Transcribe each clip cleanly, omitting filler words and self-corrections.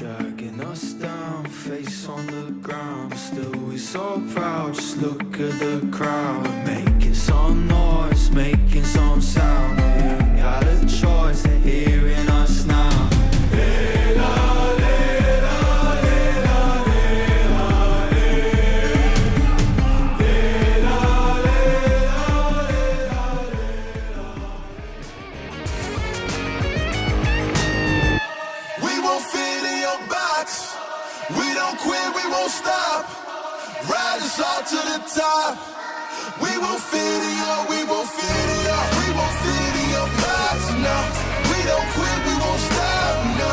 Dragging us down, face on the ground, but still we so proud. Just look at the crowd, making some noise, making some sound. We ain't got a choice, they're hearing us now. All to the top. We won't fit in your, we won't fit in your, we won't fit in your box, no. We don't quit, we won't stop, no.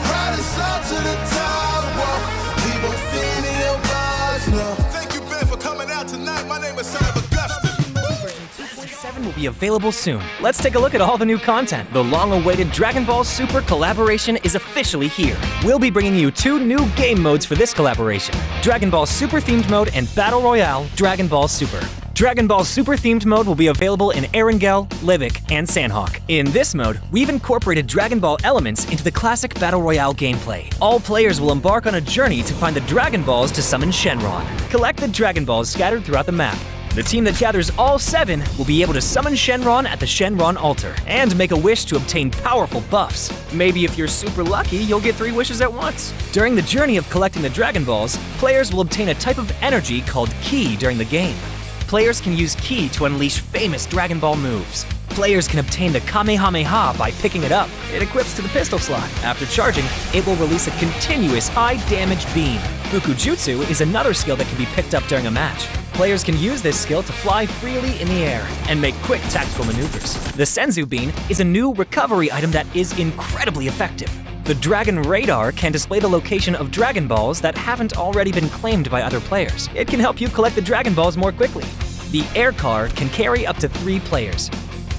Ride us all to the top, whoa. We won't fit in your box, no. Thank you, Ben, for coming out tonight. My name is Senator Augustus. Version 2.7 will be available soon. Let's take a look at all the new content. The long-awaited Dragon Ball Super collaboration is officially here. We'll be bringing you 2 new game modes for this collaboration: Dragon Ball Super themed mode and Battle Royale Dragon Ball Super. Dragon Ball Super themed mode will be available in Erangel, Livik, and Sandhawk. In this mode, we've incorporated Dragon Ball elements into the classic Battle Royale gameplay. All players will embark on a journey to find the Dragon Balls to summon Shenron. Collect the Dragon Balls scattered throughout the map. The team that gathers all 7 will be able to summon Shenron at the Shenron altar and make a wish to obtain powerful buffs. Maybe if you're super lucky, you'll get 3 wishes at once. During the journey of collecting the Dragon Balls, players will obtain a type of energy called Ki during the game. Players can use Ki to unleash famous Dragon Ball moves. Players can obtain the Kamehameha by picking it up. It equips to the pistol slot. After charging, it will release a continuous high-damage beam. Fukujutsu is another skill that can be picked up during a match. Players can use this skill to fly freely in the air and make quick tactical maneuvers. The Senzu Bean is a new recovery item that is incredibly effective. The Dragon Radar can display the location of Dragon Balls that haven't already been claimed by other players. It can help you collect the Dragon Balls more quickly. The Air Car can carry up to 3 players.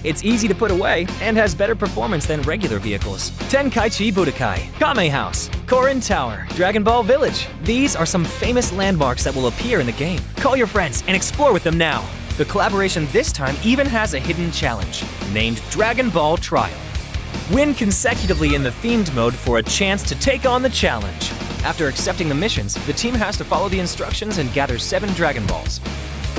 It's easy to put away and has better performance than regular vehicles. Tenkaichi Budokai, Kame House, Korin Tower, Dragon Ball Village. These are some famous landmarks that will appear in the game. Call your friends and explore with them now. The collaboration this time even has a hidden challenge, named Dragon Ball Trial. Win consecutively in the themed mode for a chance to take on the challenge. After accepting the missions, the team has to follow the instructions and gather 7 Dragon Balls.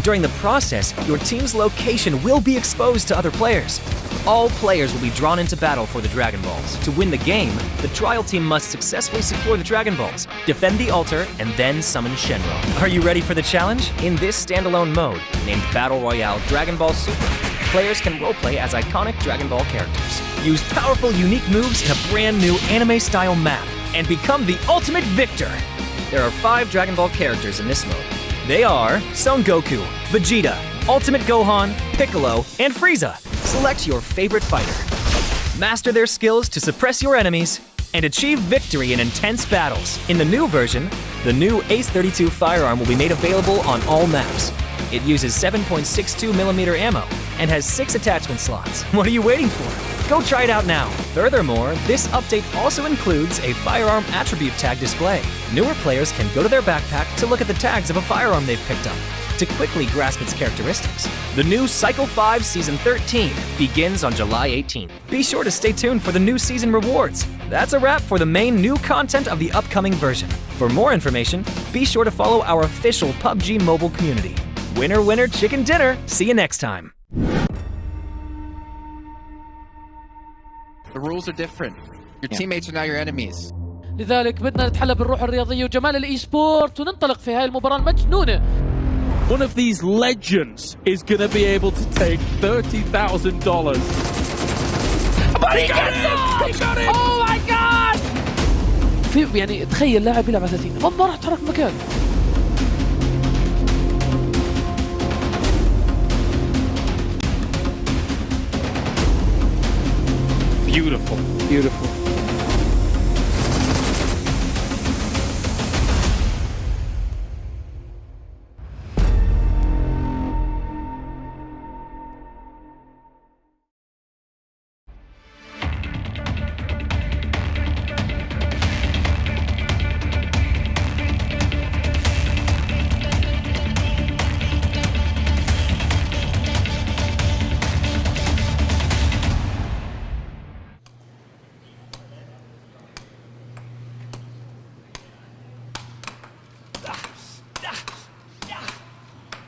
During the process, your team's location will be exposed to other players. All players will be drawn into battle for the Dragon Balls. To win the game, the trial team must successfully secure the Dragon Balls, defend the altar, and then summon Shenron. Are you ready for the challenge? In this standalone mode, named Battle Royale Dragon Ball Super, players can roleplay as iconic Dragon Ball characters, use powerful, unique moves in a brand new anime-style map, and become the ultimate victor. There are 5 Dragon Ball characters in this mode. They are Son Goku, Vegeta, Ultimate Gohan, Piccolo, and Frieza. Select your favorite fighter. Master their skills to suppress your enemies and achieve victory in intense battles. In the new version, the new Ace-32 firearm will be made available on all maps. It uses 7.62mm ammo and has 6 attachment slots. What are you waiting for? Go try it out now. Furthermore, this update also includes a firearm attribute tag display. Newer players can go to their backpack to look at the tags of a firearm they've picked up to quickly grasp its characteristics. The new Cycle 5 Season 13 begins on July 18th. Be sure to stay tuned for the new season rewards. That's a wrap for the main new content of the upcoming version. For more information, be sure to follow our official PUBG mobile community. Winner, winner, chicken dinner. See you next time. The rules are different. Your teammates are now your enemies. لذلك بدنا نتحلى بالروح الرياضية وجمال الإي سبورت وننطلق في هاي المباراة المجنونة. One of these legends is going to be able to take $30,000. But he got it! He got it! Oh my god! في يعني تخيل لاعب يلعب على 30 ما راح تحرك مكان. Beautiful. Beautiful.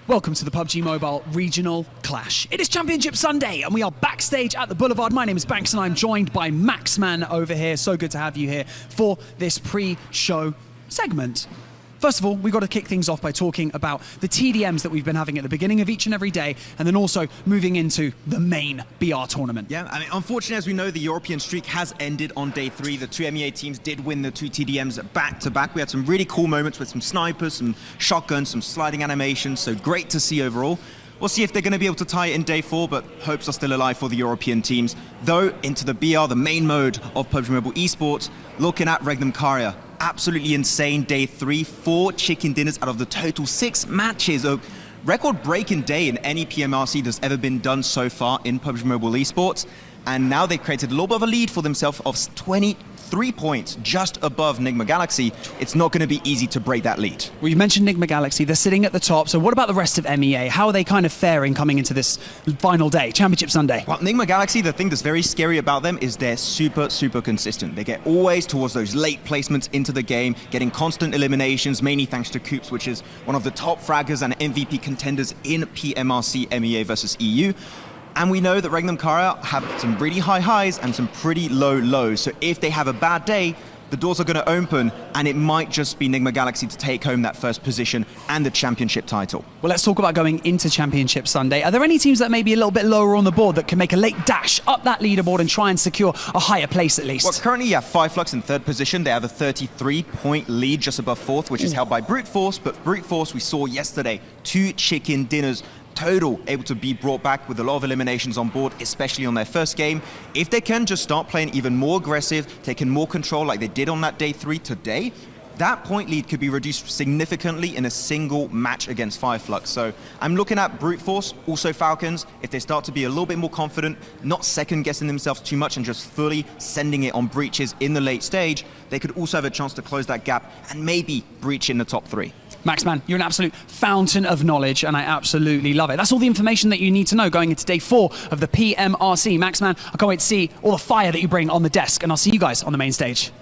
Welcome to the PUBG Mobile Regional Clash. It is Championship Sunday and we are backstage at the Boulevard. My name is Banks and I'm joined by Maxman over here. So good to have you here for this pre-show segment. First of all, we've got to kick things off by talking about the TDMs that we've been having at the beginning of each and every day, and then also moving into the main BR tournament. Yeah, I mean, unfortunately, as we know, the European streak has ended on day 3. The 2 MEA teams did win the 2 TDMs back-to-back. We had some really cool moments with some snipers, some shotguns, some sliding animations, so great to see overall. We'll see if they're going to be able to tie it in day 4, but hopes are still alive for the European teams. Though, into the BR, the main mode of PUBG Mobile Esports, looking at REGNUM CARYA. Absolutely insane day 3, 4 chicken dinners out of the total 6 matches. A record-breaking day in any PMRC that's ever been done so far in PUBG Mobile Esports. And now they've created a little bit of a lead for themselves of 23 points, just above NIGMA Galaxy. It's not going to be easy to break that lead. Well, you mentioned NIGMA Galaxy, they're sitting at the top, so what about the rest of MEA? How are they kind of faring coming into this final day, Championship Sunday? Well, NIGMA Galaxy, the thing that's very scary about them is they're super consistent. They get always towards those late placements into the game, getting constant eliminations, mainly thanks to Coops, which is one of the top fraggers and MVP contenders in PMRC MEA versus EU. And we know that REGNUM CARYA have some really high highs and some pretty low lows. So if they have a bad day, the doors are going to open and it might just be NIGMA Galaxy to take home that first position and the championship title. Well, let's talk about going into Championship Sunday. Are there any teams that may be a little bit lower on the board that can make a late dash up that leaderboard and try and secure a higher place at least? Well, currently you have FLUX in 3rd position. They have a 33-point lead just above 4th, which is held by Brute Force. But Brute Force, we saw yesterday, 2 chicken dinners total able to be brought back with a lot of eliminations on board, especially on their first game. If they can just start playing even more aggressive, taking more control like they did on that day 3 today, that point lead could be reduced significantly in a single match against FLUX. So I'm looking at Brute Force, also Falcons. If they start to be a little bit more confident, not second guessing themselves too much and just fully sending it on breaches in the late stage, they could also have a chance to close that gap and maybe breach in the top 3. Maxman, you're an absolute fountain of knowledge and I absolutely love it. That's all the information that you need to know going into day 4 of the PMRC. Maxman, I can't wait to see all the fire that you bring on the desk, and I'll see you guys on the main stage.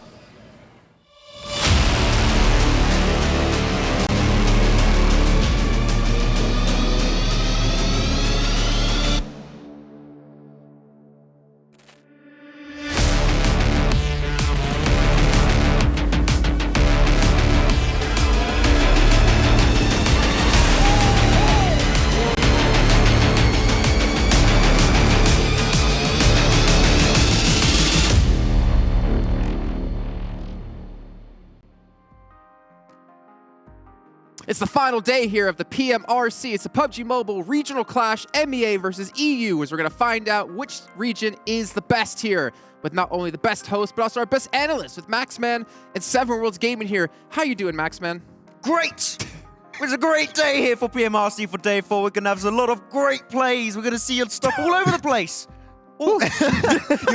It's the final day here of the PMRC. It's the PUBG Mobile Regional Clash, MEA versus EU, as we're going to find out which region is the best here, with not only the best host, but also our best analyst, with Maxman and 7 Worlds Gaming here. How you doing, Maxman? Great! It's a great day here for PMRC for day 4. We're going to have a lot of great plays. We're going to see stuff all over the place. You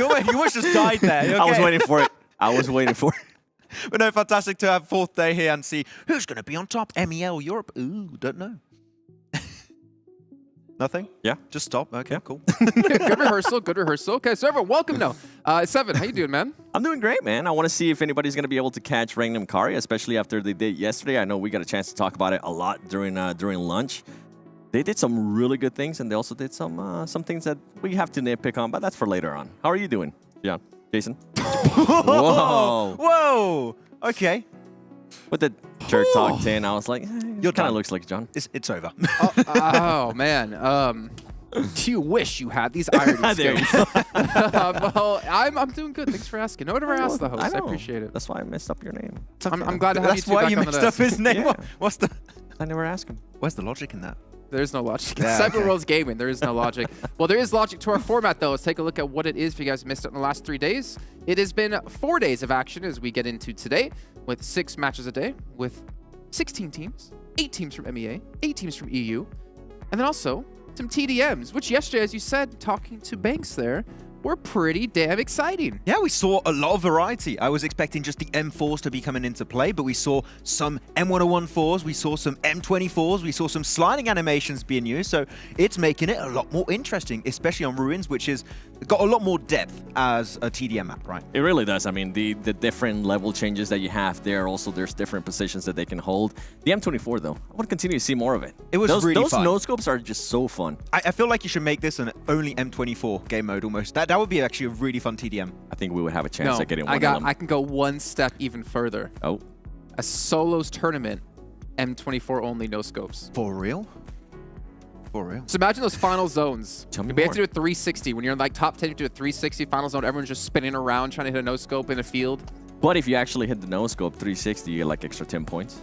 almost just died there. Okay? I was waiting for it. I was waiting for it. But no, fantastic to have 4th day here and see who's going to be on top. MEA or Europe? Ooh, don't know. Nothing? Yeah. Just stop. Okay, yeah. Cool. Good rehearsal, good rehearsal. Okay, so everyone, welcome now. 7, how you doing, man? I'm doing great, man. I want to see if anybody's going to be able to catch REGNUM CARYA, especially after they did yesterday. I know we got a chance to talk about it a lot during lunch. They did some really good things, and they also did some things that we have to nitpick on, but that's for later on. How are you doing, John? Jason. Whoa! Whoa! Okay. With the jerk talk 10, I was like, you kind of looks like John. It's over. Oh man. Do you wish you had these irony skills? Well, I'm doing good. Thanks for asking. No one ever asked the host. I appreciate it. That's why I messed up your name. I'm glad to have That's you two why back you on the messed desk. up his name. Yeah. What's the? I never asked him. Where's the logic in that? There's no logic. Yeah, Cyber World's gaming. There is no logic. Well, there is logic to our format, though. Let's take a look at what it is if you guys missed it in the last 3 days. It has been 4 days of action as we get into today with 6 matches a day with 16 teams, 8 teams from MEA, 8 teams from EU, and then also some TDMs, which yesterday, as you said, talking to Banks there, were pretty damn exciting. Yeah, we saw a lot of variety. I was expecting just the M4s to be coming into play, but we saw some M101-4s, we saw some M24s, we saw some sliding animations being used, so it's making it a lot more interesting, especially on Ruins, which has got a lot more depth as a TDM map, right? It really does. I mean, the different level changes that you have there, also there's different positions that they can hold. The M24, though, I want to continue to see more of it. It was really fun. Those no-scopes are just so fun. I feel like you should make this an only M24 game mode almost. That would be actually a really fun TDM. I think we would have a chance at getting one of them. I can go one step even further. Oh. A solos tournament, M24 only, no scopes. For real? For real? So imagine those final zones. Tell me You have more. to do a 360. When you're in like top 10, you do a 360 final zone. Everyone's just spinning around trying to hit a no scope in a field. But if you actually hit the no-scope 360, you get like extra 10 points.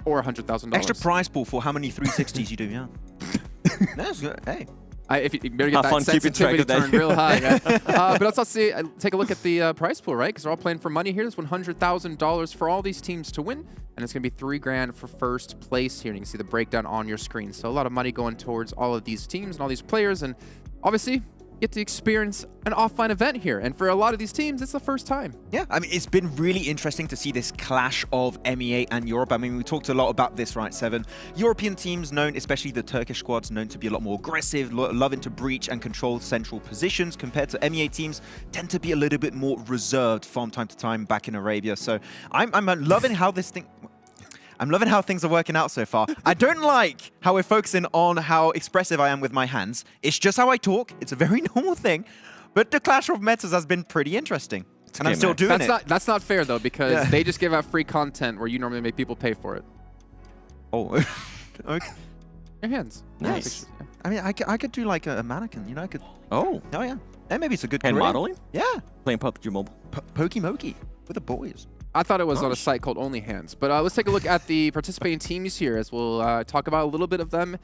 Or $100,000. Extra prize pool for how many 360s you do, yeah. That's good. Hey. If you better get Have that fun keeping track sensitivity of that. turned real high. But let's also see, take a look at the prize pool, right? Because they're all playing for money here. There's $100,000 for all these teams to win, and it's going to be $3 grand for first place here. And you can see the breakdown on your screen. So a lot of money going towards all of these teams and all these players, and obviously get to experience an offline event here. And for a lot of these teams, it's the first time. Yeah, I mean, it's been really interesting to see this clash of MEA and Europe. I mean, we talked a lot about this, right, Seven? European teams known, especially the Turkish squads, known to be a lot more aggressive, loving to breach and control central positions, compared to MEA teams tend to be a little bit more reserved from time to time back in Arabia. So I'm loving how this thing... I'm loving how things are working out so far. I don't like how we're focusing on how expressive I am with my hands. It's just how I talk. It's a very normal thing. But the clash of metas has been pretty interesting. And I'm still doing it. That's not fair, though, because they just give out free content where you normally make people pay for it. Oh, okay. Your hands. Nice. Yeah. I mean, I could do like a mannequin, you know? I could. Oh. Oh, yeah. And maybe it's a good And career. modeling? Yeah. Playing PUBG Mobile. Pokey-mokey with the boys. I thought it was on a site called Only Hands. But let's take a look at the participating teams here as we'll talk about a little bit of them,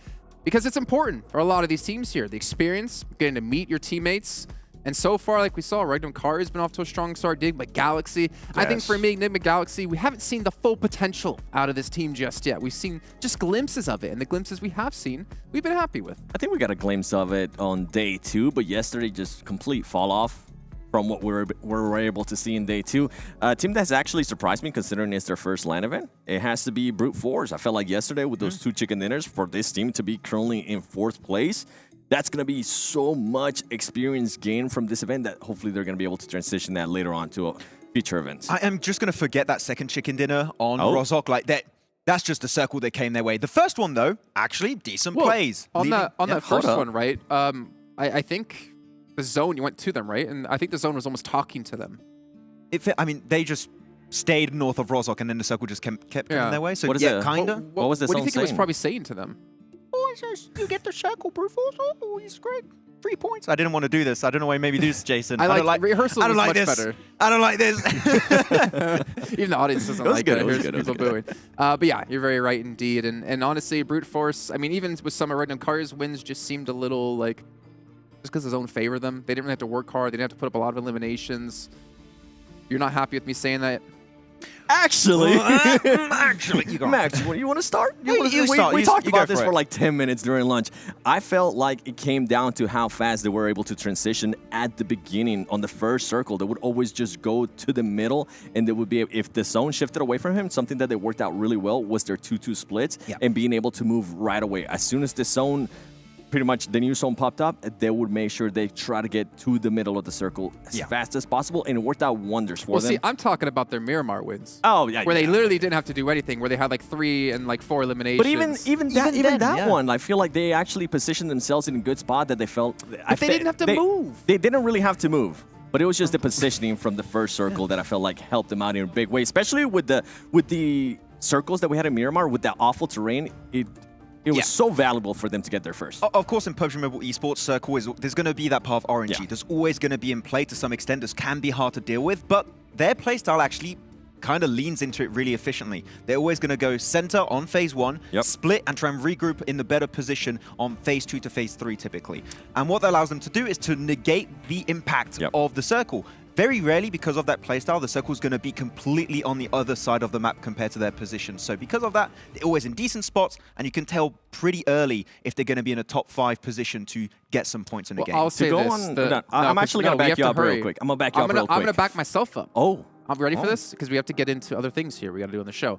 because it's important for a lot of these teams here. The experience, getting to meet your teammates. And so far, like we saw, REGNUM CARYA has been off to a strong start. NIGMA Galaxy. I think for me, NIGMA Galaxy, we haven't seen the full potential out of this team just yet. We've seen just glimpses of it. And the glimpses we have seen, we've been happy with. I think we got a glimpse of it on day 2, but yesterday just complete fall off from what we were able to see in day 2. A team that's actually surprised me considering it's their first LAN event, it has to be Brute Force. I felt like yesterday with those 2 chicken dinners, for this team to be currently in 4th place, that's going to be so much experience gained from this event that hopefully they're going to be able to transition that later on to future events. I am just going to forget that second chicken dinner on Rozhok. Like that. That's just the circle that came their way. The first one, though, actually decent plays. On that first one, right? I think the zone, you went to them, right? And I think the zone was almost talking to them. I mean, they just stayed north of Rozhok, and then the circle just kept coming their way. So what is yeah, it? kind of. What was the What do you zone think it was saying? probably saying to them? Oh, it's just, you get the circle, Brute Force. Oh, he's great. 3 points. I didn't want to do this. I don't know why you made me do this, Jason. I don't like rehearsal. I don't was like much this. better. I don't like this. Even the audience doesn't like it. Here's people booing. But yeah, you're very right indeed. And honestly, Brute Force, I mean, even with some of REGNUM CARYA's wins just seemed a little like, just because the zone favored them. They didn't really have to work hard. They didn't have to put up a lot of eliminations. You're not happy with me saying that? Actually, you go. Max, you want to start? You start. We talked You go about this for for it. like 10 minutes during lunch. I felt like it came down to how fast they were able to transition at the beginning on the first circle. They would always just go to the middle, and they would be, if the zone shifted away from him, something that they worked out really well was their 2-2 splits and being able to move right away. As soon as the zone, pretty much the new zone popped up, they would make sure they try to get to the middle of the circle as fast as possible, and it worked out wonders for them. See, I'm talking about their Miramar wins. Oh, yeah. Where they literally didn't have to do anything, where they had like 3 and like 4 eliminations. But even that one, I feel like they actually positioned themselves in a good spot that they felt... But they didn't have to move. They didn't really have to move. But it was just the positioning from the first circle that I felt like helped them out in a big way, especially with the circles that we had in Miramar with that awful terrain. It was so valuable for them to get there first. Of course, in PUBG Mobile Esports, Circle there's going to be that part of RNG. There's always going to be in play to some extent. This can be hard to deal with, but their playstyle actually kind of leans into it really efficiently. They're always going to go center on phase 1, split and try and regroup in the better position on phase 2 to phase 3 typically. And what that allows them to do is to negate the impact of the circle. Very rarely, because of that playstyle, the circle is going to be completely on the other side of the map compared to their position. So because of that, they're always in decent spots, and you can tell pretty early if they're going to be in a top 5 position to get some points in the game. I'll say this. I'm actually going to back you up real quick. I'm going to back you up real quick. I'm going to back myself up. Oh. I'm ready for this because we have to get into other things here we got to do on the show.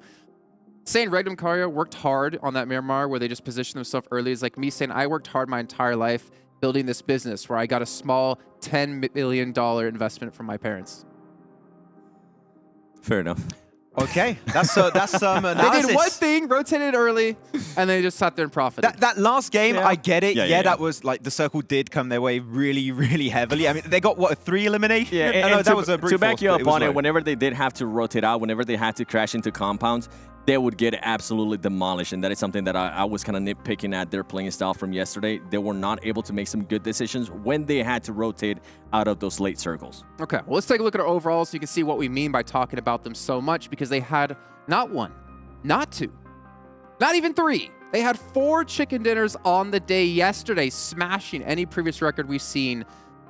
Saying REGNUM CARYA worked hard on that Miramar where they just positioned themselves early is like me saying I worked hard my entire life building this business where I got a small $10 million investment from my parents. Fair enough. Okay, that's some analysis. They did one thing, rotated early, and they just sat there and profited. That last game, I get it. Yeah, that was like the circle did come their way really, really heavily. I mean, they got, what, 3 eliminations? Yeah, and that was a brute to back force, you up on it, low. whenever they did have to rotate out, whenever they had to crash into compounds, they would get absolutely demolished. And that is something that I was kind of nitpicking at their playing style from yesterday. They were not able to make some good decisions when they had to rotate out of those late circles. Okay, well, let's take a look at our overall so you can see what we mean by talking about them so much, because they had not 1, not 2, not even 3. They had 4 chicken dinners on the day yesterday, smashing any previous record we've seen,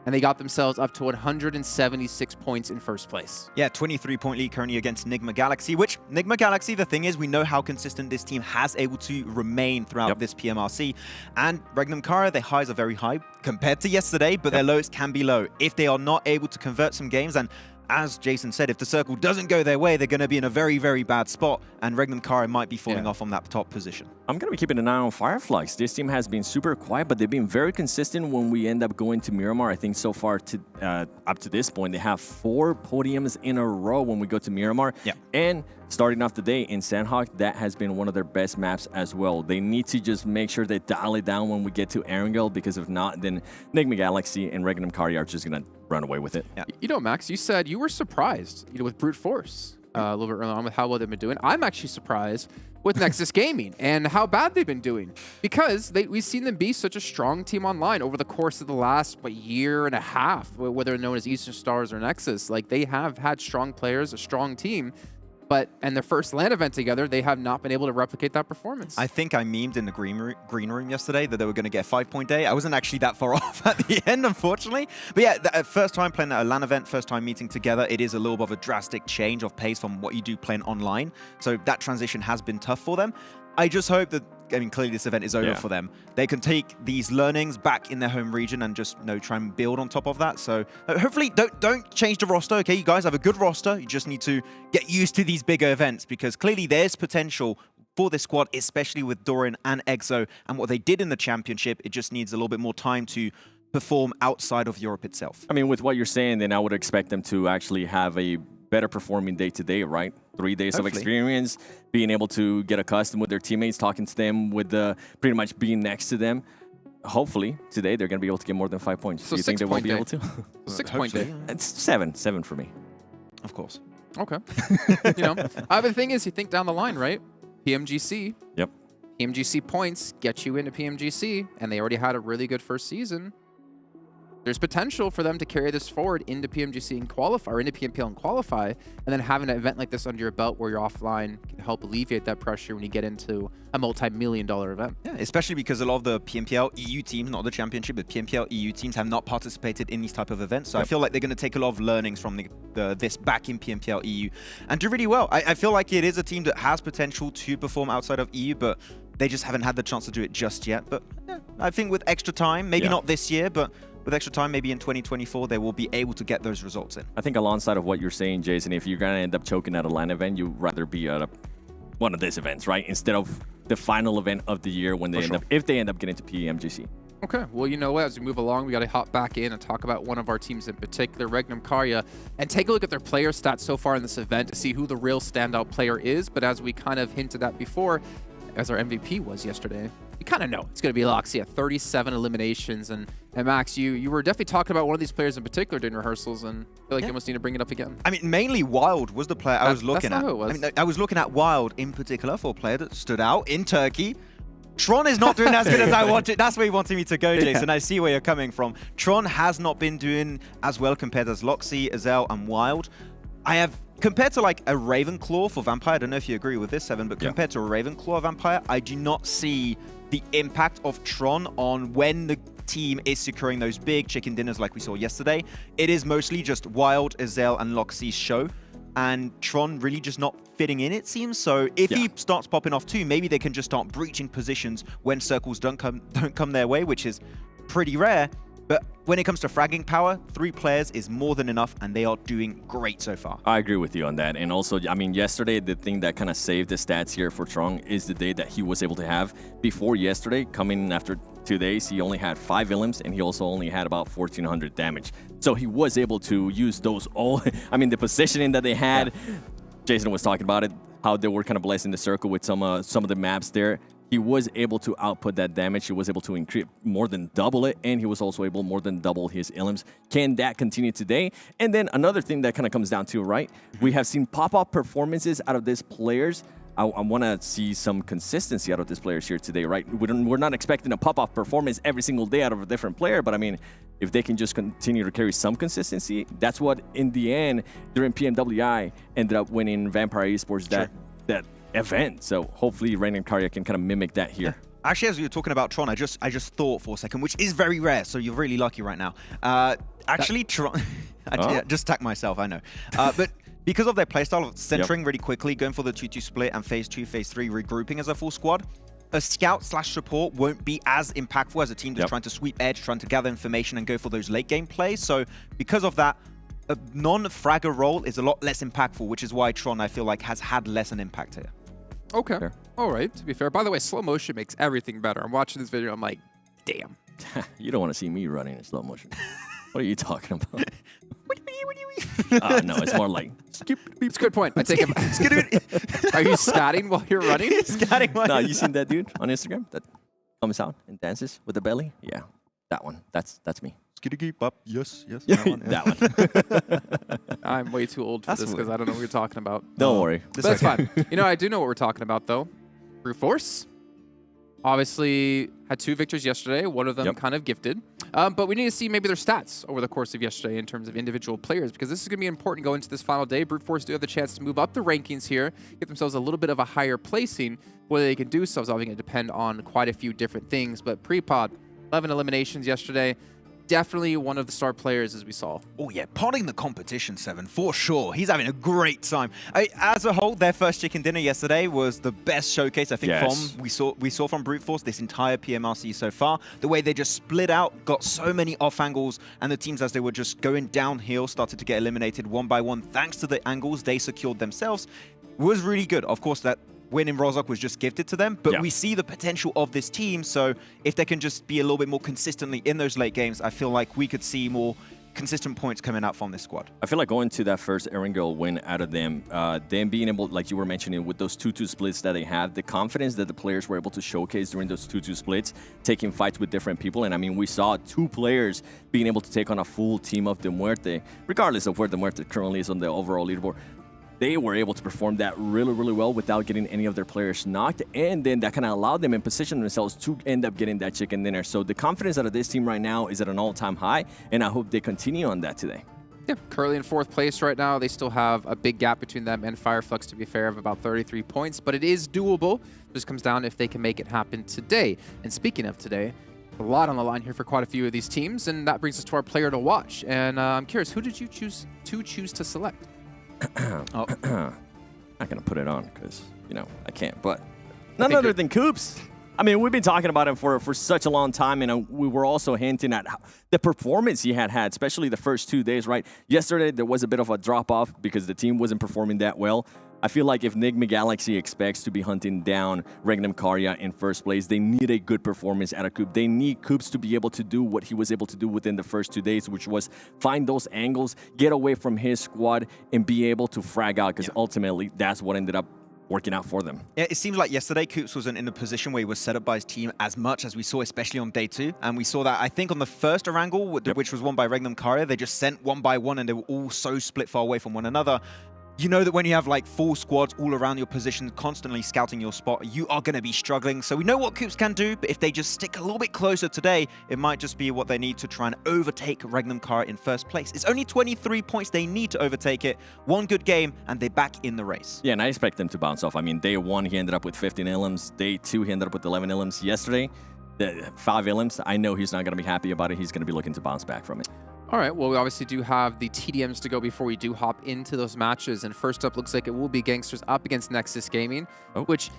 and they got themselves up to 176 points in first place. Yeah, 23-point lead currently against NIGMA Galaxy, which NIGMA Galaxy, the thing is, we know how consistent this team has able to remain throughout this PMRC. And REGNUM CARYA, their highs are very high compared to yesterday, but their lows can be low. If they are not able to convert some games, and as Jason said, if the circle doesn't go their way, they're going to be in a very, very bad spot, and REGNUM CARYA might be falling off on that top position. I'm going to be keeping an eye on FLUX. This team has been super quiet, but they've been very consistent when we end up going to Miramar. I think so far, up to this point, they have 4 podiums in a row when we go to Miramar. And starting off the day in Sandhawk, that has been one of their best maps as well. They need to just make sure they dial it down when we get to Erangel, because if not, then NIGMA Galaxy and REGNUM CARYA are just going to run away with it. You know, Max, you said you were surprised, with Brute Force a little bit early on with how well they've been doing. I'm actually surprised with Nexus Gaming and how bad they've been doing, because we've seen them be such a strong team online over the course of the last year and a half, whether known as Eastern Stars or Nexus. Like, they have had strong players, a strong team, but in their first LAN event together, they have not been able to replicate that performance. I think I memed in the green room yesterday that they were going to get 5-point day. I wasn't actually that far off at the end, unfortunately. But yeah, first time playing at a LAN event, first time meeting together, it is a little bit of a drastic change of pace from what you do playing online. So that transition has been tough for them. I just hope that, I mean, clearly this event is over for them. They can take these learnings back in their home region and just, try and build on top of that. So hopefully don't change the roster, okay? You guys have a good roster. You just need to get used to these bigger events, because clearly there's potential for this squad, especially with Dorian and Exo and what they did in the championship. It just needs a little bit more time to perform outside of Europe itself. I mean, with what you're saying, then I would expect them to actually have a better performing day-to-day, right? 3 days of experience, being able to get accustomed with their teammates, talking to them, with pretty much being next to them. Hopefully, today they're going to be able to get more than 5 points. So do you think they will be able to? 6-point day. It's 7 for me. Of course. Okay. But the thing is, you think down the line, right? PMGC. Yep. PMGC points get you into PMGC, and they already had a really good first season. There's potential for them to carry this forward into PMGC and qualify, or into PMPL and qualify, and then having an event like this under your belt where you're offline can help alleviate that pressure when you get into a multi-million-dollar event. Yeah, especially because a lot of the PMPL EU teams, not the championship, but PMPL EU teams have not participated in these type of events. So I feel like they're going to take a lot of learnings from this back in PMPL EU and do really well. I feel like it is a team that has potential to perform outside of EU, but they just haven't had the chance to do it just yet. But yeah, I think with extra time, maybe not this year, but with extra time, maybe in 2024, they will be able to get those results in. I think alongside of what you're saying, Jason, if you're going to end up choking at a LAN event, you'd rather be at one of these events, right? Instead of the final event of the year when they if they end up getting to PMGC. Okay, well, you know what? As we move along, we got to hop back in and talk about one of our teams in particular, REGNUM CARYA, and take a look at their player stats so far in this event to see who the real standout player is. But as we kind of hinted at before, as our MVP was yesterday, you kind of know it's going to be Loxy at 37 eliminations. And Max, you were definitely talking about one of these players in particular during rehearsals, and I feel like you almost need to bring it up again. I mean, mainly Wild was the player I was looking that's at. not who it was. I mean, I was looking at Wild in particular for a player that stood out in Turkey. Tron is not doing as good as I wanted. That's where you wanted me to go, Jason. I see where you're coming from. Tron has not been doing as well compared as Loxy, Azel, and Wild. Compared to like a Ravenclaw for Vampire, I don't know if you agree with this, Seven, but compared to a Ravenclaw Vampire, I do not see the impact of Tron on when the team is securing those big chicken dinners like we saw yesterday. It is mostly just Wild, Azel, and Loxy's show. And Tron really just not fitting in, it seems. So if he starts popping off too, maybe they can just start breaching positions when circles don't come their way, which is pretty rare. But when it comes to fragging power, 3 players is more than enough, and they are doing great so far. I agree with you on that. And also, I mean, yesterday, the thing that kind of saved the stats here for Tron is the day that he was able to have. Before yesterday, coming after 2 days, he only had 5 elims, and he also only had about 1,400 damage. So he was able to use those all. I mean, the positioning that they had, Jason was talking about it, how they were kind of blessing the circle with some of the maps there. He was able to output that damage. He was able to increase more than double it, and he was also able more than double his elims. Can that continue today? And then another thing that kind of comes down to, right? We have seen pop-up performances out of these players. I want to see some consistency out of these players here today, right? We're not expecting a pop-off performance every single day out of a different player, but I mean, if they can just continue to carry some consistency, that's what, in the end, during PMWI, ended up winning Vampire Esports that event. So hopefully REGNUM CARYA can kind of mimic that here. Actually, as you were talking about Tron, I just thought for a second, which is very rare, so you're really lucky right now. Actually, Tron... just attack myself, I know. But because of their playstyle of centering really quickly, going for the 2-2 split and phase 2, phase 3 regrouping as a full squad, a scout/support won't be as impactful as a team that's trying to sweep edge, trying to gather information and go for those late game plays. So because of that, a non-fragger role is a lot less impactful, which is why Tron, I feel like, has had less an impact here. Okay. Fair. All right, to be fair. By the way, slow motion makes everything better. I'm watching this video, I'm like, damn. You don't want to see me running in slow motion. What are you talking about? What do you mean? No, it's more like... It's a good point. I take it. Are you scatting while you're running? Scatting while No, you seen that dude on Instagram that comes out and dances with the belly? Yeah, that one. That's me. Yes. That one. I'm way too old for this because I don't know what you're talking about. Don't worry. But that's fine. You know, I do know what we're talking about, though. Brute Force obviously had 2 victories yesterday. One of them kind of gifted. But we need to see maybe their stats over the course of yesterday in terms of individual players, because this is going to be important going into this final day. Brute Force do have the chance to move up the rankings here, get themselves a little bit of a higher placing. Whether they can do so is obviously going to depend on quite a few different things. But pre-pod, 11 eliminations yesterday. Definitely one of the star players, as we saw. Oh yeah, potting the competition, Seven, for sure. He's having a great time. As a whole, their first chicken dinner yesterday was the best showcase, I think, from we saw from Brute Force this entire PMRC so far. The way they just split out, got so many off angles, and the teams, as they were just going downhill, started to get eliminated one by one. Thanks to the angles they secured themselves, was really good. Of course, that win in Rozhok was just gifted to them, but we see the potential of this team. So if they can just be a little bit more consistently in those late games, I feel like we could see more consistent points coming out from this squad. I feel like going to that first Erangel win out of them, them being able, like you were mentioning, with those 2-2 splits that they have, the confidence that the players were able to showcase during those 2-2 splits, taking fights with different people. And I mean, we saw 2 players being able to take on a full team of the MUERTE, regardless of where the MUERTE currently is on the overall leaderboard. They were able to perform that really, really well without getting any of their players knocked, and then that kind of allowed them and positioned themselves to end up getting that chicken dinner. So the confidence out of this team right now is at an all-time high, and I hope they continue on that today. Yeah, currently in 4th place right now. They still have a big gap between them and FLUX, to be fair, of about 33 points, but it is doable. It just comes down if they can make it happen today. And speaking of today, a lot on the line here for quite a few of these teams, and that brings us to our player to watch. And I'm curious, who did you choose to select? Not gonna put it on because, you know, I can't, but none other than Coops. I mean, we've been talking about him for such a long time, and we were also hinting at how the performance he had, especially the first 2 days, right? Yesterday, there was a bit of a drop-off because the team wasn't performing that well. I feel like if NIGMA Galaxy expects to be hunting down REGNUM CARYA in first place, they need a good performance out of Coop. They need Coops to be able to do what he was able to do within the first 2 days, which was find those angles, get away from his squad, and be able to frag out, because ultimately that's what ended up working out for them. Yeah, it seems like yesterday Coops wasn't in a position where he was set up by his team as much as we saw, especially on day 2. And we saw that, I think, on the first Orangle, which was won by REGNUM CARYA, they just sent one by one and they were all so split far away from one another. You know that when you have like 4 squads all around your position, constantly scouting your spot, you are going to be struggling. So we know what Coops can do, but if they just stick a little bit closer today, it might just be what they need to try and overtake REGNUM CARYA in first place. It's only 23 points they need to overtake it. One good game, and they're back in the race. Yeah, and I expect them to bounce off. I mean, day 1, he ended up with 15 elims. Day 2, he ended up with 11 elims. Yesterday, 5 elims. I know he's not going to be happy about it. He's going to be looking to bounce back from it. All right, well, we obviously do have the TDMs to go before we do hop into those matches. And first up, looks like it will be GANGSTERS up against NEXUS Gaming, which,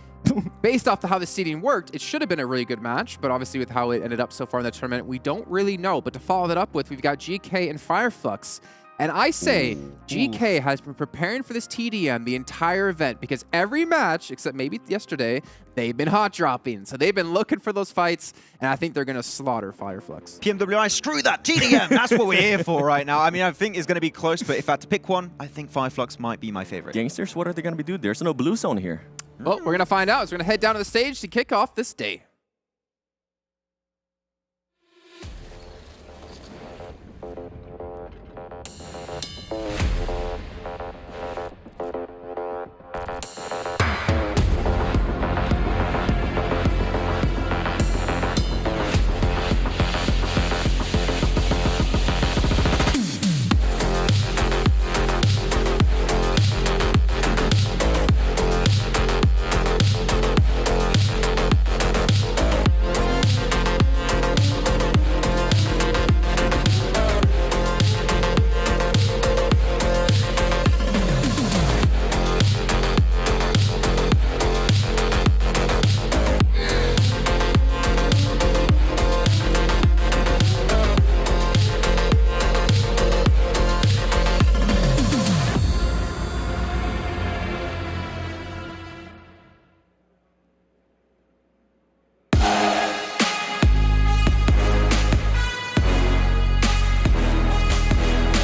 based off how the seeding worked, it should have been a really good match. But obviously, with how it ended up so far in the tournament, we don't really know. But to follow that up with, we've got GEEKAY and FLUX. And I say GEEKAY has been preparing for this TDM the entire event because every match, except maybe yesterday, they've been hot dropping. So they've been looking for those fights, and I think they're going to slaughter FLUX. PMWI, screw that TDM. That's what we're here for right now. I mean, I think it's going to be close, but if I had to pick one, I think FLUX might be my favorite. GANGSTERS, what are they going to be doing? There's no blue zone here. Well, we're going to find out. So we're going to head down to the stage to kick off this day.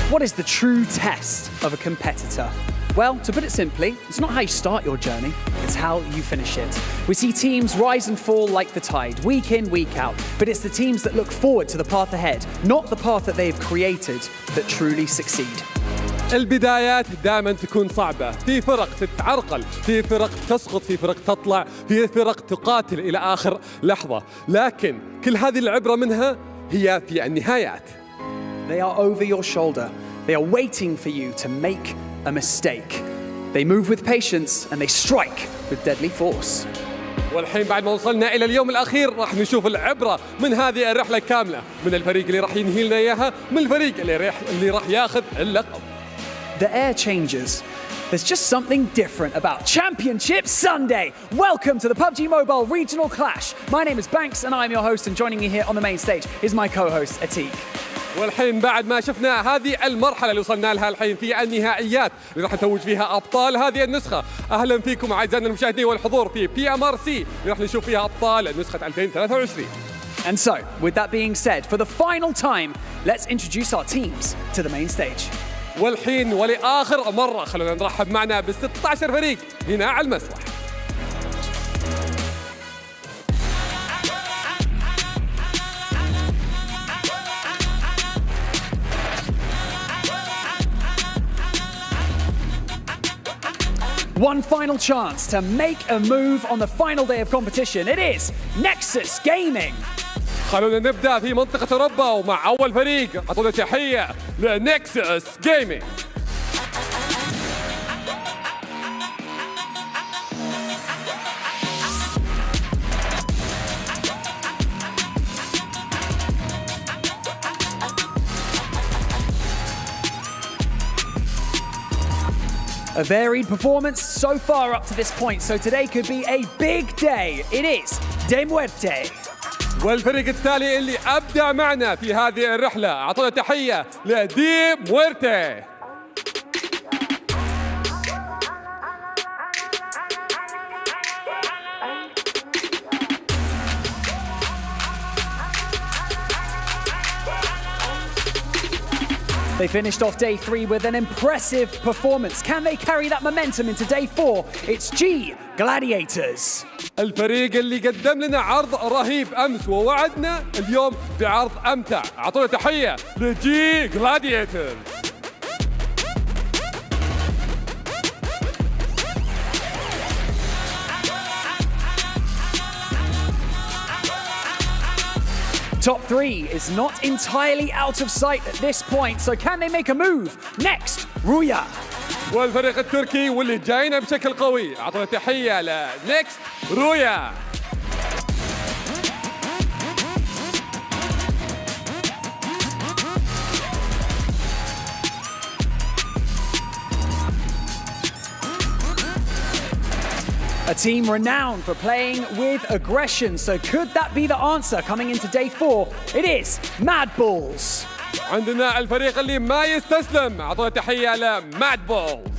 What is the true test of a competitor? Well, to put it simply, it's not how you start your journey, it's how you finish it. We see teams rise and fall like the tide, week in, week out, but it's the teams that look forward to the path ahead, not the path that they've created, that truly succeed. البدايات دائما تكون صعبة، في فرق تتعرقل، في فرق تسقط، في فرق تطلع، في فرق تقاتل إلى آخر لحظة، لكن كل هذه العبرة منها هي في النهايات. They are over your shoulder. They are waiting for you to make a mistake. They move with patience and they strike with deadly force. والحين بعد ما وصلنا إلى اليوم الأخير راح نشوف العبرة من هذه الرحلة كاملة، من الفريق اللي راح ينهي لنا إياها، من الفريق اللي راح ياخذ اللقب. The air changes. There's just something different about Championship Sunday. Welcome to the PUBG Mobile Regional Clash. My name is Banks and I'm your host, and joining me here on the main stage is my co-host Atik. والحين بعد ما شفنا هذه المرحلة اللي وصلنا لها الحين في النهائيات اللي راح نتوج فيها أبطال هذه النسخة. أهلا فيكم أعزائنا المشاهدين والحضور في PMRC اللي راح نشوف فيها أبطال نسخة 2023. And so, with that being said, for the final time, let's introduce our teams to the main stage. والحين ولآخر مرة خلونا نرحب معنا ب16 فريق هنا على المسرح. One final chance to make a move on the final day of competition. It is NEXUS Gaming. خلونا نبدأ في منطقة أوروبا ومع أول فريق. أعطونا تحية لنكسس جيمنج. A varied performance so far up to this point, so today could be a big day. It is MUERTE. والفريق التالي اللي أبدع معنا في هذه الرحلة أعطونا تحية MUERTE. They finished off day 3 with an impressive performance. Can they carry that momentum into day 4? It's G.GLADIATORS. الفريق اللي قدم لنا عرض رهيب أمس ووعدنا اليوم بعرض أمتع. أعطونا تحية لجي جلادياتورز. Top 3 is not entirely out of sight at this point, so can they make a move? Next, RÜYA. والفريق التركي واللي جاينا بشكل قوي. أعطونا تحية لنكست رூيا. A team renowned for playing with aggression, so could that be the answer coming into day 4? It is MADBULLS. عندنا الفريق اللي ما يستسلم. أعطونا تحية لمادبولز.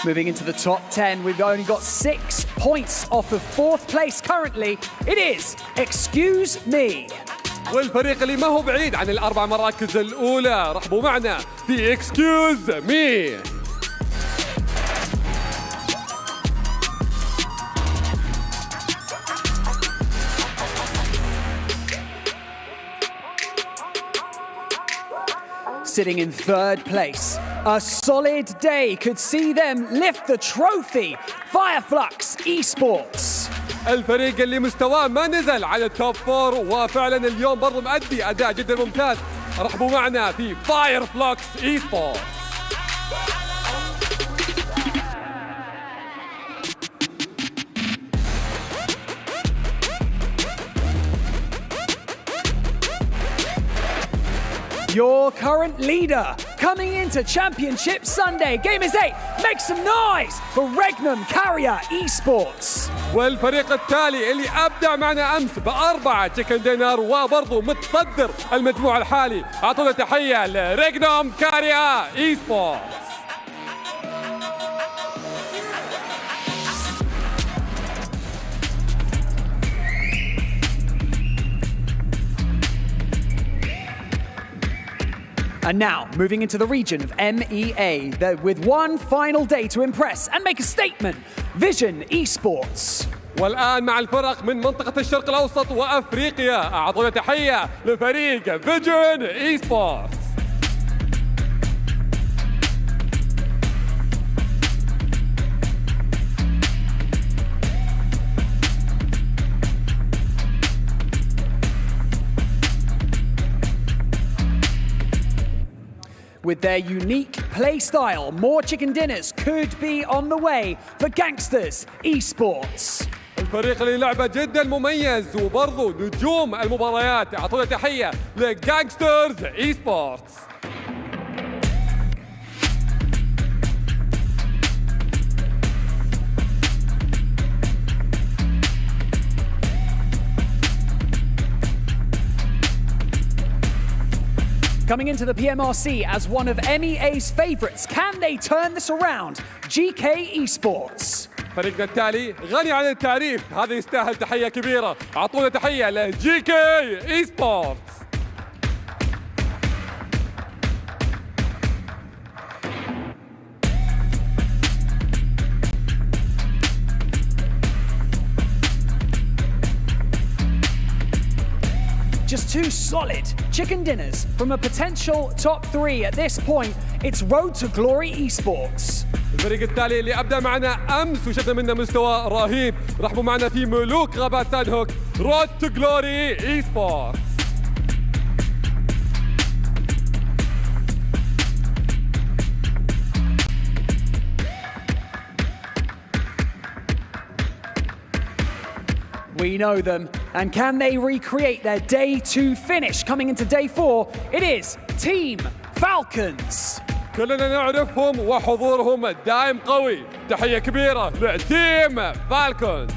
Moving into the top 10, we've only got 6 points off of 4th place currently. It is Excuse Me. والفريق اللي ما هو بعيد عن ال4 مراكز الأولى. رحبوا معنا في Excuse Me. Sitting in 3rd place. A solid day could see them lift the trophy. FLUX Esports. الفريق اللي مستواه ما نزل على التوب 4 وفعلا اليوم برضو مؤدي أداء جدا ممتاز. رحبوا معنا في FLUX Esports. Your current leader coming into Championship Sunday. Gamers8, make some noise for REGNUM CARYA Esports. والفريق التالي اللي أبدع معنا أمس ب4 تشيكن دينار وبرضه متصدر المجموع الحالي. أعطونا تحية لريجنوم كاريا Esports. And now, moving into the region of MEA, with one final day to impress and make a statement, Vision Esports. والآن مع الفرق من منطقة الشرق الأوسط وأفريقيا. أعطونا تحية لفريق فيجن Esports. With their unique play style, more chicken dinners could be on the way for GANGSTERS Esports. الفريق اللي لعبه جدا مميز وبرضه نجوم المباريات. أعطونا تحية لجانجسترز Esports. Coming into the PMRC as one of MEA's favorites, can they turn this around? GEEKAY Esports. فريقنا التالي غني عن التعريف، هذا يستاهل تحية كبيرة. أعطونا تحية لGEEKAY Esports. Just 2 solid chicken dinners from a potential top 3 at this point. It's Road to Glory Esports. الفريق التالي اللي أبدأ معنا أمس وشفنا منه مستوى رهيب. رحبوا معنا في ملوك غابات ساند هوك Road to Glory Esports. We know them, and can they recreate their day 2 finish coming into day 4? It is Team FALCONS. كلنا نعرفهم وحضورهم دائم قوي. تحية كبيرة لتيم فالكونز.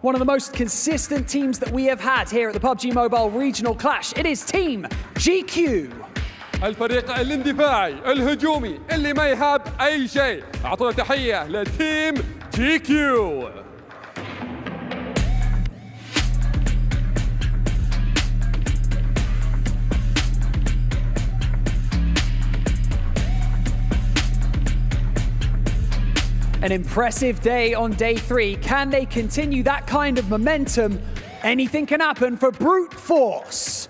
one of the most consistent teams that we have had here at the PUBG Mobile Regional Clash. It is Team GQ. الفريق الاندفاعي الهجومي اللي ما يهاب أي شيء. أعطونا تحية لتيم جي كيو. An impressive day on day 3. Can they continue that kind of momentum? Anything can happen for Brute Force.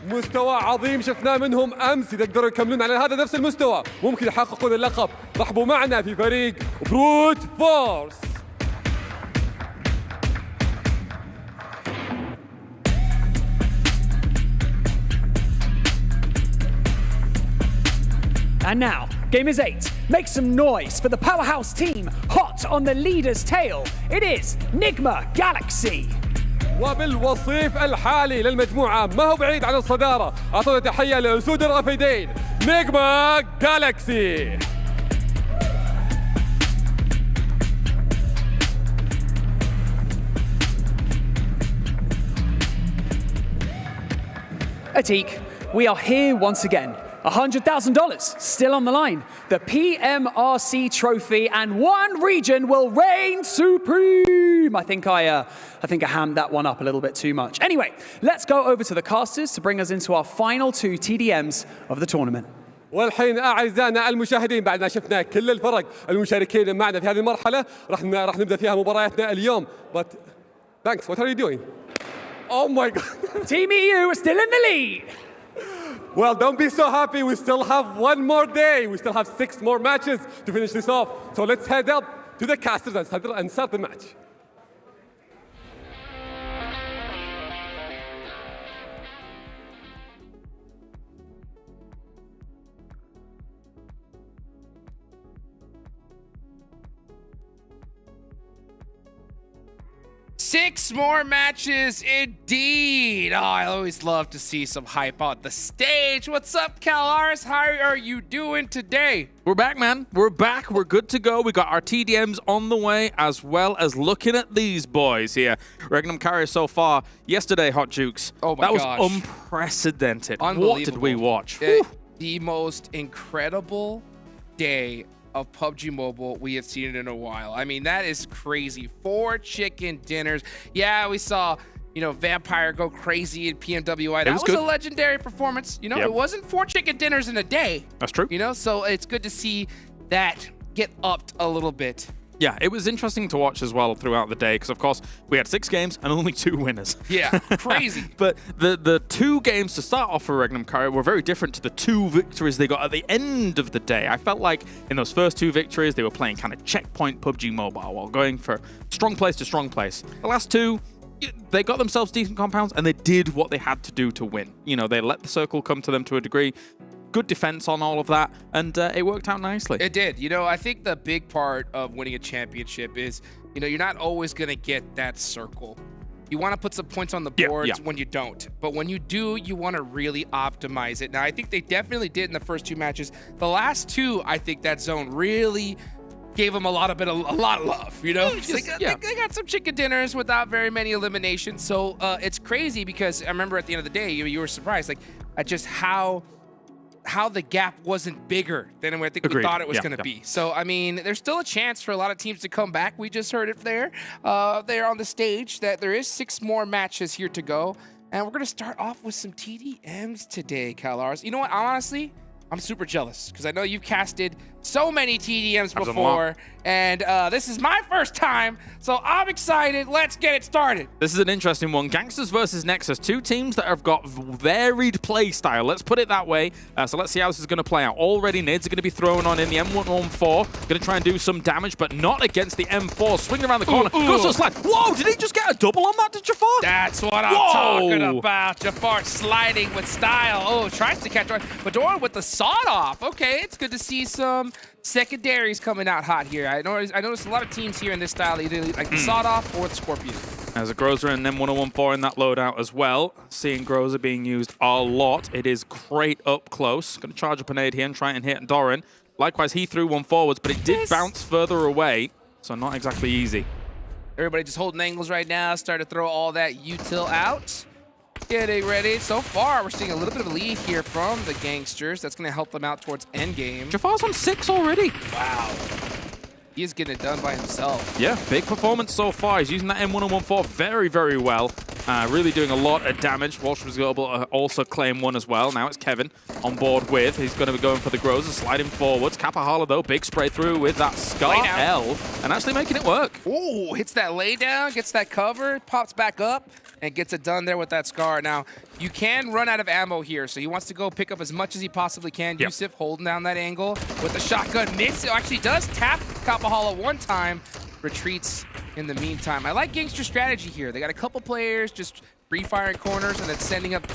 مستوى عظيم شفناه منهم أمس، إذا قدروا يكملون على هذا نفس المستوى ممكن يحققون اللقب. رحبوا معنا في فريق بروت فورس. And now, Gamers8, make some noise for the powerhouse team hot on the leader's tail. It is NIGMA Galaxy. وبالوصيف الحالي للمجموعة ما هو بعيد عن الصدارة. أعطونا تحية لأسود الرافدين نيجما جالكسي. Atik, we are here once again. $100,000 still on the line. The PMRC trophy, and one region will reign supreme. I think I hammed that one up a little bit too much. Anyway, let's go over to the casters to bring us into our final 2 TDMs of the tournament. والحين أعزائنا المشاهدين بعد ما شفنا كل الفرق المشاركين معنا في هذه المرحلة راح نبدأ فيها مبارياتنا اليوم. But thanks. What are you doing? Oh my God. Team EU are still in the lead. Well, don't be so happy. We still have one more day. We still have 6 more matches to finish this off. So let's head up to the casters and start the match. Six more matches indeed. Oh, I always love to see some hype on the stage. What's up, CalRs? How are you doing today? We're back, man. We're back. We're good to go. We got our TDMs on the way, as well as looking at these boys here. REGNUM CARYA so far. Yesterday, Hot Jukes. Oh my gosh. That was unprecedented. Unbelievable. What did we watch? The most incredible day of PUBG Mobile we have seen it in a while. I mean, that is crazy. 4 chicken dinners. Yeah, we saw, Vampire go crazy in PMWI. That was a legendary performance. It wasn't 4 chicken dinners in a day. That's true. So it's good to see that get upped a little bit. Yeah, it was interesting to watch as well throughout the day because, of course, we had 6 games and only 2 winners. Yeah, crazy. But the 2 games to start off for REGNUM CARYA were very different to the 2 victories they got at the end of the day. I felt like in those first 2 victories, they were playing kind of checkpoint PUBG Mobile while going for strong place to strong place. The last 2, they got themselves decent compounds and they did what they had to do to win. They let the circle come to them to a degree. Good defense on all of that, and it worked out nicely. It did. I think the big part of winning a championship is, you're not always going to get that circle. You want to put some points on the boards when you don't. But when you do, you want to really optimize it. Now, I think they definitely did in the first 2 matches. The last 2, I think that zone really gave them a lot of love, They got some chicken dinners without very many eliminations. So it's crazy because I remember at the end of the day, you were surprised at just how the gap wasn't bigger than I think we thought it was going to be. So, I mean, there's still a chance for a lot of teams to come back. We just heard it there on the stage that there is 6 more matches here to go. And we're going to start off with some TDMs today, CalRs. You know what? Honestly, I'm super jealous because I know you've casted so many TDMs before, and this is my first time, so I'm excited. Let's get it started. This is an interesting one. GANGSTERS versus NEXUS, 2 teams that have got varied play style. Let's put it that way. So let's see how this is going to play out. Already, nades are going to be thrown on in the M114. Going to try and do some damage, but not against the M4. Swinging around the corner. Goes to a slide. Whoa, did he just get a double on that to Jafar? That's what I'm talking about. Jafar sliding with style. Oh, tries to catch on. Fedora with the sawed off. Okay, it's good to see some secondaries coming out hot here. I noticed a lot of teams here in this style, either like the sawed off or the Scorpion. There's a Groza and M1014 in that loadout as well. Seeing Groza being used a lot. It is Crate up close. Going to charge up an nade here and try and hit Doran. Likewise, he threw one forwards, but it did bounce further away, so not exactly easy. Everybody just holding angles right now, starting to throw all that util out. Getting ready. So far, we're seeing a little bit of a lead here from the GANGSTERS. That's going to help them out towards endgame. Jafar's on 6 already. Wow. He is getting it done by himself. Yeah, big performance so far. He's using that M1014 very, very well. Really doing a lot of damage. Walsh was able to also claim one as well. Now it's Kevin on board with. He's going to be going for the Groza, sliding forwards. Kapahala, though, big spray through with that Scar L and actually making it work. Ooh, hits that lay down, gets that cover, pops back up, and gets it done there with that Scar. Now, you can run out of ammo here, so he wants to go pick up as much as he possibly can. Yep. Yusuf holding down that angle with the shotgun. Miss, actually does tap Kapahala one time, retreats in the meantime. I like GANGSTER strategy here. They got a couple players just free-firing corners and then sending up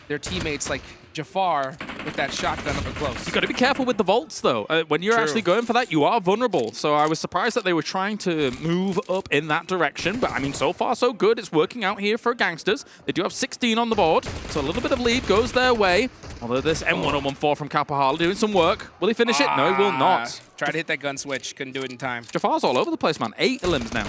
their teammates like Jafar with that shotgun up close. You've got to be careful with the vaults, though. When you're actually going for that, you are vulnerable. So I was surprised that they were trying to move up in that direction. But, I mean, so far, so good. It's working out here for GANGSTERS. They do have 16 on the board, so a little bit of lead goes their way. Although this M1014 from Kapahala doing some work. Will he finish it? No, he will not. Tried to hit that gun switch. Couldn't do it in time. Jafar's all over the place, man. 8 limbs now.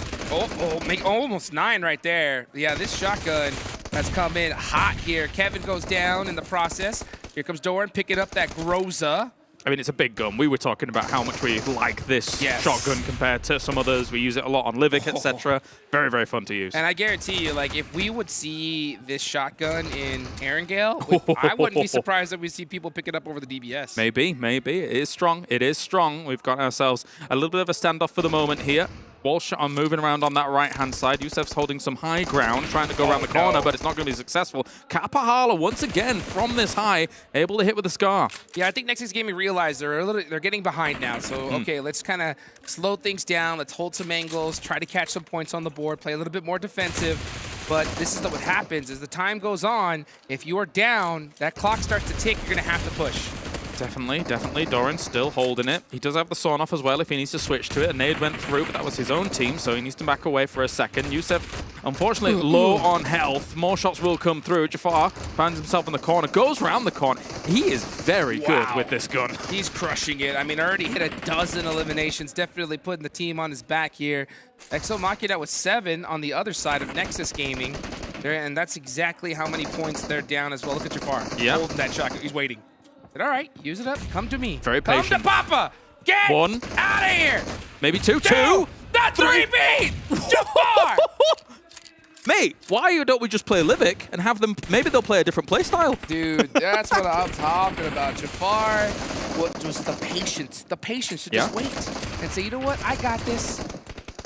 Make almost 9 right there. Yeah, this shotgun has come in hot here. Kevin goes down in the process. Here comes Doran picking up that Groza. I mean, it's a big gun. We were talking about how much we like this shotgun compared to some others. We use it a lot on Livik, etc. Very, very fun to use. And I guarantee you, like, if we would see this shotgun in Erangel, I wouldn't be surprised if we see people pick it up over the DBS. Maybe, maybe. It is strong. It is strong. We've got ourselves a little bit of a standoff for the moment here. Walsh are moving around on that right-hand side. Yusef's holding some high ground, trying to go around the corner, but it's not going to be successful. Kapahala, once again, from this high, able to hit with the Scar. Yeah, I think NEXUS Gaming realized they're getting behind now. So, okay, let's kind of slow things down. Let's hold some angles, try to catch some points on the board, play a little bit more defensive. But this is what happens. As the time goes on, if you are down, that clock starts to tick, you're going to have to push. Definitely, definitely. Doran still holding it. He does have the sawn off as well if he needs to switch to it. A nade went through, but that was his own team, so he needs to back away for a second. Yusef, unfortunately, low on health. More shots will come through. Jafar finds himself in the corner, goes around the corner. He is very good with this gun. He's crushing it. I mean, already hit a dozen eliminations, definitely putting the team on his back here. Exomachida with 7 on the other side of NEXUS Gaming. And that's exactly how many points they're down as well. Look at Jafar holding that shotgun. He's waiting. All right, use it up. Come to me. Very patient. Come to Papa. Get 1. out of here. Maybe 2. 2. Not 3 beat. Jafar. Mate, why don't we just play Livik and have them, maybe they'll play a different playstyle. Dude, that's what I'm talking about. Jafar, what was the patience to just wait and say, you know what, I got this,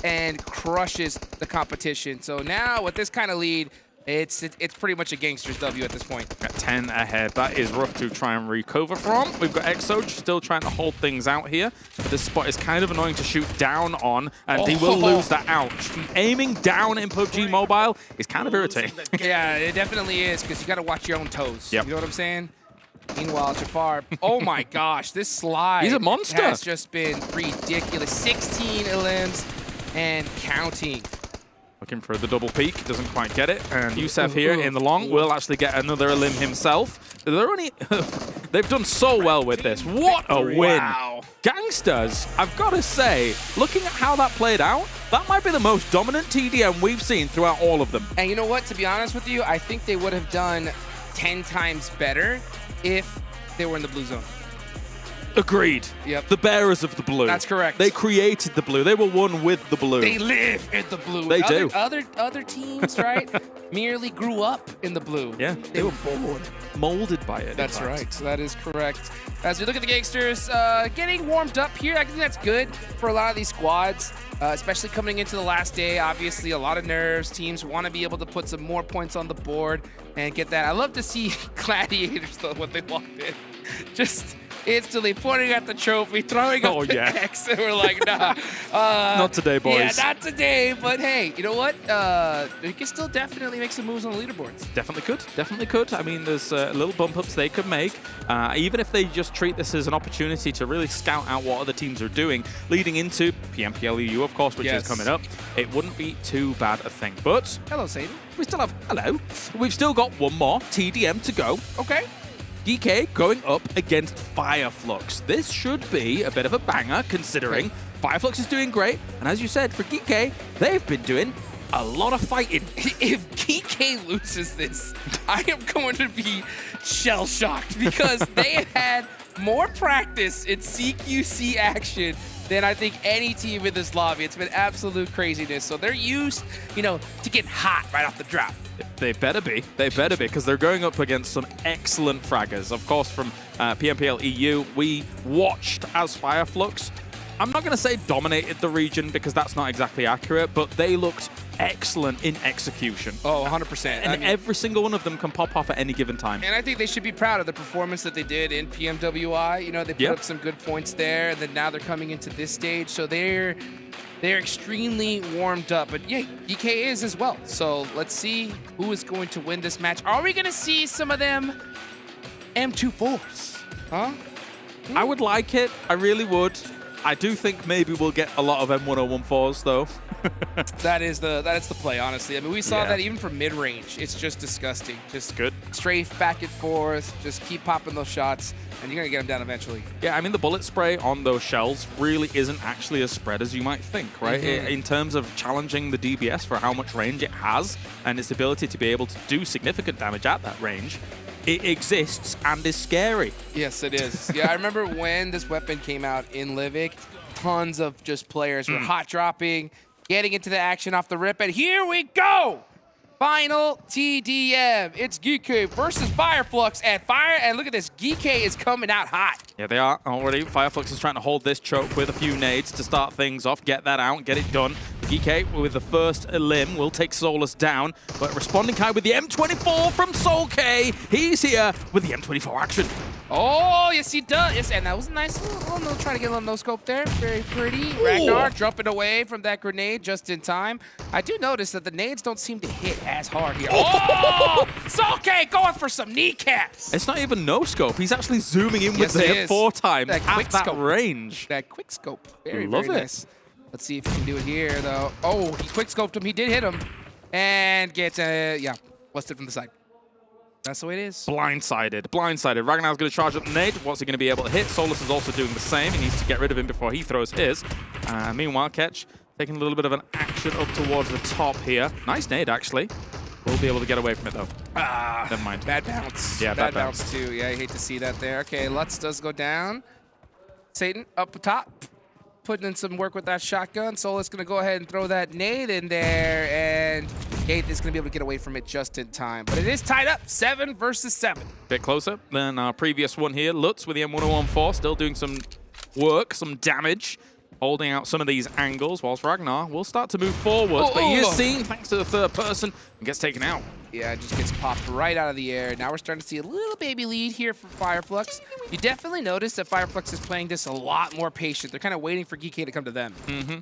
and crushes the competition. So now with this kind of lead, it's pretty much a GANGSTERS W at this point. At 10 ahead. That is rough to try and recover from. We've got Exo still trying to hold things out here. But this spot is kind of annoying to shoot down on, and he will lose that out. Aiming down in PUBG Mobile is kind of irritating. Yeah, it definitely is, because you got to watch your own toes. Yep. You know what I'm saying? Meanwhile, Jafar, oh my gosh, this slide He's a monster. Has just been ridiculous. 16 elims and counting. Looking for the double peek, doesn't quite get it. And Yusef here in the long will actually get another elim himself. They've done so well with this. What a win. Wow. GANGSTERS, I've got to say, looking at how that played out, that might be the most dominant TDM we've seen throughout all of them. And you know what? To be honest with you, I think they would have done 10 times better if they were in the blue zone. Agreed. Yep. The bearers of the blue. That's correct. They created the blue. They were one with the blue. They live in the blue. They do. Other teams, right, merely grew up in the blue. Yeah. They were bored. Molded by it. That's right. That is correct. As we look at the GANGSTERS getting warmed up here, I think that's good for a lot of these squads, especially coming into the last day. Obviously, a lot of nerves. Teams want to be able to put some more points on the board and get that. I love to see Gladiators, though, when they walked in. Just instantly pointing at the trophy, throwing up the X, and we're like, nah. Not today, boys. Yeah, not today, but hey, you know what? We can still definitely make some moves on the leaderboards. Definitely could. Definitely could. I mean, there's little bump-ups they could make. Even if they just treat this as an opportunity to really scout out what other teams are doing, leading into PMPLEU, of course, which is coming up, it wouldn't be too bad a thing. But hello, Sadie. We still have, hello. We've still got one more TDM to go. Okay. GEEKAY going up against FLUX. This should be a bit of a banger, considering FLUX is doing great, and as you said, for GEEKAY, they've been doing a lot of fighting. If GEEKAY loses this, I am going to be shell-shocked because they have had more practice in CQC action than I think any team in this lobby. It's been absolute craziness. So they're used, you know, to get hot right off the drop. They better be. They better be, because they're going up against some excellent fraggers. Of course, from PMPL EU, we watched as FLUX, I'm not going to say dominated the region because that's not exactly accurate, but they looked excellent in execution. Oh, 100%. And every single one of them can pop off at any given time. And I think they should be proud of the performance that they did in PMWI. You know, they put up some good points there, and then now they're coming into this stage. So they're extremely warmed up. But yeah, GEEKAY is as well. So let's see who is going to win this match. Are we going to see some of them M24s? Huh? I would like it. I really would. I do think maybe we'll get a lot of M101-4s, though. That is the play, honestly. I mean, we saw that even from mid-range. It's just disgusting. Just good. Strafe back and forth. Just keep popping those shots, and you're going to get them down eventually. Yeah, I mean, the bullet spray on those shells really isn't actually as spread as you might think, right? In terms of challenging the DBS for how much range it has and its ability to be able to do significant damage at that range, it exists and is scary. Yes, it is. Yeah, I remember when this weapon came out in Livik, tons of just players were hot dropping, getting into the action off the rip, and here we go! Final TDM. It's GEEKAY versus FLUX and look at this, GEEKAY is coming out hot. Yeah, they are already. FLUX is trying to hold this choke with a few nades to start things off, get that out, get it done. GEEKAY with the first limb will take Solus down, but responding Kai with the M24 from SoulK. He's here with the M24 action. Oh, yes, he does. Yes, and that was a nice little try to get a little no-scope there. Very pretty. Ragnar jumping away from that grenade just in time. I do notice that the nades don't seem to hit as hard here. Oh! SoulK going for some kneecaps. It's not even no-scope. He's actually zooming in with the hit 4 times at that range. That quick scope. Very nice. Let's see if he can do it here, though. Oh, he quick scoped him. He did hit him. And gets, busted from the side. That's the way it is. Blindsided. Blindsided. Ragnar's going to charge up the nade. What's he going to be able to hit? Solus is also doing the same. He needs to get rid of him before he throws his. Meanwhile, Ketch taking a little bit of an action up towards the top here. Nice nade, actually. We'll be able to get away from it, though. Never mind. Bad bounce. Yeah, bad bounce, too. Yeah, I hate to see that there. Okay, Lutz does go down. Satan up top. Putting in some work with that shotgun. Solus going to go ahead and throw that nade in there, and Gate is going to be able to get away from it just in time. But it is tied up, 7 versus 7. Bit closer than our previous one here. Lutz with the M101-4, still doing some work, some damage, holding out some of these angles, whilst Ragnar will start to move forwards. But he is seen, thanks to the third person, and gets taken out. Yeah, it just gets popped right out of the air. Now we're starting to see a little baby lead here for FLUX. You definitely notice that FLUX is playing this a lot more patient. They're kind of waiting for GEEKAY to come to them.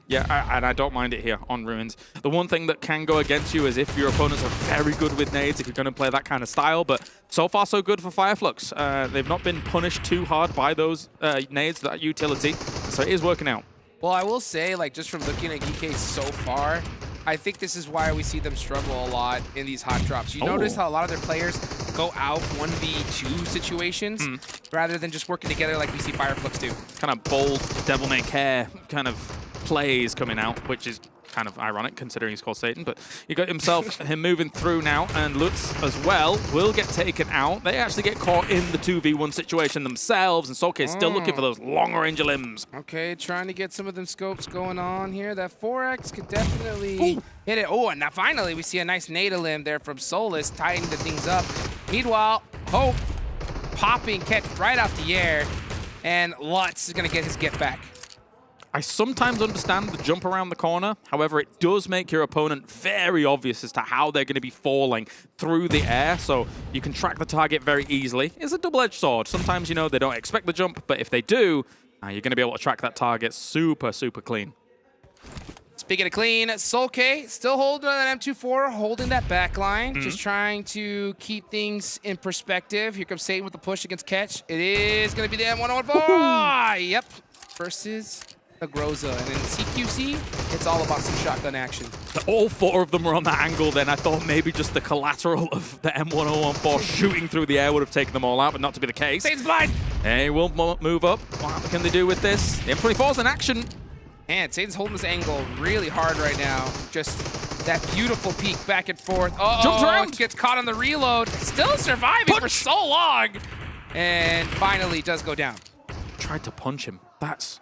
Yeah, and I don't mind it here on Ruins. The one thing that can go against you is if your opponents are very good with nades, if you're going to play that kind of style. But so far, so good for FLUX. They've not been punished too hard by those nades, that utility. So it is working out. Well, I will say, like, just from looking at GEEKAY so far, I think this is why we see them struggle a lot in these hot drops. You notice how a lot of their players go out 1v2 situations rather than just working together like we see FLUX do. Kind of bold, devil-may-care kind of plays coming out, which is kind of ironic considering he's called Satan, but you got him moving through now, and Lutz as well will get taken out. They actually get caught in the 2v1 situation themselves, and SoulK is still looking for those long-range limbs. Okay, trying to get some of them scopes going on here. That 4x could definitely hit it. Oh, and now finally we see a nice nade limb there from Solus, tightening the things up. Meanwhile, Hope popping Catch right off the air, and Lutz is going to get his get back. I sometimes understand the jump around the corner. However, it does make your opponent very obvious as to how they're going to be falling through the air, so you can track the target very easily. It's a double-edged sword. Sometimes, you know, they don't expect the jump, but if they do, you're going to be able to track that target super, super clean. Speaking of clean, SoulK still holding that M24, holding that back line, just trying to keep things in perspective. Here comes Satan with the push against Ketch. It is going to be the M101-4. Yep, versus the Groza. And in CQC, it's all about some shotgun action. All 4 of them were on that angle then. I thought maybe just the collateral of the M101-4 shooting through the air would have taken them all out, but not to be the case. Satan's blind! Hey, will move up. What can they do with this? The M24's in action. And Satan's holding this angle really hard right now. Just that beautiful peek back and forth. Jumps around. Gets caught on the reload. Still surviving for so long. And finally does go down. Tried to punch him. That's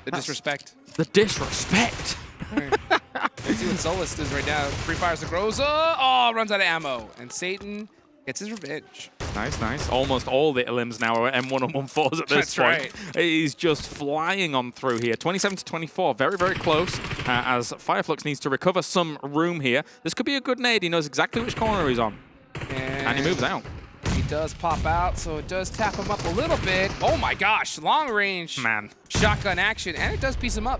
disrespect. The disrespect. Let's see what Solus does right now. Free fires the Groza. Oh, runs out of ammo. And Satan gets his revenge. Nice, nice. Almost all the limbs now are M114s at this point. Right. He's just flying on through here. 27 to 24, very, very close as FLUX needs to recover some room here. This could be a good nade. He knows exactly which corner he's on. And he moves out. He does pop out, so it does tap him up a little bit. Oh my gosh, long range shotgun action, and it does piece him up.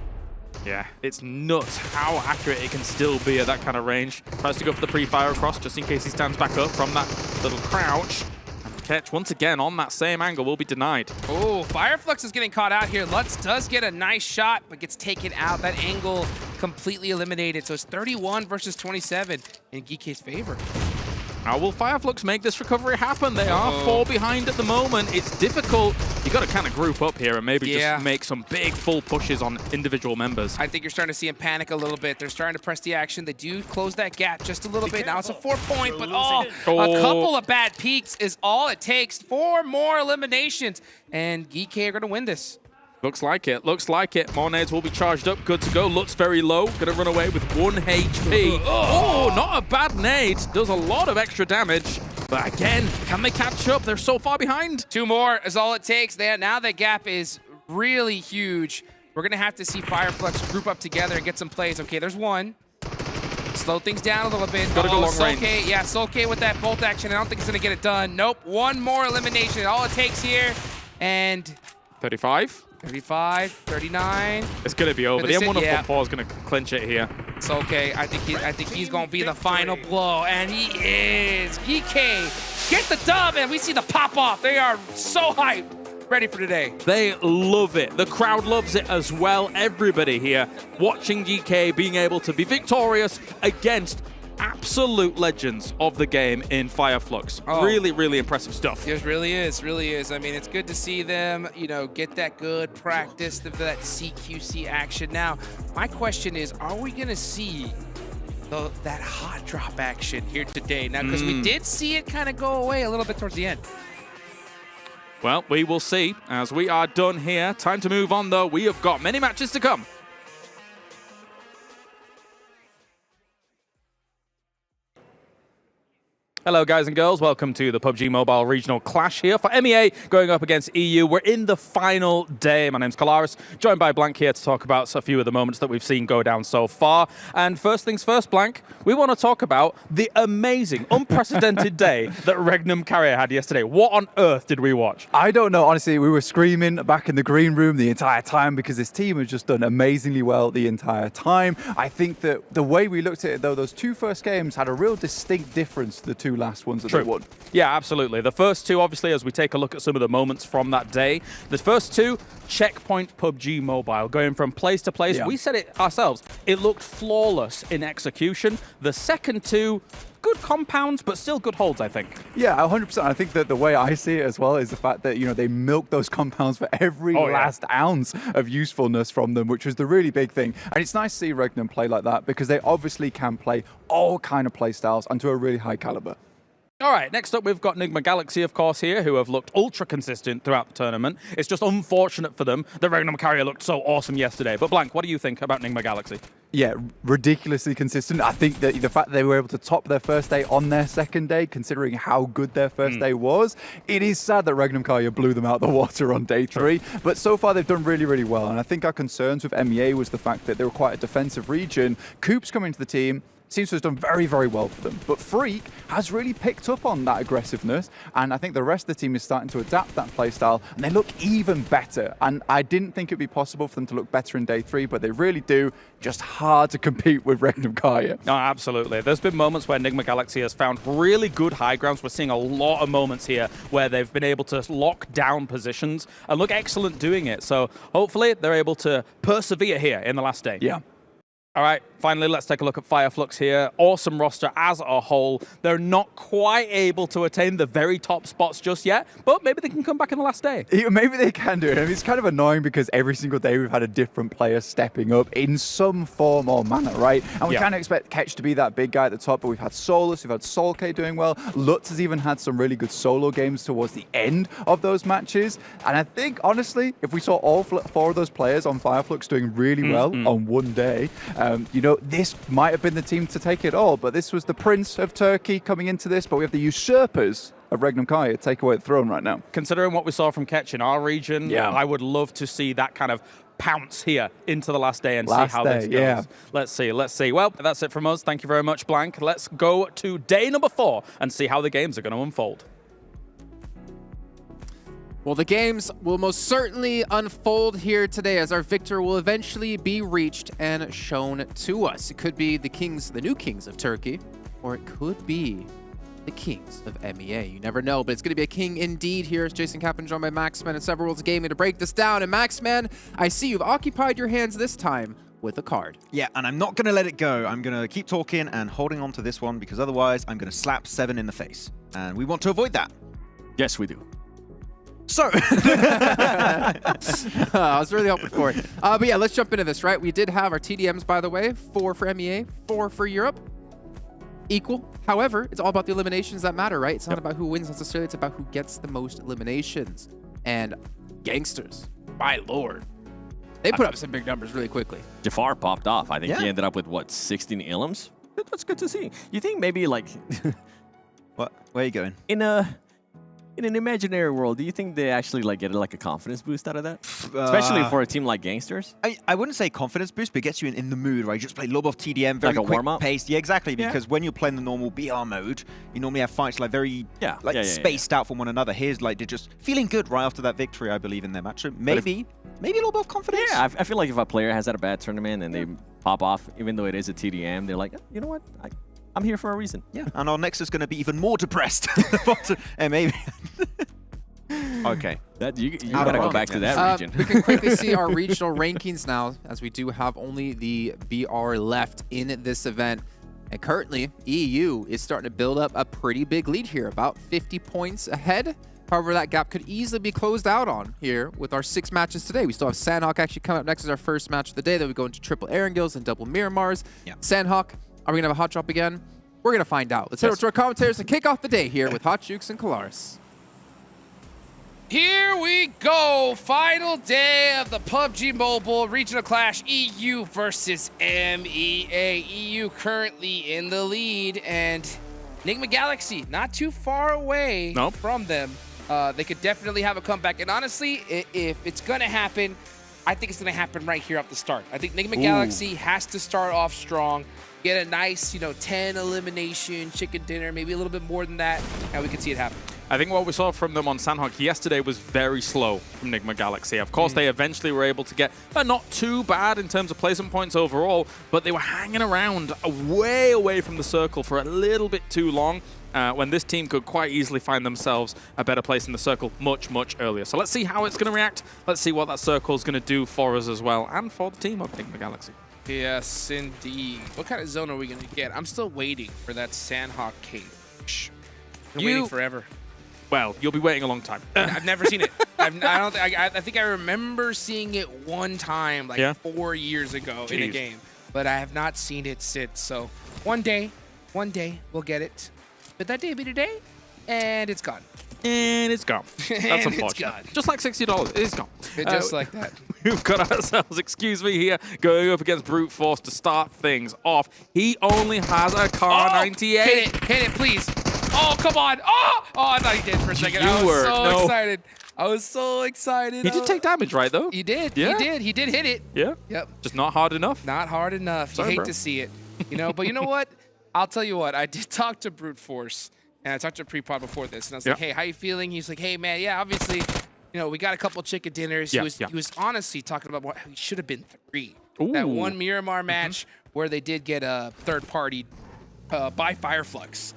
Yeah, it's nuts how accurate it can still be at that kind of range. Tries to go for the pre-fire across just in case he stands back up from that little crouch. And catch once again on that same angle will be denied. Oh, FLUX is getting caught out here. Lutz does get a nice shot, but gets taken out. That angle completely eliminated. So it's 31 versus 27 in GEEKAY's favor. Now, will FLUX make this recovery happen? They are 4 behind at the moment. It's difficult. You got to kind of group up here and maybe just make some big full pushes on individual members. I think you're starting to see him panic a little bit. They're starting to press the action. They do close that gap just a little bit. Now it's a 4-point, but a couple of bad peaks is all it takes. 4 more eliminations, and GEEKAY are going to win this. Looks like it. Looks like it. More nades will be charged up. Good to go. Lutz very low. Going to run away with 1 HP. Oh, not a bad nade. Does a lot of extra damage. But again, can they catch up? They're so far behind. 2 more is all it takes. Now the gap is really huge. We're going to have to see FLUX group up together and get some plays. Okay, there's 1. Slow things down a little bit. Gotta go long range. Yeah, Solkay with that bolt action. I don't think it's going to get it done. Nope. 1 more elimination. All it takes here. And 35. 35, 39. It's going to be over. The M114 is going to clinch it here. It's okay. I think he's going to be the final blow, and he is. GEEKAY, get the dub, and we see the pop off. They are so hyped, ready for today. They love it. The crowd loves it as well. Everybody here watching GEEKAY being able to be victorious against absolute legends of the game in FLUX. Really, really impressive stuff. It really is, really is. I mean, it's good to see them, get that good practice, that CQC action. Now, my question is, are we going to see that hot drop action here today? Now, because we did see it kind of go away a little bit towards the end. Well, we will see as we are done here. Time to move on, though. We have got many matches to come. Hello, guys and girls. Welcome to the PUBG Mobile Regional Clash here for MEA going up against EU. We're in the final day. My name's Kalaris, joined by Blank here to talk about a few of the moments that we've seen go down so far. And first things first, Blank, we want to talk about the amazing, unprecedented day that REGNUM CARYA had yesterday. What on earth did we watch? I don't know. Honestly, we were screaming back in the green room the entire time because this team has just done amazingly well the entire time. I think that the way we looked at it, though, those 2 first games had a real distinct difference to the 2 last ones that they won. Yeah, absolutely. The first 2, obviously, as we take a look at some of the moments from that day, the first 2, checkpoint PUBG Mobile, going from place to place. We said it ourselves. It looked flawless in execution. The second 2, good compounds, but still good holds, I think. Yeah, 100%. I think that the way I see it as well is the fact that, they milk those compounds for every last ounce of usefulness from them, which was the really big thing. And it's nice to see REGNUM play like that because they obviously can play all kind of play styles and to a really high caliber. All right, next up we've got NIGMA Galaxy, of course, here, who have looked ultra consistent throughout the tournament. It's just unfortunate for them that REGNUM CARYA looked so awesome yesterday. But Blank, what do you think about NIGMA Galaxy? Yeah, ridiculously consistent. I think that the fact that they were able to top their first day on their second day, considering how good their first day was, it is sad that REGNUM CARYA blew them out the water on day 3. But so far they've done really, really well. And I think our concerns with MEA was the fact that they were quite a defensive region. Coop's coming to the team. Seems to have done very, very well for them. But Freak has really picked up on that aggressiveness, and I think the rest of the team is starting to adapt that playstyle, and they look even better. And I didn't think it'd be possible for them to look better in day 3, but they really do. Just hard to compete with REGNUM CARYA. No, absolutely. There's been moments where NIGMA Galaxy has found really good high grounds. We're seeing a lot of moments here where they've been able to lock down positions and look excellent doing it. So hopefully they're able to persevere here in the last day. Yeah. All right, finally, let's take a look at FLUX here. Awesome roster as a whole. They're not quite able to attain the very top spots just yet, but maybe they can come back in the last day. Yeah, maybe they can do it. I mean, it's kind of annoying because every single day we've had a different player stepping up in some form or manner, right? And we kind of expect Ketch to be that big guy at the top, but we've had Solus, we've had Solk doing well. Lutz has even had some really good solo games towards the end of those matches. And I think, honestly, if we saw all 4 of those players on FLUX doing really well on one day, you know, this might have been the team to take it all, but this was the Prince of Turkey coming into this, but we have the usurpers of REGNUM CARYA take away the throne right now. Considering what we saw from Ketch in our region, I would love to see that kind of pounce here into the last day and see how this goes. Let's see. Well, that's it from us. Thank you very much, Blank. Let's go to day number 4 and see how the games are going to unfold. Well, the games will most certainly unfold here today as our victor will eventually be reached and shown to us. It could be the new kings of Turkey, or it could be the kings of MEA. You never know, but it's going to be a king indeed here. As Jason Kaplan joined by Maxman and several Worlds of Gaming to break this down. And Maxman, I see you've occupied your hands this time with a card. Yeah, and I'm not going to let it go. I'm going to keep talking and holding on to this one because otherwise I'm going to slap 7 in the face. And we want to avoid that. Yes, we do. So, I was really hoping for it. But yeah, let's jump into this, right? We did have our TDMs, by the way, 4 for MEA, 4 for Europe. Equal. However, it's all about the eliminations that matter, right? It's not about who wins necessarily. It's about who gets the most eliminations. And GANGSTERS, my lord, they put up some big numbers really quickly. Jafar popped off. I think he ended up with, what, 16 elims? That's good to see. You think maybe, like... What? Where are you going? In an imaginary world, do you think they actually like get like a confidence boost out of that? Especially for a team like GANGSTERS? I wouldn't say confidence boost, but it gets you in the mood, right? You just play Lobov TDM, very like a warm-up? paced. Yeah, exactly, because when you're playing the normal BR mode, you normally have fights like very spaced out from one another. Here's like they're just feeling good right after that victory, I believe, in their match. So maybe a little bit of confidence. Yeah, I feel like if a player has had a bad tournament and they pop off, even though it is a TDM, they're like, you know what? I'm here for a reason. Yeah, and our NEXUS is going to be even more depressed. And maybe... Okay. You gotta go back to that region. We can quickly see our regional rankings now, as we do have only the BR left in this event. And currently, EU is starting to build up a pretty big lead here, about 50 points ahead. However, that gap could easily be closed out on here with our 6 matches today. We still have Sandhawk actually coming up next as our first match of the day. Then we go into triple Erangels and double Miramars. Sandhawk, are we going to have a hot drop again? We're going to find out. Let's head over to our commentators and kick off the day here with Hot Jukes and Kalaris. Here we go. Final day of the PUBG Mobile Regional Clash, EU versus MEA. EU currently in the lead, and NIGMA Galaxy not too far away from them. They could definitely have a comeback. And honestly, if it's going to happen, I think it's going to happen right here off the start. I think NIGMA Galaxy has to start off strong, get a nice, 10 elimination, chicken dinner, maybe a little bit more than that, and we can see it happen. I think what we saw from them on Sandhawk yesterday was very slow from NIGMA Galaxy. Of course, they eventually were able to get not too bad in terms of placement points overall, but they were hanging around way away from the circle for a little bit too long when this team could quite easily find themselves a better place in the circle much, much earlier. So let's see how it's going to react. Let's see what that circle is going to do for us as well and for the team of NIGMA Galaxy. Yes, indeed. What kind of zone are we going to get? I'm still waiting for that Sandhawk cave. Been waiting forever. Well, you'll be waiting a long time. I've never seen it. I think I remember seeing it one time, like 4 years ago in a game, but I have not seen it since. So one day we'll get it. But that day be today, and it's gone. And it's gone. That's unfortunate. It's gone. Just like $60, it's gone. Just like that. We've got ourselves, excuse me here, going up against Brute Force to start things off. He only has a car 98. Hit it, please. Oh, come on. Oh, I thought he did for a second. I was so excited. I was so excited. He did take damage, right, though? He did. Yeah. He did hit it. Yeah? Yep. Just not hard enough? Not hard enough. Sorry, you hate bro. to see it. But you know what? I'll tell you what. I did talk to Brute Force, and I talked to Prepod before this, and I was like, hey, how you feeling? He's like, hey, man, yeah, obviously, we got a couple chicken dinners. He was honestly talking about what he should have been 3. Ooh. That one Miramar match where they did get a third party by FLUX.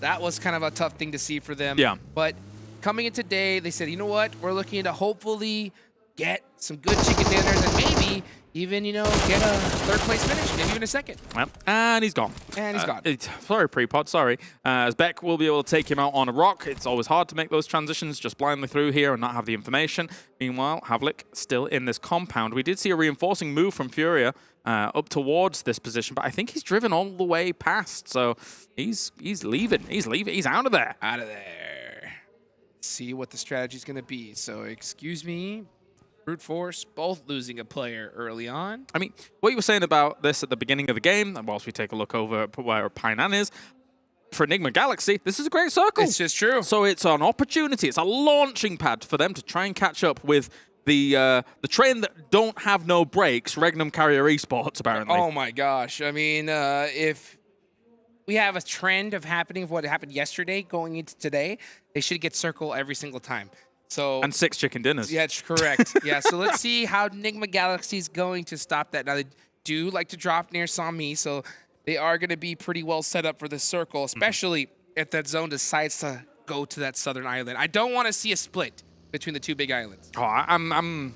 That was kind of a tough thing to see for them. Yeah. But coming in today, they said, you know what? We're looking to hopefully get some good chicken dinners and maybe even, you know, get a third place finish, maybe even a second. Well, and he's gone. And he's gone. Sorry, Prepod, sorry. As Beck will be able to take him out on a rock. It's always hard to make those transitions just blindly through here and not have the information. Meanwhile, Havlik still in this compound. We did see a reinforcing move from FURIA up towards this position, but I think he's driven all the way past, so he's leaving. He's leaving. He's out of there. Out of there. See what the strategy's going to be. So, excuse me, Brute Force, both losing a player early on. I mean, what you were saying about this at the beginning of the game, and whilst we take a look over where Painan is, for Enigma Galaxy, this is a great circle. It's just true. So it's an opportunity. It's a launching pad for them to try and catch up with the train that don't have no brakes, REGNUM CARYA Esports, apparently. Oh my gosh. I mean, if we have a trend of happening of what happened yesterday going into today, they should get circle every single time. So and 6 chicken dinners. Yeah, it's correct. Yeah, so let's see how Enigma Galaxy is going to stop that. Now, they do like to drop near Sami, so they are going to be pretty well set up for this circle, especially if that zone decides to go to that southern island. I don't want to see a split between the two big islands. Oh, I'm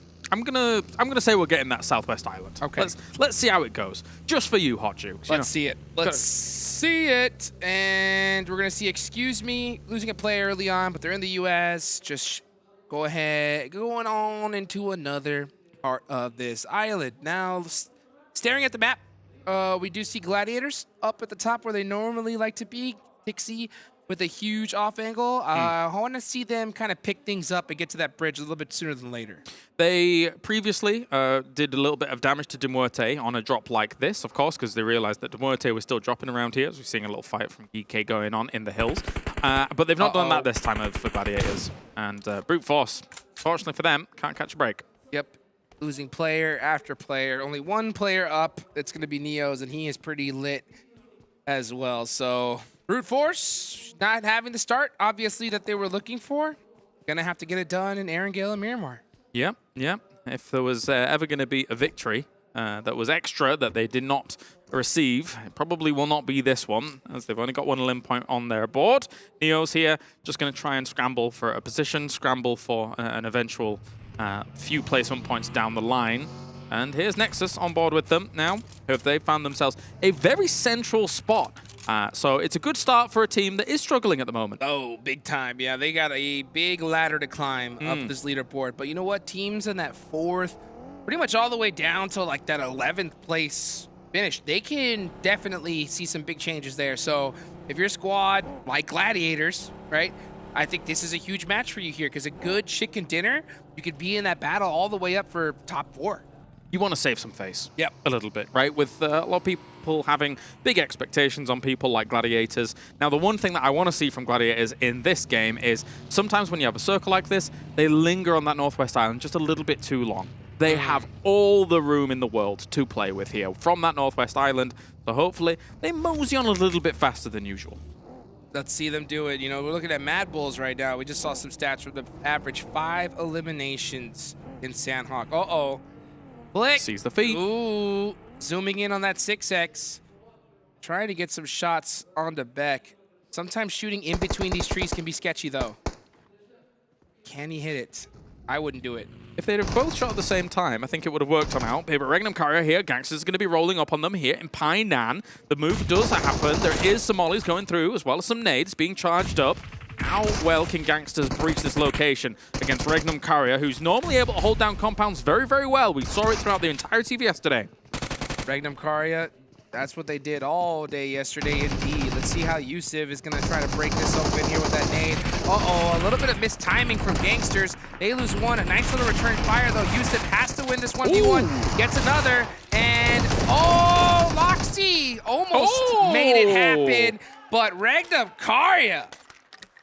gonna say we're getting that southwest island. Okay. Let's see how it goes. Just for you, Hot Jukes. Let's see it. Let's see it. And we're gonna see, excuse me, losing a player early on, but they're in the US. Just go ahead, going on into another part of this island. Now, staring at the map, we do see Gladiators up at the top where they normally like to be. Pixie with a huge off angle. I want to see them kind of pick things up and get to that bridge a little bit sooner than later. They previously did a little bit of damage to MUERTE on a drop like this, of course, because they realized that MUERTE was still dropping around here, as we're seeing a little fight from GEEKAY going on in the hills. But they've not done that this time for Gladiators. And Brute Force, fortunately for them, can't catch a break. Yep. Losing player after player. Only one player up. It's going to be Neo's, and he is pretty lit as well. So Brute Force not having the start, obviously, that they were looking for. Going to have to get it done in Erangel and Miramar. Yeah, yeah. If there was ever going to be a victory that was extra that they did not receive, it probably will not be this one, as they've only got one limb point on their board. Neo's here, just going to try and scramble for a position, scramble for an eventual few placement points down the line. And here's Nexus on board with them now, who have they found themselves a very central spot. So it's a good start for a team that is struggling at the moment. Oh, big time. Yeah, they got a big ladder to climb up this leaderboard. But you know what? Teams in that 4th, pretty much all the way down to like that 11th place finish, they can definitely see some big changes there. So if your squad, like Gladiators, right, I think this is a huge match for you here, because a good chicken dinner, you could be in that battle all the way up for top 4. You want to save some face. Yep. A little bit, right? With a lot of people having big expectations on people like Gladiators. Now, the one thing that I want to see from Gladiators in this game is sometimes when you have a circle like this, they linger on that Northwest Island just a little bit too long. They have all the room in the world to play with here from that Northwest Island. So hopefully they mosey on a little bit faster than usual. Let's see them do it. You know, we're looking at MADBULLS right now. We just saw some stats from the average 5 eliminations in Sandhawk. Uh-oh. Flick. Sees the feet. Ooh. Zooming in on that 6X. Trying to get some shots onto Beck. Sometimes shooting in between these trees can be sketchy, though. Can he hit it? I wouldn't do it. If they'd have both shot at the same time, I think it would have worked on out. But REGNUM CARYA here. GANGSTERS is going to be rolling up on them here in Painan. The move does happen. There is some mollies going through, as well as some nades being charged up. How well can GANGSTERS breach this location against REGNUM CARYA, who's normally able to hold down compounds very, very well? We saw it throughout the entirety of yesterday. REGNUM CARYA, that's what they did all day yesterday indeed. Let's see how Yusuf is going to try to break this open here with that nade. Uh-oh, a little bit of mistiming from GANGSTERS. They lose one. A nice little return fire, though. Yusuf has to win this 1v1. Gets another. And, oh, Loxy almost made it happen. But REGNUM CARYA,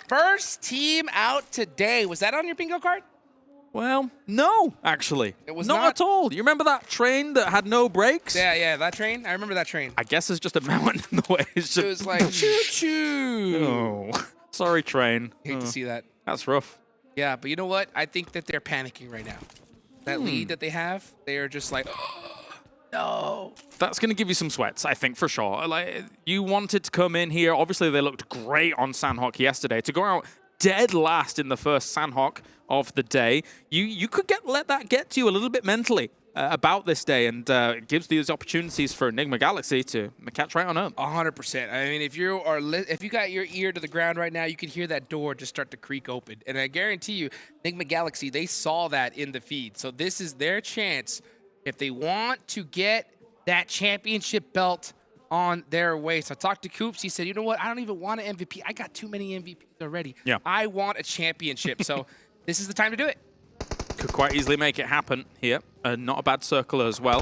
first team out today. Was that on your bingo card? Well, no, actually. It was not at all. You remember that train that had no brakes? Yeah, that train. I remember that train. I guess it's just a mountain in the way. It's just... It was like, choo-choo. Oh, sorry, train. Hate to see that. That's rough. Yeah, but you know what? I think that they're panicking right now. That lead that they have, they are just like, oh, no. That's going to give you some sweats, I think, for sure. Like, you wanted to come in here. Obviously, they looked great on Sandhawk yesterday. To go out dead last in the first Sandhawk of the day. You could let that get to you a little bit mentally about this day, and it gives these opportunities for NIGMA Galaxy to catch right on up. 100%. I mean, if you got your ear to the ground right now, you could hear that door just start to creak open. And I guarantee you, NIGMA Galaxy, they saw that in the feed. So this is their chance if they want to get that championship belt on their way. So I talked to Coops. He said, you know what? I don't even want an MVP. I got too many MVPs already. Yeah. I want a championship. So this is the time to do it. Could quite easily make it happen here. Not a bad circle as well.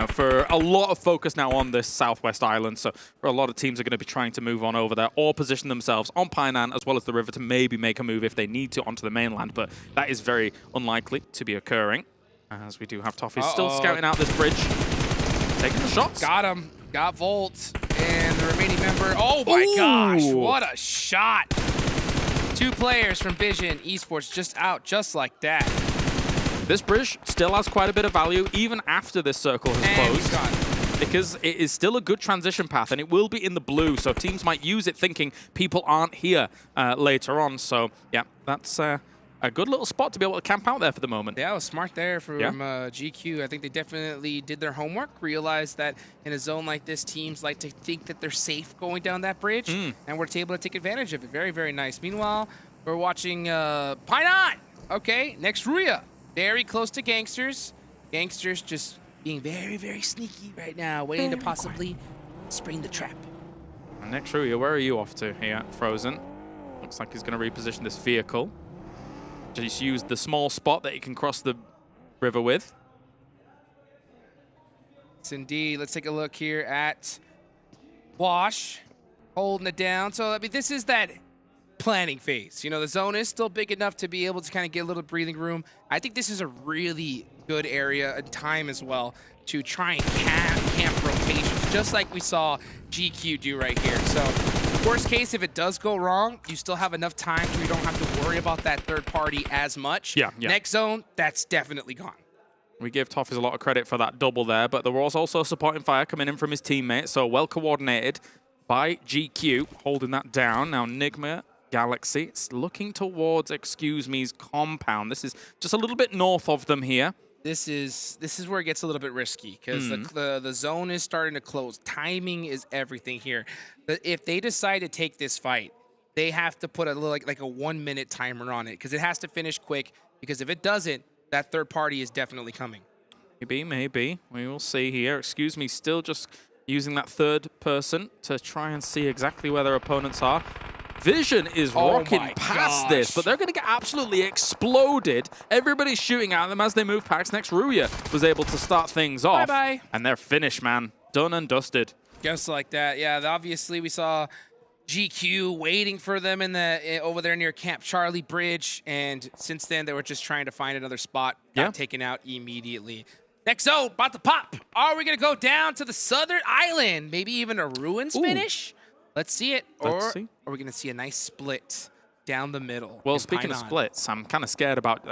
For a lot of focus now on this Southwest Island, so for a lot of teams are going to be trying to move on over there or position themselves on Painan as well as the river to maybe make a move if they need to onto the mainland, but that is very unlikely to be occurring, as we do have Toffee still scouting out this bridge. Taking the shots. Got him. Got Volt. And the remaining member. Oh my gosh, what a shot. 2 players from Vision Esports just out just like that. This bridge still has quite a bit of value even after this circle has closed, because it is still a good transition path and it will be in the blue, so teams might use it thinking people aren't here later on. So yeah, that's a good little spot to be able to camp out there for the moment. Yeah, it was smart there from GQ. I think they definitely did their homework, realized that in a zone like this, teams like to think that they're safe going down that bridge, and we're able to take advantage of it. Very, very nice. Meanwhile, we're watching Painan. Okay, next RÜYA. Very close to GANGSTERS. GANGSTERS just being very, very sneaky right now, waiting to possibly spring the trap. Next RÜYA, where are you off to here, Frozen? Looks like he's going to reposition this vehicle. Just use the small spot that he can cross the river with. Yes, indeed. Let's take a look here at Wash, holding it down. So, I mean, this is that planning phase. You know, the zone is still big enough to be able to kind of get a little breathing room. I think this is a really good area and time as well to try and camp rotations, just like we saw GQ do right here. So, worst case, if it does go wrong, you still have enough time so you don't have to worry about that third party as much. Yeah. Next zone, that's definitely gone. We give Toffees a lot of credit for that double there, but there was also supporting fire coming in from his teammate, so well coordinated by GQ, holding that down. Now NIGMA Galaxy, it's looking towards Excuse Me's compound. This is just a little bit north of them here. This is where it gets a little bit risky, because the zone is starting to close. Timing is everything here. If they decide to take this fight, they have to put a little like a 1-minute timer on it, because it has to finish quick. Because if it doesn't, that third party is definitely coming. Maybe. We will see here. Excuse Me still just using that third person to try and see exactly where their opponents are. Vision is rocking past this, but they're going to get absolutely exploded. Everybody's shooting at them as they move past. Next, RÜYA was able to start things off. Bye-bye. And they're finished, man. Done and dusted. Just like that. Yeah, obviously we saw GQ waiting for them over there near Camp Charlie Bridge, and since then they were just trying to find another spot. Got taken out immediately. Next zone, about to pop. Are we going to go down to the southern island? Maybe even a Ruins finish? Let's see it. Or are we going to see a nice split down the middle? Well, speaking of splits, I'm kind of scared about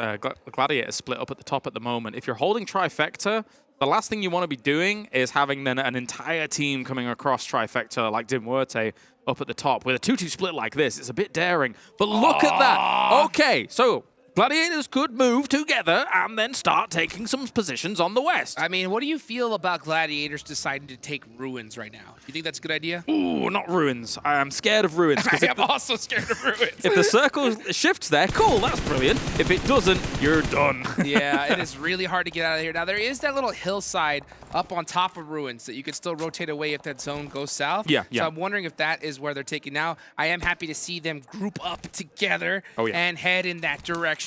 Gladiator split up at the top at the moment. If you're holding Trifecta, the last thing you want to be doing is having then an entire team coming across Trifecta like MUERTE up at the top. With a 2-2 split like this, it's a bit daring. But look at that. Okay, so Gladiators could move together and then start taking some positions on the west. I mean, what do you feel about Gladiators deciding to take Ruins right now? Do you think that's a good idea? Ooh, not Ruins. I'm scared of Ruins. I am also scared of Ruins. If the circle shifts there, cool, that's brilliant. If it doesn't, you're done. Yeah, it is really hard to get out of here. Now, there is that little hillside up on top of Ruins that you can still rotate away if that zone goes south. Yeah. So I'm wondering if that is where they're taking now. I am happy to see them group up together and head in that direction.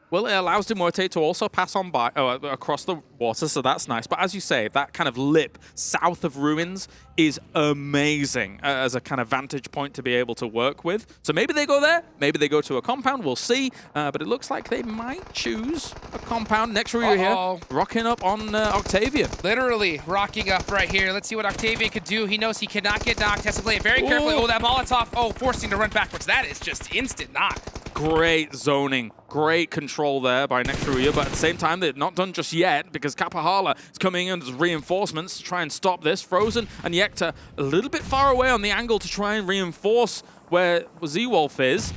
Well, it allows MUERTE to also pass on by across the water, so that's nice. But as you say, that kind of lip south of Ruins is amazing as a kind of vantage point to be able to work with. So maybe they go there, maybe they go to a compound, we'll see. But it looks like they might choose a compound. Next RÜYA here, rocking up on Octavian. Literally rocking up right here. Let's see what Octavian could do. He knows he cannot get knocked, has to play it very carefully. Oh, that Molotov, forcing to run backwards. That is just instant knock. Great zoning, great control there by next RÜYA, but at the same time, they're not done just yet because Kapahala is coming in as reinforcements to try and stop this. Frozen and Yekta a little bit far away on the angle to try and reinforce where Z-Wolf is.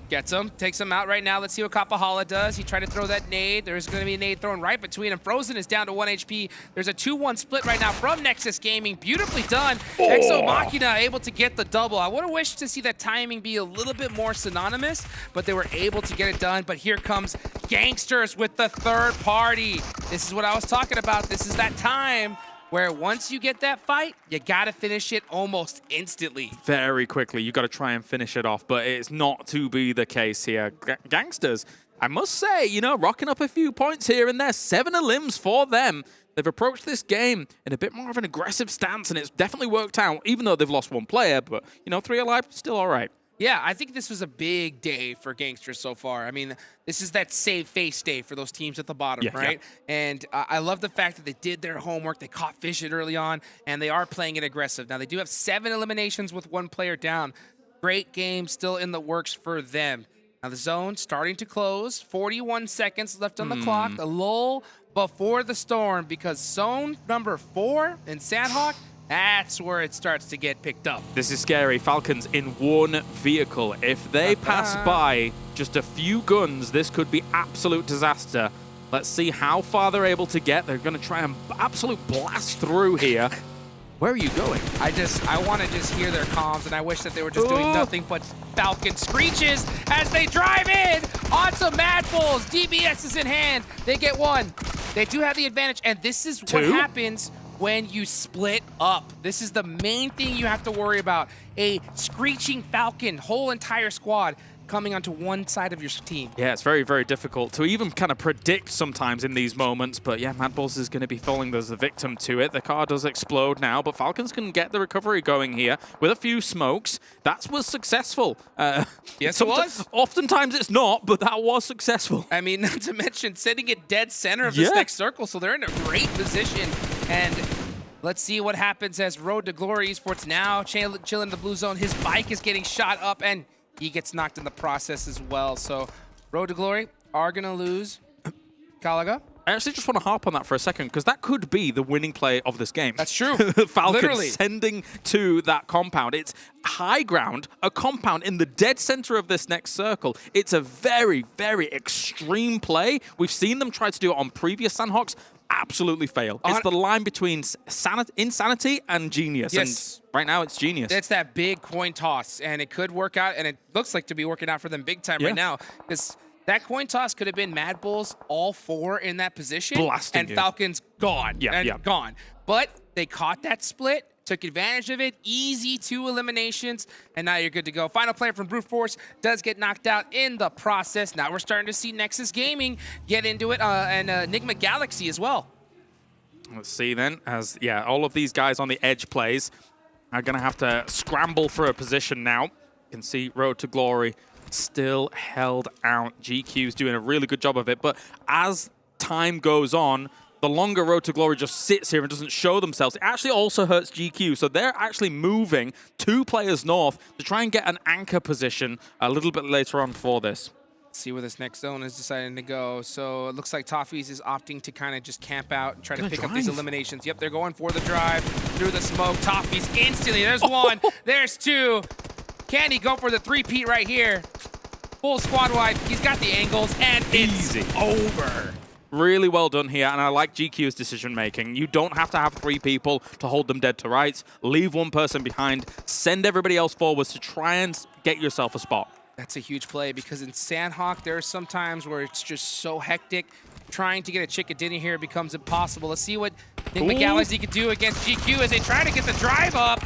Gets him, takes him out right now. Let's see what Kapahala does. He tried to throw that nade. There's going to be a nade thrown right between him. Frozen is down to 1 HP. There's a 2-1 split right now from Nexus Gaming. Beautifully done. Exo Machina able to get the double. I would have wished to see that timing be a little bit more synonymous, but they were able to get it done. But here comes GANGSTERS with the third party. This is what I was talking about. This is that time where once you get that fight, you got to finish it almost instantly. Very quickly. You got to try and finish it off, but it's not to be the case here. GANGSTERS, I must say, you know, rocking up a few points here and there. 7 elims for them. They've approached this game in a bit more of an aggressive stance, and it's definitely worked out, even though they've lost 1 player. But, you know, 3 alive, still all right. Yeah, I think this was a big day for GANGSTERS so far. I mean, this is that save face day for those teams at the bottom, right? Yeah. And I love the fact that they did their homework. They caught vision early on, and they are playing it aggressive. Now, they do have 7 eliminations with 1 player down. Great game still in the works for them. Now, the zone starting to close. 41 seconds left on the clock. A lull before the storm because zone number 4 in Sandhawk, that's where it starts to get picked up. This is scary. Falcons in 1 vehicle. If they pass by just a few guns, this could be absolute disaster. Let's see how far they're able to get. They're going to try and absolute blast through here. Where are you going? I want to just hear their comms, and I wish that they were just doing nothing but Falcon screeches as they drive in onto MADBULLS. DBS is in hand. They get 1. They do have the advantage, and this is what happens when you split up. This is the main thing you have to worry about. A screeching Falcon, whole entire squad coming onto one side of your team. Yeah, it's very, very difficult to even kind of predict sometimes in these moments. But yeah, MADBULLS is going to be falling as a victim to it. The car does explode now, but Falcons can get the recovery going here with a few smokes. That was successful. Yes, it was. Oftentimes it's not, but that was successful. I mean, not to mention sitting at dead center of this next circle, so they're in a great position. And let's see what happens as Road to Glory Esports now chilling in the blue zone. His bike is getting shot up, and he gets knocked in the process as well. So Road to Glory are going to lose. Kalaga? I actually just want to harp on that for a second, because that could be the winning play of this game. That's true. Falcons Literally. sending to that compound. It's high ground, a compound in the dead center of this next circle. It's a very, very extreme play. We've seen them try to do it on previous Sandhawks. Absolutely fail. It's the line between insanity and genius. Yes. And right now it's genius. It's that big coin toss, and it could work out, and it looks like to be working out for them big time right now, because that coin toss could have been MADBULLS all 4 in that position, blasting and Falcons gone, gone. But they caught that split, took advantage of it, easy 2 eliminations, and now you're good to go. Final player from Brute Force does get knocked out in the process. Now we're starting to see Nexus Gaming get into it, and NIGMA Galaxy as well. Let's see then, as all of these guys on the edge plays are going to have to scramble for a position now. You can see Road to Glory still held out. GQ's doing a really good job of it, but as time goes on, the longer Road to Glory just sits here and doesn't show themselves, it actually also hurts GQ. So they're actually moving 2 players north to try and get an anchor position a little bit later on for this. Let's see where this next zone is deciding to go. So it looks like Toffees is opting to kind of just camp out and try to pick up these eliminations. Yep, they're going for the drive through the smoke. Toffees instantly. There's 1. There's 2. Can he go for the 3-peat right here? Full squad wide. He's got the angles, and it's over. Really well done here, and I like GQ's decision making. You don't have to have 3 people to hold them dead to rights. Leave 1 person behind. Send everybody else forwards to try and get yourself a spot. That's a huge play, because in Sandhawk, there are some times where it's just so hectic. Trying to get a chicken dinner here becomes impossible. Let's see what NIGMA Galaxy can do against GQ as they try to get the drive up.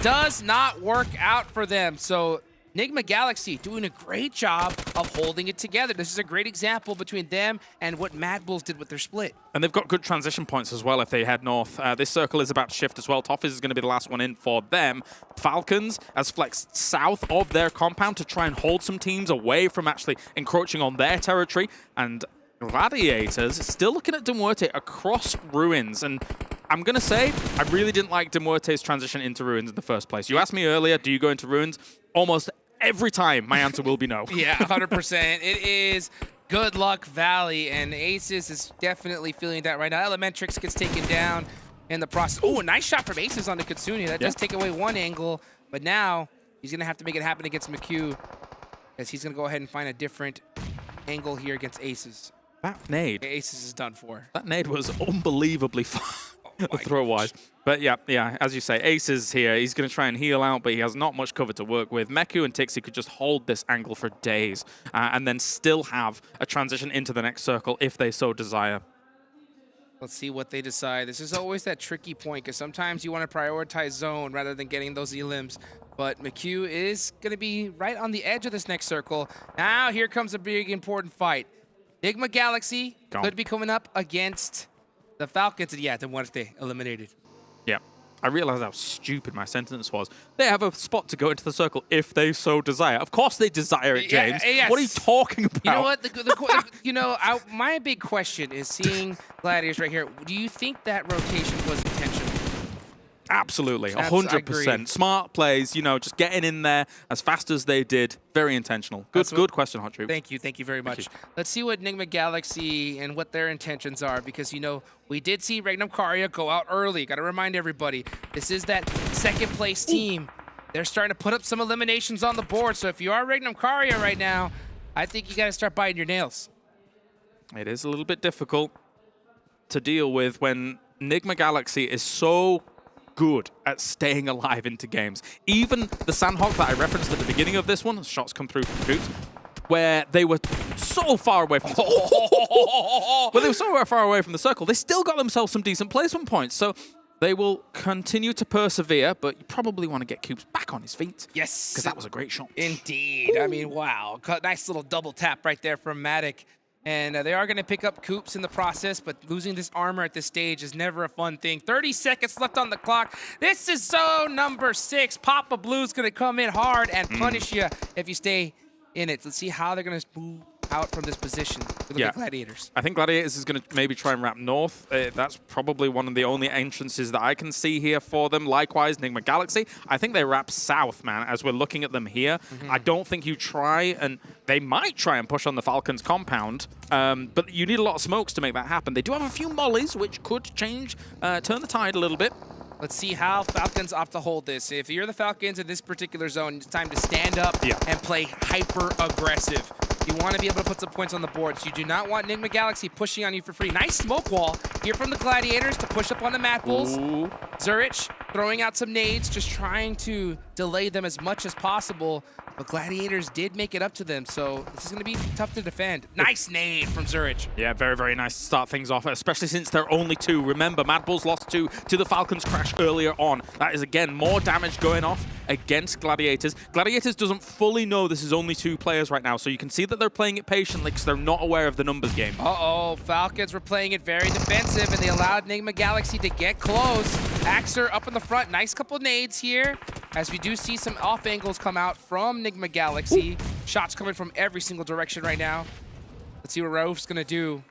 Does not work out for them. So NIGMA Galaxy doing a great job of holding it together. This is a great example between them and what MADBULLS did with their split. And they've got good transition points as well if they head north. This circle is about to shift as well. Toffees is going to be the last one in for them. Falcons has flexed south of their compound to try and hold some teams away from actually encroaching on their territory. And Gladiators still looking at MUERTE across ruins. And I'm going to say, I really didn't like MUERTE's transition into ruins in the first place. You asked me earlier, do you go into ruins? Almost every time, my answer will be no. Yeah, 100%. It is Good Luck Valley, and Aces is definitely feeling that right now. Elementrix gets taken down in the process. Oh, a nice shot from Aces on the Kitsune. That does take away 1 angle, but now he's going to have to make it happen against McHugh. as he's going to go ahead and find a different angle here against Aces. That nade. Aces is done for. That nade was unbelievably far throw-wise. But yeah, as you say, Aces here. He's going to try and heal out, but he has not much cover to work with. Meku and Tixi could just hold this angle for days and then still have a transition into the next circle if they so desire. Let's see what they decide. This is always that tricky point because sometimes you want to prioritize zone rather than getting those elims. But McHugh is going to be right on the edge of this next circle. Now here comes a big important fight. NIGMA Galaxy could be coming up against the Falcons. And yeah, the MUERTE eliminated. Yeah. I realized how stupid my sentence was. They have a spot to go into the circle if they so desire. Of course they desire it, James. Yes. What are you talking about? You know what? My big question is seeing Gladiators right here. Do you think that rotation was intentional? Absolutely, 100%. Smart plays, just getting in there as fast as they did. Very intentional. Good question, Hot Troop. Thank you very much. Let's see what NIGMA Galaxy and what their intentions are, because we did see REGNUM CARYA go out early. Got to remind everybody, this is that second place team. They're starting to put up some eliminations on the board. So if you are REGNUM CARYA right now, I think you got to start biting your nails. It is a little bit difficult to deal with when NIGMA Galaxy is so good at staying alive into games. Even the Sandhawk that I referenced at the beginning of this one, shots come through from Coops, where they were so far away from the circle, they still got themselves some decent placement points. So they will continue to persevere, but you probably want to get Coops back on his feet. Yes. Because that was a great shot. Indeed. I mean, wow. Nice little double tap right there from Matic. And they are going to pick up Coops in the process, but losing this armor at this stage is never a fun thing. 30 seconds left on the clock. This is zone number 6. Papa Blue's going to come in hard and punish you if you stay in it. Let's see how they're going to move out from this position. Look at Gladiators. I think Gladiators is going to maybe try and wrap north. That's probably one of the only entrances that I can see here for them. Likewise, NIGMA Galaxy. I think they wrap south, man, as we're looking at them here. I don't think you try, and they might try and push on the Falcons compound, but you need a lot of smokes to make that happen. They do have a few mollies, which could change, turn the tide a little bit. Let's see how Falcons opt to hold this. If you're the Falcons in this particular zone, it's time to stand up and play hyper-aggressive. You want to be able to put some points on the board, so you do not want NIGMA Galaxy pushing on you for free. Nice smoke wall here from the Gladiators to push up on the MADBULLS. Zurich throwing out some nades, just trying to delay them as much as possible. But Gladiators did make it up to them, so this is going to be tough to defend. Nice nade from Zurich. Yeah, very, very nice to start things off, especially since they're only 2. Remember, MADBULLS lost 2 to the Falcons crash earlier on. That is, again, more damage going off against Gladiators. Gladiators doesn't fully know this is only 2 players right now, so you can see that they're playing it patiently because they're not aware of the numbers game. Uh-oh, Falcons were playing it very defensive, and they allowed NIGMA Galaxy to get close. Axer up in the front. Nice couple nades here, as we do see some off angles come out from NIGMA Galaxy. Shots coming from every single direction right now. Let's see what Rauf's going to do.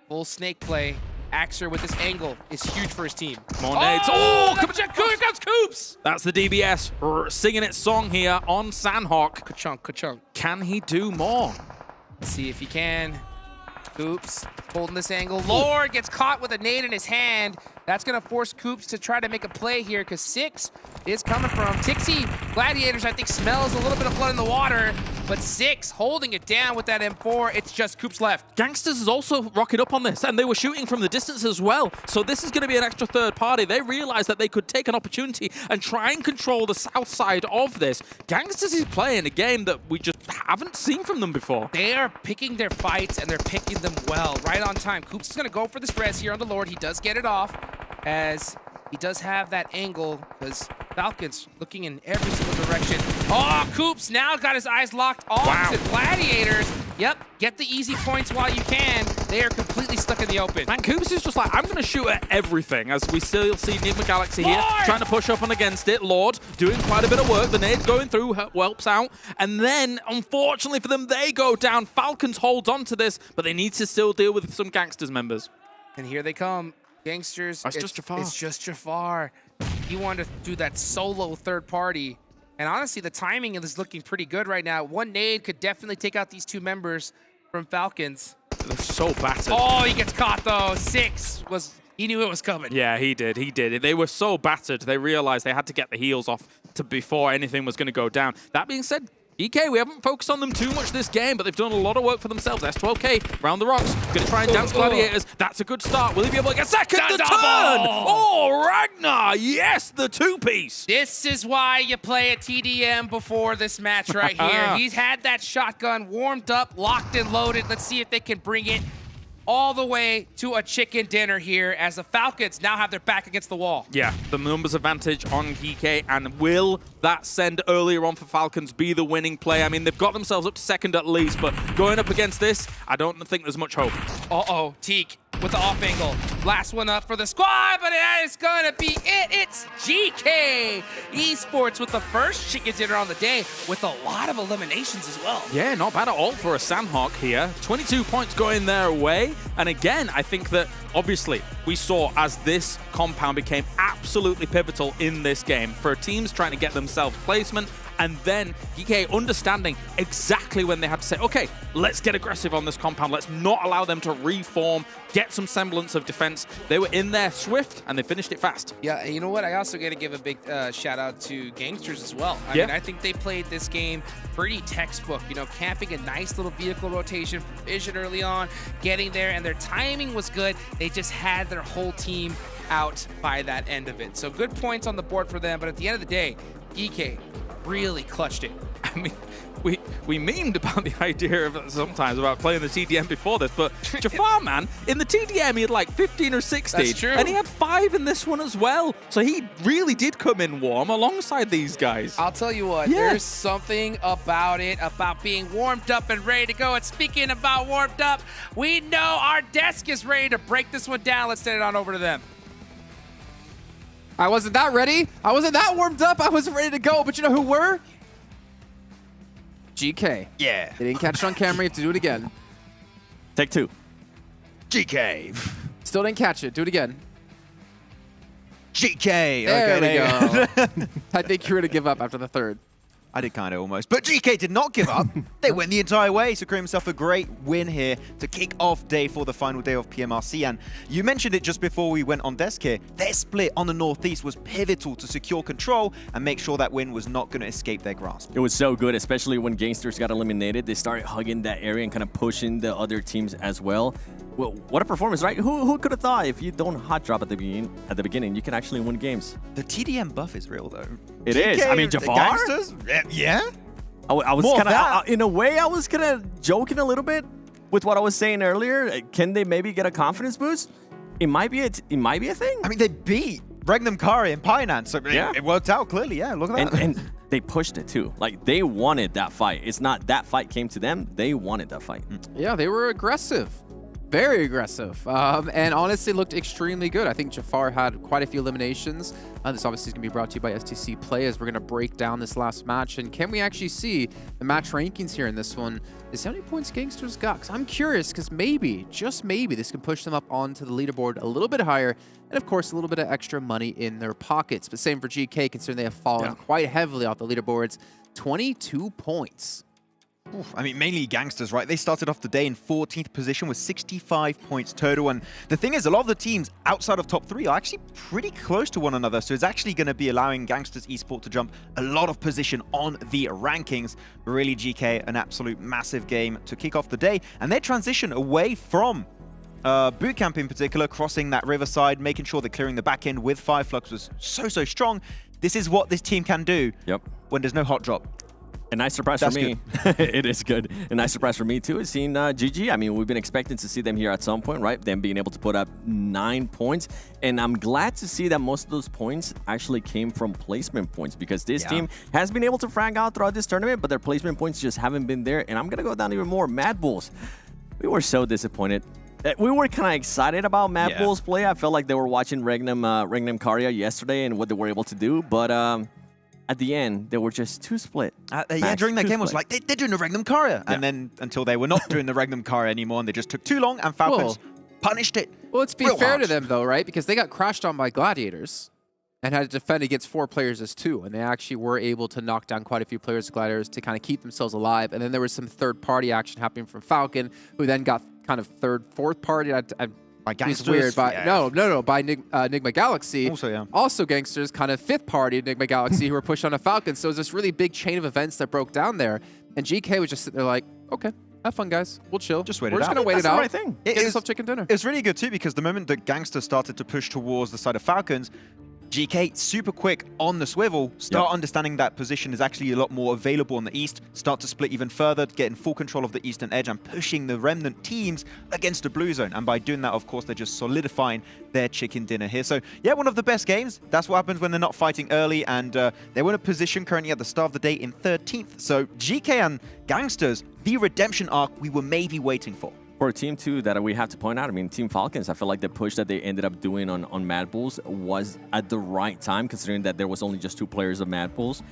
Full snake play. Axer with this angle is huge for his team. More nades. Oh, here comes Coops! That's the DBS singing its song here on Sandhawk. Ka-chunk. Can he do more? Let's see if he can. Coops holding this angle. Lord gets caught with a nade in his hand. That's going to force Coops to try to make a play here, because 6 is coming from Tixi. Gladiators, I think, smells a little bit of blood in the water, but 6 holding it down with that M4. It's just Coops left. GANGSTERS is also rocking up on this, and they were shooting from the distance as well. So this is going to be an extra third party. They realized that they could take an opportunity and try and control the south side of this. GANGSTERS is playing a game that we just haven't seen from them before. They are picking their fights, and they're picking them well, right on time. Coops is going to go for this res here on the Lord. He does get it off, as he does have that angle, because Falcons looking in every single direction. Oh, Coops now got his eyes locked on to Gladiators. Yep, get the easy points while you can. They are completely stuck in the open. And Coops is just like, I'm going to shoot at everything, as we still see NIGMA Galaxy here trying to push up and against it. Lord doing quite a bit of work. The nade going through, whelps out. And then, unfortunately for them, they go down. Falcons hold on to this, but they need to still deal with some GANGSTERS members. And here they come. GANGSTERS. It's just Jafar. It's just Jafar. He wanted to do that solo third party. And honestly, the timing is looking pretty good right now. One nade could definitely take out these 2 members from Falcons. They're so battered. Oh, he gets caught though. 6 was, he knew it was coming. Yeah, he did. They were so battered, they realized they had to get the heals off before anything was going to go down. That being said, GEEKAY, we haven't focused on them too much this game, but they've done a lot of work for themselves. S12K, round the rocks, going to try and dance Gladiators. That's a good start. Will he be able to get second? The turn! Oh, Ragnar! Yes, the two-piece. This is why you play a TDM before this match right here. He's had that shotgun warmed up, locked and loaded. Let's see if they can bring it all the way to a chicken dinner here as the Falcons now have their back against the wall. Yeah, the numbers advantage on GEEKAY, and will that send earlier on for Falcons be the winning play? I mean, they've got themselves up to second at least, but going up against this, I don't think there's much hope. Uh-oh, Teak with the off angle. Last one up for the squad, but that is gonna be it. It's GEEKAY Esports with the first chicken dinner on the day with a lot of eliminations as well. Yeah, not bad at all for a Sandhawk here. 22 points going their way. And again, I think that obviously we saw as this compound became absolutely pivotal in this game for teams trying to get themselves placement, and then GEEKAY understanding exactly when they had to say, okay, let's get aggressive on this compound. Let's not allow them to reform, get some semblance of defense. They were in there swift, and they finished it fast. Yeah, and you know what? I also got to give a big shout out to GANGSTERS as well. I mean, I think they played this game pretty textbook, you know, camping a nice little vehicle rotation from Vision early on, getting there, and their timing was good. They just had their whole team out by that end of it. So good points on the board for them, but at the end of the day, GEEKAY really clutched it. I mean, we memed about the idea of sometimes about playing the TDM before this, but Jafar, man, in the TDM he had like 15 or 16. That's true. And he had 5 in this one as well. So he really did come in warm alongside these guys. I'll tell you what, there's something about it, about being warmed up and ready to go. And speaking about warmed up, we know our desk is ready to break this one down. Let's send it on over to them. I wasn't that ready. I wasn't that warmed up. I was ready to go. But you know who were? GEEKAY. Yeah. They didn't catch it on camera. You have to do it again. Take 2. GEEKAY. Still didn't catch it. Do it again. GEEKAY. There Okay, we go. I think you were going to give up after the third. I did kind of almost. But GEEKAY did not give up. They went the entire way, securing himself a great win here to kick off day 4, the final day of PMRC. And you mentioned it just before we went on desk here. Their split on the Northeast was pivotal to secure control and make sure that win was not going to escape their grasp. It was so good, especially when GANGSTERS got eliminated. They started hugging that area and kind of pushing the other teams as well. Well, what a performance, right? Who could have thought if you don't hot drop at the beginning, you can actually win games? The TDM buff is real, though. It is. I mean, Jafar? GANGSTERS? Yeah? I was kind of, in a way, I was kind of joking a little bit with what I was saying earlier. Can they maybe get a confidence boost? It might be a thing. I mean, they beat REGNUM, CARYA, and Painan, so it worked out clearly. Yeah, look at that. And they pushed it too. Like, they wanted that fight. It's not that fight came to them. They wanted that fight. Yeah, they were aggressive. Very aggressive, and honestly looked extremely good. I think Jafar had quite a few eliminations. This obviously is going to be brought to you by STC Play as we're going to break down this last match. And can we actually see the match rankings here in this one? Is how many points GANGSTERS got? Because I'm curious, because maybe, just maybe, this can push them up onto the leaderboard a little bit higher. And of course, a little bit of extra money in their pockets. But same for GEEKAY, considering they have fallen quite heavily off the leaderboards. 22 points. Oof, I mean, mainly GANGSTERS, right? They started off the day in 14th position with 65 points total. And the thing is, a lot of the teams outside of top 3 are actually pretty close to one another. So it's actually going to be allowing GANGSTERS Esports to jump a lot of position on the rankings. Really, GEEKAY, an absolute massive game to kick off the day. And their transition away from bootcamp in particular, crossing that riverside, making sure they're clearing the back end with FLUX was so strong. This is what this team can do when there's no hot drop. A nice surprise for me. It is good. A nice surprise for me, too, is seeing GG. I mean, we've been expecting to see them here at some point, right? Them being able to put up 9 points. And I'm glad to see that most of those points actually came from placement points because this team has been able to frag out throughout this tournament, but their placement points just haven't been there. And I'm going to go down even more. MADBULLS. We were so disappointed. We were kind of excited about MADBULLS play. I felt like they were watching REGNUM CARYA yesterday and what they were able to do. But at the end, they were just too split. During that game, it was like, they're doing the REGNUM CARYA. And then until they were not doing the REGNUM CARYA anymore, and they just took too long, and Falcons punished it. Well, let's be fair to them, though, right? Because they got crashed on by Gladiators and had to defend against 4 players as 2. And they actually were able to knock down quite a few players, Gladiators, to kind of keep themselves alive. And then there was some third-party action happening from Falcon, who then got kind of third, fourth party. By It's GANGSTERS? weird. By, Yeah. no, by NIGMA Galaxy. Also, yeah. Also GANGSTERS, kind of fifth party NIGMA Galaxy who were pushed on a FALCONS. So it was this really big chain of events that broke down there. And GK was just sitting there like, okay, have fun, guys. We'll chill. Just wait it We're just out. going to wait That's it the out. right thing. Get yourself chicken dinner. It's really good too, because the moment that GANGSTERS started to push towards the side of FALCONS, GK, super quick on the swivel, start understanding that position is actually a lot more available on the east, start to split even further, getting full control of the eastern edge and pushing the remnant teams against the blue zone. And by doing that, of course, they're just solidifying their chicken dinner here. So yeah, one of the best games. That's what happens when they're not fighting early, and they were in a position currently at the start of the day in 13th. So GK and GANGSTERS, the redemption arc we were maybe waiting for. For a team, too, that we have to point out, I mean, Team Falcons, I feel like the push that they ended up doing on MADBULLS was at the right time, considering that there was only just 2 players of MADBULLS.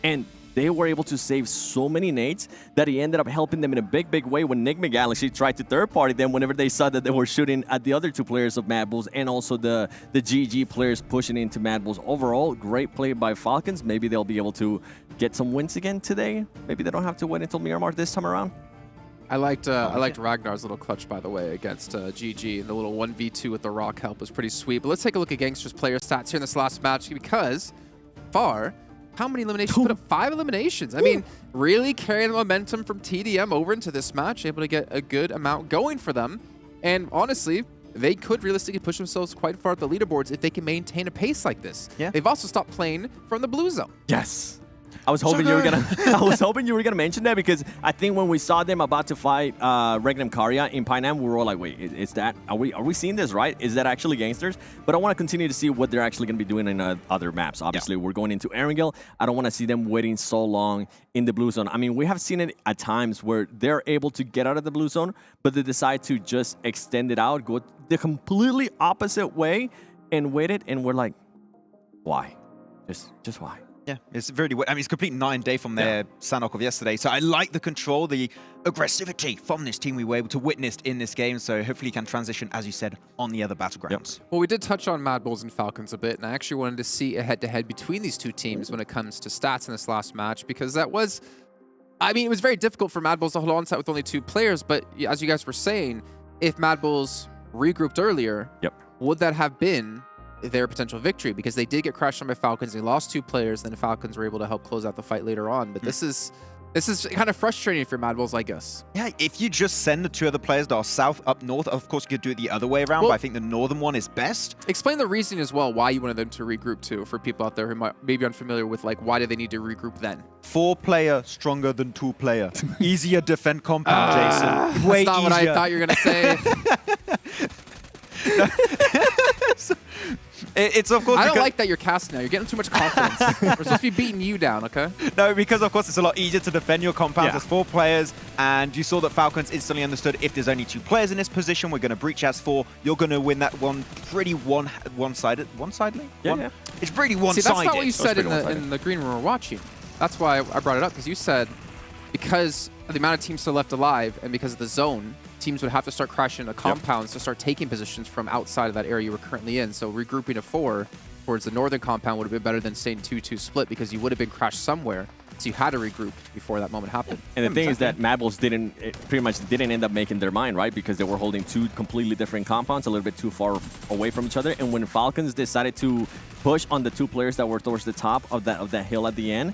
And they were able to save so many nades that he ended up helping them in a big, big way when NIGMA Galaxy tried to third-party them whenever they saw that they were shooting at the other 2 players of MADBULLS and also the GG players pushing into MADBULLS. Overall, great play by Falcons. Maybe they'll be able to get some wins again today. Maybe they don't have to wait until Miramar this time around. I liked Ragnar's little clutch, by the way, against GG. The little 1v2 with the rock help was pretty sweet. But let's take a look at GANGSTERS player stats here in this last match, because FAR, how many eliminations? Put up 5 eliminations. I mean, really carrying the momentum from TDM over into this match, able to get a good amount going for them. And honestly, they could realistically push themselves quite far up the leaderboards if they can maintain a pace like this. Yeah. They've also stopped playing from the blue zone. Yes. I was hoping you were gonna mention that, because I think when we saw them about to fight REGNUM CARYA in Pineham, we were all like, wait, is that, are we seeing this right? Is that actually GANGSTERS? But I want to continue to see what they're actually gonna be doing in other maps. Obviously, we're going into Erangel. I don't want to see them waiting so long in the blue zone. I mean, we have seen it at times where they're able to get out of the blue zone, but they decide to just extend it out, go the completely opposite way, and wait it, and we're like, why? Just why? Yeah, it's very. I mean, it's a complete 9-day from their Sanok of yesterday. So I like the control, the aggressivity from this team we were able to witness in this game. So hopefully, can transition, as you said, on the other battlegrounds. Well, we did touch on MADBULLS and FALCONS a bit, and I actually wanted to see a head-to-head between these 2 teams when it comes to stats in this last match, because that was, I mean, it was very difficult for MADBULLS to hold on site with only 2 players. But as you guys were saying, if MADBULLS regrouped earlier, would that have been their potential victory? Because they did get crashed on by FALCONS. They lost 2 players, then the FALCONS were able to help close out the fight later on. But this is kind of frustrating for MADBULLS, I guess. Yeah, if you just send the 2 other players that are south up north, of course you could do it the other way around, but I think the northern one is best. Explain the reasoning as well, why you wanted them to regroup too, for people out there who might maybe unfamiliar with, like, why do they need to regroup then? 4-player stronger than 2-player. Easier defend compound, Jason. Way that's not easier. what I thought you were going to say. It's of course. I don't like that you're casting now. You're getting too much confidence. We're supposed to be beating you down, okay? No, because of course it's a lot easier to defend your compounds as 4 players, and you saw that FALCONS instantly understood if there's only 2 players in this position, we're going to breach as 4. You're going to win that one pretty one-sided. One-sidedly? Yeah. It's pretty one-sided. See, that's not what you said in the green room we're watching. That's why I brought it up, because you said because of the amount of teams still left alive and because of the zone, teams would have to start crashing into compounds to start taking positions from outside of that area you were currently in. So regrouping to 4 towards the northern compound would have been better than staying 2-2 split, because you would have been crashed somewhere. So you had to regroup before that moment happened. And the thing is that MADBULLS pretty much didn't end up making their mind, right? Because they were holding 2 completely different compounds, a little bit too far away from each other. And when FALCONS decided to push on the 2 players that were towards the top of that hill at the end,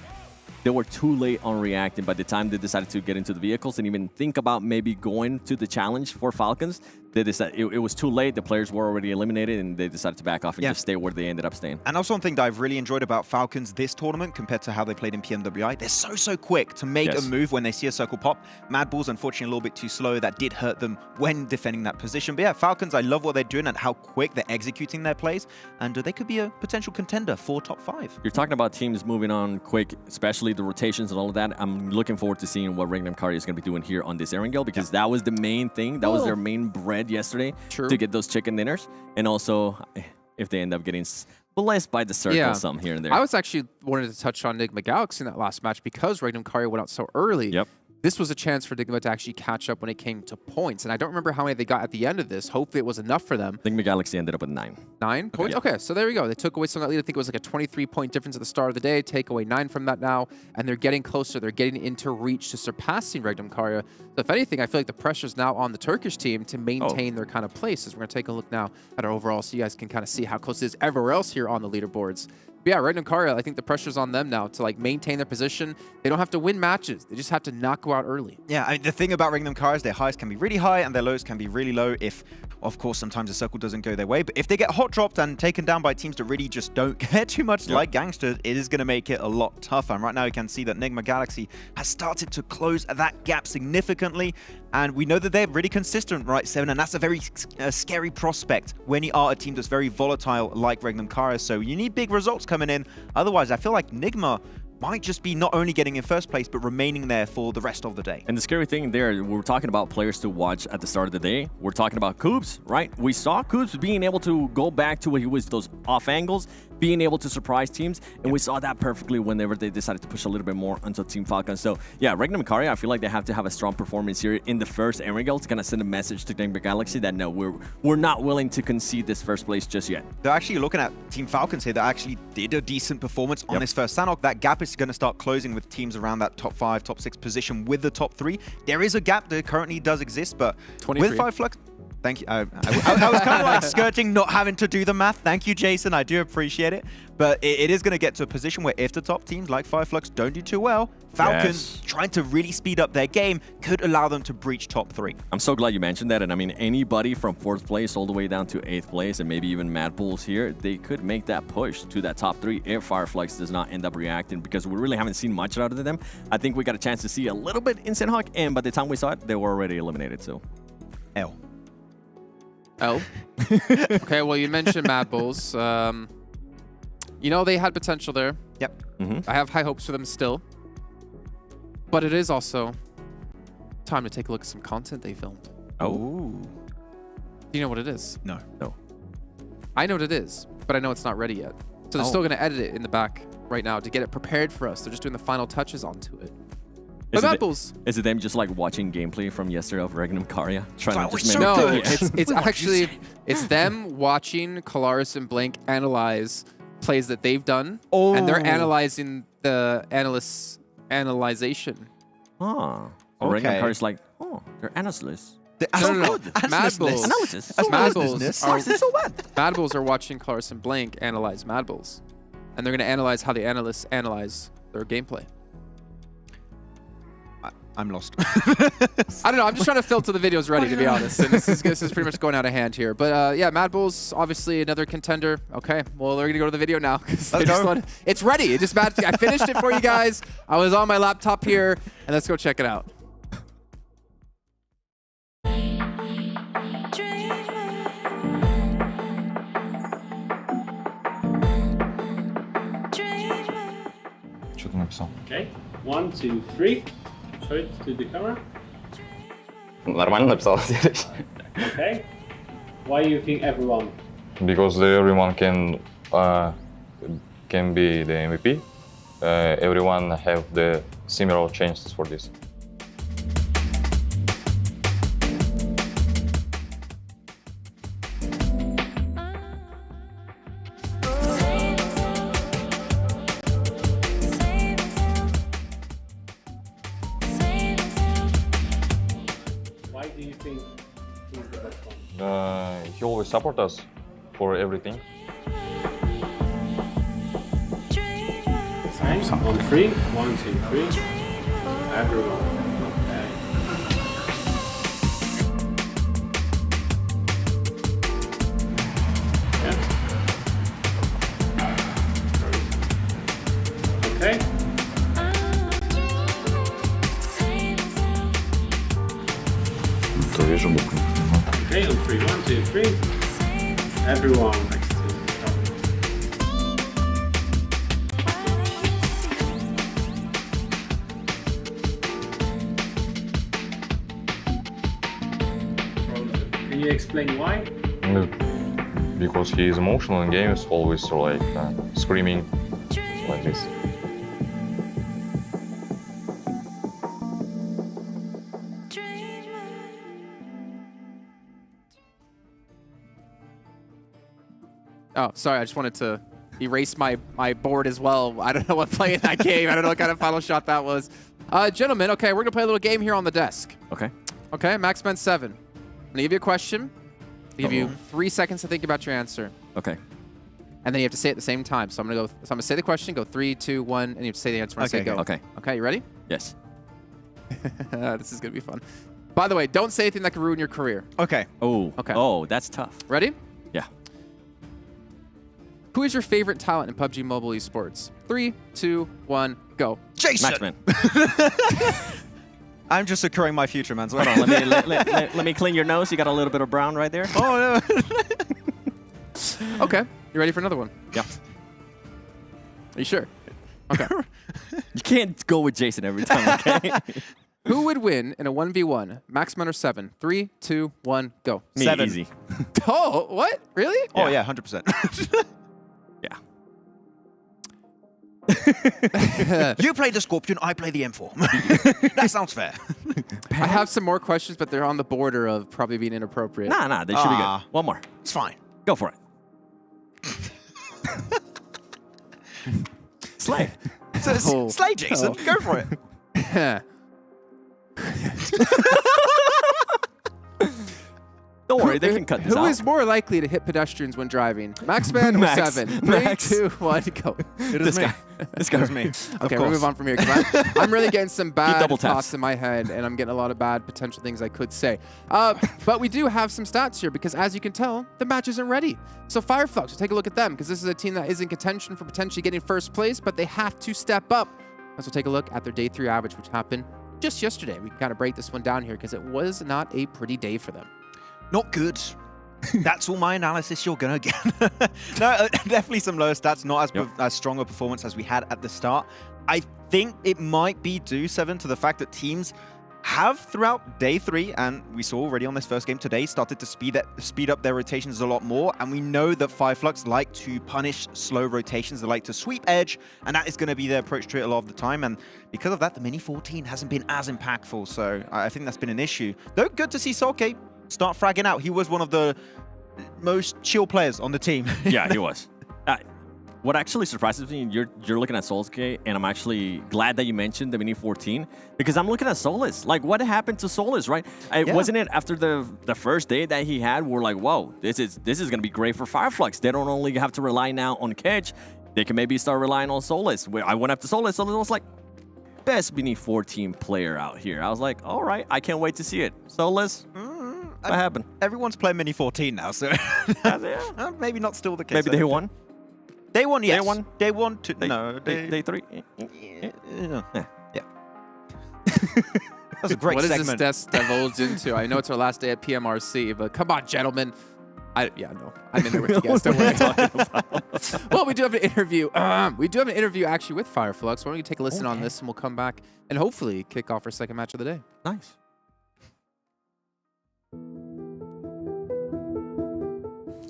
they were too late on reacting. By the time they decided to get into the vehicles and even think about maybe going to the challenge for FALCONS, they decided it was too late. The players were already eliminated, and they decided to back off and just stay where they ended up staying. And also one thing that I've really enjoyed about FALCONS this tournament compared to how they played in PMWI, they're so quick to make a move when they see a circle pop. MADBULLS, unfortunately, a little bit too slow. That did hurt them when defending that position. But yeah, FALCONS, I love what they're doing and how quick they're executing their plays. And they could be a potential contender for top 5. You're talking about teams moving on quick, especially the rotations and all of that. I'm looking forward to seeing what REGNUM CARYA is going to be doing here on this Erangel, because that was the main thing. That was their main bread yesterday to get those chicken dinners. And also, if they end up getting blessed by the circle some here and there. I was actually wanted to touch on NIGMA Galaxy in that last match because REGNUM CARYA went out so early. this was a chance for NIGMA to actually catch up when it came to points. And I don't remember how many they got at the end of this. Hopefully it was enough for them. NIGMA Galaxy ended up with 9. 9 points? Okay, so there we go. They took away some of that lead. I think it was like a 23-point difference at the start of the day. Take away 9 from that now. And they're getting closer. They're getting into reach to surpassing REGNUM CARYA. So if anything, I feel like the pressure's now on the Turkish team to maintain their kind of place. As we're going to take a look now at our overall so you guys can kind of see how close it is everywhere else here on the leaderboards. But yeah, REGNUM CARYA, I think the pressure's on them now to like maintain their position. They don't have to win matches. They just have to not go out early. Yeah, I mean, the thing about REGNUM CARYA is their highs can be really high and their lows can be really low if, of course, sometimes the circle doesn't go their way. But if they get hot dropped and taken down by teams that really just don't care too much, like GANGSTERS, it is going to make it a lot tougher. And right now you can see that NIGMA Galaxy has started to close that gap significantly. And we know that they're really consistent, right, Seven? And that's a very scary prospect when you are a team that's very volatile like REGNUM CARYA. So you need big results coming in. Otherwise, I feel like NIGMA might just be not only getting in first place, but remaining there for the rest of the day. And the scary thing there, we're talking about players to watch at the start of the day. We're talking about Coops, right? We saw Coops being able to go back to what he was, those off angles, being able to surprise teams. And we saw that perfectly whenever they decided to push a little bit more onto Team Falcons. So yeah, REGNUM CARYA, I feel like they have to have a strong performance here in the first Enrigal to kind of send a message to NIGMA Galaxy that no, we're not willing to concede this first place just yet. They're actually looking at Team Falcons here that actually did a decent performance on this first Sanhok. That gap is going to start closing with teams around that top 5, top 6 position with the top 3. There is a gap that currently does exist, but 23. with 5 Flux... Thank you. I was kind of like skirting, not having to do the math. Thank you, Jason. I do appreciate it. But it is going to get to a position where if the top teams like 5 Flux don't do too well, Falcons trying to really speed up their game could allow them to breach top 3. I'm so glad you mentioned that. And I mean, anybody from 4th place all the way down to 8th place and maybe even MADBULLS here, they could make that push to that top 3 if FLUX does not end up reacting, because we really haven't seen much out of them. I think we got a chance to see a little bit in Sanhok, and by the time we saw it, they were already eliminated. So L. Okay, well, you mentioned MADBULLS. You know, they had potential there. Yep. I have high hopes for them still. But it is also time to take a look at some content they filmed. Oh. Do you know what it is? No. I know what it is, but I know it's not ready yet. So they're still going to edit it in the back right now to get it prepared for us. They're just doing the final touches onto it. Is it them just like watching gameplay from yesterday of REGNUM CARYA? Trying to just no, it's actually, it's them watching Kalaris and Blank analyze plays that they've done, and they're analyzing the analyzation. Oh, REGNUM CARYA's like, they're analysts. No. MADBULLS. Analysis. MADBULLS are watching Kalaris and Blank analyze MADBULLS, and they're going to analyze how the analysts analyze their gameplay. I'm lost. I don't know. I'm just trying to filter the videos ready, to be honest. And this is pretty much going out of hand here. But yeah, MADBULLS, obviously another contender. Okay, well, they're going to go to the video now. It's ready. It just I finished it for you guys. I was on my laptop here, and let's go check it out. Okay, 1, 2, 3. Show it to the camera. Нормально написал. Okay. Why do you think everyone? Because everyone can be the MVP. Everyone have the similar chances for this. Why do you think he's the best one? He always supports us for everything. Okay, on 3. 1, 2, 3. Everyone. Okay. Okay. Okay, on 3. 1, 2, 3. Everyone next to the top. Can you explain why? Because he is emotional in games, always like screaming like this. Oh, sorry. I just wanted to erase my board as well. I don't know what play in that game. I don't know what kind of final shot that was. Gentlemen, okay, we're going to play a little game here on the desk. Okay. Okay, Maxman 7. I'm going to give you a question. I'll give you 3 seconds to think about your answer. Okay. And then you have to say it at the same time. So I'm going to say the question, go 3, 2, 1, and you have to say the answer when I say go. Okay. Okay, you ready? Yes. This is going to be fun. By the way, don't say anything that could ruin your career. Okay. Oh. Okay. Oh, that's tough. Ready? Yeah. Who is your favorite talent in PUBG Mobile Esports? 3, 2, 1, go. Jason! Maxman. I'm just securing my future, man. Hold on, let me clean your nose. You got a little bit of brown right there. Oh, no. Okay. You ready for another one? Yeah. Are you sure? Okay. You can't go with Jason every time, okay? Who would win in a 1v1? Maxman or 7? 3, 2, 1, go. Me, 7. easy. Oh, what? Really? Oh, yeah, 100%. You play the Scorpion, I play the M4. That sounds fair. I have some more questions, but they're on the border of probably being inappropriate. Nah, they should be good. One more. It's fine. Go for it. Slay. So, slay, Jason. Go for it. Don't worry, they can cut this out. Who is more likely to hit pedestrians when driving? Maxman or Max. 7? 3, Max. 2, 1, go. It is me. This guy. It is me. Okay, we'll move on from here. 'Cause I'm really getting some bad double taps. thoughts in my head, and I'm getting a lot of bad potential things I could say. But we do have some stats here, because as you can tell, the match isn't ready. So FLUX, we'll take a look at them, because this is a team that is in contention for potentially getting first place, but they have to step up. Let's take a look at their day 3 average, which happened just yesterday. We can kind of break this one down here, because it was not a pretty day for them. Not good. That's all my analysis you're going to get. No, definitely some lower stats, not as strong a performance as we had at the start. I think it might be due, 7, to the fact that teams have throughout day 3, and we saw already on this first game today, started to speed up their rotations a lot more. And we know that FLUX like to punish slow rotations. They like to sweep edge, and that is going to be their approach to it a lot of the time. And because of that, the Mini 14 hasn't been as impactful. So I think that's been an issue. Though good to see Solke start fragging out. He was one of the most chill players on the team. Yeah, he was. What actually surprises me, you're looking at Solskjaer, and I'm actually glad that you mentioned the Mini 14, because I'm looking at Solus. Like, what happened to Solus, right? Wasn't it after the first day that he had, we're like, whoa, this is going to be great for FLUX. They don't only have to rely now on Kedge, they can maybe start relying on Solus. I went up to Solus, Solus was like, best Mini 14 player out here. I was like, all right, I can't wait to see it. Solus, what happened? Everyone's playing Mini 14 now, so maybe not still the case. Maybe day 1? Day 1, yes. Day 1? Day 1, no. Day 3? Yeah. That's a great segment. What is this desk divulged into? I know it's our last day at PMRC, but come on, gentlemen. No, I'm in there with you guys. Don't worry. Well, we do have an interview. We do have an interview actually with FLUX. Why don't you take a listen on this, and we'll come back and hopefully kick off our second match of the day. Nice.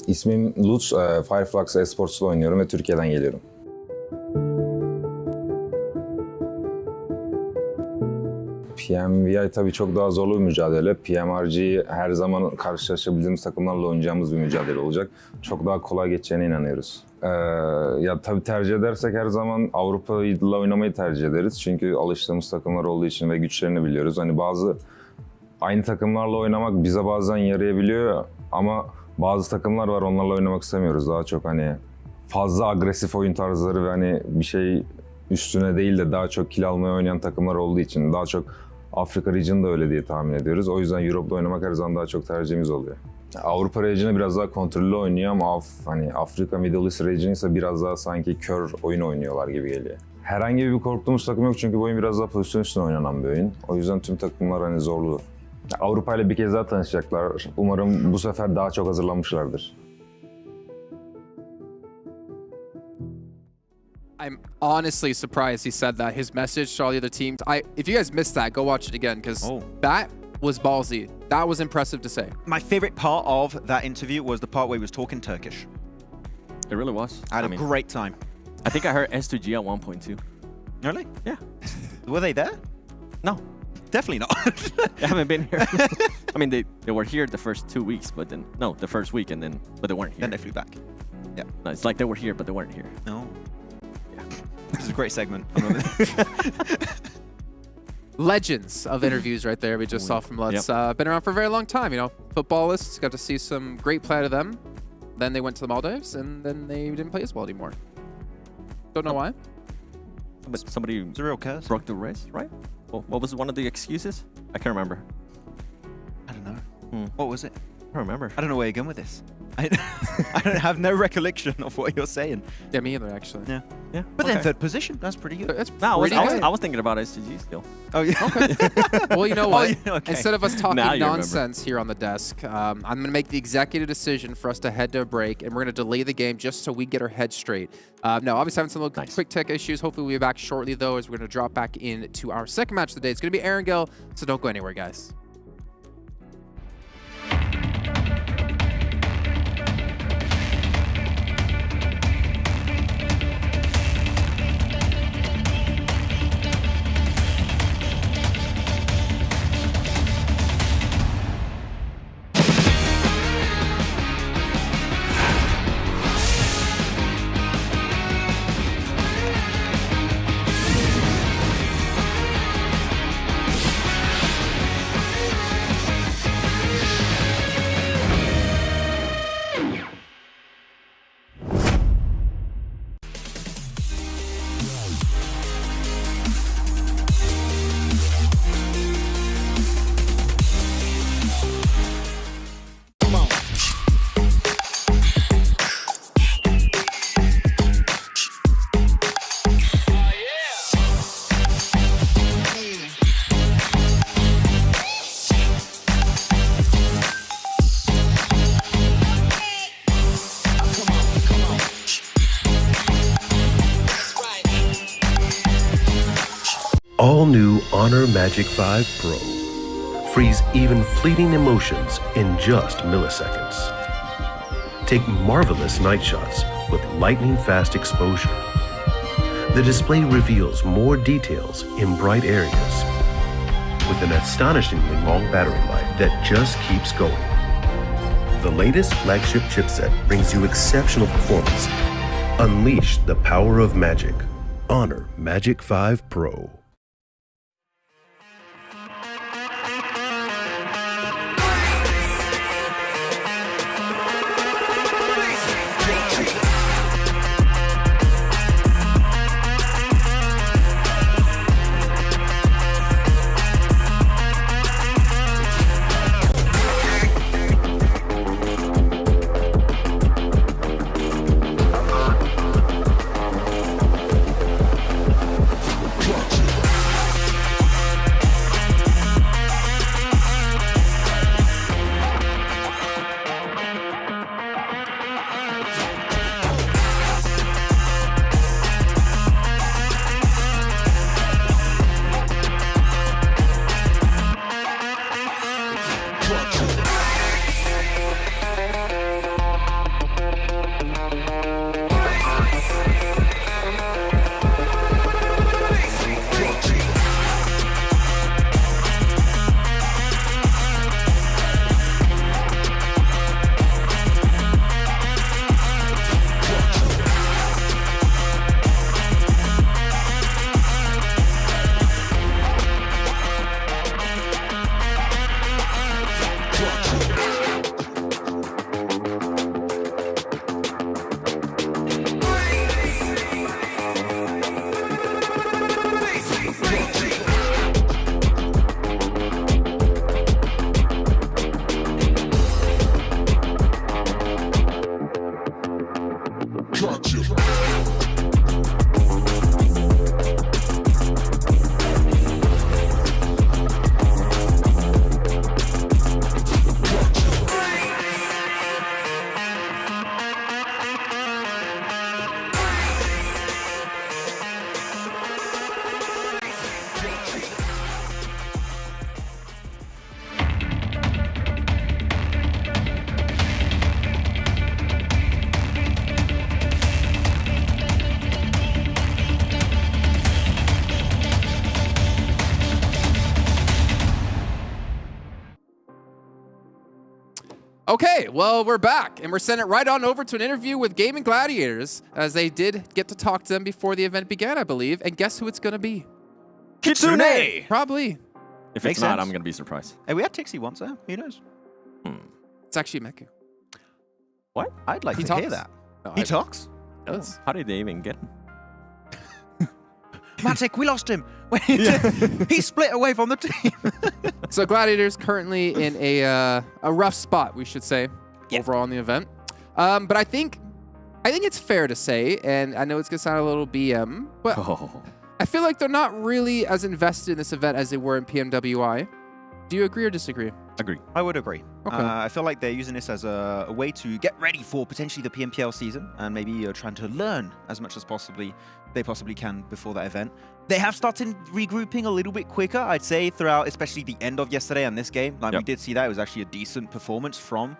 İsmim Lutz, FLUX Esports'ta oynuyorum ve Türkiye'den geliyorum. PMVI tabii çok daha zorlu bir mücadele. PMRG her zaman karşılaşabildiğimiz takımlarla oynayacağımız bir mücadele olacak. Çok daha kolay geçeceğine inanıyoruz. Ya tabii tercih edersek her zaman Avrupa'yla oynamayı tercih ederiz. Çünkü alıştığımız takımlar olduğu için ve güçlerini biliyoruz. Hani aynı takımlarla oynamak bize bazen yarayabiliyor ama bazı takımlar var, onlarla oynamak istemiyoruz. Daha çok hani fazla agresif oyun tarzları ve hani bir şey üstüne değil de daha çok kill almaya oynayan takımlar olduğu için daha çok Afrika region'da öyle diye tahmin ediyoruz. O yüzden Europe'da oynamak her zaman daha çok tercihimiz oluyor. Avrupa region'ı biraz daha kontrollü oynuyor ama hani Afrika Middle East region ise biraz daha sanki kör oyun oynuyorlar gibi geliyor. Herhangi bir korktuğumuz takım yok çünkü bu oyun biraz daha pozisyon üstüne oynanan bir oyun. O yüzden tüm takımlar hani zorlu. Avrupa ile bir kez daha tanışacaklar. Umarım bu sefer daha çok hazırlanmışlardır. I'm honestly surprised he said that. His message to all the other teams. If you guys missed that, go watch it again, because that was ballsy. That was impressive to say. My favorite part of that interview was the part where he was talking Turkish. It really was. I had a great time. I think I heard S2G at 1.2. Really? Yeah. Were they there? No. Definitely not. They haven't been here. I mean, they were here the first 2 weeks, but then, no, the first week, but they weren't here. Then they flew back. Yeah. No, it's like they were here, but they weren't here. No. Yeah. This is a great segment. Legends of interviews right there we just saw from Lutz. Been around for a very long time, you know. Footballists, got to see some great play out of them. Then they went to the Maldives, and then they didn't play as well anymore. Don't know why. But somebody it's a real curse. Broke the wrist, right? Well, what was one of the excuses? I can't remember. I don't know. What was it? I don't remember. I don't know where you're going with this. I don't have no recollection of what you're saying. Yeah, me either, actually. Yeah. Yeah. But then third position, that's pretty good. It's No, pretty good. I was thinking about SGG still. Oh, yeah. Okay. Well, you know what? Okay. Instead of us talking Now you nonsense here on the desk, I'm going to make the executive decision for us to head to a break, and we're going to delay the game just so we get our heads straight. No, obviously having some little quick tech issues. Hopefully we'll be back shortly, though, as we're going to drop back into our second match of the day. It's going to be Erangel, so don't go anywhere, guys. All new Honor Magic 5 Pro. Freeze even fleeting emotions in just milliseconds. Take marvelous night shots with lightning-fast exposure. The display reveals more details in bright areas with an astonishingly long battery life that just keeps going. The latest flagship chipset brings you exceptional performance. Unleash the power of magic. Honor Magic 5 Pro. Okay, well, we're back, and we're sending it right on over to an interview with Gaming Gladiators, as they did get to talk to them before the event began, I believe. And guess who it's going to be? Kitsune! Probably. If Makes it's not, sense. I'm going to be surprised. Hey, we had Tixie once, though. Who knows? It's actually Meku. What? I'd like He to hear talks. that. No, He talks? Does. How did they even get him? Matic, we lost him. He split away from the team. So Gladiators currently in a rough spot, we should say, overall in the event. But I think it's fair to say, and I know it's going to sound a little BM, but I feel like they're not really as invested in this event as they were in PMWI. Do you agree or disagree? Agree. I would agree. Okay. I feel like they're using this as a way to get ready for potentially the PMPL season and maybe trying to learn as much as they possibly can before that event. They have started regrouping a little bit quicker, I'd say, throughout especially the end of yesterday and this game. Like we did see that. It was actually a decent performance from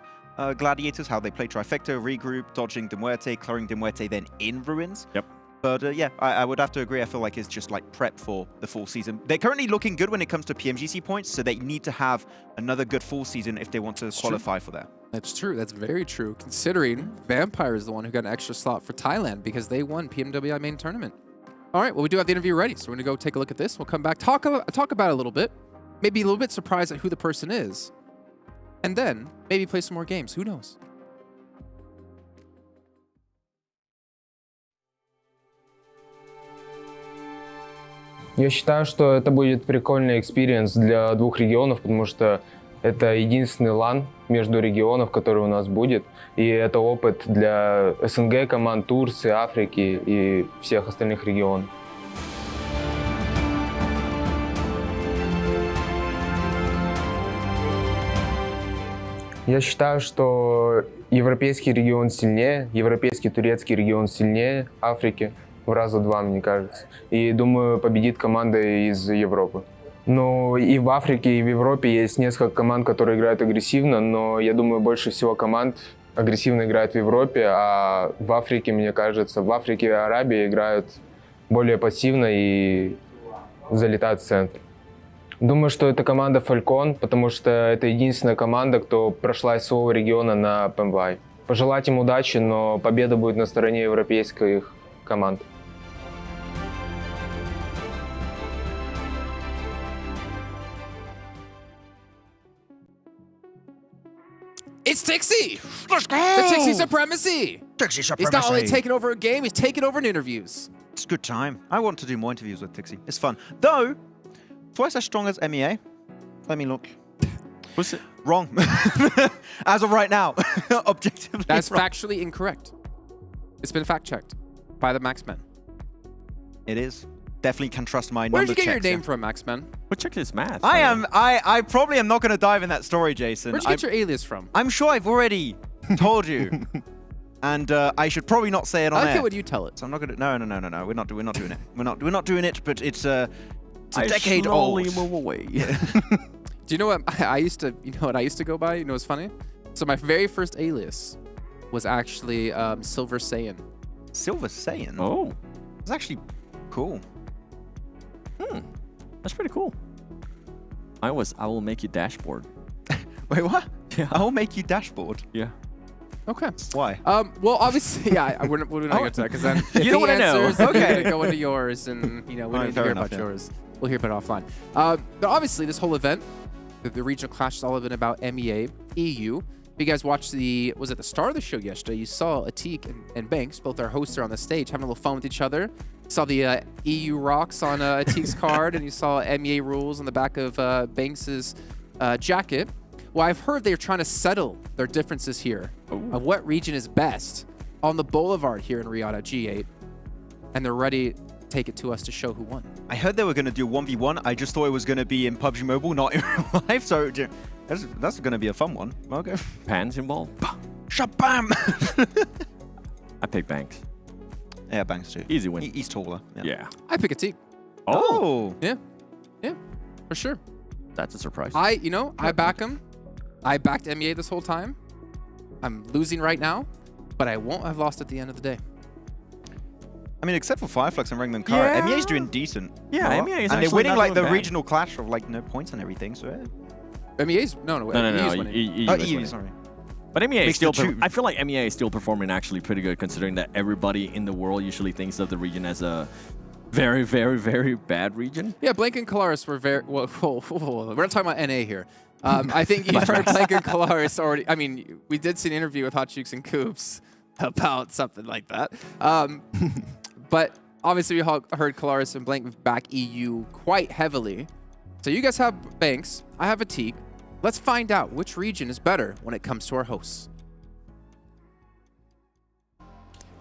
Gladiators, how they played Trifecta, regroup, dodging de Muerte, clearing de Muerte, then in Ruins. Yep. But yeah, I would have to agree. I feel like it's just like prep for the full season. They're currently looking good when it comes to PMGC points, so they need to have another good full season if they want to qualify for that. That's true. That's very true, considering Vampire is the one who got an extra slot for Thailand because they won PMWI main tournament. All right, well, we do have the interview ready, so we're going to go take a look at this. We'll come back, talk about it a little bit, maybe a little bit surprised at who the person is, and then maybe play some more games. Who knows? Я считаю, что это будет прикольный экспириенс для двух регионов, потому что это единственный лан между регионов, который у нас будет. И это опыт для СНГ команд Турции, Африки и всех остальных регионов. Я считаю, что европейский регион сильнее, европейский турецкий регион сильнее Африки. В раза два, мне кажется. И думаю, победит команда из Европы. Ну, и в Африке, и в Европе есть несколько команд, которые играют агрессивно, но я думаю, больше всего команд агрессивно играют в Европе, а в Африке, мне кажется, в Африке и Арабии играют более пассивно и залетают в центр. Думаю, что это команда FALCON, потому что это единственная команда, кто прошла из своего региона на PMWI. Пожелать им удачи, но победа будет на стороне европейских команд. It's Tixie! Let's go! The Tixie Supremacy! Tixie Supremacy! He's not only taking over a game, he's taking over in interviews. It's a good time. I want to do more interviews with Tixie. It's fun. Though, twice as strong as MEA. Let me look. What's it? Wrong. As of right now. Objectively That's wrong. factually incorrect. It's been fact-checked by the Maxmen. It is. Definitely can trust my Where number did you get your checks, name yeah. from, Maxmen? What checked his math? I probably am not going to dive in that story, Jason. Where'd you get your alias from? I'm sure I've already told you. And I should probably not say it on I like air. it when you tell it. So I'm not going to. No. We're not doing it. We're not doing it. But it's a decade slowly old. move away. Do you know what I used to? You know what I used to go by? You know what's funny? So my very first alias was actually Silver Saiyan. Silver Saiyan. Oh, it's actually cool. That's pretty cool. I will make you dashboard. Wait, what? Yeah. I will make you dashboard. Yeah. Okay. Why? Well, obviously, yeah. We're not going to get to that because then if You don't he wanna know. answers, then Okay. you're going to go into yours, and we Alright, need to fair hear enough, about yeah. yours. We'll hear about it offline. But obviously, this whole event, the regional clash, is all been about MEA, EU. If you guys watched the start of the show yesterday, you saw Atik and Banks, both our hosts, are on the stage having a little fun with each other. Saw the EU rocks on Atik's card, and you saw MEA rules on the back of Banks's jacket. Well, I've heard they're trying to settle their differences here of what region is best on the Boulevard here in Riyadh at G8, and they're ready to take it to us to show who won. I heard they were going to do 1v1. I just thought it was going to be in PUBG Mobile, not in real life. So that's going to be a fun one. Okay. Pans involved. Shabam! I pick Banks. Yeah, Banks too. Easy win. He's taller. Yeah. I pick Atik. Oh. Yeah, for sure. That's a surprise. I back him. I backed MEA this whole time. I'm losing right now, but I won't have lost at the end of the day. I mean, except for FLUX and REGNUM CARYA, Yeah. MEA's doing decent. Yeah, MEA is and actually they're winning not like the doing bad. regional clash of like no points and everything. So yeah. MEA's no, No. EU's winning. EU, sorry. But MEA is Mix the still. two. I feel like MEA is still performing actually pretty good, considering that everybody in the world usually thinks of the region as a very, very, very bad region. Yeah, Blank and Kalaris were very well. We're not talking about NA here. I think you've heard Blank and Kalaris already. I mean, we did see an interview with Hot Chooks and Coops about something like that. But obviously, we heard Kalaris and Blank back EU quite heavily. So you guys have Banks. I have a Teak. Let's find out which region is better when it comes to our hosts.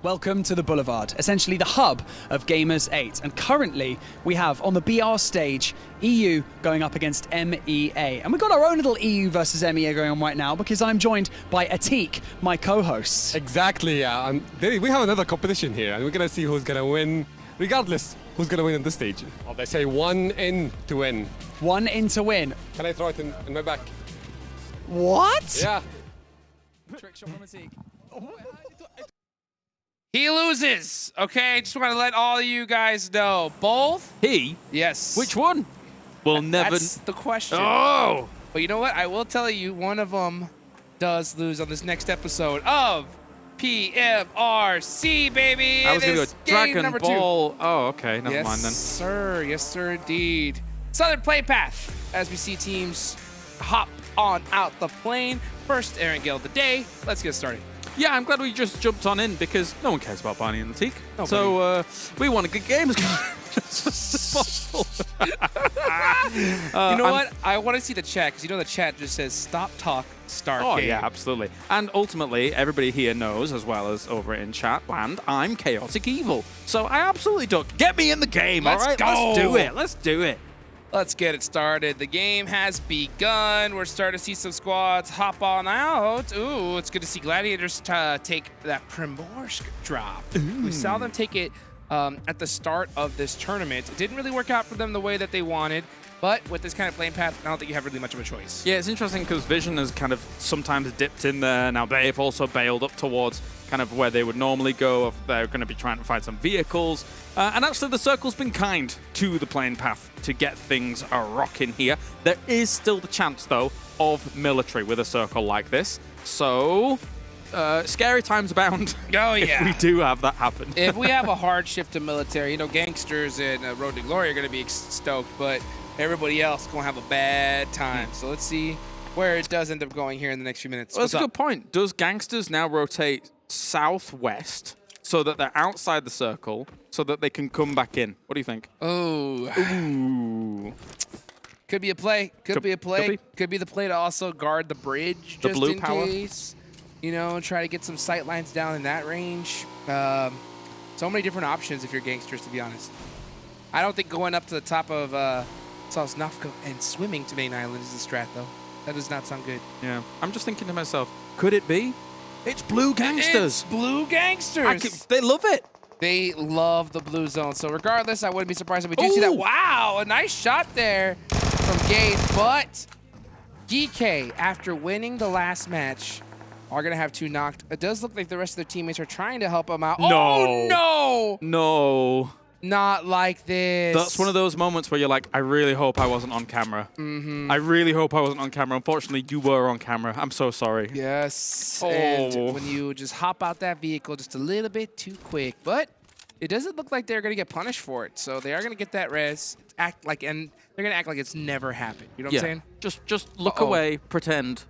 Welcome to the Boulevard, essentially the hub of Gamers8. And currently, we have on the BR stage, EU going up against MEA. And we've got our own little EU versus MEA going on right now because I'm joined by Atik, my co-host. Exactly, yeah. And we have another competition here, and we're going to see who's going to win, regardless who's going to win on this stage. Oh, they say 1 in to win. 1 in to win. Can I throw it in my back? What? Yeah. Trick shot from Atik. He loses. Okay, just want to let all of you guys know. Both? He? Yes. Which one? We'll never. That's the question. Oh! But you know what? I will tell you, one of them does lose on this next episode of PMRC, baby. I was going to It is go game Dragon number Ball. 2. Oh, okay. Never mind then. Yes, sir. Yes, sir, indeed. Southern play path. As we see teams hop on out the plane. First Aaron Gale of the day. Let's get started. Yeah, I'm glad we just jumped on in because no one cares about Barney and the Teak. Nobody. So we want to get games going as fast as possible. You know what? I want to see the chat because you know the chat just says stop talk, start Oh game. yeah, absolutely. And ultimately, everybody here knows, as well as over in chat land, I'm chaotic evil. So I absolutely don't. Get me in the game, Let's all right? go. Let's do it. Let's do it. Let's get it started. The game has begun. We're starting to see some squads hop on out. Ooh, it's good to see Gladiators take that Primorsk drop. We saw them take it at the start of this tournament. It didn't really work out for them the way that they wanted, but with this kind of playing path, I don't think you have really much of a choice. Yeah, it's interesting because Vision has kind of sometimes dipped in there. Now they've also bailed up towards kind of where they would normally go if they're going to be trying to find some vehicles. And actually the Circle's been kind to the playing path to get things rocking here. There is still the chance, though, of military with a Circle like this. So, scary times abound. Oh, if yeah. we do have that happen. If we have a hard shift to military, you know, Gangsters and Road to Glory are going to be stoked, but everybody else is going to have a bad time. So let's see where it does end up going here in the next few minutes. Well, that's a good point. Does Gangsters now rotate southwest so that they're outside the Circle so that they can come back in? What do you think? Oh. Ooh. Could be a play. Could be a play. Could be. Could be the play to also guard the bridge The just blue in power. case. You know, try to get some sight lines down in that range. So many different options if you're Gangsters, to be honest. I don't think going up to the top of Sosnovka and swimming to Main Island is the strat, though. That does not sound good. Yeah. I'm just thinking to myself, could it be? It's Blue Gangsters. It's Blue Gangsters. They love it. They love the blue zone. So regardless, I wouldn't be surprised if we do see that. Wow, a nice shot there from Gabe. But GEEKAY, after winning the last match, are going to have 2 knocked. It does look like the rest of their teammates are trying to help them out. No. Oh, no. No. Not like this. That's one of those moments where you're like, I really hope I wasn't on camera. I really hope I wasn't on camera. Unfortunately, you were on camera. I'm so sorry. Yes. Oh. And when you just hop out that vehicle just a little bit too quick. But it doesn't look like they're going to get punished for it. So they are going to get that res. And they're going to act like it's never happened. You know what I'm saying? Just look away, pretend.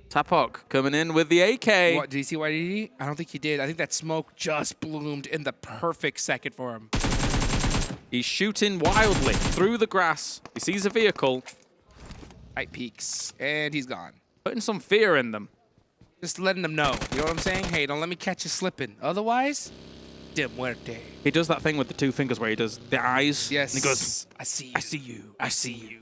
Tapok coming in with the AK. What, did he see YDD? I don't think he did. I think that smoke just bloomed in the perfect second for him. He's shooting wildly through the grass. He sees a vehicle. Right peaks, and he's gone. Putting some fear in them. Just letting them know. You know what I'm saying? Hey, don't let me catch you slipping. Otherwise, de muerte. He does that thing with the 2 fingers where he does the eyes. Yes. And he goes, I see you. I see you. I see you.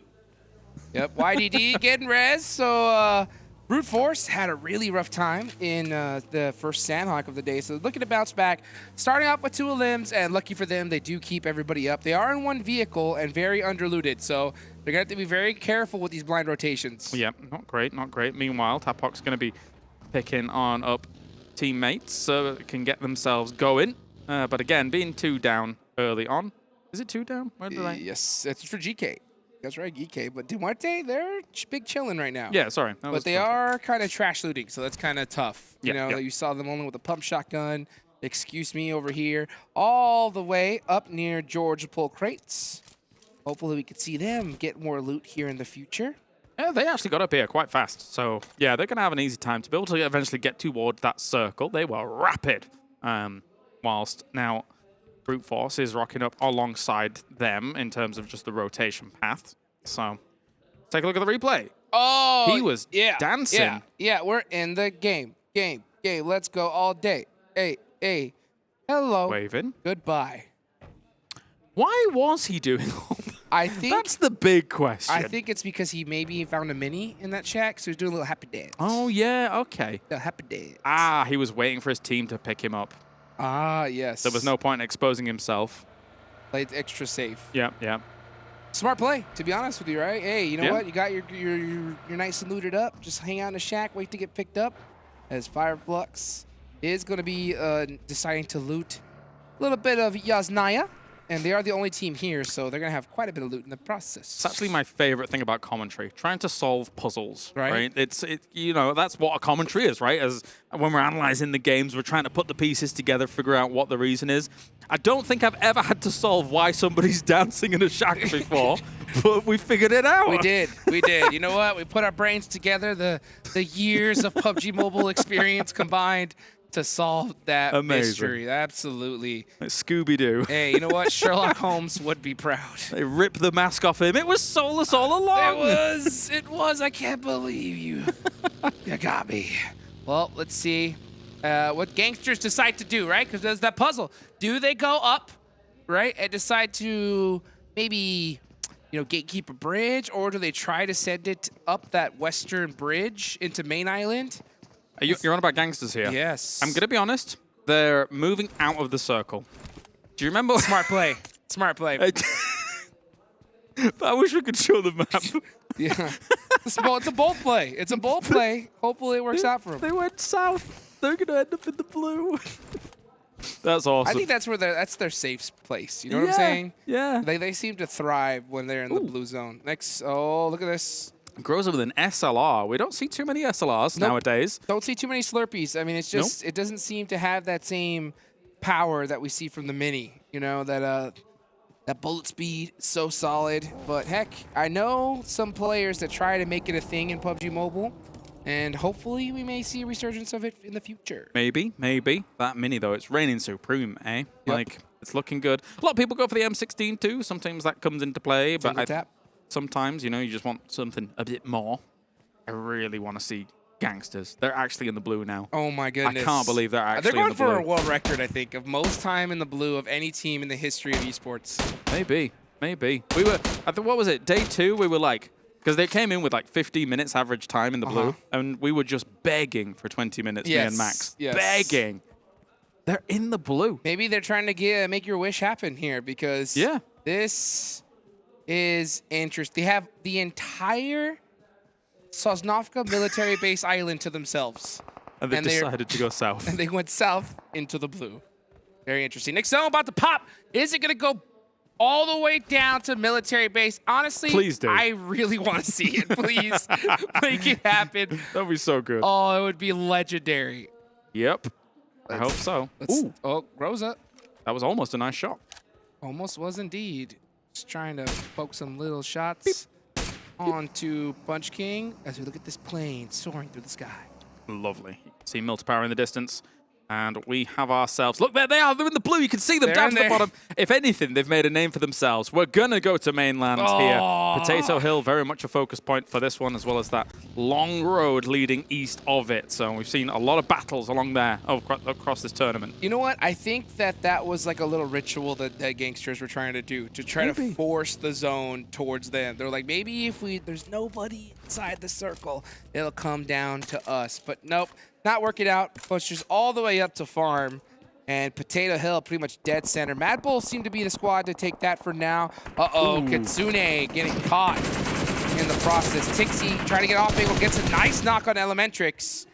Yep, YDD getting res. So Brute Force had a really rough time in the first Sandhawk of the day. So looking to bounce back, starting off with 2 limbs, and lucky for them, they do keep everybody up. They are in 1 vehicle and very underlooted, so they're going to have to be very careful with these blind rotations. Yeah, not great, not great. Meanwhile, Tapok's going to be picking on up teammates so they can get themselves going. But again, being 2 down early on. Is it 2 down? Where did I? Yes, it's for GEEKAY. That's right, GEEKAY. But MUERTE, they're big chilling right now. Yeah, sorry. But they are kind of trash looting, so that's kind of tough. You know, yeah. you saw them only with a pump shotgun. Excuse me over here, all the way up near George pull crates. Hopefully we could see them get more loot here in the future. Yeah, they actually got up here quite fast. So, yeah, they're going to have an easy time to be able to eventually get toward that circle. They were rapid. Whilst now Brute Force is rocking up alongside them in terms of just the rotation path. So, take a look at the replay. Oh, he was dancing. Yeah, we're in the game. Let's go all day. Hey. Hello. Waving. Goodbye. Why was he doing all that? I think that's the big question. I think it's because he maybe found a mini in that shack, so he's doing a little happy dance. Oh, yeah, okay. A happy dance. Ah, he was waiting for his team to pick him up. Ah, yes. There was no point in exposing himself. Played extra safe. Yeah. Smart play, to be honest with you, right? Hey, you know what? You got your nice and looted up. Just hang out in the shack, wait to get picked up. As FLUX is going to be deciding to loot a little bit of Yasnaya. And they are the only team here, so they're going to have quite a bit of loot in the process. It's actually my favorite thing about commentary, trying to solve puzzles, right? Right. You know, that's what a commentary is, right? As when we're analyzing the games, we're trying to put the pieces together, figure out what the reason is. I don't think I've ever had to solve why somebody's dancing in a shack before, but we figured it out. We did. You know what? We put our brains together, the years of PUBG Mobile experience combined to solve that mystery. Absolutely. Like Scooby-Doo. Hey, you know what? Sherlock Holmes would be proud. They ripped the mask off him. It was soulless all along. It was. I can't believe you. You got me. Well, let's see what gangsters decide to do, right? Because there's that puzzle. Do they go up, right, and decide to maybe, gatekeep a bridge, or do they try to send it up that western bridge into Main Island? You're on about gangsters here. Yes. I'm going to be honest. They're moving out of the circle. Do you remember? Smart play. Smart play. I wish we could show the map. Yeah. It's a bold play. It's a bold play. Hopefully it works out for them. They went south. They're going to end up in the blue. That's awesome. I think that's where that's their safe place. You know what I'm saying? Yeah. They seem to thrive when they're in the blue zone. Next, oh, look at this. Grows up with an SLR. We don't see too many SLRs nowadays. Don't see too many Slurpees. I mean, it's just it doesn't seem to have that same power that we see from the Mini. You know, that bullet speed is so solid. But heck, I know some players that try to make it a thing in PUBG Mobile, and hopefully we may see a resurgence of it in the future. Maybe. That Mini, though, it's reigning supreme, eh? Yep. Like, it's looking good. A lot of people go for the M16 too. Sometimes that comes into play. But sometimes, you just want something a bit more. I really want to see gangsters. They're actually in the blue now. Oh, my goodness. I can't believe they're actually in the blue. They're going for a world record, I think, of most time in the blue of any team in the history of esports. Maybe. We were, what was it, day 2? We were like, because they came in with like 15 minutes average time in the blue, and we were just begging for 20 minutes, me and Max. Yes. Begging. They're in the blue. Maybe they're trying to make your wish happen here, because this is interesting. They have the entire Sosnovka military base island to themselves. And they decided to go south. And they went south into the blue. Very interesting. Next zone about to pop. Is it going to go all the way down to military base? Honestly, please do. I really want to see it. Please make it happen. That would be so good. Oh, it would be legendary. Yep. I hope so. Ooh. Oh, grows up. That was almost a nice shot. Almost was indeed. Just trying to poke some little shots onto Punch King as we look at this plane soaring through the sky. Lovely. You can see Milta Power in the distance. And we have ourselves... Look, there they are. They're in the blue. You can see them down to the bottom. If anything, they've made a name for themselves. We're going to go to mainland here. Potato Hill, very much a focus point for this one, as well as that long road leading east of it. So we've seen a lot of battles along there across this tournament. You know what? I think that was like a little ritual that gangsters were trying to do to try to force the zone towards them. They're like, maybe if there's nobody inside the circle, it'll come down to us. But nope. Not working out. Pushes all the way up to farm. And Potato Hill pretty much dead center. MADBULLS seem to be the squad to take that for now. Uh-oh, Kitsune getting caught in the process. Tixie trying to get off angle. Gets a nice knock on Elementrix.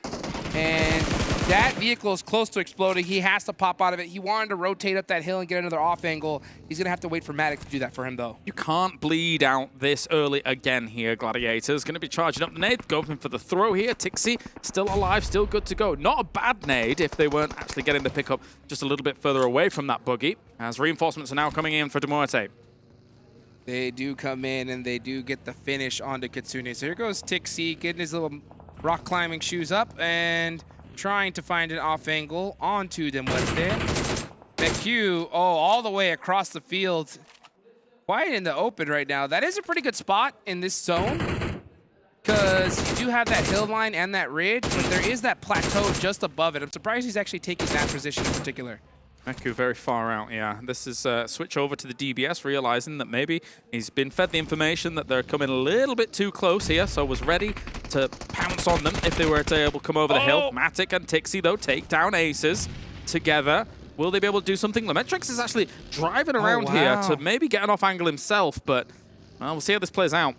And That vehicle is close to exploding. He has to pop out of it. He wanted to rotate up that hill and get another off angle. He's going to have to wait for Matic to do that for him, though. You can't bleed out this early again here, Gladiators. Going to be charging up the nade, going for the throw here. Tixi still alive, still good to go. Not a bad nade if they weren't actually getting the pickup just a little bit further away from that buggy, as reinforcements are now coming in for MUERTE. They do come in and they do get the finish onto Kitsune. So here goes Tixi getting his little rock climbing shoes up and trying to find an off angle onto MUERTE. McHugh, all the way across the field. Quite in the open right now. That is a pretty good spot in this zone because you do have that hill line and that ridge, but there is that plateau just above it. I'm surprised he's actually taking that position in particular. Meku very far out, yeah. This is switch over to the DBS, realizing that maybe he's been fed the information that they're coming a little bit too close here, so was ready to pounce on them if they were to able to come over the hill. Matic and Tixi, though, take down aces together. Will they be able to do something? LeMetrix is actually driving around here to maybe get an off angle himself, but well, we'll see how this plays out.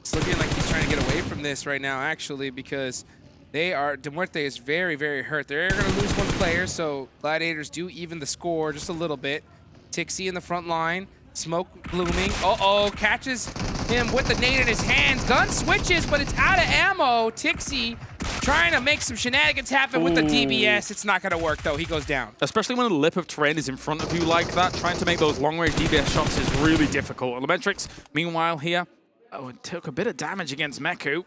It's looking like he's trying to get away from this right now, actually, because MUERTE is very, very hurt. They're going to lose one player, so Gladiators do even the score just a little bit. Tixi in the front line, smoke blooming. Catches him with the nade in his hands. Gun switches, but it's out of ammo. Tixi trying to make some shenanigans happen with the DBS. It's not going to work, though. He goes down. Especially when the lip of terrain is in front of you like that, trying to make those long-range DBS shots is really difficult. LeMetrix, meanwhile, here, took a bit of damage against Meku.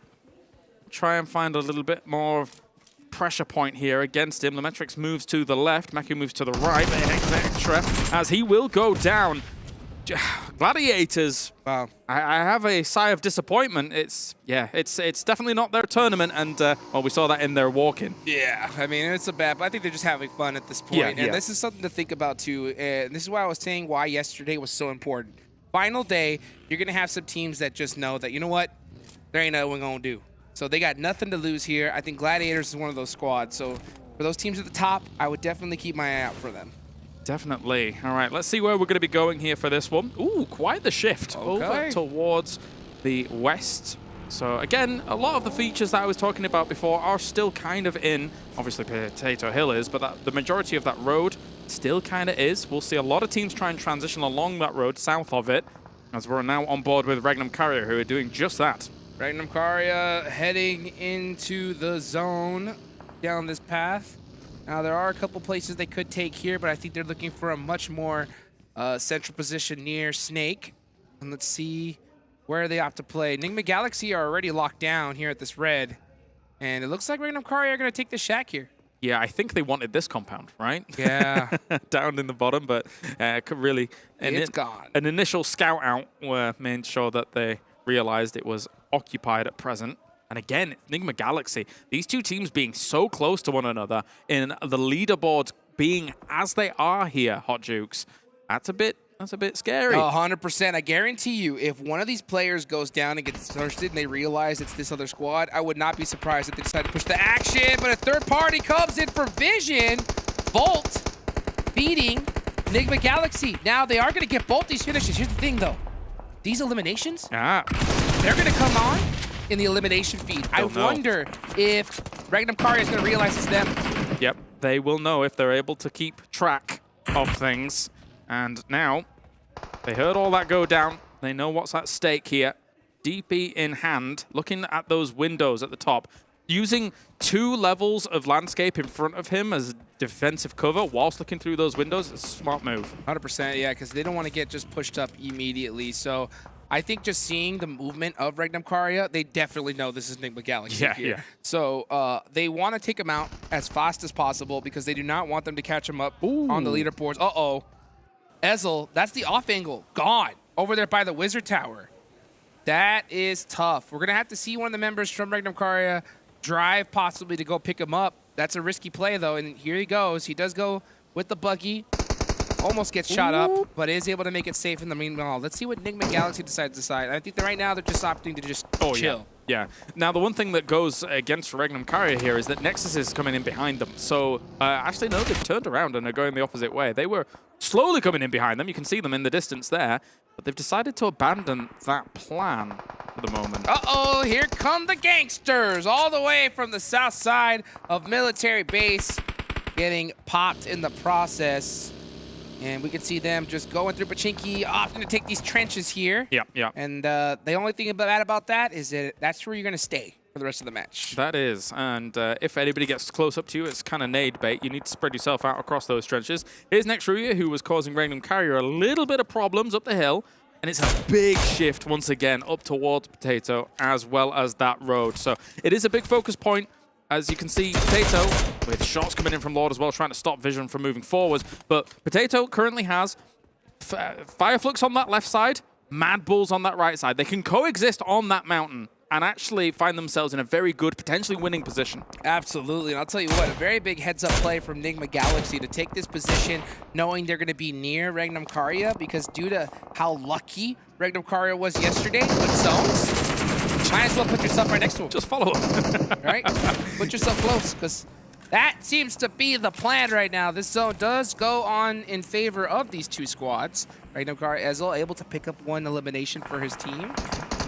Try and find a little bit more pressure point here against him. LeMetrix moves to the left. Meku moves to the right. Extra as he will go down. Gladiators. Wow. I have a sigh of disappointment. It's definitely not their tournament, and well, we saw that in their walk-in. Yeah, I mean, it's a bad, but I think they're just having fun at this point. And this is something to think about too. And this is why I was saying why yesterday was so important. Final day, you're gonna have some teams that just know that, you know what, there ain't nothing we're gonna do. So they got nothing to lose here. I think Gladiators is one of those squads. So for those teams at the top, I would definitely keep my eye out for them. Definitely. All right, let's see where we're going to be going here for this one. Ooh, quite the shift over towards the west. So again, a lot of the features that I was talking about before are still kind of in. Obviously, Potato Hill is, but the majority of that road still kind of is. We'll see a lot of teams try and transition along that road south of it, as we're now on board with REGNUM CARYA, who are doing just that. REGNUM CARYA heading into the zone down this path. Now, there are a couple places they could take here, but I think they're looking for a much more central position near Snake. And let's see where they opt to play. NIGMA Galaxy are already locked down here at this red. And it looks like REGNUM CARYA are going to take the shack here. Yeah, I think they wanted this compound, right? Yeah. Down in the bottom, but could really... It's gone. An initial scout out made sure that they realized it was occupied at present. And again, NIGMA Galaxy, these two teams being so close to one another in the leaderboards being as they are here, Hot Jukes, that's a bit scary. 100%. I guarantee you, if one of these players goes down and gets thirsted and they realize it's this other squad, I would not be surprised if they decide to push the action. But a third party comes in for Vision. Volt beating NIGMA Galaxy. Now, they are going to get both these finishes. Here's the thing, though. These eliminations, they're going to come on in the elimination feed. I wonder if REGNUM CARYA is going to realize it's them. Yep, they will know if they're able to keep track of things. And now, they heard all that go down. They know what's at stake here. DP in hand, looking at those windows at the top. Using 2 levels of landscape in front of him as defensive cover whilst looking through those windows, it's a smart move. 100%, yeah, because they don't want to get just pushed up immediately. So I think just seeing the movement of REGNUM CARYA, they definitely know this is NIGMA Galaxy here. Yeah. So they want to take them out as fast as possible because they do not want them to catch them up on the leaderboards. Ezel, that's the off angle. Gone. Over there by the Wizard Tower. That is tough. We're going to have to see one of the members from REGNUM CARYA drive possibly to go pick him up. That's a risky play, though, and here he goes. He does go with the buggy. Almost gets shot up, but is able to make it safe in the meanwhile. Let's see what NIGMA Galaxy decides to decide. I think that right now they're just opting to just chill. Yeah. Now, the one thing that goes against REGNUM CARYA here is that NEXUS is coming in behind them. So, actually, no, they've turned around and are going the opposite way. They were slowly coming in behind them. You can see them in the distance there. But they've decided to abandon that plan. for the moment. Uh-oh, here come the gangsters all the way from the south side of military base, getting popped in the process. And we can see them just going through Pachinki, often to take these trenches here. Yeah. And the only thing bad about that is that that's where you're going to stay for the rest of the match. That is, and if anybody gets close up to you, it's kind of nade bait. You need to spread yourself out across those trenches. Here's RÜYA, who was causing REGNUM CARYA a little bit of problems up the hill. And it's a big shift once again up towards Potato as well as that road. So it is a big focus point. As you can see, Potato, with shots coming in from Lord as well, trying to stop Vision from moving forwards. But Potato currently has FLUX on that left side, MADBULLS on that right side. They can coexist on that mountain and actually find themselves in a very good, potentially winning position. Absolutely, and I'll tell you what, a very big heads-up play from NIGMA Galaxy to take this position knowing they're going to be near REGNUM CARYA, because due to how lucky REGNUM CARYA was yesterday with zones, might as well put yourself right next to him. Just follow him. Right? Put yourself close, because that seems to be the plan right now. This zone does go on in favor of these two squads. REGNUM CARYA as well, able to pick up one elimination for his team.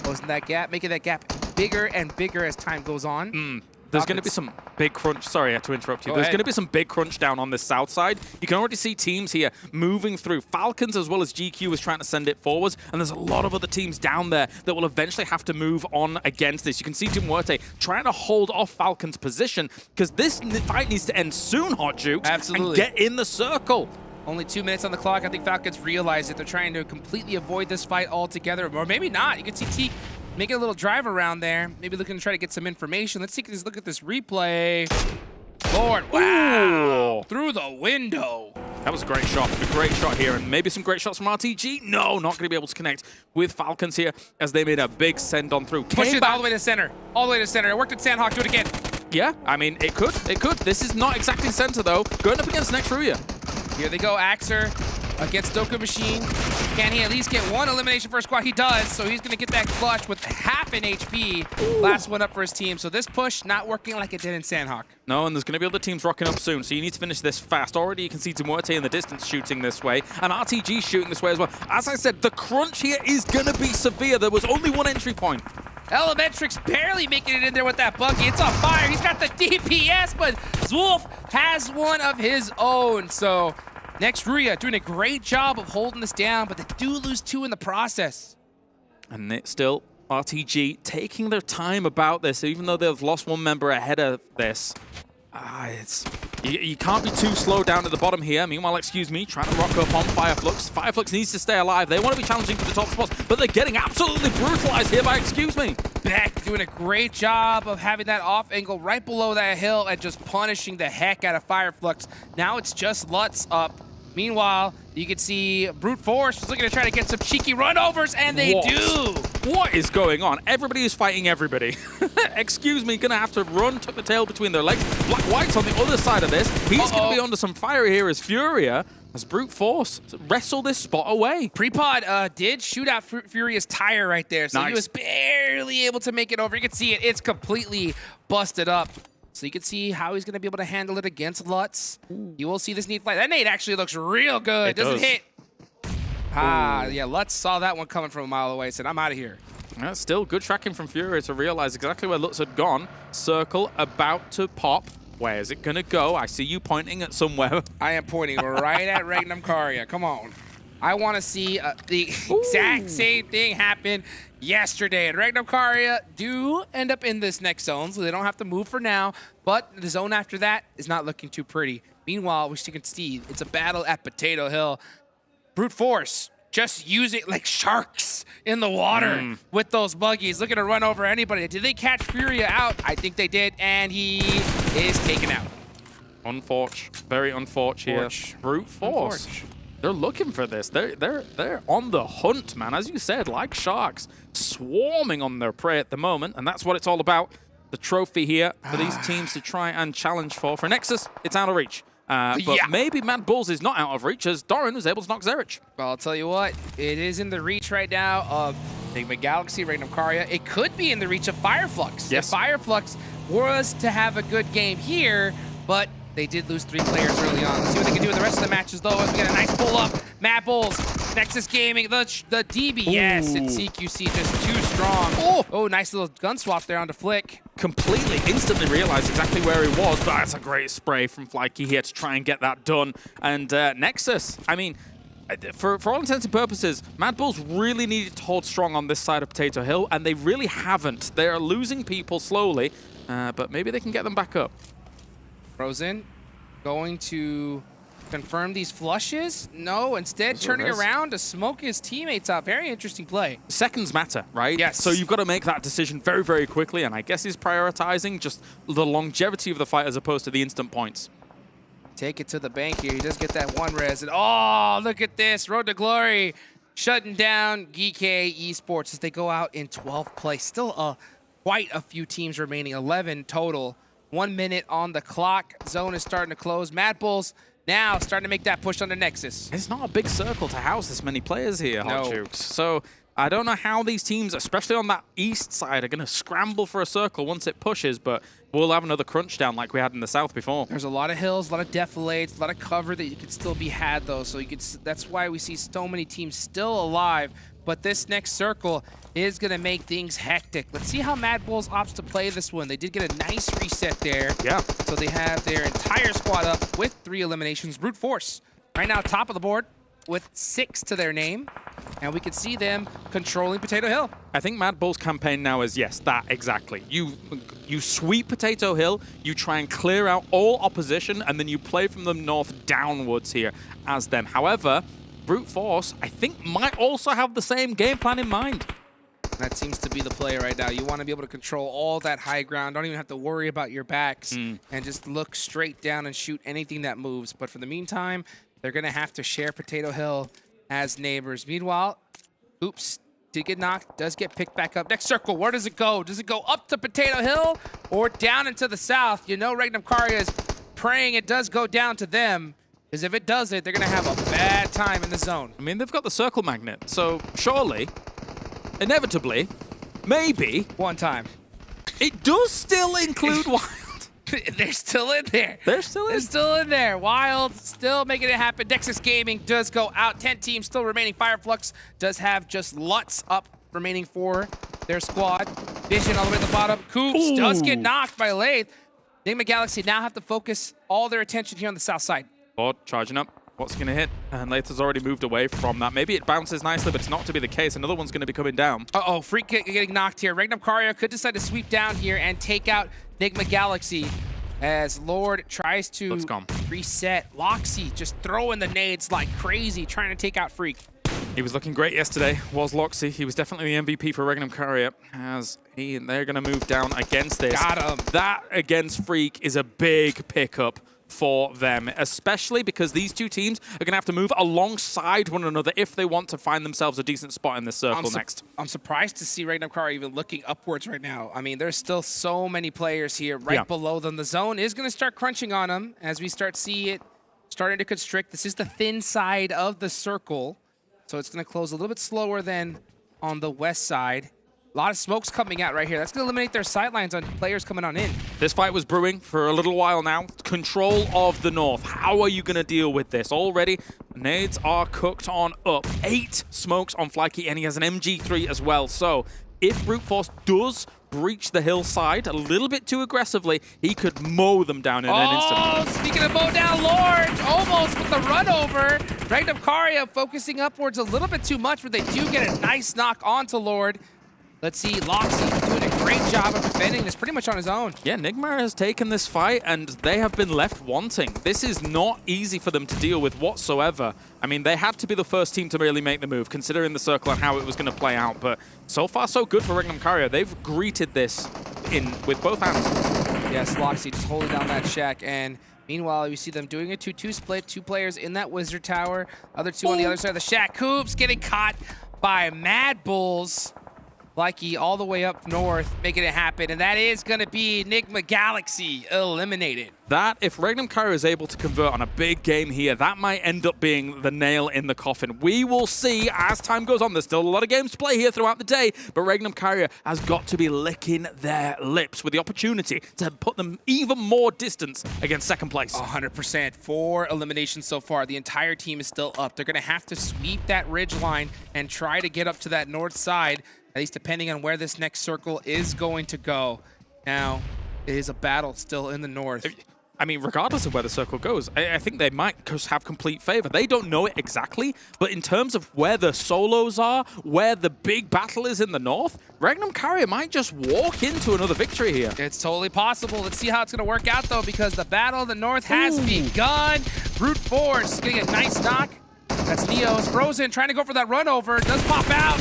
Closing that gap, making that gap bigger and bigger as time goes on. There's going to be some big crunch. Sorry, I had to interrupt you. There's going to be some big crunch down on this south side. You can already see teams here moving through. FALCONS as well as GQ is trying to send it forwards. And there's a lot of other teams down there that will eventually have to move on against this. You can see MUERTE trying to hold off FALCONS' position because this fight needs to end soon, Hot Jukes. Absolutely. And get in the circle. Only 2 minutes on the clock. I think FALCONS realize that they're trying to completely avoid this fight altogether. Or maybe not. You can see Teak making a little drive around there. Maybe looking to try to get some information. Let's take a look at this replay. Lord, wow. Ooh. Through the window. That was a great shot. A great shot here. And maybe some great shots from RTG. No, not going to be able to connect with FALCONS here as they made a big send on through. Push it all the way to center. All the way to center. It worked at Sandhawk. Do it again. Yeah, I mean, it could. It could. This is not exactly center, though. Going up against RÜYA. Here they go, Axer against Doku Machine. Can he at least get one elimination for a squad? He does, so he's going to get that clutch with half an HP. Ooh. Last one up for his team. So this push not working like it did in Sandhawk. No, and there's going to be other teams rocking up soon, so you need to finish this fast. Already you can see MUERTE in the distance shooting this way, and RTG shooting this way as well. As I said, the crunch here is going to be severe. There was only one entry point. Elementrix barely making it in there with that buggy. It's on fire. He's got the DPS, but Zwolf has one of his own. So RÜYA doing a great job of holding this down, but they do lose 2 in the process. And it's still RTG taking their time about this, even though they've lost 1 member ahead of this. You can't be too slow down at the bottom here. Meanwhile, excuse me, trying to rock up on FLUX. FLUX needs to stay alive. They want to be challenging for the top spots, but they're getting absolutely brutalized here by excuse me. Beck doing a great job of having that off angle right below that hill and just punishing the heck out of FLUX. Now it's just Lutz up. Meanwhile, you can see Brute Force is looking to try to get some cheeky runovers, and they do. What is going on? Everybody is fighting everybody. Excuse me, gonna have to run, tuck the tail between their legs. Black White's on the other side of this. He's gonna be under some fire here as Furia, as Brute Force wrestle this spot away. Prepod did shoot out Furia's tire right there, so nice. He was barely able to make it over. You can see it, it's completely busted up. So you can see how he's going to be able to handle it against Lutz. You will see this nade flight. That nade actually looks real good. It doesn't hit. Yeah, Lutz saw that one coming from a mile away, said, I'm out of here. Still good tracking from Furia to realize exactly where Lutz had gone. Circle about to pop. Where is it going to go? I see you pointing at somewhere. I am pointing right at REGNUM CARYA. Come on. I want to see the exact same thing happen yesterday. And REGNUM CARYA do end up in this next zone, so they don't have to move for now. But the zone after that is not looking too pretty. Meanwhile, which you can see, it's a battle at Potato Hill. Brute Force just use it like sharks in the water with those buggies, looking to run over anybody. Did they catch Furia out? I think they did, and he is taken out. Unfortunate, very unfortunate here. Brute Force. They're looking for this. They're on the hunt, man. As you said, like sharks, swarming on their prey at the moment, and that's what it's all about. The trophy here for these teams to try and challenge for. For NEXUS, it's out of reach. But maybe MADBULLS is not out of reach as Doran was able to knock Zerich. Well, I'll tell you what, it is in the reach right now of NIGMA Galaxy, REGNUM CARYA. It could be in the reach of FLUX. Yes. If FLUX was to have a good game here, but they did lose 3 players early on. Let's see what they can do with the rest of the matches, though, as we get a nice pull-up. MADBULLS Nexus Gaming, the DBS and CQC just too strong. Oh, nice little gun swap there onto Flick. Completely, instantly realized exactly where he was, but that's a great spray from Flykey here to try and get that done. And Nexus, I mean, for all intents and purposes, MADBULLS really needed to hold strong on this side of Potato Hill, and they really haven't. They are losing people slowly, but maybe they can get them back up. Frozen going to confirm these flushes? No, instead turning around to smoke his teammates out. Very interesting play. Seconds matter, right? Yes. So you've got to make that decision very, very quickly, and I guess he's prioritizing just the longevity of the fight as opposed to the instant points. Take it to the bank here. He does get that one res. And oh, look at this. Road to Glory shutting down GEEKAY Esports as they go out in 12th place. Still quite a few teams remaining, 11 total. 1 minute on the clock. Zone is starting to close. MADBULLS now starting to make that push on the Nexus. It's not a big circle to house this many players here, No. Hot Jukes. So I don't know how these teams, especially on that east side, are going to scramble for a circle once it pushes, but we'll have another crunch down like we had in the south before. There's a lot of hills, a lot of defilades, a lot of cover that you could still be had, though. So that's why we see so many teams still alive. But this next circle is going to make things hectic. Let's see how MADBULLS opts to play this one. They did get a nice reset there. Yeah. So they have their entire squad up with 3 eliminations. Brute Force right now top of the board with 6 to their name. And we can see them controlling Potato Hill. I think MADBULLS' campaign now is, yes, that exactly. You sweep Potato Hill, you try and clear out all opposition, and then you play from the north downwards here as them. However, Brute Force, I think, might also have the same game plan in mind. That seems to be the play right now. You want to be able to control all that high ground. Don't even have to worry about your backs and just look straight down and shoot anything that moves. But for the meantime, they're going to have to share Potato Hill as neighbors. Meanwhile, oops, did get knocked, does get picked back up. Next circle, where does it go? Does it go up to Potato Hill or down into the south? You know REGNUM CARYA is praying it does go down to them, because if it doesn't, they're going to have a bad time in the zone. I mean, they've got the circle magnet, so surely, inevitably, maybe... One time. It does still include Wild. They're still in there. They're still in there. Wild still making it happen. Nexus Gaming does go out. 10 teams still remaining. FLUX does have just Lutz up remaining for their squad. Vision all the way at the bottom. Coops does get knocked by Lathe. NIGMA Galaxy now have to focus all their attention here on the south side. Board charging up. What's going to hit? And Lathe has already moved away from that. Maybe it bounces nicely, but it's not to be the case. Another one's going to be coming down. Uh-oh, Freak getting knocked here. REGNUM CARYA could decide to sweep down here and take out NIGMA Galaxy as Lord tries to reset. Loxy just throwing the nades like crazy, trying to take out Freak. He was looking great yesterday, was Loxy. He was definitely the MVP for REGNUM CARYA, as they're going to move down against this. Got him. That against Freak is a big pickup for them, especially because these two teams are going to have to move alongside one another if they want to find themselves a decent spot in this circle next. I'm surprised to see REGNUM CARYA even looking upwards right now. I mean, there's still so many players here right below them. The zone is going to start crunching on them as we start see it starting to constrict. This is the thin side of the circle, so it's going to close a little bit slower than on the west side. A lot of smokes coming out right here. That's going to eliminate their sidelines on players coming on in. This fight was brewing for a little while now. Control of the north. How are you going to deal with this? Already, nades are cooked on up. 8 smokes on Flykey, and he has an MG3 as well. So if Brute Force does breach the hillside a little bit too aggressively, he could mow them down in an instant. Oh, speaking of mow down, Lord, almost with the run over. REGNUM CARYA focusing upwards a little bit too much, but they do get a nice knock onto Lord. Let's see, Loxy doing a great job of defending this pretty much on his own. Yeah, NIGMA has taken this fight, and they have been left wanting. This is not easy for them to deal with whatsoever. I mean, they had to be the first team to really make the move, considering the circle and how it was going to play out. But so far, so good for REGNUM CARYA. They've greeted this in with both hands. Yes, Loxy just holding down that shack, and meanwhile, you see them doing a 2-2 split. 2 players in that Wizard Tower, other 2 on the other side of the shack. Coops getting caught by MADBULLS. Likey all the way up north, making it happen, and that is going to be NIGMA Galaxy eliminated. That, if REGNUM CARYA is able to convert on a big game here, that might end up being the nail in the coffin. We will see as time goes on. There's still a lot of games to play here throughout the day, but REGNUM CARYA has got to be licking their lips with the opportunity to put them even more distance against second place. 100%. 4 eliminations so far. The entire team is still up. They're going to have to sweep that ridge line and try to get up to that north side, at least depending on where this next circle is going to go. Now, it is a battle still in the north. I mean, regardless of where the circle goes, I think they might just have complete favor. They don't know it exactly, but in terms of where the solos are, where the big battle is in the north, REGNUM CARYA might just walk into another victory here. It's totally possible. Let's see how it's going to work out, though, because the battle in the north has begun. Brute Force getting a nice knock. That's Neo's. Frozen trying to go for that run over. It does pop out.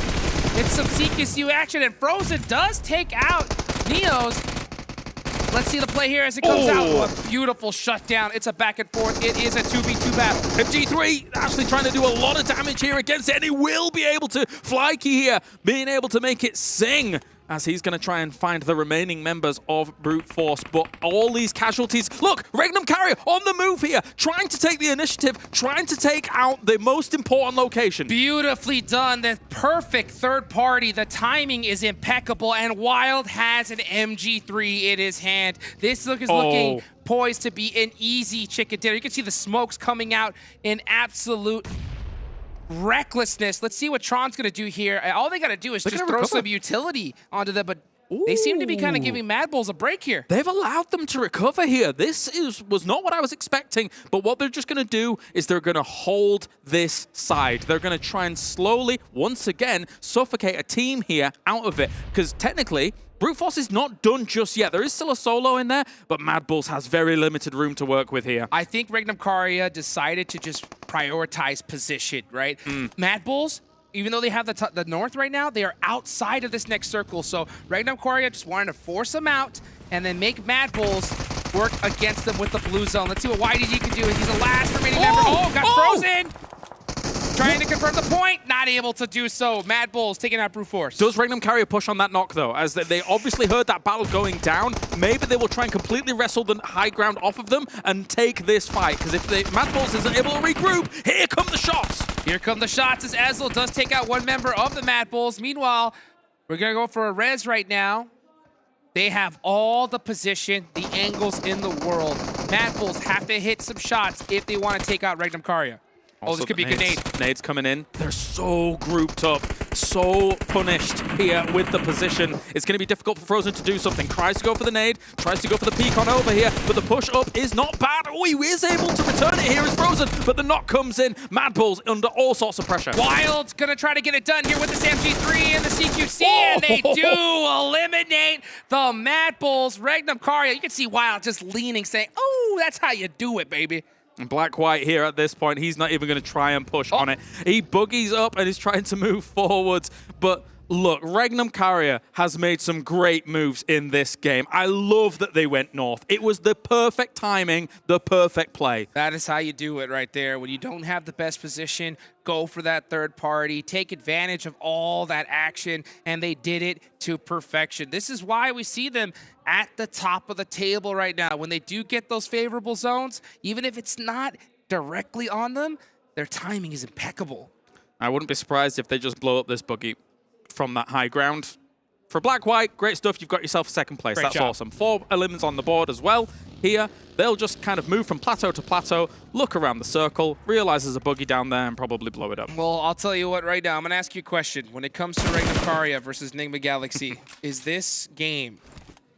It's some CQC action, and Frozen does take out Neo's. Let's see the play here as it comes out. What a beautiful shutdown. It's a back and forth. It is a 2v2 battle. MG3 actually trying to do a lot of damage here against it, and he will be able to fly key here, being able to make it sing as he's going to try and find the remaining members of Brute Force. But all these casualties, look, REGNUM CARYA on the move here, trying to take the initiative, trying to take out the most important location. Beautifully done. The perfect third party. The timing is impeccable, and Wild has an MG3 in his hand. This look is looking poised to be an easy chicken dinner. You can see the smokes coming out in absolute recklessness. Let's see what Tron's going to do here. All they got to do is just throw some utility onto them, but they seem to be kind of giving MADBULLS a break here. They've allowed them to recover here. This was not what I was expecting, but what they're just going to do is they're going to hold this side. They're going to try and slowly, once again, suffocate a team here out of it, because technically, Brute Force is not done just yet. There is still a solo in there, but MADBULLS has very limited room to work with here. I think REGNUM CARYA decided to just prioritize position, right? MADBULLS, even though they have the north right now, they are outside of this next circle. So REGNUM CARYA just wanted to force them out and then make MADBULLS work against them with the blue zone. Let's see what YDG can do. He's the last remaining member. Got frozen! Trying to confirm the point, not able to do so. MADBULLS taking out Brute Force. Does REGNUM CARYA push on that knock, though? As they obviously heard that battle going down. Maybe they will try and completely wrestle the high ground off of them and take this fight. Because if MADBULLS isn't able to regroup, here come the shots. Here come the shots as Ezel does take out one member of the MADBULLS. Meanwhile, we're going to go for a res right now. They have all the position, the angles in the world. MADBULLS have to hit some shots if they want to take out REGNUM CARYA. Also, this could be a grenade. Nades coming in. They're so grouped up, so punished here with the position. It's going to be difficult for Frozen to do something. Tries to go for the nade, tries to go for the peek on over here, but the push up is not bad. Oh, he is able to return it here as Frozen, but the knock comes in. MADBULLS under all sorts of pressure. Wild's going to try to get it done here with this MG3 and the CQC, and they do eliminate the MADBULLS. REGNUM CARYA, you can see Wild just leaning, saying, oh, that's how you do it, baby. And Black-White here at this point, he's not even going to try and push on it. He boogies up and is trying to move forwards. But look, REGNUM CARYA has made some great moves in this game. I love that they went north. It was the perfect timing, the perfect play. That is how you do it right there. When you don't have the best position, go for that third party, take advantage of all that action, and they did it to perfection. This is why we see them at the top of the table right now. When they do get those favorable zones, even if it's not directly on them, their timing is impeccable. I wouldn't be surprised if they just blow up this buggy from that high ground. For Black-White, great stuff. You've got yourself a second place. That's awesome. 4 eliminations on the board as well. Here, they'll just kind of move from plateau to plateau, look around the circle, realize there's a buggy down there, and probably blow it up. Well, I'll tell you what right now. I'm going to ask you a question. When it comes to REGNUM CARYA versus NIGMA Galaxy, is this game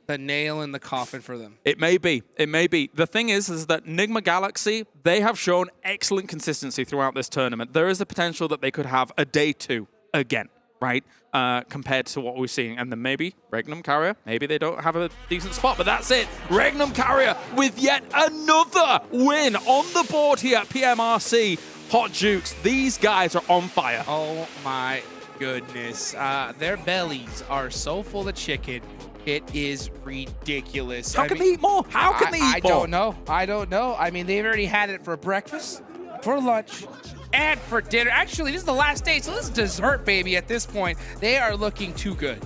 the nail in the coffin for them? It may be. It may be. The thing is that NIGMA Galaxy, they have shown excellent consistency throughout this tournament. There is the potential that they could have a day 2 again, right? Compared to what we're seeing. And then maybe REGNUM CARYA, maybe they don't have a decent spot, but that's it. REGNUM CARYA with yet another win on the board here at PMRC. Hot Jukes, these guys are on fire. Oh my goodness. Their bellies are so full of chicken. It is ridiculous. How can they eat more? How can they eat more? I don't know. I don't know. I mean, they've already had it for breakfast, for lunch, and for dinner. Actually, this is the last day, so this is dessert, baby, at this point. They are looking too good.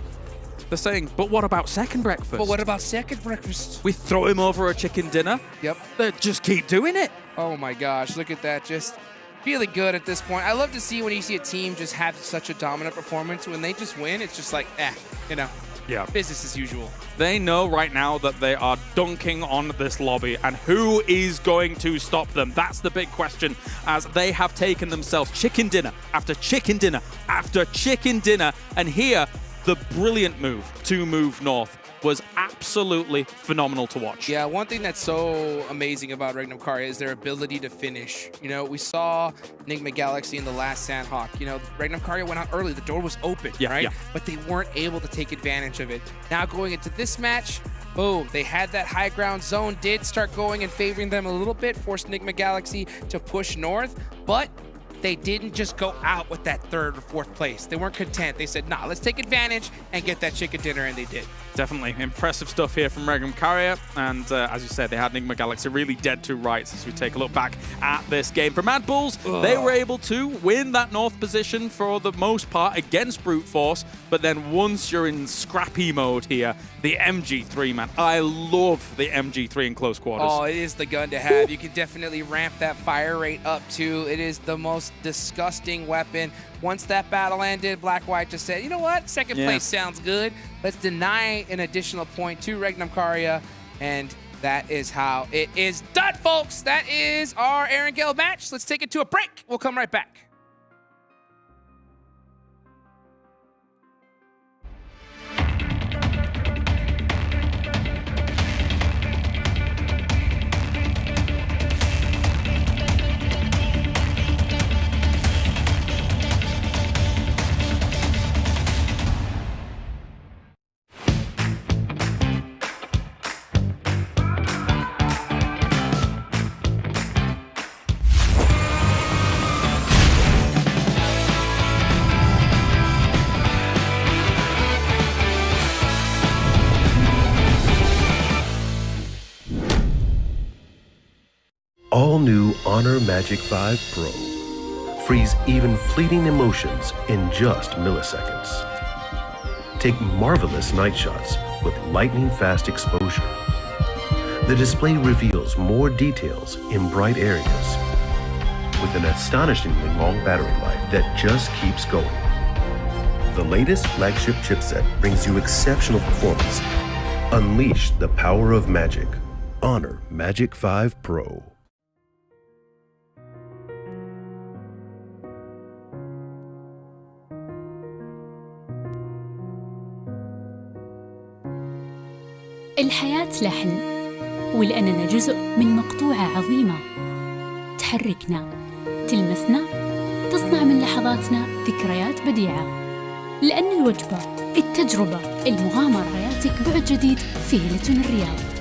They're saying, but what about second breakfast? But what about second breakfast? We throw him over a chicken dinner. Yep. They just keep doing it. Oh my gosh, look at that. Just feeling good at this point. I love to see when you see a team just have such a dominant performance. When they just win, it's just like, you know, business as usual. They know right now that they are dunking on this lobby, and who is going to stop them? That's the big question, as they have taken themselves chicken dinner after chicken dinner after chicken dinner, and here, the brilliant move to move north was absolutely phenomenal to watch. Yeah, one thing that's so amazing about REGNUM CARYA is their ability to finish. You know, we saw NIGMA Galaxy in the last Sandhawk. You know, REGNUM CARYA went out early. The door was open, right? Yeah. But they weren't able to take advantage of it. Now going into this match, boom, they had that high ground zone, did start going and favoring them a little bit, forced NIGMA Galaxy to push north, but they didn't just go out with that third or fourth place. They weren't content. They said, nah, let's take advantage and get that chicken dinner, and they did. Definitely impressive stuff here from REGNUM CARYA, and as you said, they had NIGMA Galaxy really dead to rights as we take a look back at this game. For MADBULLS, they were able to win that north position for the most part against Brute Force, but then once you're in scrappy mode here, the MG3, man, I love the MG3 in close quarters. Oh, it is the gun to have. You can definitely ramp that fire rate up too. It is the most disgusting weapon. Once that battle ended, Black-White just said, you know what, second place sounds good. Let's deny an additional point to REGNUM CARYA, and that is how it is done, folks. That is our Aaron Gale match. Let's take it to a break. We'll come right back. All new Honor Magic 5 Pro. Freeze even fleeting emotions in just milliseconds. Take marvelous night shots with lightning-fast exposure. The display reveals more details in bright areas with an astonishingly long battery life that just keeps going. The latest flagship chipset brings you exceptional performance. Unleash the power of magic. Honor Magic 5 Pro. الحياة لحن، ولأننا جزء من مقطوعة عظيمة تحركنا، تلمسنا، تصنع من لحظاتنا ذكريات بديعة. لأن الوجبة، التجربة، المغامرة يعطيك بعد جديد في هيلتون الرياض.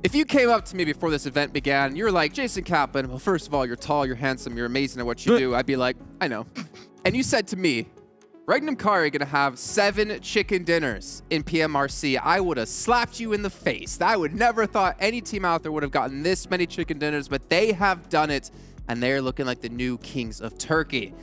If you came up to me before this event began, you're like, Jason Kaplan, well, first of all, you're tall, you're handsome, you're amazing at what you do. I'd be like, I know. And you said to me, REGNUM CARYA gonna have 7 chicken dinners in PMRC. I would have slapped you in the face. I would never thought any team out there would have gotten this many chicken dinners, but they have done it, and they're looking like the new kings of Turkey.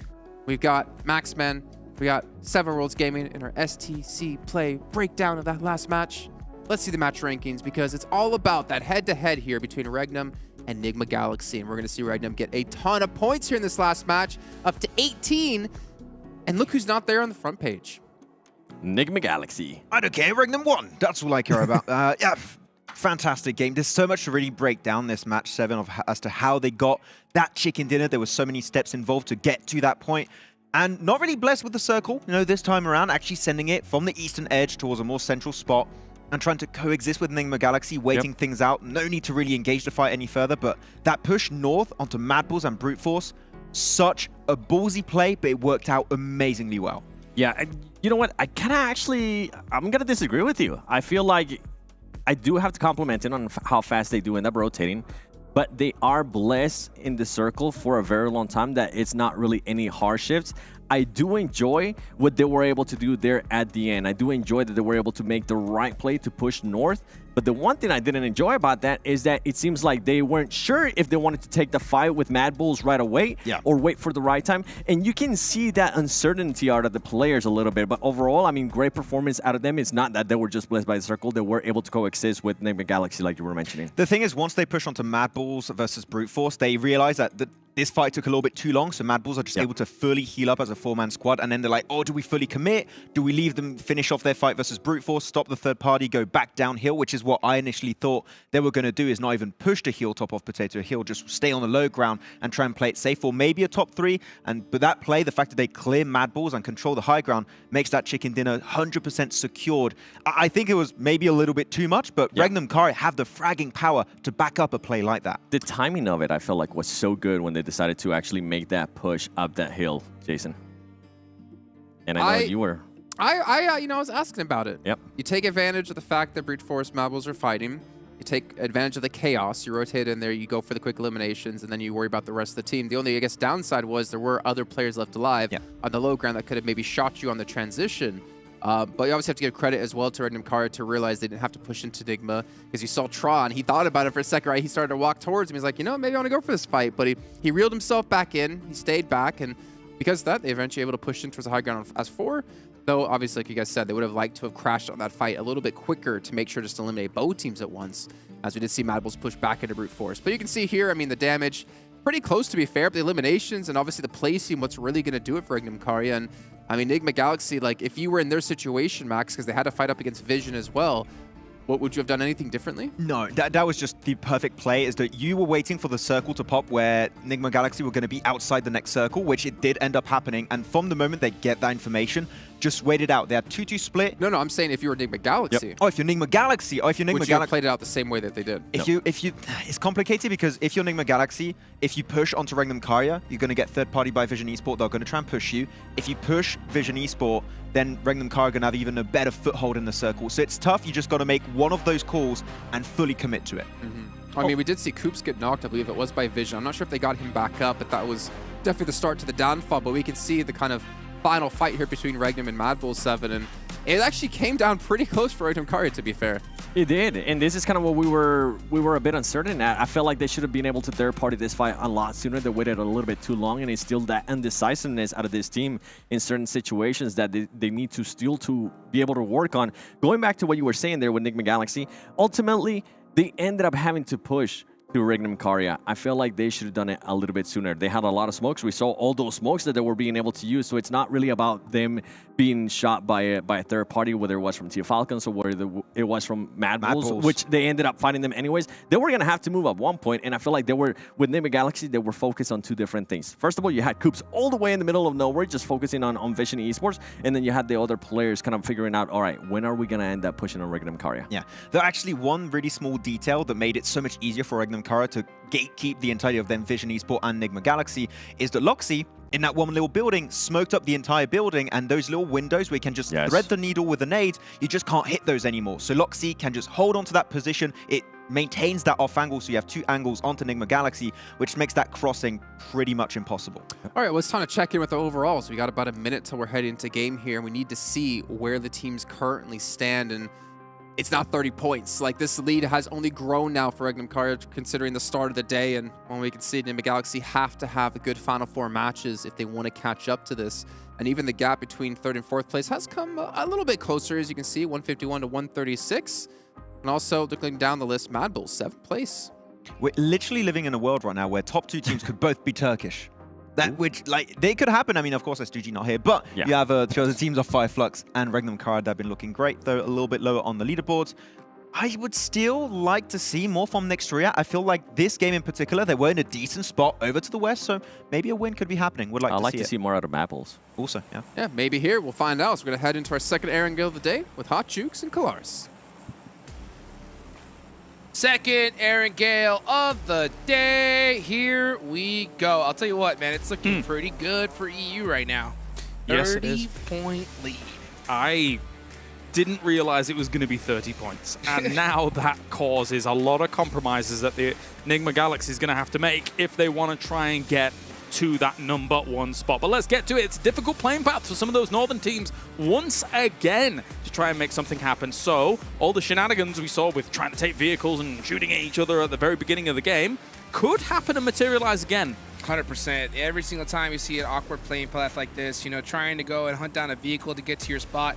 We've got Maxman, we got 7 Worlds Gaming in our STC play breakdown of that last match. Let's see the match rankings, because it's all about that head-to-head here between REGNUM and NIGMA Galaxy. And we're going to see REGNUM get a ton of points here in this last match, up to 18. And look who's not there on the front page. NIGMA Galaxy. I don't care, REGNUM won. That's all I care about. Yeah, fantastic game. There's so much to really break down this match 7 as to how they got that chicken dinner. There were so many steps involved to get to that point. And not really blessed with the circle, this time around, actually sending it from the eastern edge towards a more central spot and trying to coexist with NIGMA Galaxy, waiting things out. No need to really engage the fight any further, but that push north onto MADBULLS and Brute Force, such a ballsy play, but it worked out amazingly well. Yeah, you know what? I'm going to disagree with you. I feel like I do have to compliment it on how fast they do end up rotating, but they are blessed in the circle for a very long time that it's not really any hard shifts. I do enjoy what they were able to do there at the end. I do enjoy that they were able to make the right play to push north. But the one thing I didn't enjoy about that is that it seems like they weren't sure if they wanted to take the fight with MADBULLS right away or wait for the right time. And you can see that uncertainty out of the players a little bit. But overall, I mean, great performance out of them. It's not that they were just blessed by the circle. They were able to coexist with NIGMA Galaxy like you were mentioning. The thing is, once they push onto MADBULLS versus Brute Force, they realize that this fight took a little bit too long, so MADBULLS are just able to fully heal up as a 4-man squad, and then they're like, oh, do we fully commit? Do we leave them finish off their fight versus Brute Force, stop the third party, go back downhill, which is what I initially thought they were going to do, is not even push the heel top off Potato Hill, just stay on the low ground and try and play it safe, or maybe a top 3. But that play, the fact that they clear MADBULLS and control the high ground, makes that chicken dinner 100% secured. I think it was maybe a little bit too much, but REGNUM CARYA have the fragging power to back up a play like that. The timing of it, I felt like, was so good when they decided to actually make that push up that hill, Jason. And I know you were. I was asking about it. Yep. You take advantage of the fact that Brute Force MADBULLS are fighting. You take advantage of the chaos. You rotate in there, you go for the quick eliminations, and then you worry about the rest of the team. The only, I guess, downside was there were other players left alive on the low ground that could have maybe shot you on the transition. But you obviously have to give credit as well to REGNUM CARYA to realize they didn't have to push into NIGMA, because you saw Tron. He thought about it for a second, right? He started to walk towards him. He's like, maybe I want to go for this fight. But he reeled himself back in. He stayed back. And because of that, they eventually able to push in towards the high ground as 4. Though, obviously, like you guys said, they would have liked to have crashed on that fight a little bit quicker to make sure just to eliminate both teams at once, as we did see MADBULLS push back into Brute Force. But you can see here, I mean, the damage, pretty close to be fair, but the eliminations and obviously the placing, what's really going to do it for REGNUM CARYA. And I mean, NIGMA Galaxy, like, if you were in their situation, Max, because they had to fight up against Vision as well, what would you have done anything differently? No, that was just the perfect play, is that you were waiting for the circle to pop where NIGMA Galaxy were going to be outside the next circle, which it did end up happening. And from the moment they get that information, just wait it out. They had 2-2 split. No, I'm saying if you were NIGMA Galaxy. Oh, if you're NIGMA Galaxy. Oh, if you're NIGMA Galaxy. Would you have played it out the same way that they did? It's complicated, because if you're NIGMA Galaxy, if you push onto REGNUM CARYA, you're going to get third party by Vision Esports. They're going to try and push you. If you push Vision Esports, then REGNUM CARYA are going to have even a better foothold in the circle. So it's tough. You just got to make one of those calls and fully commit to it. I mean, we did see Koops get knocked. I believe it was by Vision. I'm not sure if they got him back up, but that was definitely the start to the downfall. But we can see the kind of final fight here between REGNUM and MADBULLS 7, and it actually came down pretty close for REGNUM CARYA, to be fair. It did, and this is kind of what we were a bit uncertain at. I felt like they should have been able to third party this fight a lot sooner. They waited a little bit too long, and it's still that indecisiveness out of this team in certain situations that they need to still to be able to work on. Going back to what you were saying there with NIGMA Galaxy, ultimately they ended up having to push to REGNUM CARYA. I feel like they should have done it a little bit sooner. They had a lot of smokes. We saw all those smokes that they were being able to use, so it's not really about them being shot by a third party, whether it was from FALCONS or whether it was from MADBULLS, which they ended up fighting them anyways. They were going to have to move at one point, and I feel like they were, with NIGMA Galaxy, they were focused on 2 different things. First of all, you had Koops all the way in the middle of nowhere, just focusing on Vision Esports, and then you had the other players kind of figuring out, all right, when are we going to end up pushing on REGNUM CARYA? Yeah, there actually one really small detail that made it so much easier for REGNUM CARYA to gatekeep the entirety of them Vision Esports and NIGMA Galaxy, is that Loxy, in that one little building, smoked up the entire building, and those little windows where you can just thread the needle with a nade, you just can't hit those anymore. So Loxy can just hold on to that position. It maintains that off angle, so you have 2 angles onto NIGMA Galaxy, which makes that crossing pretty much impossible. All right, well, it's time to check in with the overalls. We got about a minute till we're heading into game here, and we need to see where the teams currently stand, and it's not 30 points. Like, this lead has only grown now for REGNUM CARYA, considering the start of the day, and when we can see NIGMA Galaxy have to have a good Final Four matches if they want to catch up to this. And even the gap between 3rd and 4th place has come a little bit closer, as you can see, 151 to 136. And also, looking down the list, MADBULLS, 7th place. We're literally living in a world right now where top 2 teams could both be Turkish. Which, like, they could happen. I mean, of course, SG not here, but you have the teams of FLUX and REGNUM CARYA that have been looking great, though a little bit lower on the leaderboards. I would still like to see more from RÜYA. I feel like this game in particular, they were in a decent spot over to the west, so maybe a win could be happening. Would like I'd to like see to see more out of MADBULLS. Also, yeah. Yeah, maybe here. We'll find out. So we're going to head into our second Aaron Gill of the day with Hot Jukes and Kalaris. Second Aaron Gale of the day. Here we go. I'll tell you what, man, it's looking pretty good for EU right now. Yes, it is. 30-point lead. I didn't realize it was going to be 30 points. And now that causes a lot of compromises that the NIGMA Galaxy is going to have to make if they want to try and get to that #1 spot. But let's get to it. It's a difficult playing path for some of those northern teams once again to try and make something happen. So all the shenanigans we saw with trying to take vehicles and shooting at each other at the very beginning of the game could happen and materialize again. 100%. Every single time you see an awkward playing path like this, you know, trying to go and hunt down a vehicle to get to your spot,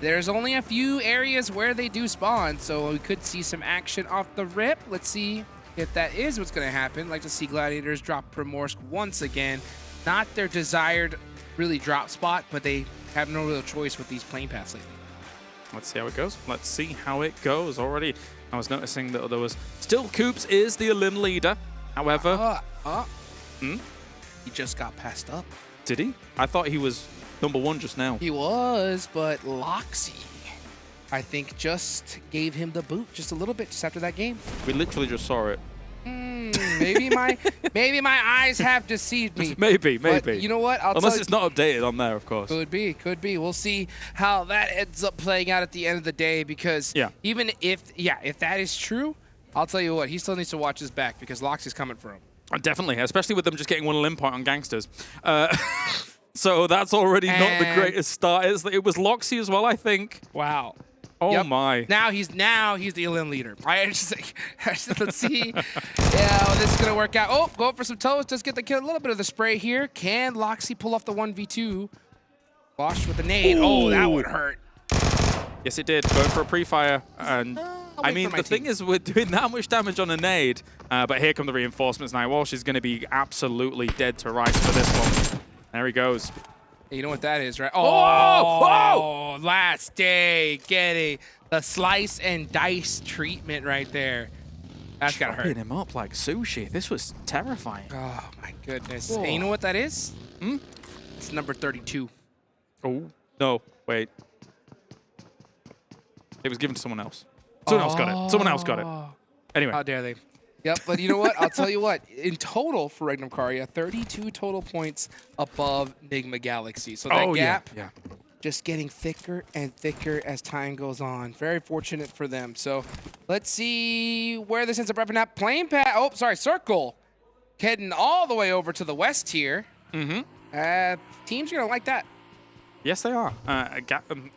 there's only a few areas where they do spawn, so we could see some action off the rip. Let's see if that is what's going to happen. Like to see Gladiators drop Primorsk once again. Not their desired really drop spot, but they have no real choice with these playing paths lately. Let's see how it goes. Let's see how it goes. Already, I was noticing that there was still Coops is the elim leader. However, he just got passed up. Did he? I thought he was #1 just now. He was, but Loxy, I think, just gave him the boot just a little bit just after that game. We literally just saw it. Maybe my eyes have deceived me. Maybe. But you know what? Unless it's not updated on there, of course. Could be. We'll see how that ends up playing out at the end of the day, because even if that is true, I'll tell you what, he still needs to watch his back because Loxy's coming for him. Definitely, especially with them just getting 1 elim point on Gangsters. So that's already not the greatest start. It was Loxy as well, I think. Wow. Oh my. Now he's the elim leader. Let's see. Yeah, this is gonna work out. Oh, go for some toes. Just get the kill. A little bit of the spray here. Can Loxy pull off the 1v2? Bosch with the nade. Ooh. Oh, that would hurt. Yes, it did. Going for a pre-fire. And I mean, the thing is, we're doing that much damage on a nade. But here come the reinforcements now. Walsh is going to be absolutely dead to rights for this one. There he goes. You know what that is, right? Oh, last day getting the slice and dice treatment right there. That's gotta hurt. Chopping him up like sushi. This was terrifying. Oh my goodness. And you know what that is? It's number 32. Oh, no, wait. It was given to someone else. Someone else got it. Someone else got it. Anyway. How dare they? Yep, but you know what? I'll tell you what. In total for REGNUM CARYA, 32 total points above NIGMA Galaxy. So that gap just getting thicker and thicker as time goes on. Very fortunate for them. So let's see where this ends up wrapping up. Playing path. Oh, sorry, Circle. Heading all the way over to the west here. Teams are going to like that. Yes, they are.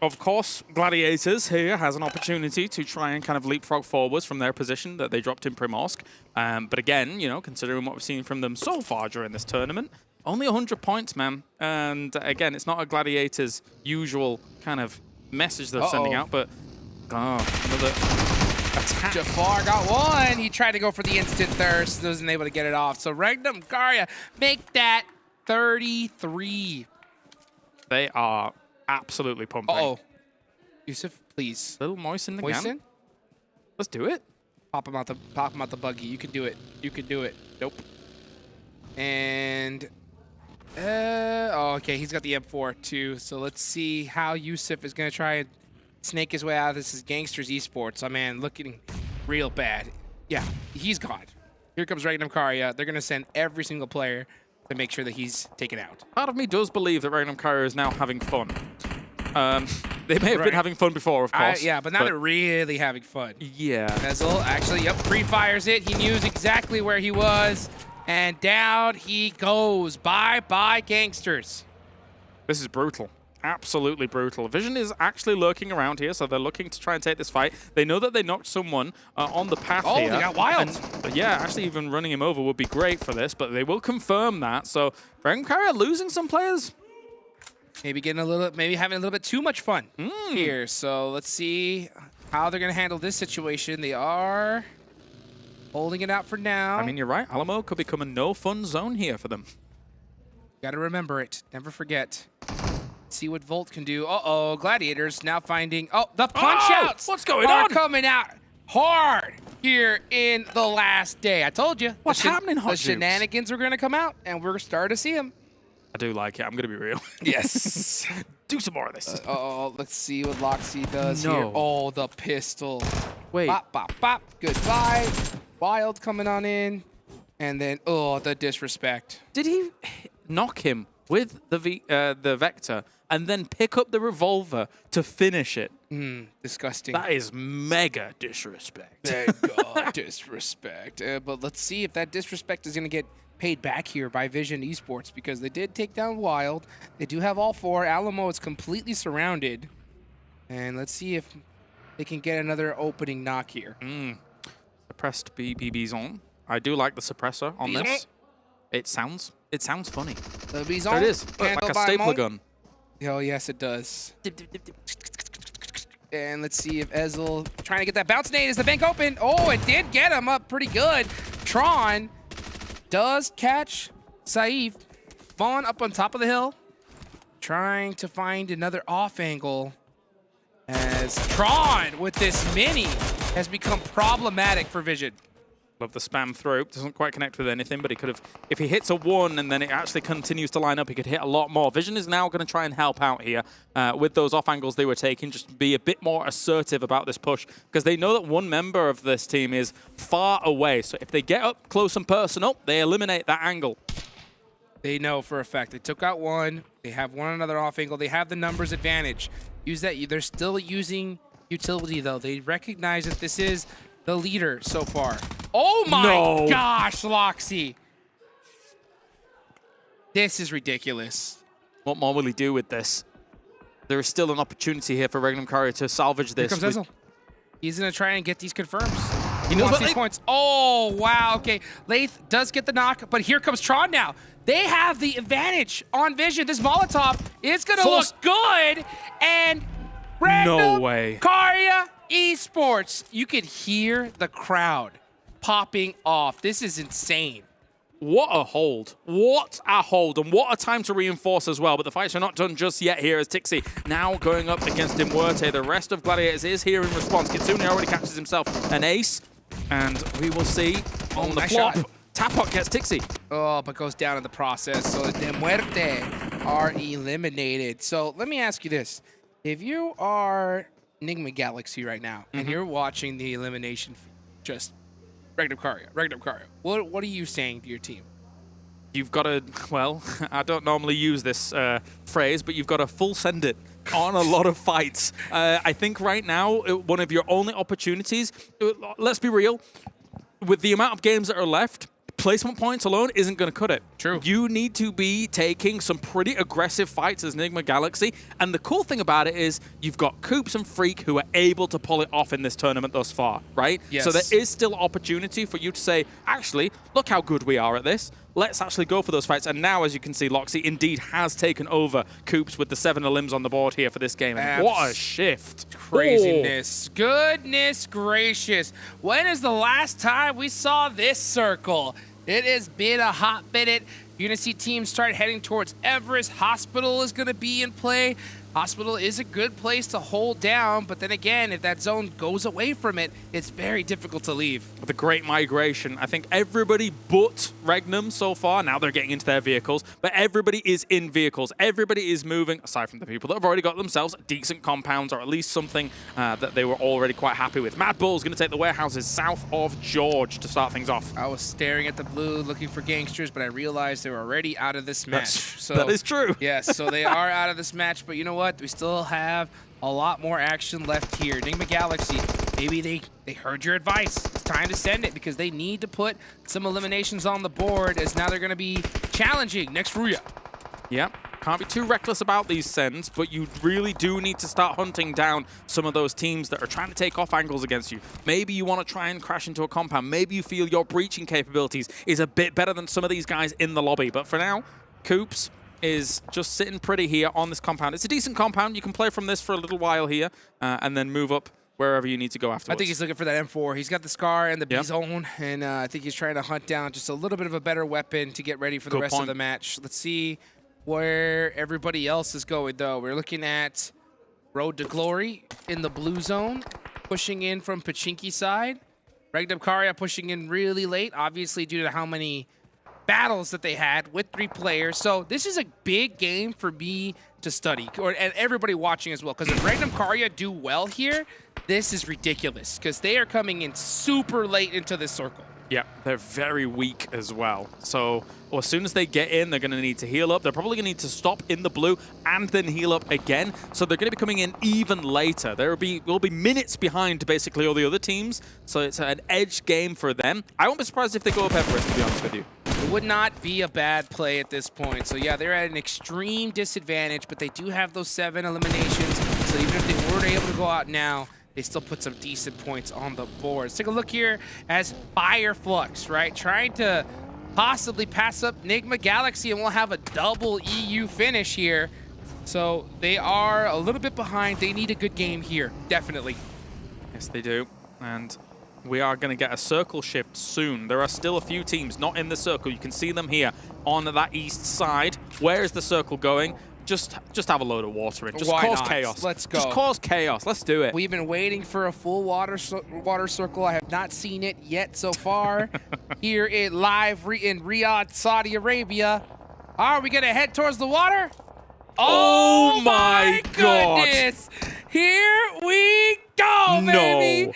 Of course, Gladiators here has an opportunity to try and kind of leapfrog forwards from their position that they dropped in Primorsk. But again, you know, considering what we've seen from them so far during this tournament, only 100 points, man. And again, it's not a Gladiators' usual kind of message they're sending out, but another attack. Jafar got one. He tried to go for the instant thirst, wasn't able to get it off. So REGNUM CARYA make that 33. They are absolutely pumping. Yusuf, please. Little moisten again. Moisten? Let's do it. Pop him out the buggy. You can do it. You can do it. Nope. And okay, he's got the M4 too. So let's see how Yusuf is gonna try and snake his way out of this. Is GANGSTERS Esports. Oh man, looking real bad. Yeah, he's gone. Here comes REGNUM CARYA. They're gonna send every single player to make sure that he's taken out. Part of me does believe that REGNUM CARYA is now having fun. They may have been having fun before, of course. Yeah, but now they're really having fun. Yeah. Ezel actually, pre-fires it. He knew exactly where he was. And down he goes. Bye-bye, Gangsters. This is brutal. Absolutely brutal. Vision is actually lurking around here, so they're looking to try and take this fight. They know that they knocked someone on the path here. Oh, they got wild. And, yeah, actually even running him over would be great for this, but they will confirm that. So REGNUM CARYA losing some players. Maybe getting maybe having a little bit too much fun here. So let's see how they're going to handle this situation. They are holding it out for now. I mean, you're right. Alamo could become a no-fun zone here for them. Got to remember it. Never forget. See what Volt can do. Uh-oh, Gladiators now finding... Oh, the punch-outs! What's going are on? Coming out hard here in the last day. I told you. What's happening, Hot The Jukes? shenanigans are going to come out, and we're starting to see them. I do like it. I'm going to be real. Yes. Do some more of this. Oh, let's see what Loxy does No. here. Oh, the pistol. Wait. Bop, bop, bop. Goodbye. Wild coming on in. And then, oh, the disrespect. Did he knock him with the Vector and then pick up the revolver to finish it? Disgusting. That is mega disrespect. Mega disrespect. But let's see if that disrespect is going to get paid back here by Vision Esports, because they did take down Wild. They do have all four. Alamo is completely surrounded. And let's see if they can get another opening knock here. Suppressed BB's on. I do like the suppressor on this. It sounds funny. The Bison. There it is. Look, like a stapler gun. Oh, yes, it does. And let's see if Ezel trying to get that bounce nade. Is the bank open? Oh, it did get him up pretty good. Tron does catch Saif. Vaughn up on top of the hill, trying to find another off angle, as Tron with this mini has become problematic for Vision. Love the spam through. Doesn't quite connect with anything, but he could have, if he hits a 1 and then it actually continues to line up, he could hit a lot more. Vision is now going to try and help out here with those off angles they were taking, just be a bit more assertive about this push, because they know that one member of this team is far away. So if they get up close and personal, they eliminate that angle. They know for a fact. They took out one. They have one another off angle. They have the numbers advantage. Use that. They're still using utility, though. They recognize that this is the leader so far. Oh my gosh, Loxy. This is ridiculous. What more will he do with this? There is still an opportunity here for REGNUM CARYA to salvage this. Here comes Ezel. He's going to try and get these confirms. He knows wants what these points. Oh, wow. Okay. Lath does get the knock, but here comes Tron now. They have the advantage on Vision. This Molotov is going to look good. And No way. CARYA Esports. You could hear the crowd popping off. This is insane. What a hold. What a hold. And what a time to reinforce as well. But the fights are not done just yet here as Tixi now going up against MUERTE. The rest of Gladiators is here in response. Kitsune already catches himself an ace. And we will see on the nice flop. shot. Tapot gets Tixi. Oh, but goes down in the process. So the MUERTE are eliminated. So let me ask you this. If you are NIGMA Galaxy right now and you're watching the elimination, just REGNUM CARYA. What are you saying to your team? You've got to, well, I don't normally use this phrase, but you've got to full send it on a lot of fights. I think right now, one of your only opportunities, let's be real, with the amount of games that are left, placement points alone isn't going to cut it. True. You need to be taking some pretty aggressive fights as NIGMA Galaxy. And the cool thing about it is you've got Coops and Freak who are able to pull it off in this tournament thus far, right? Yes. So there is still opportunity for you to say, actually, look how good we are at this. Let's actually go for those fights. And now, as you can see, Loxy indeed has taken over Coops with the 7 limbs on the board here for this game. And what a shift. Craziness. Goodness gracious. When is the last time we saw this circle? It has been a hot minute. You're going to see teams start heading towards Everest. Hospital is going to be in play. Hospital is a good place to hold down, but then again, if that zone goes away from it, it's very difficult to leave. The great migration. I think everybody but REGNUM so far, now they're getting into their vehicles, but everybody is in vehicles. Everybody is moving, aside from the people that have already got themselves decent compounds, or at least something that they were already quite happy with. MADBULLS going to take the warehouses south of George to start things off. I was staring at the blue looking for GANGSTERS, but I realized they were already out of this match. That is true. Yes, so they are out of this match, but you know what? what? We still have a lot more action left here. NIGMA Galaxy, maybe they heard your advice. It's time to send it because they need to put some eliminations on the board as now they're going to be challenging next RÜYA. Yep. Can't be too reckless about these sends, but you really do need to start hunting down some of those teams that are trying to take off angles against you. Maybe you want to try and crash into a compound. Maybe you feel your breaching capabilities is a bit better than some of these guys in the lobby. But for now, Coops is just sitting pretty here on this compound. It's a decent compound. You can play from this for a little while here and then move up wherever you need to go afterwards. I think he's looking for that M4. He's got the Scar and the B-Zone, and I think he's trying to hunt down just a little bit of a better weapon to get ready for the rest of the match. Let's see where everybody else is going, though. We're looking at Road to Glory in the blue zone, pushing in from Pachinki side. REGNUM CARYA pushing in really late, obviously due to how many battles that they had with 3 players. So this is a big game for me to study, and everybody watching as well, because if REGNUM CARYA do well here, this is ridiculous, because they are coming in super late into this circle. Yeah, they're very weak as well. So as soon as they get in, they're going to need to heal up. They're probably going to need to stop in the blue and then heal up again. So they're going to be coming in even later. Will be minutes behind basically all the other teams. So it's an edge game for them. I won't be surprised if they go up Everest, to be honest with you. It would not be a bad play at this point. So yeah, they're at an extreme disadvantage, but they do have those 7 eliminations. So even if they were able to go out now, they still put some decent points on the board. Let's take a look here as FLUX, right? Trying to possibly pass up NIGMA Galaxy, and we'll have a double EU finish here. So they are a little bit behind. They need a good game here, definitely. Yes, they do. And we are going to get a circle shift soon. There are still a few teams not in the circle. You can see them here on that east side. Where is the circle going? Just have a load of water in. Just cause chaos. Let's go. Just cause chaos. Let's do it. We've been waiting for a full water circle. I have not seen it yet so far. Here in Riyadh, Saudi Arabia. Are we going to head towards the water? Oh my goodness. Here we go, baby.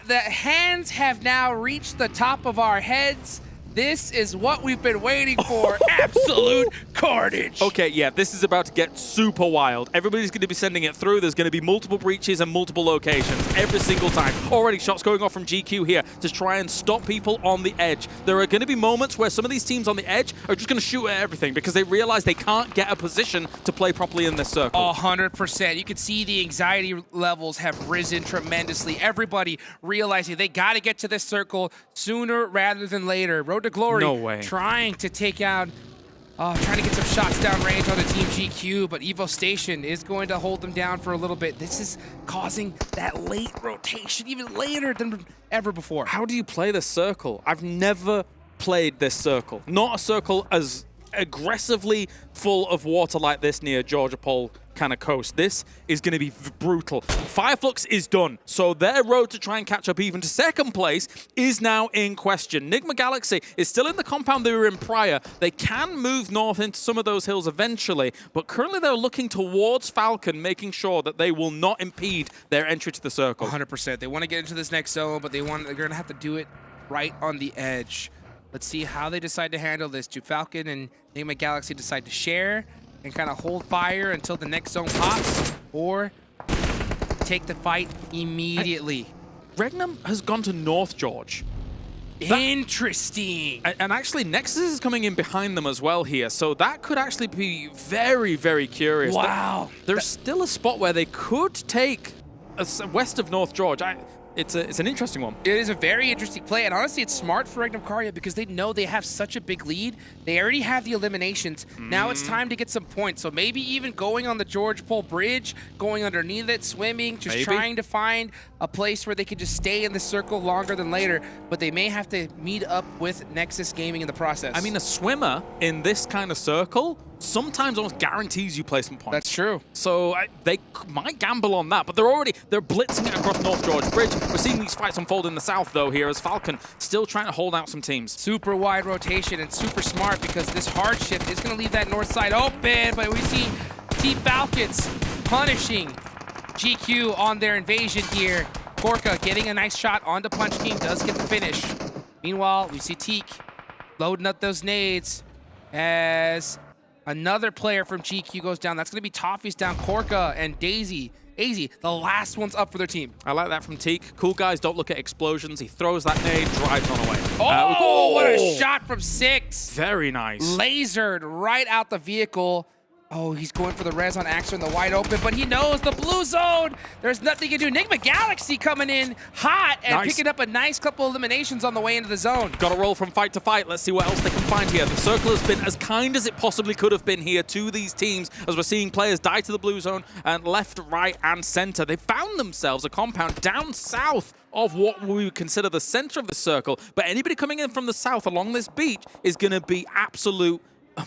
The hands have now reached the top of our heads. This is what we've been waiting for. Absolute carnage. Okay, yeah, this is about to get super wild. Everybody's going to be sending it through. There's going to be multiple breaches and multiple locations every single time. Already shots going off from GQ here to try and stop people on the edge. There are going to be moments where some of these teams on the edge are just going to shoot at everything because they realize they can't get a position to play properly in this circle. 100%. You can see the anxiety levels have risen tremendously. Everybody realizing they got to get to this circle sooner rather than later. Road to Glory, no way. Trying to take out, trying to get some shots down range on the Team GQ, but Evo Station is going to hold them down for a little bit. This is causing that late rotation, even later than ever before. How do you play this circle? I've never played this circle. Not a circle as aggressively full of water like this near Georgia Pole kind of coast. This is going to be brutal. FLUX is done, so their road to try and catch up even to second place is now in question. NIGMA Galaxy is still in the compound they were in prior. They can move north into some of those hills eventually, but currently they're looking towards Falcon, making sure that they will not impede their entry to the circle. 100%. They want to get into this next zone, but they're going to have to do it right on the edge. Let's see how they decide to handle this. Do Falcon and NIGMA Galaxy decide to share and kind of hold fire until the next zone pops, or take the fight immediately? REGNUM has gone to North George. Interesting. And actually, NEXUS is coming in behind them as well here, so that could actually be very, very curious. Wow. There's still a spot where they could take west of North George. It's an interesting one. It is a very interesting play, and honestly, it's smart for REGNUM CARYA because they know they have such a big lead. They already have the eliminations. Now it's time to get some points. So maybe even going on the George Pole Bridge, going underneath it, swimming, just trying to find a place where they can just stay in the circle longer than later. But they may have to meet up with NEXUS Gaming in the process. I mean, a swimmer in this kind of circle sometimes almost guarantees you placement points. That's true. So they might gamble on that, but they're blitzing it across North George Bridge. We're seeing these fights unfold in the south, though, here as Falcon still trying to hold out some teams. Super wide rotation and super smart because this hard shift is going to leave that north side open, but we see Team Falcons punishing GQ on their invasion here. Gorka getting a nice shot onto Punch King, does get the finish. Meanwhile, we see Teak loading up those nades as Another player from GQ goes down. That's going to be Toffee's down. Korka and Daisy. The last one's up for their team. I like that from Teak. Cool guys don't look at explosions. He throws that nade, drives on away. Oh, what a shot from 6. Very nice. Lasered right out the vehicle. Oh, he's going for the res on Axer in the wide open, but he knows the blue zone. There's nothing he can do. NIGMA Galaxy coming in hot and picking up a nice couple eliminations on the way into the zone. Got to roll from fight to fight. Let's see what else they can find here. The circle has been as kind as it possibly could have been here to these teams, as we're seeing players die to the blue zone and left, right, and center. They found themselves a compound down south of what we would consider the center of the circle, but anybody coming in from the south along this beach is going to be absolute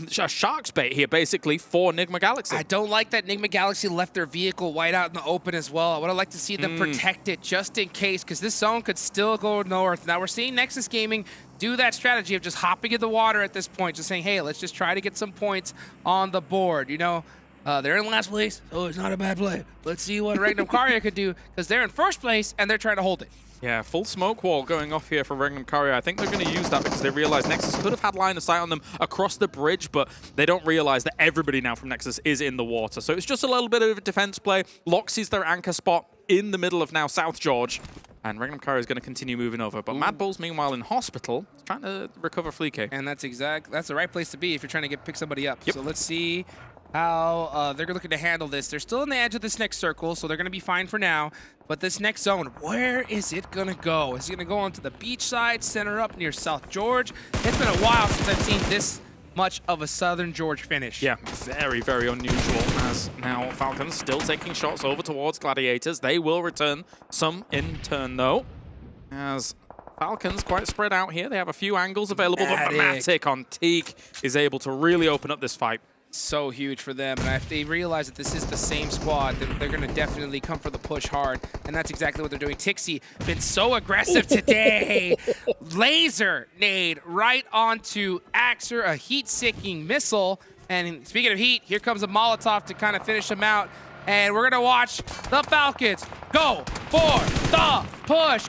shark's bait here, basically, for NIGMA Galaxy. I don't like that NIGMA Galaxy left their vehicle wide out in the open as well. I would have liked to see them protect it just in case, because this zone could still go north. Now, we're seeing Nexus Gaming do that strategy of just hopping in the water at this point, just saying, hey, let's just try to get some points on the board. You know, they're in last place, so it's not a bad play. Let's see what REGNUM CARYA could do, because they're in first place, and they're trying to hold it. Yeah, full smoke wall going off here for REGNUM CARYA. I think they're going to use that because they realize Nexus could have had line of sight on them across the bridge, but they don't realize that everybody now from Nexus is in the water. So it's just a little bit of a defense play. Loxy's their anchor spot in the middle of now South George. And REGNUM CARYA is going to continue moving over. But MADBULLS, meanwhile, in hospital, trying to recover FLUX. And that's the right place to be if you're trying to pick somebody up. Yep. So let's see how they're looking to handle this. They're still on the edge of this next circle, so they're going to be fine for now. But this next zone, where is it going to go? Is it going to go onto the beach side, center up near South George? It's been a while since I've seen this much of a Southern George finish. Yeah, very, very unusual, as now Falcons still taking shots over towards Gladiators. They will return some in turn, though, as Falcons quite spread out here. They have a few angles available, but Matic on Teak is able to really open up this fight. So huge for them, and if they realize that this is the same squad, then they're going to definitely come for the push hard, and that's exactly what they're doing. Tixie been so aggressive today. Laser nade right onto Axer, a heat-seeking missile, and speaking of heat, here comes a Molotov to kind of finish him out, and we're going to watch the Falcons go for the push.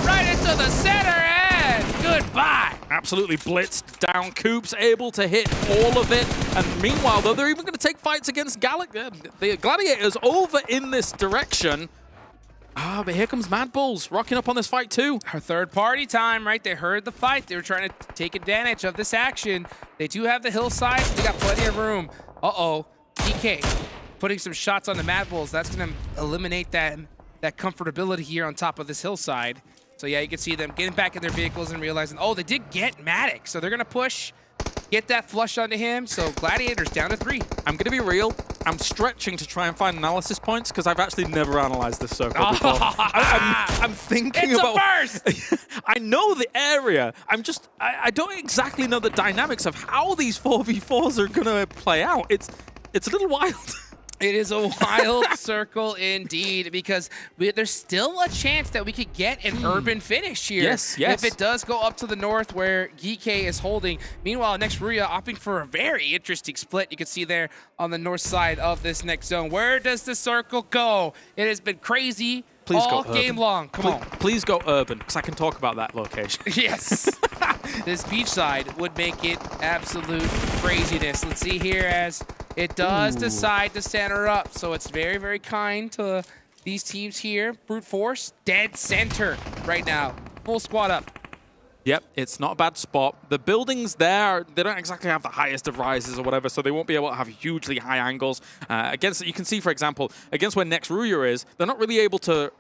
Right into the center, and goodbye. Absolutely blitzed down. Coop's able to hit all of it. And meanwhile, though, they're even going to take fights against the Gladiators over in this direction. But here comes MADBULLS rocking up on this fight too. Our third party time, right? They heard the fight. They were trying to take advantage of this action. They do have the hillside. They got plenty of room. Uh-oh. GEEKAY putting some shots on the MADBULLS. That's going to eliminate that comfortability here on top of this hillside. So yeah, you can see them getting back in their vehicles and realizing, oh, they did get Matic. So they're going to push, get that flush onto him. So Gladiators down to 3. I'm going to be real. I'm stretching to try and find analysis points because I've actually never analyzed this circle before. I'm thinking about... It's a first! I know the area. I don't exactly know the dynamics of how these 4v4s are going to play out. It's a little wild. It is a wild circle indeed, because there's still a chance that we could get an urban finish here. Yes. If it does go up to the north where GEEKAY is holding. Meanwhile, next RÜYA opting for a very interesting split. You can see there on the north side of this next zone. Where does the circle go? It has been crazy all game long. Come on. Please go urban, because I can talk about that location. Yes. This beach side would make it absolute craziness. Let's see here as it does decide to center up. So it's very, very kind to these teams here. Brute force, dead center right now. Full squad up. Yep, it's not a bad spot. The buildings there, they don't exactly have the highest of rises or whatever, so they won't be able to have hugely high angles. You can see, for example, against where next RÜYA is, they're not really able to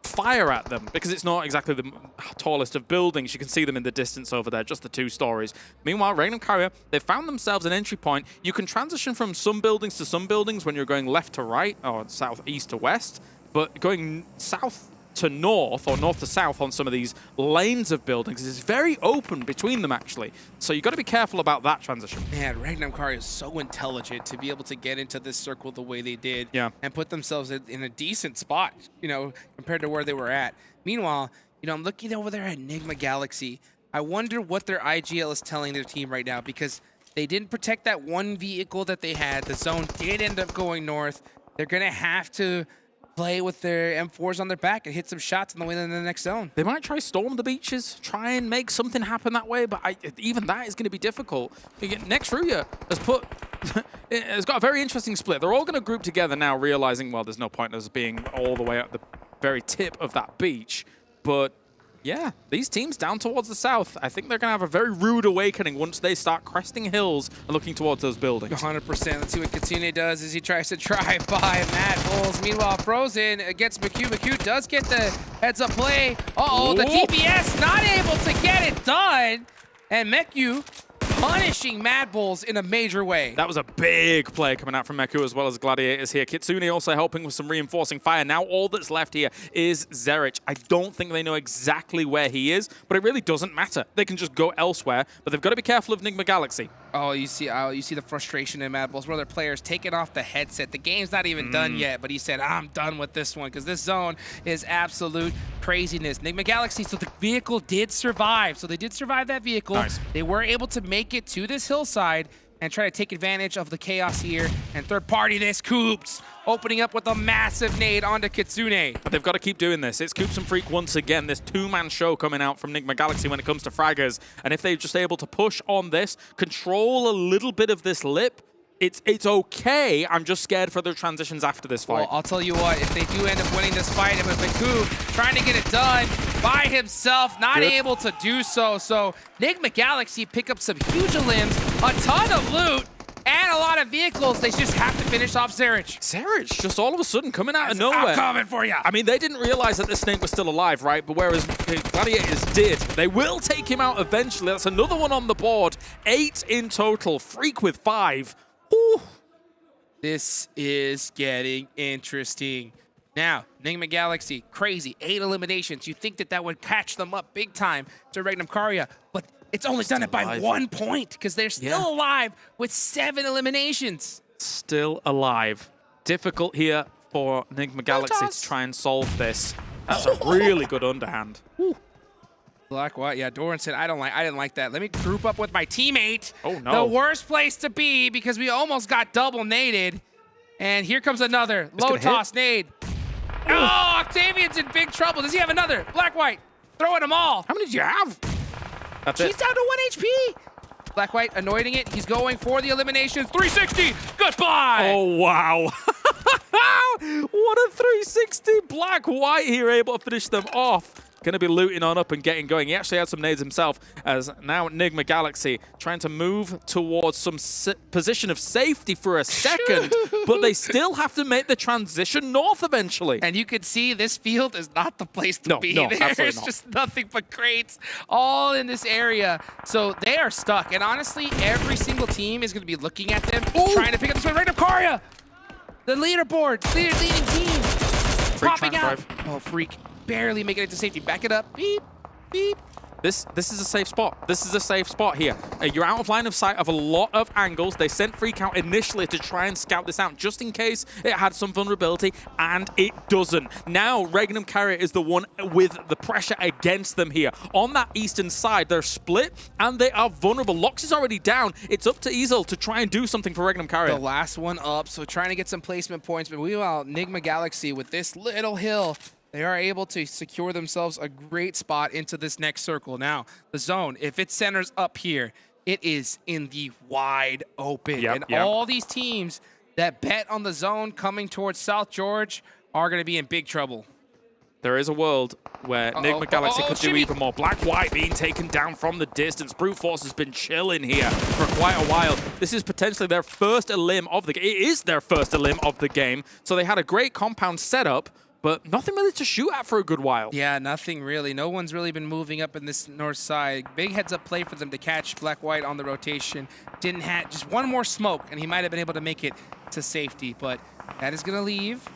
fire at them because it's not exactly the tallest of buildings. You can see them in the distance over there, just the 2 stories. Meanwhile, REGNUM CARYA, they found themselves an entry point. You can transition from some buildings to some buildings when you're going left to right or southeast to west, but going south to north or north to south on some of these lanes of buildings is very open between them, actually. So you've got to be careful about that transition. Man, REGNUM CARYA is so intelligent to be able to get into this circle the way they did and put themselves in a decent spot, you know, compared to where they were at. Meanwhile, you know, I'm looking over there at NIGMA Galaxy. I wonder what their IGL is telling their team right now, because they didn't protect that one vehicle that they had. The zone did end up going north. They're going to have to play with their M4s on their back and hit some shots on the way to the next zone. They might try storm the beaches, try and make something happen that way, but even that is going to be difficult. Next RÜYA has got a very interesting split. They're all going to group together now, realizing, well, there's no point in us being all the way at the very tip of that beach. But yeah, these teams down towards the south, I think they're going to have a very rude awakening once they start cresting hills and looking towards those buildings. 100%. Let's see what Kitsune does as he tries to drive by MADBULLS. Meanwhile, Frozen against McHugh. McHugh does get the heads-up play. Uh-oh, the DPS not able to get it done. And McHugh punishing MADBULLS in a major way. That was a big play coming out from Meku as well as Gladiators here. Kitsune also helping with some reinforcing fire. Now all that's left here is Zerich. I don't think they know exactly where he is, but it really doesn't matter. They can just go elsewhere, but they've got to be careful of NIGMA Galaxy. Oh, you see the frustration in MADBULLS where their players taking off the headset. The game's not even done yet, but he said, I'm done with this one because this zone is absolute craziness. NIGMA Galaxy, so the vehicle did survive. So they did survive that vehicle. Nice. They were able to make it to this hillside and try to take advantage of the chaos here. And third party this, Coops, opening up with a massive nade onto Kitsune. But they've got to keep doing this. It's Coops and Freak once again, this two-man show coming out from NIGMA Galaxy when it comes to fraggers. And if they're just able to push on this, control a little bit of this lip, it's okay. I'm just scared for the transitions after this fight. Well, I'll tell you what, if they do end up winning this fight, and with McHugh trying to get it done by himself, not able to do so. So NIGMA Galaxy pick up some huge limbs, a ton of loot, and a lot of vehicles. They just have to finish off Zerich. Zerich just all of a sudden coming out of nowhere. I'm coming for you. I mean, they didn't realize that this snake was still alive, right? But whereas Gladiators did, they will take him out eventually. That's another one on the board. 8 in total. Freak with 5. Ooh. This is getting interesting. Now, NIGMA Galaxy, crazy. 8 eliminations. You think that would catch them up big time to REGNUM CARYA, but it's only done it by 1 point because they're still alive with 7 eliminations. Still alive. Difficult here for NIGMA Galaxy to try and solve this. That's a really good underhand. Ooh. Black White, yeah, Doran said, I didn't like that. Let me group up with my teammate. Oh, no. The worst place to be because we almost got double naded. And here comes another low toss nade. Oh, Octavian's in big trouble. Does he have another? Black White, throwing them all. How many did you have? That's He's down to 1 HP. Black White anointing it. He's going for the eliminations. 360. Goodbye. Oh, wow. What a 360. Black White here able to finish them off. Going to be looting on up and getting going. He actually had some nades himself as now NIGMA Galaxy trying to move towards some position of safety for a second, but they still have to make the transition north eventually. And you can see this field is not the place to be. No, There's just nothing but crates all in this area. So they are stuck. And honestly, every single team is going to be looking at them, trying to pick up this one. REGNUM CARYA, the leaderboard, leading team. Freak Popping out. drive. Oh, Freak. Barely making it to safety. Back it up. Beep, beep. This is a safe spot. This is a safe spot here. You're out of line of sight of a lot of angles. They sent Freak out initially to try and scout this out just in case it had some vulnerability, and it doesn't. Now, REGNUM CARYA is the one with the pressure against them here. On that eastern side, they're split, and they are vulnerable. Lox is already down. It's up to Easel to try and do something for REGNUM CARYA. The last one up, so trying to get some placement points. But meanwhile, NIGMA Galaxy with this little hill, they are able to secure themselves a great spot into this next circle. Now, the zone, if it centers up here, it is in the wide open. All these teams that bet on the zone coming towards South George are going to be in big trouble. There is a world where NIGMA Galaxy could do even more. Black White being taken down from the distance. Brute Force has been chilling here for quite a while. This is potentially their first elim of the game. It is their first elim of the game. So they had a great compound setup, but nothing really to shoot at for a good while. Yeah, nothing really. No one's really been moving up in this north side. Big heads-up play for them to catch Black White on the rotation. Didn't have just one more smoke, and he might have been able to make it to safety. But that is going to leave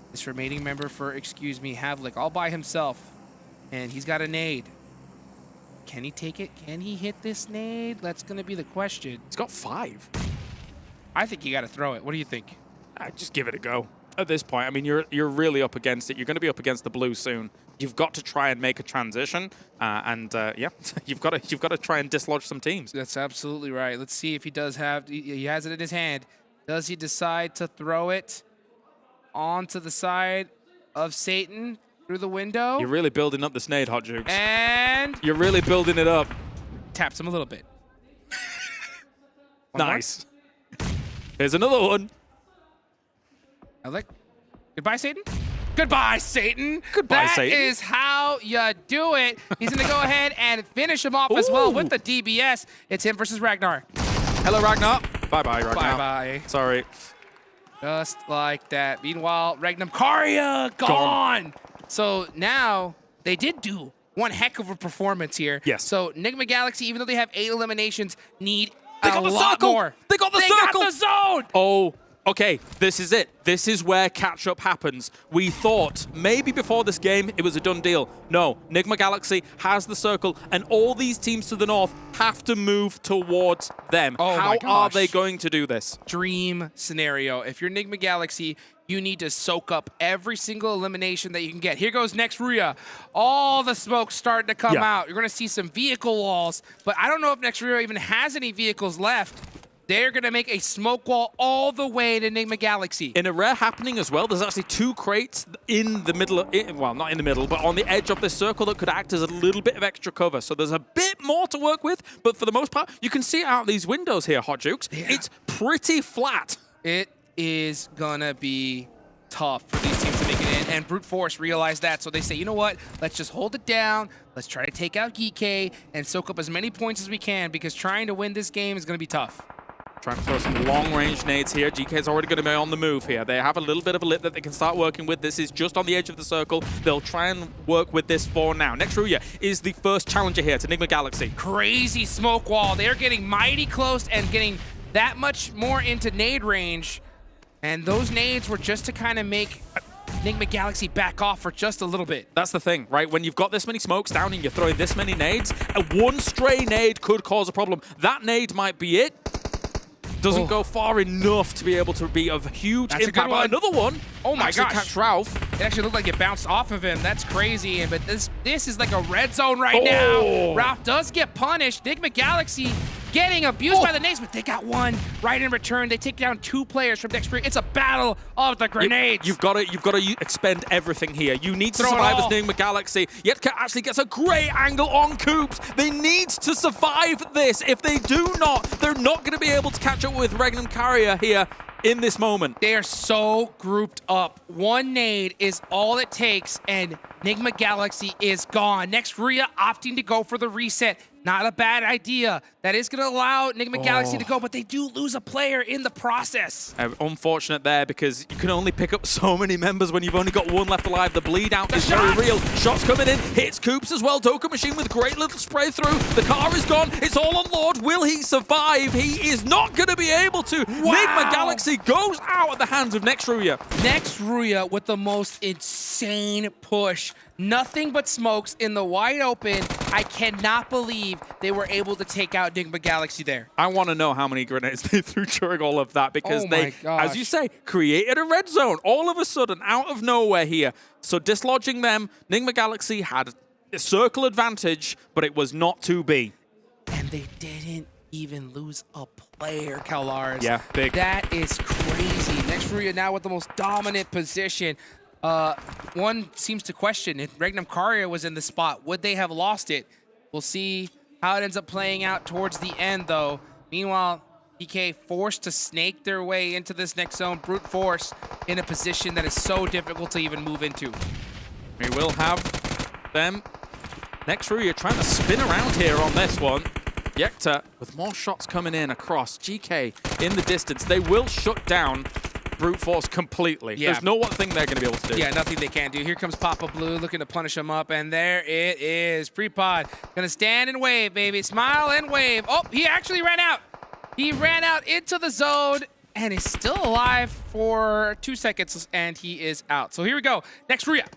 this remaining member for, Havlik, all by himself. And he's got a nade. Can he take it? Can he hit this nade? That's going to be the question. He's got 5. I think you got to throw it. What do you think? Just give it a go. At this point, I mean, you're really up against it. You're going to be up against the blue soon. You've got to try and make a transition, yeah, you've got to try and dislodge some teams. That's absolutely right. Let's see if he does have. He has it in his hand. Does he decide to throw it? onto the side of Satan through the window. You're really building up the nade, Hot Jukes. And you're really building it up. Taps him a little bit. Nice. Here's another one. Goodbye, Satan. Goodbye, Satan. Goodbye, Satan. That is how you do it. He's going to go ahead and finish him off as well with the DBS. It's him versus Ragnar. Hello, Ragnar. Bye-bye, Ragnar. Bye-bye. Sorry. Just like that. Meanwhile, REGNUM CARYA gone. So now they did do one heck of a performance here. Yes. So NIGMA Galaxy, even though they have 8 eliminations, need They a got the lot circle. more. They got the They circle. got the zone. Oh, okay. This is it. This is where catch-up happens. We thought maybe before this game it was a done deal. No, NIGMA Galaxy has the circle, and all these teams to the north have to move towards them. Oh How my are gosh. they going to do this? Dream scenario. If you're NIGMA Galaxy, you need to soak up every single elimination that you can get. Here goes next RÜYA. All the smoke starting to come out. You're going to see some vehicle walls, but I don't know if next RÜYA even has any vehicles left. They're going to make a smoke wall all the way to NIGMA Galaxy. In a rare happening as well, there's actually 2 crates in the middle, well, not in the middle, but on the edge of this circle that could act as a little bit of extra cover. So there's a bit more to work with, but for the most part, you can see out these windows here, Hot Jukes. Yeah. It's pretty flat. It is going to be tough for these teams to make it in, and Brute Force realized that, so they say, you know what, let's just hold it down, let's try to take out GEEKAY and soak up as many points as we can, because trying to win this game is going to be tough. Trying to throw some long-range nades here. GK's already going to be on the move here. They have a little bit of a lip that they can start working with. This is just on the edge of the circle. They'll try and work with this for now. Next RÜYA is the first challenger here to NIGMA Galaxy. Crazy smoke wall. They're getting mighty close and getting that much more into nade range. And those nades were just to kind of make NIGMA Galaxy back off for just a little bit. That's the thing, right? When you've got this many smokes down and you're throwing this many nades, one stray nade could cause a problem. That nade might be it. Doesn't go far enough to be able to be of huge impact. But another one. Oh my gosh. Catch Ralph. It actually looked like it bounced off of him. That's crazy. But this is like a red zone right now. Ralph does get punished. NIGMA Galaxy getting abused by the nades, but they got one right in return. They take down 2 players from next RÜYA. It's a battle of the grenades. You've got to expend everything here. You need to survive as NIGMA Galaxy. Yetka actually gets a great angle on Coops. They need to survive this. If they do not, they're not going to be able to catch up with REGNUM CARYA here in this moment. They are so grouped up. One nade is all it takes, and NIGMA Galaxy is gone. Next RÜYA opting to go for the reset. Not a bad idea. That is going to allow NIGMA Galaxy to go, but they do lose a player in the process. Unfortunate there, because you can only pick up so many members when you've only got one left alive. The bleed out is very real. Shots coming in. Hits Coops as well. Doka Machine with a great little spray through. The car is gone. It's all on Lord. Will he survive? He is not going to be able to. NIGMA Galaxy goes out at the hands of next RÜYA. Next RÜYA with the most insane push. Nothing but smokes in the wide open. I cannot believe they were able to take out NIGMA Galaxy there. I want to know how many grenades they threw during all of that, because they, as you say, created a red zone all of a sudden out of nowhere here. So dislodging them, NIGMA Galaxy had a circle advantage, but it was not to be. And they didn't even lose a player, Kalars. Yeah, big. That is crazy. Next RÜYA now with the most dominant position. One seems to question if REGNUM CARYA was in the spot, would they have lost it? We'll see how it ends up playing out towards the end, though. Meanwhile, GEEKAY forced to snake their way into this next zone. Brute Force in a position that is so difficult to even move into. We will have them. Next RÜYA trying to spin around here on this one. Yekta with more shots coming in across. GEEKAY in the distance. They will shut down Brute Force completely. Yeah. There's no one thing they're going to be able to do. Yeah, nothing they can do. Here comes Papa Blue looking to punish him up, and there it is. Prepod gonna stand and wave, baby. Smile and wave. Oh, he actually ran out. He ran out into the zone and is still alive for 2 seconds, and he is out. So here we go. Next RÜYA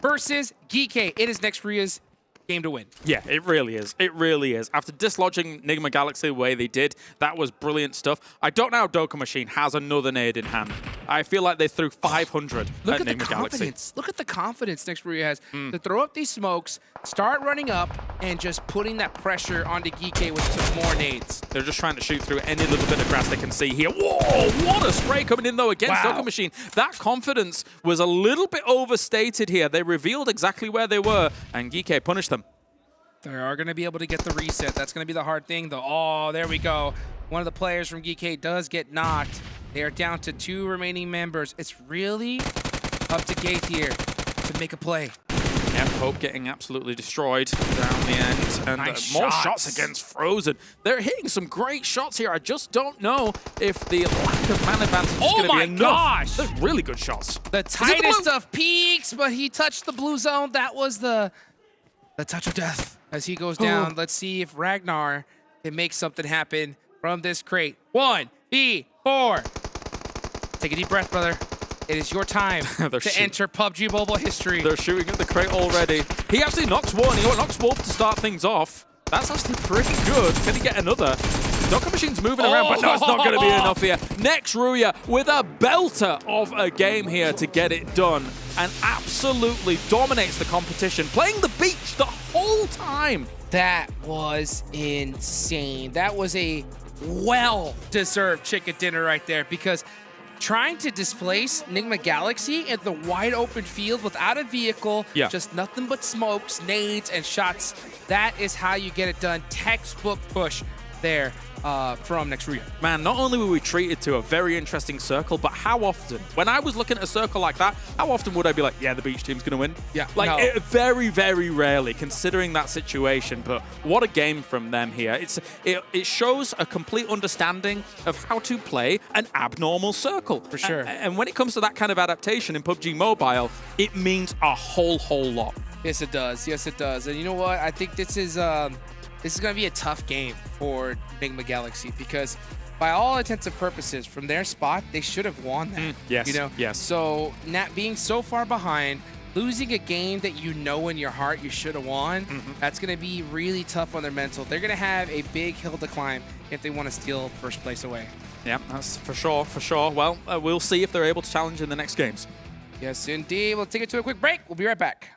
versus GEEKAY. It is next RÜYA's game to win. Yeah, it really is. It really is. After dislodging NIGMA Galaxy the way they did, that was brilliant stuff. I don't know how Doka Machine has another nade in hand. I feel like they threw 500 Look at at the NIGMA Galaxy. confidence. Look at the confidence next RÜYA has to throw up these smokes, start running up, and just putting that pressure onto GEEKAY with some more nades. They're just trying to shoot through any little bit of grass they can see here. Whoa, what a spray coming in, though, against Soccer Machine. That confidence was a little bit overstated here. They revealed exactly where they were, and GEEKAY punished them. They are going to be able to get the reset. That's going to be the hard thing, though. Oh, there we go. One of the players from GEEKAY does get knocked. They are down to 2 remaining members. It's really up to Gate here to make a play. Yeah, Pope getting absolutely destroyed down the end. And Nice more shots. shots against Frozen. They're hitting some great shots here. I just don't know if the lack of man advantage is going to be enough. Gosh! They're really good shots. The tightest of peaks, but he touched the blue zone. That was the touch of death as he goes down. Let's see if Ragnar can make something happen from this crate. 1, 4. Take a deep breath, brother. It is your time to enter PUBG Mobile history. They're shooting at the crate already. He actually knocks one. He knocks both to start things off. That's actually pretty good. Can he get another? Soccer Machine's moving around, but no, it's not going to be enough here. Next, RÜYA with a belter of a game here to get it done and absolutely dominates the competition, playing the beach the whole time. That was insane. That was a well-deserved chicken dinner right there, because trying to displace NIGMA Galaxy in the wide open field without a vehicle, just nothing but smokes, nades, and shots, that is how you get it done. Textbook push there from next RÜYA. Man, not only were we treated to a very interesting circle, but how often? When I was looking at a circle like that, how often would I be like, yeah, the beach team's going to win? Yeah. Like, very, very rarely, considering that situation. But what a game from them here. It shows a complete understanding of how to play an abnormal circle. For sure. And when it comes to that kind of adaptation in PUBG Mobile, it means a whole lot. Yes, it does. Yes, it does. And you know what? I think this is going to be a tough game for NIGMA Galaxy, because by all intents and purposes, from their spot, they should have won that. Yes, you know? yes. So not being so far behind, losing a game that you know in your heart you should have won, that's going to be really tough on their mental. They're going to have a big hill to climb if they want to steal first place away. Yeah, that's for sure, for sure. Well, we'll see if they're able to challenge in the next games. Yes, indeed. We'll take it to a quick break. We'll be right back.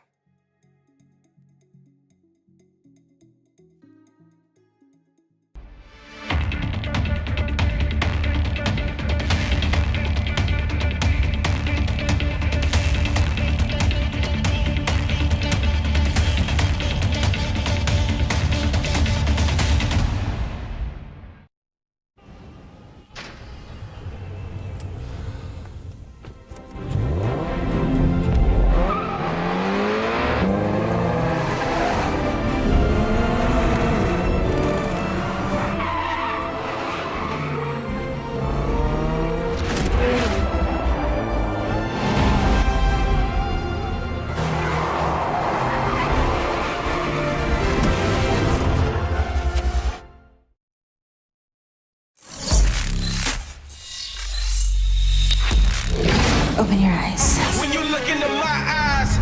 Open your eyes. When you look into my eyes,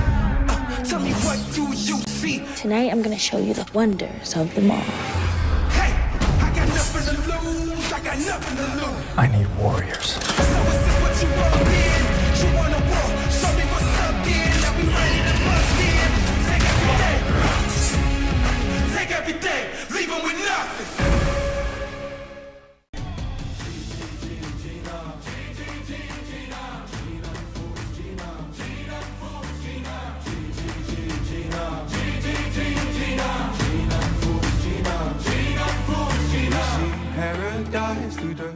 tell me what do you see? Tonight I'm gonna show you the wonders of the mall. Hey, I got nothing to lose. I got nothing to lose. I need warriors. So is this what you want in? You wanna war? Show me what's up then. Now we ready to bust in. Take everything, leave 'em with nothing. Paradise through dirt.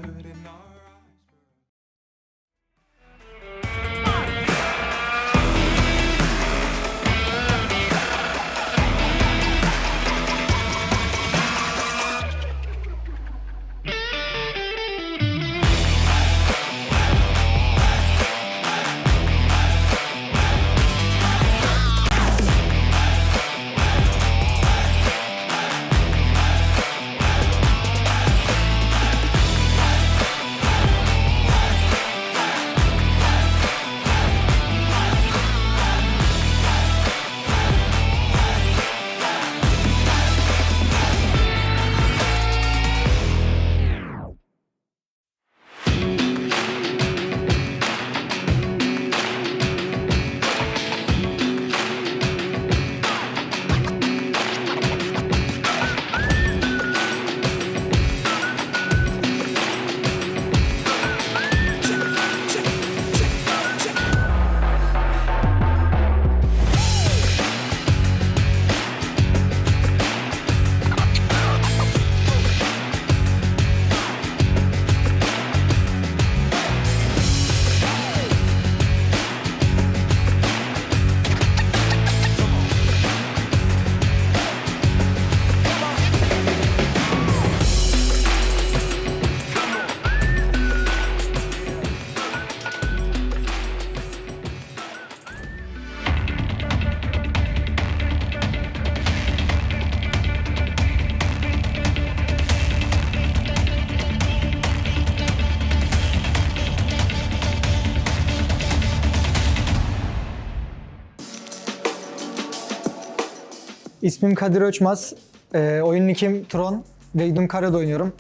İsmim Kadir Öçmaz. Oyun nickim Tron. REGNUM CARYA'da oynuyorum.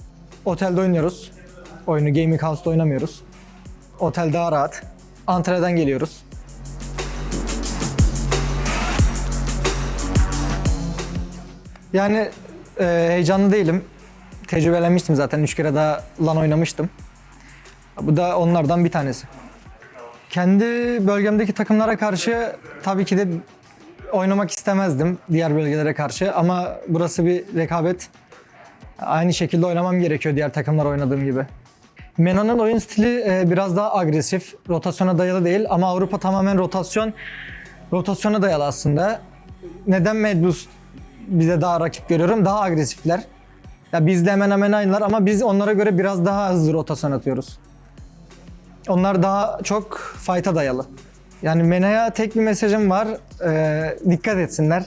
Otelde oynuyoruz. Oyunu Gaming House'da oynamıyoruz. Otel daha rahat. Antalya'dan geliyoruz. Yani heyecanlı değilim. Tecrübelenmiştim zaten. 3 kere daha LAN oynamıştım. Bu da onlardan bir tanesi. Kendi bölgemdeki takımlara karşı tabii ki de oynamak istemezdim diğer bölgelere karşı ama burası bir rekabet. Aynı şekilde oynamam gerekiyor diğer takımlar oynadığım gibi. MENA'nın oyun stili biraz daha agresif, rotasyona dayalı değil ama Avrupa tamamen rotasyona dayalı aslında. Neden MADBULLS bize daha rakip görüyorum? Daha agresifler. Ya bizle hemen hemen aynılar ama biz onlara göre biraz daha hızlı rotasyon atıyoruz. Onlar daha çok fight'a dayalı. Yani MENA'ya tek bir mesajım var. Dikkat etsinler.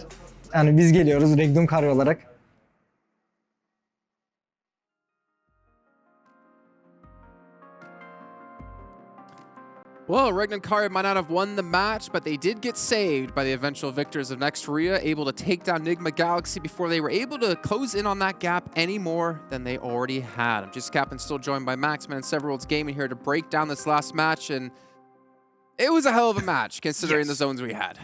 Yani biz geliyoruz REGNUM CARYA olarak. Well, REGNUM CARYA might not have won the match, but they did get saved by the eventual victors of next RÜYA, able to take down NIGMA Galaxy before they were able to close in on that gap any more than they already had. I'm just Captain, still joined by Maxman and Severworld's Gaming here to break down this last match, and it was a hell of a match considering the zones we had.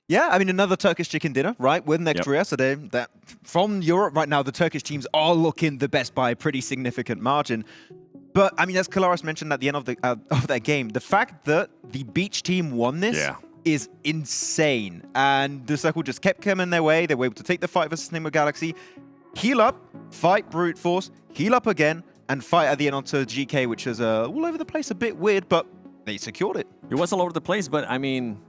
Yeah, I mean, another Turkish chicken dinner, right, with next RÜYA. So that from Europe right now, the Turkish teams are looking the best by a pretty significant margin. But, I mean, as Kalaris mentioned at the end of that game, the fact that the Beach team won this is insane. And the Circle just kept coming their way. They were able to take the fight versus NIGMA Galaxy, heal up, fight Brute Force, heal up again, and fight at the end onto GEEKAY, which is all over the place, a bit weird, but they secured it. It was all over the place, but, I mean,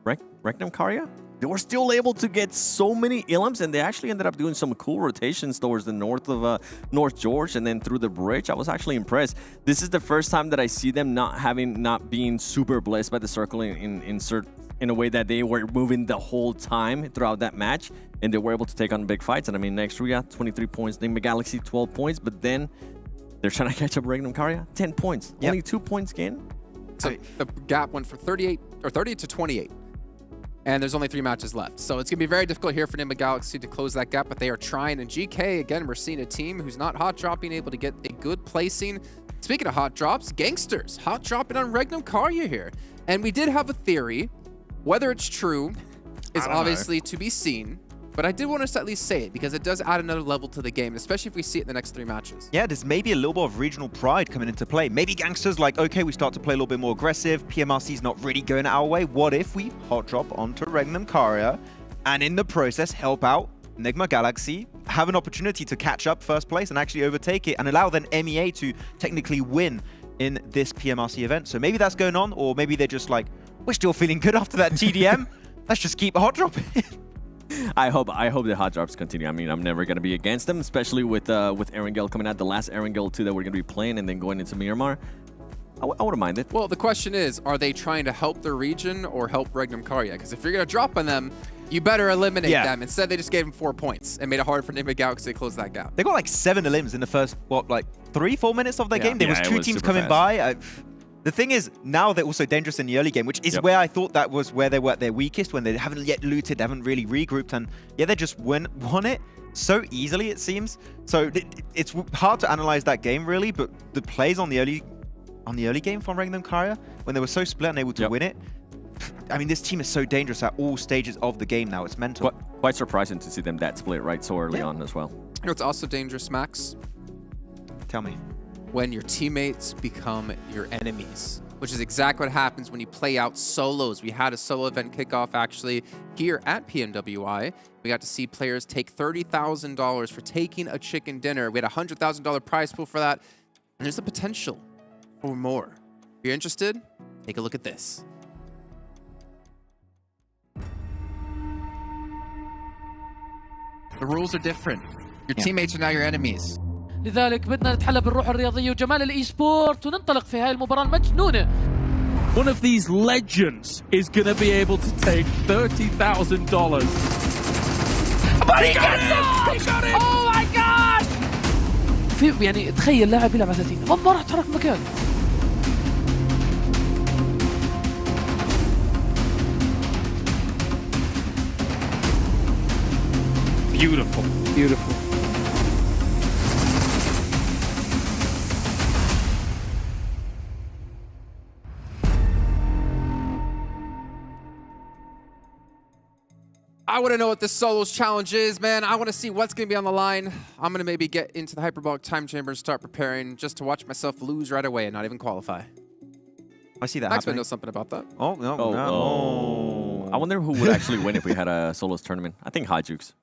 REGNUM CARYA? They were still able to get so many ilms, and they actually ended up doing some cool rotations towards the north of North George and then through the bridge. I was actually impressed. This is the first time that I see them not being super blessed by the circle in a way that they were moving the whole time throughout that match, and they were able to take on big fights. And I mean, next RÜYA, 23 points, NIGMA Galaxy, 12 points, but then they're trying to catch up REGNUM CARYA, 10 points. Only 2 points gain. So the gap went from 30 to 28. And there's only 3 matches left. So it's going to be very difficult here for NIGMA Galaxy to close that gap, but they are trying. And GEEKAY, again, we're seeing a team who's not hot dropping, able to get a good placing. Speaking of hot drops, GANGSTERS hot dropping on REGNUM CARYA here. And we did have a theory. Whether it's true is obviously to be seen. But I did want us to at least say it because it does add another level to the game, especially if we see it in the next 3 matches. Yeah, there's maybe a little bit of regional pride coming into play. Maybe GANGSTERS like, okay, we start to play a little bit more aggressive. PMRC's not really going our way. What if we hot drop onto REGNUM CARYA and in the process help out NIGMA Galaxy, have an opportunity to catch up first place and actually overtake it and allow then MEA to technically win in this PMRC event. So maybe that's going on, or maybe they're just like, we're still feeling good after that TDM. Let's just keep hot dropping. I hope the hot drops continue. I mean, I'm never going to be against them, especially with Erangel coming out, the last Erangel 2 that we're going to be playing, and then going into Myanmar. I wouldn't mind it. Well, the question is, are they trying to help their region or help REGNUM CARYA? Because if you're going to drop on them, you better eliminate them. Instead, they just gave them 4 points and made it hard for NIGMA Galaxy to close that gap. They got like 7 elims in the first, what, like 3-4 minutes of their game? There was 2 teams coming by. The thing is, now they're also dangerous in the early game, which is where I thought that was where they were at their weakest, when they haven't yet looted, they haven't really regrouped, and yeah, they just won it so easily, it seems. So it's hard to analyze that game, really, but the plays on the early game from REGNUM CARYA, when they were so split and able to win it, I mean, this team is so dangerous at all stages of the game now. It's mental. Quite surprising to see them that split right so early on as well. You know what's also dangerous, Max? Tell me. When your teammates become your enemies, which is exactly what happens when you play out solos. We had a solo event kickoff actually here at PMWI. We got to see players take $30,000 for taking a chicken dinner. We had a $100,000 prize pool for that. And there's the potential for more. If you're interested, take a look at this. The rules are different. Your teammates are now your enemies. لذلك بدنا نتحلى بالروح الرياضية وجمال الإي سبورت وننطلق في هاي المباراة المجنونة. One of these legends is going to be able to take $30,000. But he got it! Oh my gosh! في يعني تخيل لاعب يلعب على 30 ما راح تحرك مكان. Beautiful. Beautiful. I want to know what this solos challenge is, man. I want to see what's going to be on the line. I'm going to maybe get into the hyperbolic time chamber and start preparing just to watch myself lose right away and not even qualify. I see that Maxman happening. knows something about that. Oh, no. I wonder who would actually win if we had a solos tournament. I think Hot Jukes.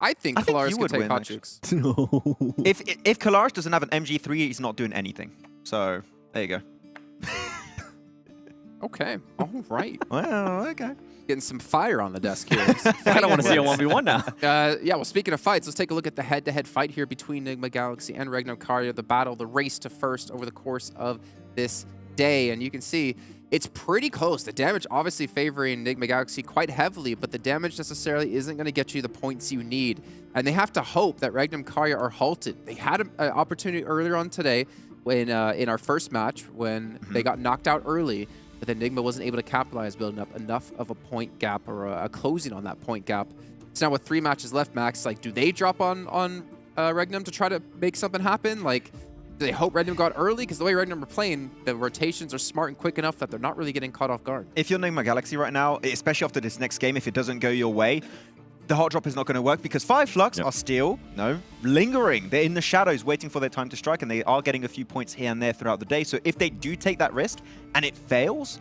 I think Kalaris could take Hot Jukes. If Kalaris doesn't have an MG3, he's not doing anything. So, there you go. Okay. All right. Well, okay. Getting some fire on the desk here. I don't want to see a 1v1 now. Yeah, well, speaking of fights, let's take a look at the head-to-head fight here between NIGMA Galaxy and REGNUM CARYA, the battle, the race to first over the course of this day. And you can see it's pretty close. The damage obviously favoring NIGMA Galaxy quite heavily, but the damage necessarily isn't going to get you the points you need. And they have to hope that REGNUM CARYA are halted. They had an opportunity earlier on today when in our first match when they got knocked out early, but then NIGMA wasn't able to capitalize, building up enough of a point gap or a closing on that point gap. So now with 3 matches left, Max, like, do they drop on REGNUM to try to make something happen? Like, do they hope REGNUM got early? Because the way REGNUM are playing, the rotations are smart and quick enough that they're not really getting caught off guard. If you're NIGMA Galaxy right now, especially after this next game, if it doesn't go your way, the hot drop is not going to work because 5 Flux are still, lingering. They're in the shadows waiting for their time to strike, and they are getting a few points here and there throughout the day. So if they do take that risk and it fails,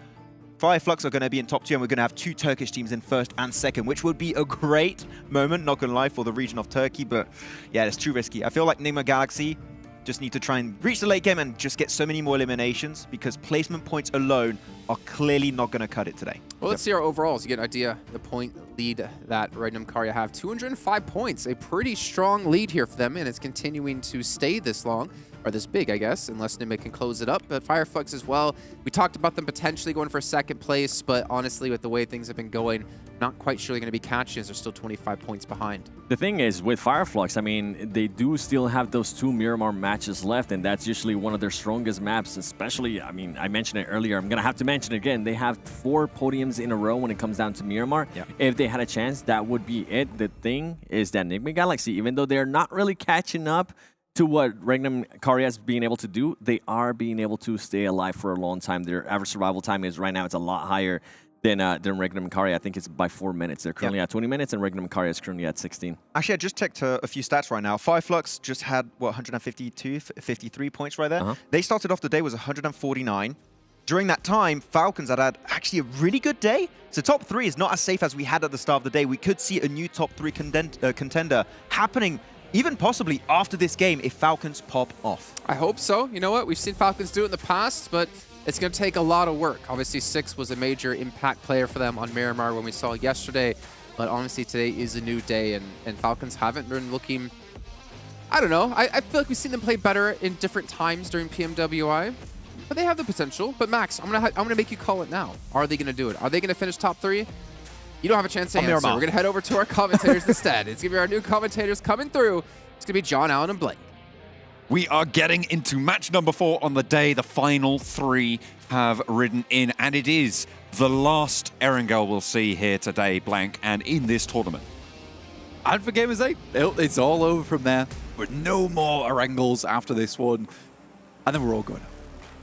5 Flux are going to be in top 2, and we're going to have 2 Turkish teams in first and second, which would be a great moment, not going to lie, for the region of Turkey. But yeah, it's too risky. I feel like NIGMA Galaxy just need to try and reach the late game and just get so many more eliminations, because placement points alone are clearly not going to cut it today. Well, let's see our overalls. You get an idea the point lead that REGNUM CARYA have. 205 points, a pretty strong lead here for them, and it's continuing to stay this long, or this big, I guess, unless NIGMA can close it up. But FLUX as well, we talked about them potentially going for second place, but honestly, with the way things have been going, not quite sure they're going to be catching as they're still 25 points behind. The thing is, with FLUX, I mean, they do still have those 2 Miramar matches left, and that's usually one of their strongest maps, especially, I mean, I mentioned it earlier, I'm going to have to mention it again, they have 4 podiums in a row when it comes down to Miramar. Yeah. If they had a chance, that would be it. The thing is that NIGMA Galaxy, even though they're not really catching up to what REGNUM CARYA is being able to do, they are being able to stay alive for a long time. Their average survival time is right now, it's a lot higher than REGNUM CARYA. I think it's by 4 minutes. They're currently at 20 minutes, and REGNUM CARYA is currently at 16. Actually, I just checked a few stats right now. 5 Flux just had, what, 152, 53 points right there. They started off the day with 149. During that time, FALCONS had actually a really good day. So top 3 is not as safe as we had at the start of the day. We could see a new top 3 contender happening, even possibly after this game, if FALCONS pop off. I hope so. You know what? We've seen FALCONS do it in the past, but it's going to take a lot of work. Obviously, 6 was a major impact player for them on Miramar when we saw yesterday. But honestly, today is a new day, and FALCONS haven't been looking... I don't know. I feel like we've seen them play better in different times during PMWI. But they have the potential. But Max, I'm gonna make you call it now. Are they going to do it? Are they going to finish top 3? You don't have a chance to answer. We're going to head over to our commentators instead. It's going to be our new commentators coming through. It's going to be John, Allen, and Blake. We are getting into match number 4 on the day. The final 3 have ridden in, and it is the last Erangel we'll see here today, Blank, and in this tournament. And for Gamers8, it's all over from there. With no more Erangels after this one. And then we're all going,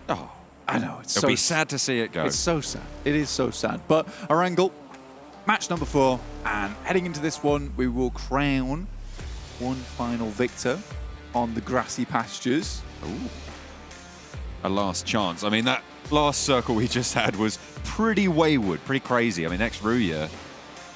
oh, I know. It'll be sad to see it go. It's so sad. It is so sad. But Erangel, match number 4, and heading into this one, we will crown one final victor on the grassy pastures. Ooh. A last chance. I mean, that last circle we just had was pretty wayward, pretty crazy. I mean, RÜYA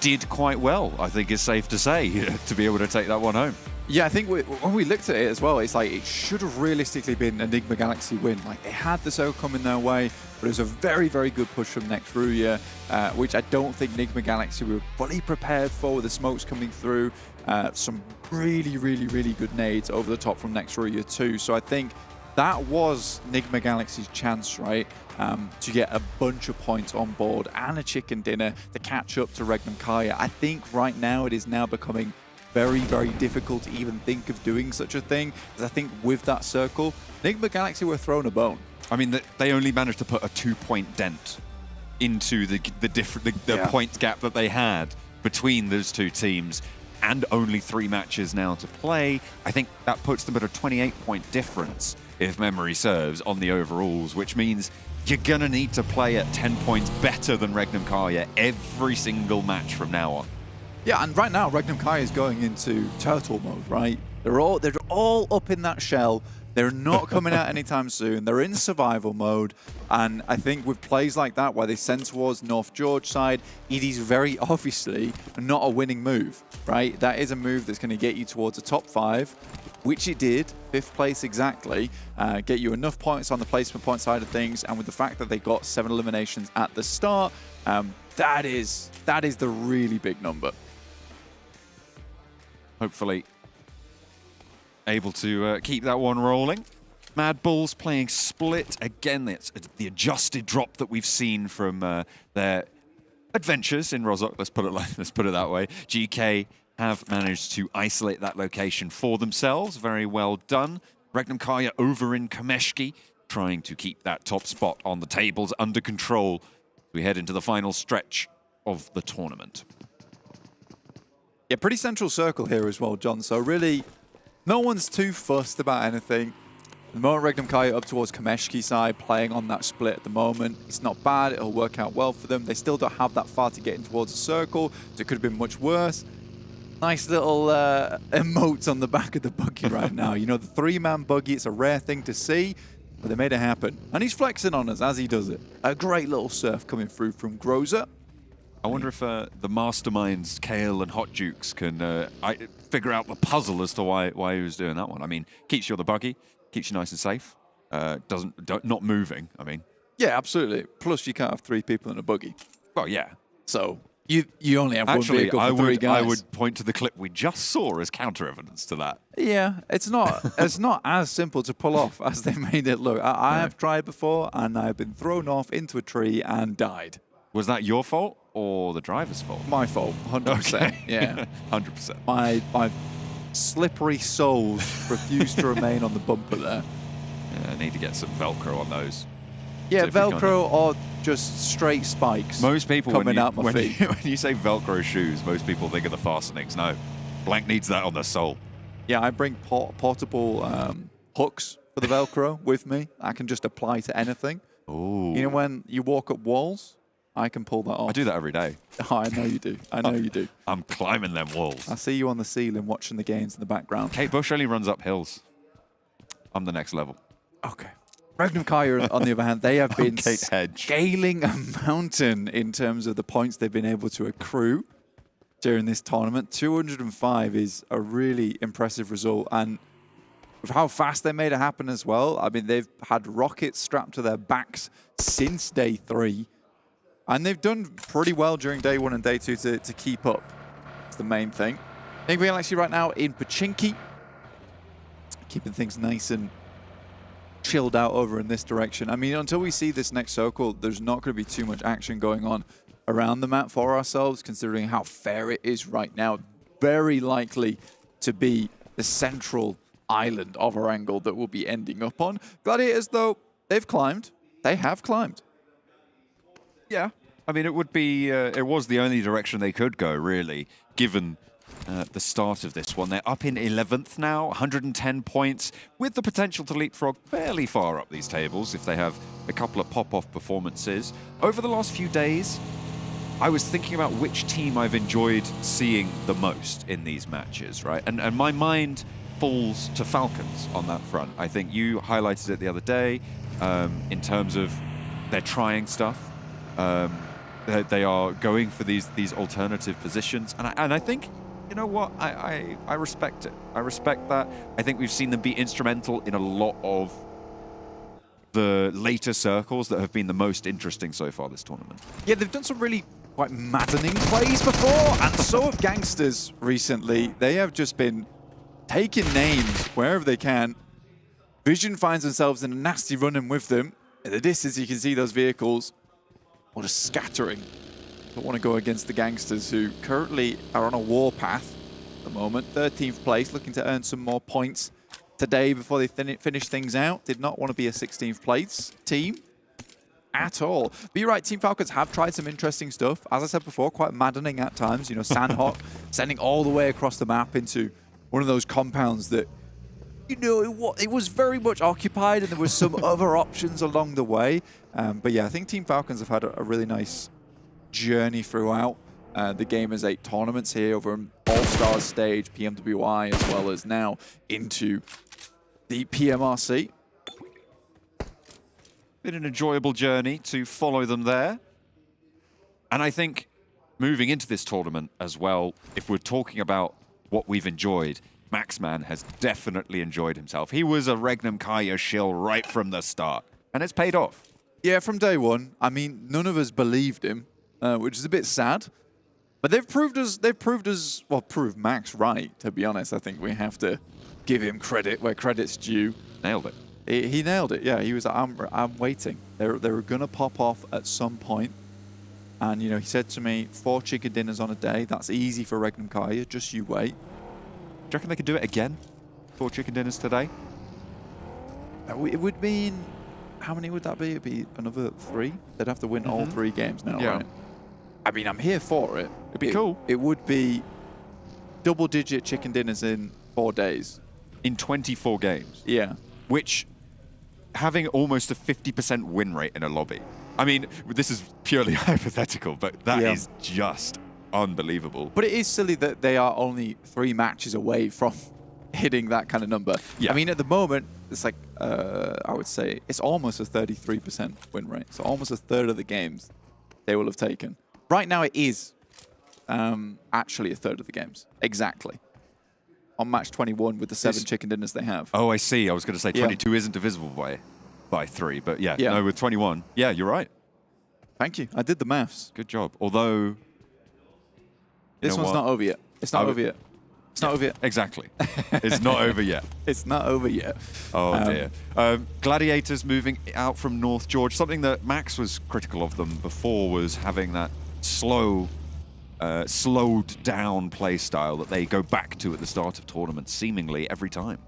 did quite well, I think it's safe to say, to be able to take that one home. Yeah, I think when we looked at it as well, it's like it should have realistically been a NIGMA Galaxy win. Like, they had the circle coming their way, but it was a very, very good push from RÜYA, which I don't think NIGMA Galaxy were fully prepared for, with the smokes coming through. Some really, really, really good nades over the top from RÜYA too. So I think that was NIGMA Galaxy's chance, right, to get a bunch of points on board and a chicken dinner to catch up to REGNUM CARYA. I think right now it is now becoming very, very difficult to even think of doing such a thing, because I think with that circle, NIGMA Galaxy were thrown a bone. I mean, they only managed to put a 2-point dent into the point gap that they had between those two teams. and only 3 matches now to play. I think that puts them at a 28-point difference, if memory serves, on the overalls, which means you're gonna need to play at 10 points better than REGNUM CARYA every single match from now on. Yeah, and right now REGNUM CARYA is going into turtle mode, right? They're all up in that shell. They're not coming out anytime soon. They're in survival mode. And I think with plays like that, where they send towards North George side, it is very obviously not a winning move, right? That is a move that's going to get you towards a top 5, which it did, 5th place exactly, get you enough points on the placement point side of things. And with the fact that they got 7 eliminations at the start, that is the really big number. Hopefully able to keep that one rolling. MADBULLS playing split. Again, it's the adjusted drop that we've seen from their adventures in Rozhok. Let's put it that way. GEEKAY have managed to isolate that location for themselves. Very well done. REGNUM CARYA over in Kameshki, trying to keep that top spot on the tables under control. We head into the final stretch of the tournament. Yeah, pretty central circle here as well, John. So really, no one's too fussed about anything. The moment REGNUM CARYA up towards Kameshki side, playing on that split at the moment. It's not bad, it'll work out well for them. They still don't have that far to get in towards the circle, so it could have been much worse. Nice little emotes on the back of the buggy right now. You know, the 3-man buggy, it's a rare thing to see, but they made it happen. And he's flexing on us as he does it. A great little surf coming through from Groza. I wonder if the masterminds, Kale and Hot Jukes, can figure out the puzzle as to why he was doing that one. I mean, keeps you on the buggy, keeps you nice and safe, not moving, I mean. Yeah, absolutely. Plus, you can't have 3 people in a buggy. Well, yeah. So you only have one vehicle for 3 guys. I would point to the clip we just saw as counter evidence to that. Yeah, it's not as simple to pull off as they made it look. I have tried before, and I've been thrown off into a tree and died. Was that your fault or the driver's fault? My fault, 100%. Okay. Yeah, 100%. My slippery soles refuse to remain on the bumper there. Yeah, I need to get some Velcro on those. Yeah, Velcro or just straight spikes. Most people, coming out my feet. when you say Velcro shoes, most people think of the fastenings. No, Blank needs that on the sole. Yeah, I bring portable hooks for the Velcro with me. I can just apply to anything. Ooh. You know when you walk up walls? I can pull that off. I do that every day. Oh, I know you do. I know you do. I'm climbing them walls. I see you on the ceiling watching the games in the background. Kate Bush only runs up hills. I'm the next level. Okay. REGNUM CARYA, on the other hand, they have been Kate Hedge. scaling a mountain in terms of the points they've been able to accrue during this tournament. 205 is a really impressive result. And with how fast they made it happen as well, I mean, they've had rockets strapped to their backs since day 3. And they've done pretty well during day 1 and day 2 to keep up. That's the main thing. NIGMA actually right now in Pachinki, keeping things nice and chilled out over in this direction. I mean, until we see this next circle, there's not going to be too much action going on around the map for ourselves, considering how fair it is right now. Very likely to be the central island of our angle that we'll be ending up on. Gladiators, though, they've climbed. They have climbed. Yeah, I mean, it would be, it was the only direction they could go, really, given the start of this one. They're up in 11th now, 110 points, with the potential to leapfrog fairly far up these tables if they have a couple of pop-off performances. Over the last few days, I was thinking about which team I've enjoyed seeing the most in these matches, right? And my mind falls to FALCONS on that front. I think you highlighted it the other day in terms of they're trying stuff. They are going for these alternative positions, and I think, you know what, I respect it. I respect that. I think we've seen them be instrumental in a lot of the later circles that have been the most interesting so far this tournament. Yeah, they've done some really quite maddening plays before, and so have GANGSTERS recently. They have just been taking names wherever they can. Vision finds themselves in a nasty run-in with them. In the distance, you can see those vehicles. What a scattering. Don't want to go against the GANGSTERS, who currently are on a warpath at the moment. 13th place, looking to earn some more points today before they finish things out. Did not want to be a 16th place team. at all. But you're right, Team Falcons have tried some interesting stuff. As I said before, quite maddening at times. You know, Sandhawk sending all the way across the map into one of those compounds that, you know, it was very much occupied and there was some other options along the way. But yeah, I think Team Falcons have had a really nice journey throughout the Gamers8 tournaments here over an All-Stars stage, PMWI, as well as now into the PMRC. Been an enjoyable journey to follow them there. And I think moving into this tournament as well, if we're talking about what we've enjoyed, Maxman has definitely enjoyed himself. He was a REGNUM CARYA shill right from the start, and it's paid off. Yeah, from day one. I mean, none of us believed him, which is a bit sad. But they've proved Max right, to be honest. I think we have to give him credit where credit's due. Nailed it. He nailed it, yeah. He was like, I'm waiting. They were going to pop off at some point. And, you know, he said to me, 4 chicken dinners on a day. That's easy for REGNUM CARYA. Just you wait. Do you reckon they could do it again? 4 chicken dinners today? It would mean, how many would that be? It'd be another 3. They'd have to win all 3 games now, right? I mean, I'm here for it. It'd be cool. It would be double-digit chicken dinners in 4 days. In 24 games? Yeah. Which, having almost a 50% win rate in a lobby. I mean, this is purely hypothetical, but that is just unbelievable. But it is silly that they are only 3 matches away from hitting that kind of number. Yeah. I mean, at the moment, it's like, I would say, it's almost a 33% win rate. So almost a third of the games they will have taken. Right now, it is actually a third of the games. Exactly. On match 21 with the 7 chicken dinners they have. Oh, I see. I was going to say 22 isn't divisible by 3, but yeah, no, with 21. Yeah, you're right. Thank you. I did the maths. Good job. Although... This one's not over yet. It's not over yet. It's not over yet. Exactly. It's not over yet. It's not over yet. Oh, dear. Gladiators moving out from North George. Something that Max was critical of them before was having that slowed down play style that they go back to at the start of tournaments seemingly every time.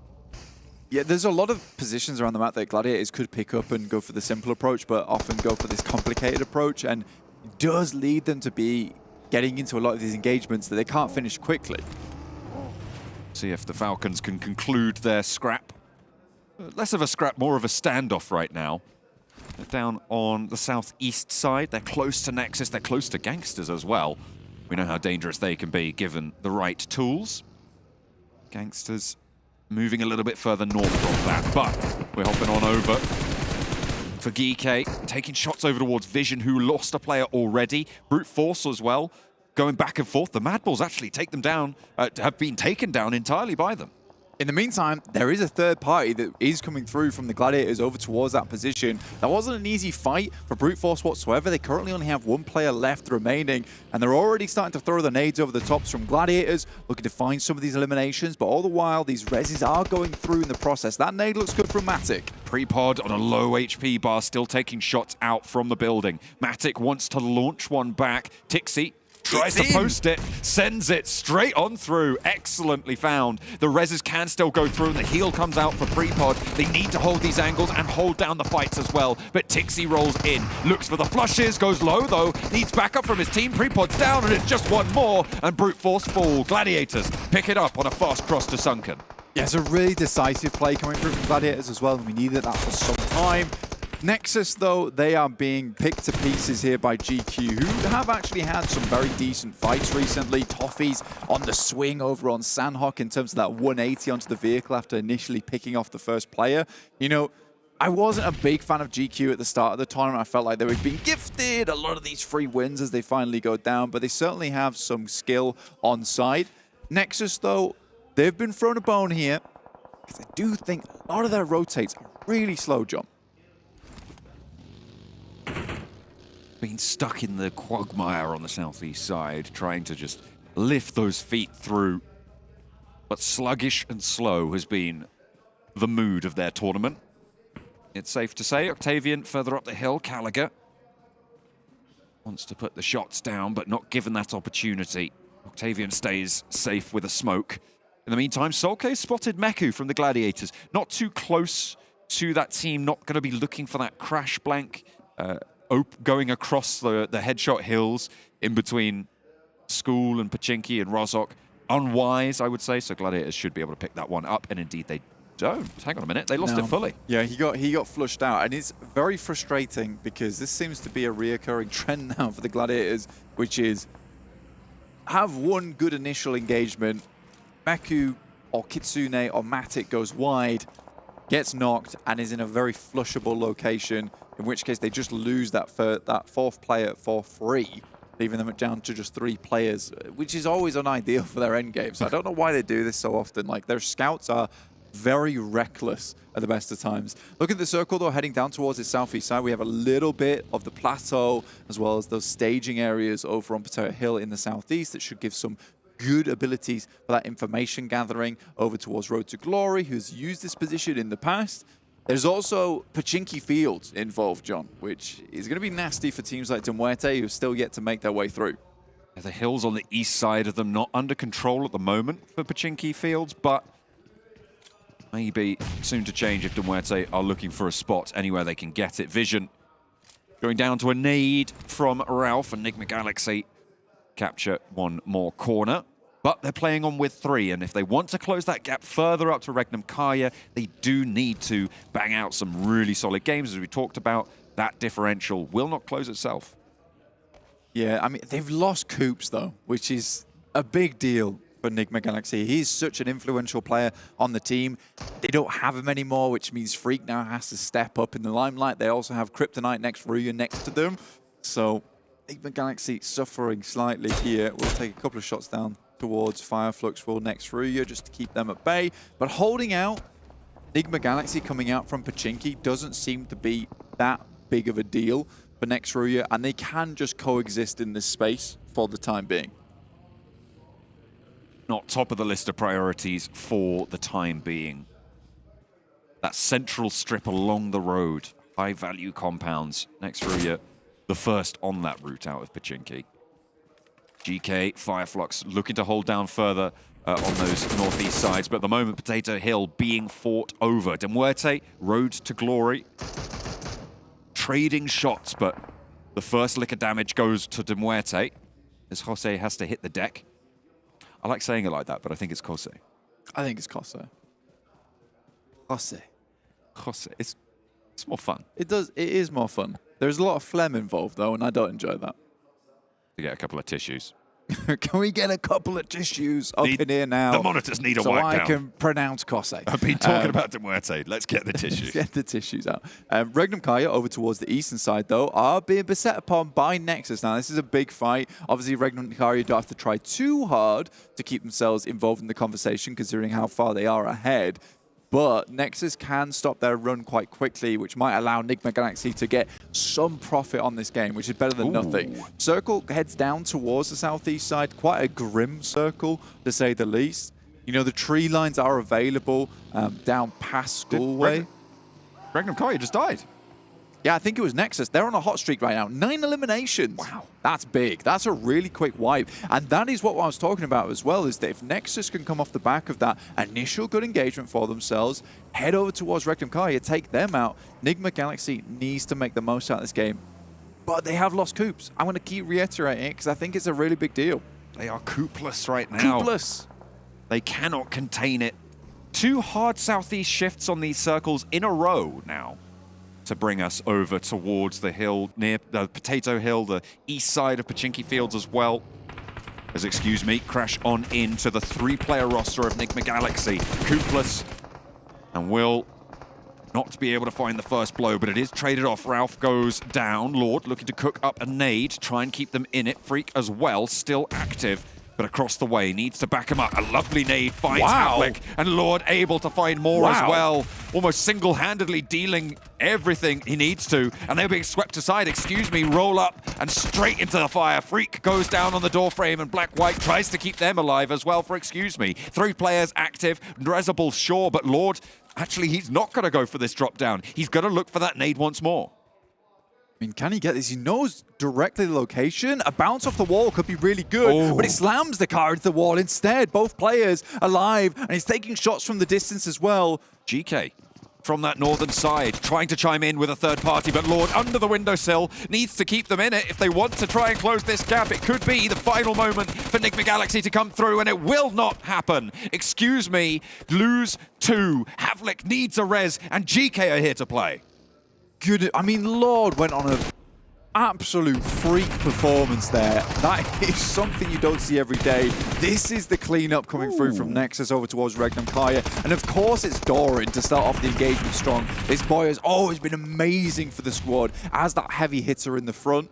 Yeah, there's a lot of positions around the map that Gladiators could pick up and go for the simple approach, but often go for this complicated approach, and it does lead them to be getting into a lot of these engagements that they can't finish quickly. See if the Falcons can conclude their scrap. Less of a scrap, more of a standoff right now. They're down on the southeast side. They're close to Nexus. They're close to GANGSTERS as well. We know how dangerous they can be given the right tools. GANGSTERS moving a little bit further north from that, but we're hopping on over for GEEKAY, taking shots over towards Vision, who lost a player already. Brute Force as well, going back and forth. The MADBULLS actually take them down, have been taken down entirely by them. In the meantime, there is a third party that is coming through from the Gladiators over towards that position. That wasn't an easy fight for Brute Force whatsoever. They currently only have 1 player left remaining, and they're already starting to throw the nades over the tops from Gladiators, looking to find some of these eliminations, but all the while, these reses are going through in the process. That nade looks good from Matic. Prepod on a low HP bar, still taking shots out from the building. Matic wants to launch one back. Tixi tries to post it, sends it straight on through. Excellently found. The reses can still go through, and the heal comes out for Prepod. They need to hold these angles and hold down the fights as well. But Tixi rolls in, looks for the flushes, goes low though, needs backup from his team. Prepod's down, and it's just 1 more, and Brute Force fall. Gladiators pick it up on a fast cross to Sunken. Yeah, it's a really decisive play coming through from Gladiators as well, and we needed that for some time. Nexus, though, they are being picked to pieces here by GQ, who have actually had some very decent fights recently. Toffee's on the swing over on Sandhawk in terms of that 180 onto the vehicle after initially picking off the first player. You know, I wasn't a big fan of GQ at the start of the tournament. I felt like they were being gifted a lot of these free wins as they finally go down, but they certainly have some skill on side. Nexus, though, they've been thrown a bone here, because I do think a lot of their rotates are really slow jump. Been stuck in the quagmire on the southeast side, trying to just lift those feet through. But sluggish and slow has been the mood of their tournament. It's safe to say. Octavian further up the hill. Gallagher wants to put the shots down, but not given that opportunity. Octavian stays safe with a smoke. In the meantime, Solke spotted Meku from the Gladiators. Not too close to that team, not going to be looking for that crash blank. going across the headshot hills in between School and Pachinki and Rozok. Unwise, I would say, so Gladiators should be able to pick that one up, and indeed they don't. Hang on a minute, they lost it fully. Yeah, he got flushed out, and it's very frustrating because this seems to be a reoccurring trend now for the Gladiators, which is have one good initial engagement, Meku or Kitsune or Matic goes wide, gets knocked, and is in a very flushable location, in which case they just lose that fourth player for free, leaving them down to just 3 players, which is always unideal for their end game. So I don't know why they do this so often. Like, their scouts are very reckless at the best of times. Look at the circle, though, heading down towards its southeast side. We have a little bit of the plateau, as well as those staging areas over on Potato Hill in the southeast that should give some good abilities for that information gathering over towards Road to Glory, who's used this position in the past. There's also Pachinki Fields involved, John, which is going to be nasty for teams like MUERTE, who have still yet to make their way through. The hills on the east side of them not under control at the moment for Pachinki Fields, but maybe soon to change if MUERTE are looking for a spot anywhere they can get it. Vision going down to a nade from Ralph, and NIGMA Galaxy capture one more corner. But they're playing on with 3, and if they want to close that gap further up to REGNUM CARYA, they do need to bang out some really solid games. As we talked about, that differential will not close itself. Yeah, I mean, they've lost Coops, though, which is a big deal for NIGMA Galaxy. He's such an influential player on the team. They don't have him anymore, which means Freak now has to step up in the limelight. They also have Kryptonite next, RÜYA next to them. So NIGMA Galaxy suffering slightly here. We'll take a couple of shots down towards FLUX will next RÜYA just to keep them at bay. But holding out, NIGMA Galaxy coming out from Pachinki doesn't seem to be that big of a deal for next RÜYA, and they can just coexist in this space for the time being. Not top of the list of priorities for the time being. That central strip along the road, high-value compounds. Next RÜYA, the first on that route out of Pachinki. GK, FLUX looking to hold down further on those northeast sides, but at the moment, Potato Hill being fought over. MUERTE, Road to Glory, trading shots, but the first lick of damage goes to MUERTE as Jose has to hit the deck. I like saying it like that, but I think it's Jose. I think it's Jose. Jose. It's more fun. It is more fun. There's a lot of phlegm involved, though, and I don't enjoy that. To get a couple of tissues. Can we get a couple of tissues up in here now? The monitors need a so wipe I down. can pronounce Kose. I've been talking about MUERTE. Let's get the tissues. Get the tissues out. REGNUM CARYA over towards the eastern side, though, are being beset upon by NEXUS. Now, this is a big fight. Obviously, REGNUM CARYA don't have to try too hard to keep themselves involved in the conversation, considering how far they are ahead. But NEXUS can stop their run quite quickly, which might allow NIGMA Galaxy to get some profit on this game, which is better than nothing. Circle heads down towards the southeast side. Quite a grim circle, to say the least. You know, the tree lines are available down past Schoolway. REGNUM CARYA just died. Yeah, I think it was NEXUS. They're on a hot streak right now. 9 eliminations. Wow. That's big. That's a really quick wipe. And that is what I was talking about as well, is that if NEXUS can come off the back of that initial good engagement for themselves, head over towards REGNUM CARYA, take them out, NIGMA Galaxy needs to make the most out of this game. But they have lost Coops. I'm going to keep reiterating it because I think it's a really big deal. They are Coopless right now. Coopless. They cannot contain it. 2 hard southeast shifts on these circles in a row now to bring us over towards the hill, near Potato Hill, the east side of Pachinki Fields as well. As, excuse me, crash on into the 3-player roster of NIGMA Galaxy. Coopless and will not be able to find the first blow, but it is traded off. Ralph goes down. Lord looking to cook up a nade, try and keep them in it. Freak as well, still active, but across the way, needs to back him up. A lovely nade finds Havlik, and Lord able to find more as well. Almost single-handedly dealing everything he needs to, and they're being swept aside. Excuse me, roll up and straight into the fire. Freak goes down on the doorframe, and Black-White tries to keep them alive as well for excuse me. 3 players active. Rezabul sure, but Lord, actually, he's not going to go for this drop down. He's going to look for that nade once more. I mean, can he get this? He knows directly the location. A bounce off the wall could be really good, but it slams the car into the wall instead. Both players alive, and he's taking shots from the distance as well. GK from that northern side, trying to chime in with a third party, but Lord under the windowsill needs to keep them in it if they want to try and close this gap. It could be the final moment for NIGMA Galaxy to come through, and it will not happen. Excuse me, lose 2. Havlik needs a res, and GEEKAY are here to play. Good. I mean, Lord went on a absolute freak performance there. That is something you don't see every day. This is the cleanup coming through from Nexus over towards REGNUM CARYA. And of course it's Doran to start off the engagement strong. This boy has always been amazing for the squad as that heavy hitter in the front.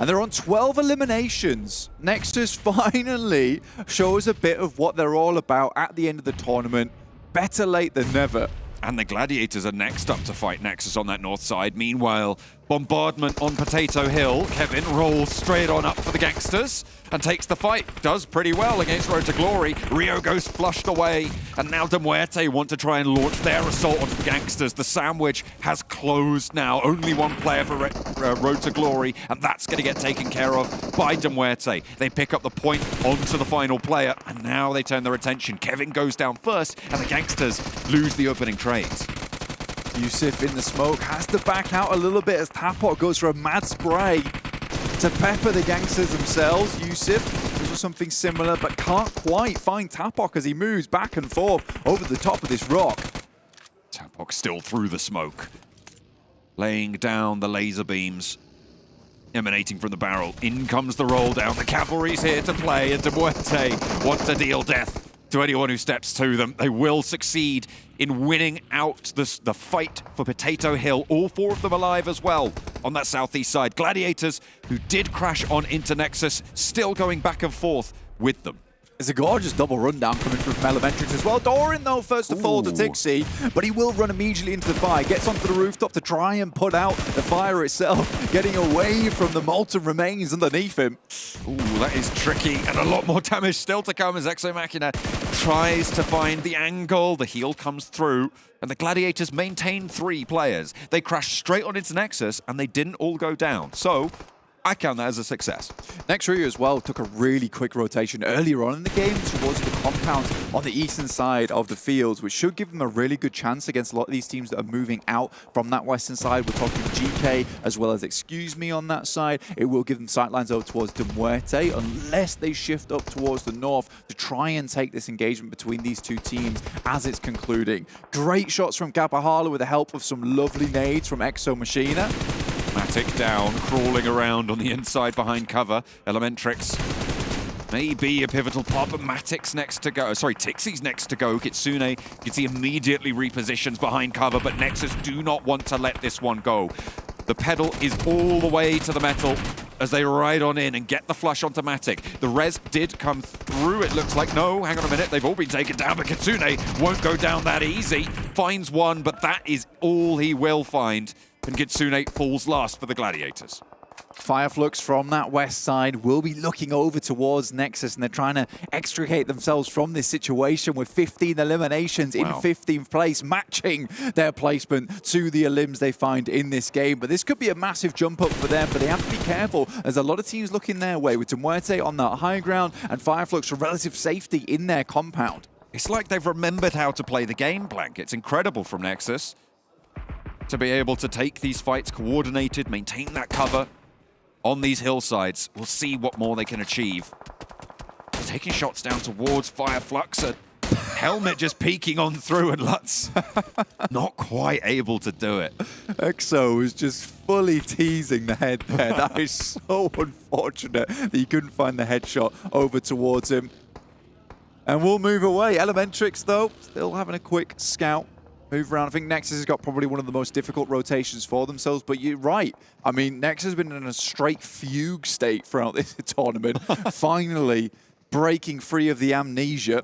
And they're on 12 eliminations. Nexus finally shows a bit of what they're all about at the end of the tournament. Better late than never. And the Gladiators are next up to fight Nexus on that north side. Meanwhile, bombardment on Potato Hill. Kevin rolls straight on up for the GANGSTERS and takes the fight. Does pretty well against Road to Glory. Rio goes flushed away. And now MUERTE want to try and launch their assault onto the GANGSTERS. The sandwich has closed now. Only one player for Road to Glory, and that's going to get taken care of by MUERTE. They pick up the point onto the final player, and now they turn their attention. Kevin goes down first, and the GANGSTERS lose the opening trades. Yusuf in the smoke has to back out a little bit as Tapok goes for a mad spray to pepper the GANGSTERS themselves. Yusuf goes for something similar, but can't quite find Tapok as he moves back and forth over the top of this rock. Tapok still through the smoke, laying down the laser beams emanating from the barrel. In comes the roll down. The cavalry's here to play, and MUERTE want to deal death to anyone who steps to them. They will succeed in winning out the fight for Potato Hill. All 4 of them alive as well on that southeast side. Gladiators, who did crash on into Nexus, still going back and forth with them. It's a gorgeous double rundown coming through from Elementrix as well. Doran, though, first to fall to Tixi, but he will run immediately into the fire. Gets onto the rooftop to try and put out the fire itself, getting away from the molten remains underneath him. Ooh, that is tricky, and a lot more damage still to come as Exo Machina tries to find the angle. The heal comes through, and the Gladiators maintain 3 players. They crashed straight on into Nexus, and they didn't all go down. So I count that as a success. Next, RÜYA as well took a really quick rotation earlier on in the game towards the compound on the eastern side of the fields, which should give them a really good chance against a lot of these teams that are moving out from that western side. We're talking GEEKAY as well as Excuse Me on that side. It will give them sightlines over towards MUERTE unless they shift up towards the north to try and take this engagement between these 2 teams as it's concluding. Great shots from Gapahala with the help of some lovely nades from Exo Machina. Matic down, crawling around on the inside behind cover. Elementrix may be a pivotal pop, but Matic's next to go. Sorry, Tixi's next to go. Kitsune gets immediately repositions behind cover, but Nexus do not want to let this one go. The pedal is all the way to the metal as they ride on in and get the flush onto Matic. The res did come through. It looks like, no, hang on a minute. They've all been taken down, but Kitsune won't go down that easy. Finds one, but that is all he will find. And Kitsune falls last for the Gladiators. FLUX from that west side will be looking over towards Nexus, and they're trying to extricate themselves from this situation with 15 eliminations in 15th place, matching their placement to the elims they find in this game. But this could be a massive jump up for them, but they have to be careful as a lot of teams looking their way with MUERTE on that high ground and FLUX for relative safety in their compound. It's like they've remembered how to play the game, Blank. It's incredible from Nexus to be able to take these fights coordinated, maintain that cover on these hillsides. We'll see what more they can achieve. Taking shots down towards FLUX. A helmet just peeking on through, and Lutz not quite able to do it. Exo was just fully teasing the head there. That is so unfortunate that he couldn't find the headshot over towards him. And we'll move away. Elementrix, though, still having a quick scout. Move around. I think Nexus has got probably one of the most difficult rotations for themselves, but you're right. I mean, Nexus has been in a straight fugue state throughout this tournament, finally breaking free of the amnesia.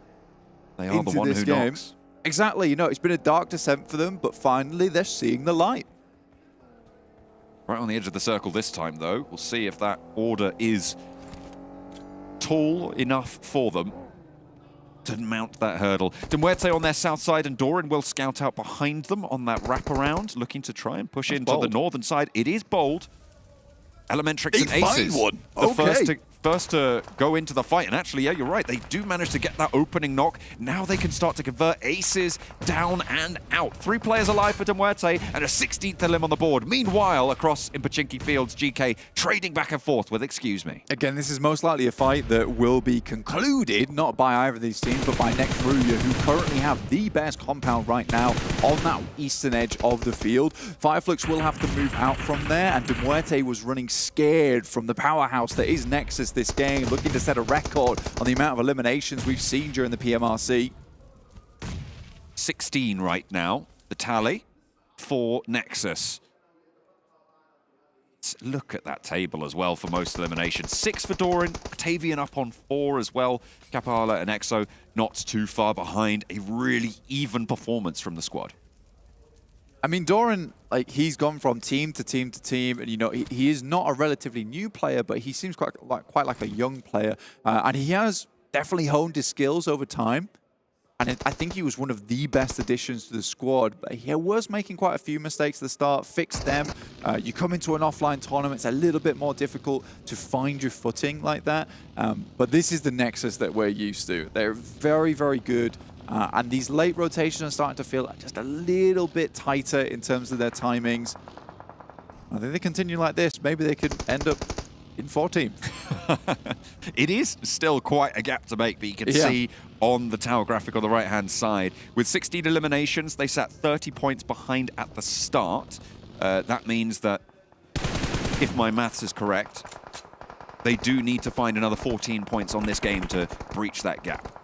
They are the one who knocks. Exactly. You know, it's been a dark descent for them, but finally they're seeing the light. Right on the edge of the circle this time, though. We'll see if that order is tall enough for them to mount that hurdle. MUERTE on their south side, and Doran will scout out behind them on that wraparound, looking to try and push into the northern side. It is bold. Elementrix and Aces. One. The first to first to go into the fight. And actually, yeah, you're right. They do manage to get that opening knock. Now they can start to convert aces down and out. 3 players alive for MUERTE and a 16th elim on the board. Meanwhile, across in Pochinki Fields, GK trading back and forth with excuse me. Again, this is most likely a fight that will be concluded, not by either of these teams, but by RÜYA, who currently have the best compound right now on that eastern edge of the field. FLUX will have to move out from there, and MUERTE was running scared from the powerhouse that is NEXUS this game, looking to set a record on the amount of eliminations we've seen during the PMRC. 16 right now, the tally for NEXUS. Let's look at that table as well for most eliminations. 6 for Doran, Octavian up on 4 as well. Kapala and EXO not too far behind. A really even performance from the squad. I mean, Doran, like, he's gone from team to team to team, and, you know, he is not a relatively new player, but he seems quite like a young player. And he has definitely honed his skills over time. And I think he was one of the best additions to the squad. But he was making quite a few mistakes at the start, fixed them. You come into an offline tournament, it's a little bit more difficult to find your footing like that. But this is the NEXUS that we're used to. They're very, very good. And these late rotations are starting to feel just a little bit tighter in terms of their timings. I think they continue like this, maybe they could end up in 14. It is still quite a gap to make, but you can see on the tower graphic on the right-hand side, with 16 eliminations, they sat 30 points behind at the start. That means that, if my maths is correct, they do need to find another 14 points on this game to breach that gap.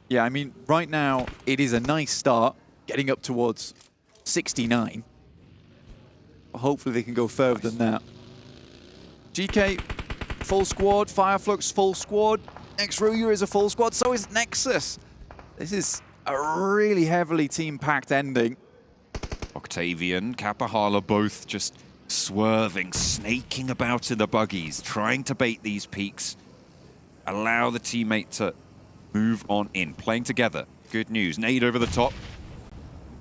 Yeah, I mean, right now, it is a nice start, getting up towards 69. Hopefully they can go further than that. GK, full squad. FLUX, full squad. RÜYA is a full squad, so is NEXUS. This is a really heavily team-packed ending. Octavian, Kapahala both just swerving, snaking about in the buggies, trying to bait these peaks. Allow the teammate to move on in, playing together. Good news. Nade over the top,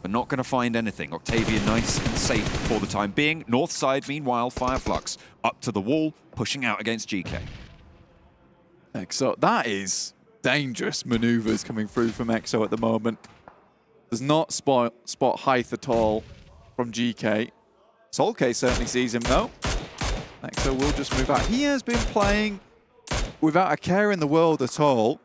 but not going to find anything. Octavian nice and safe for the time being. North side, meanwhile, FLUX up to the wall, pushing out against GK. EXO, that is dangerous maneuvers coming through from EXO at the moment. Does not spot height at all from GK. Solkay certainly sees him though. EXO will just move out. He has been playing without a care in the world at all.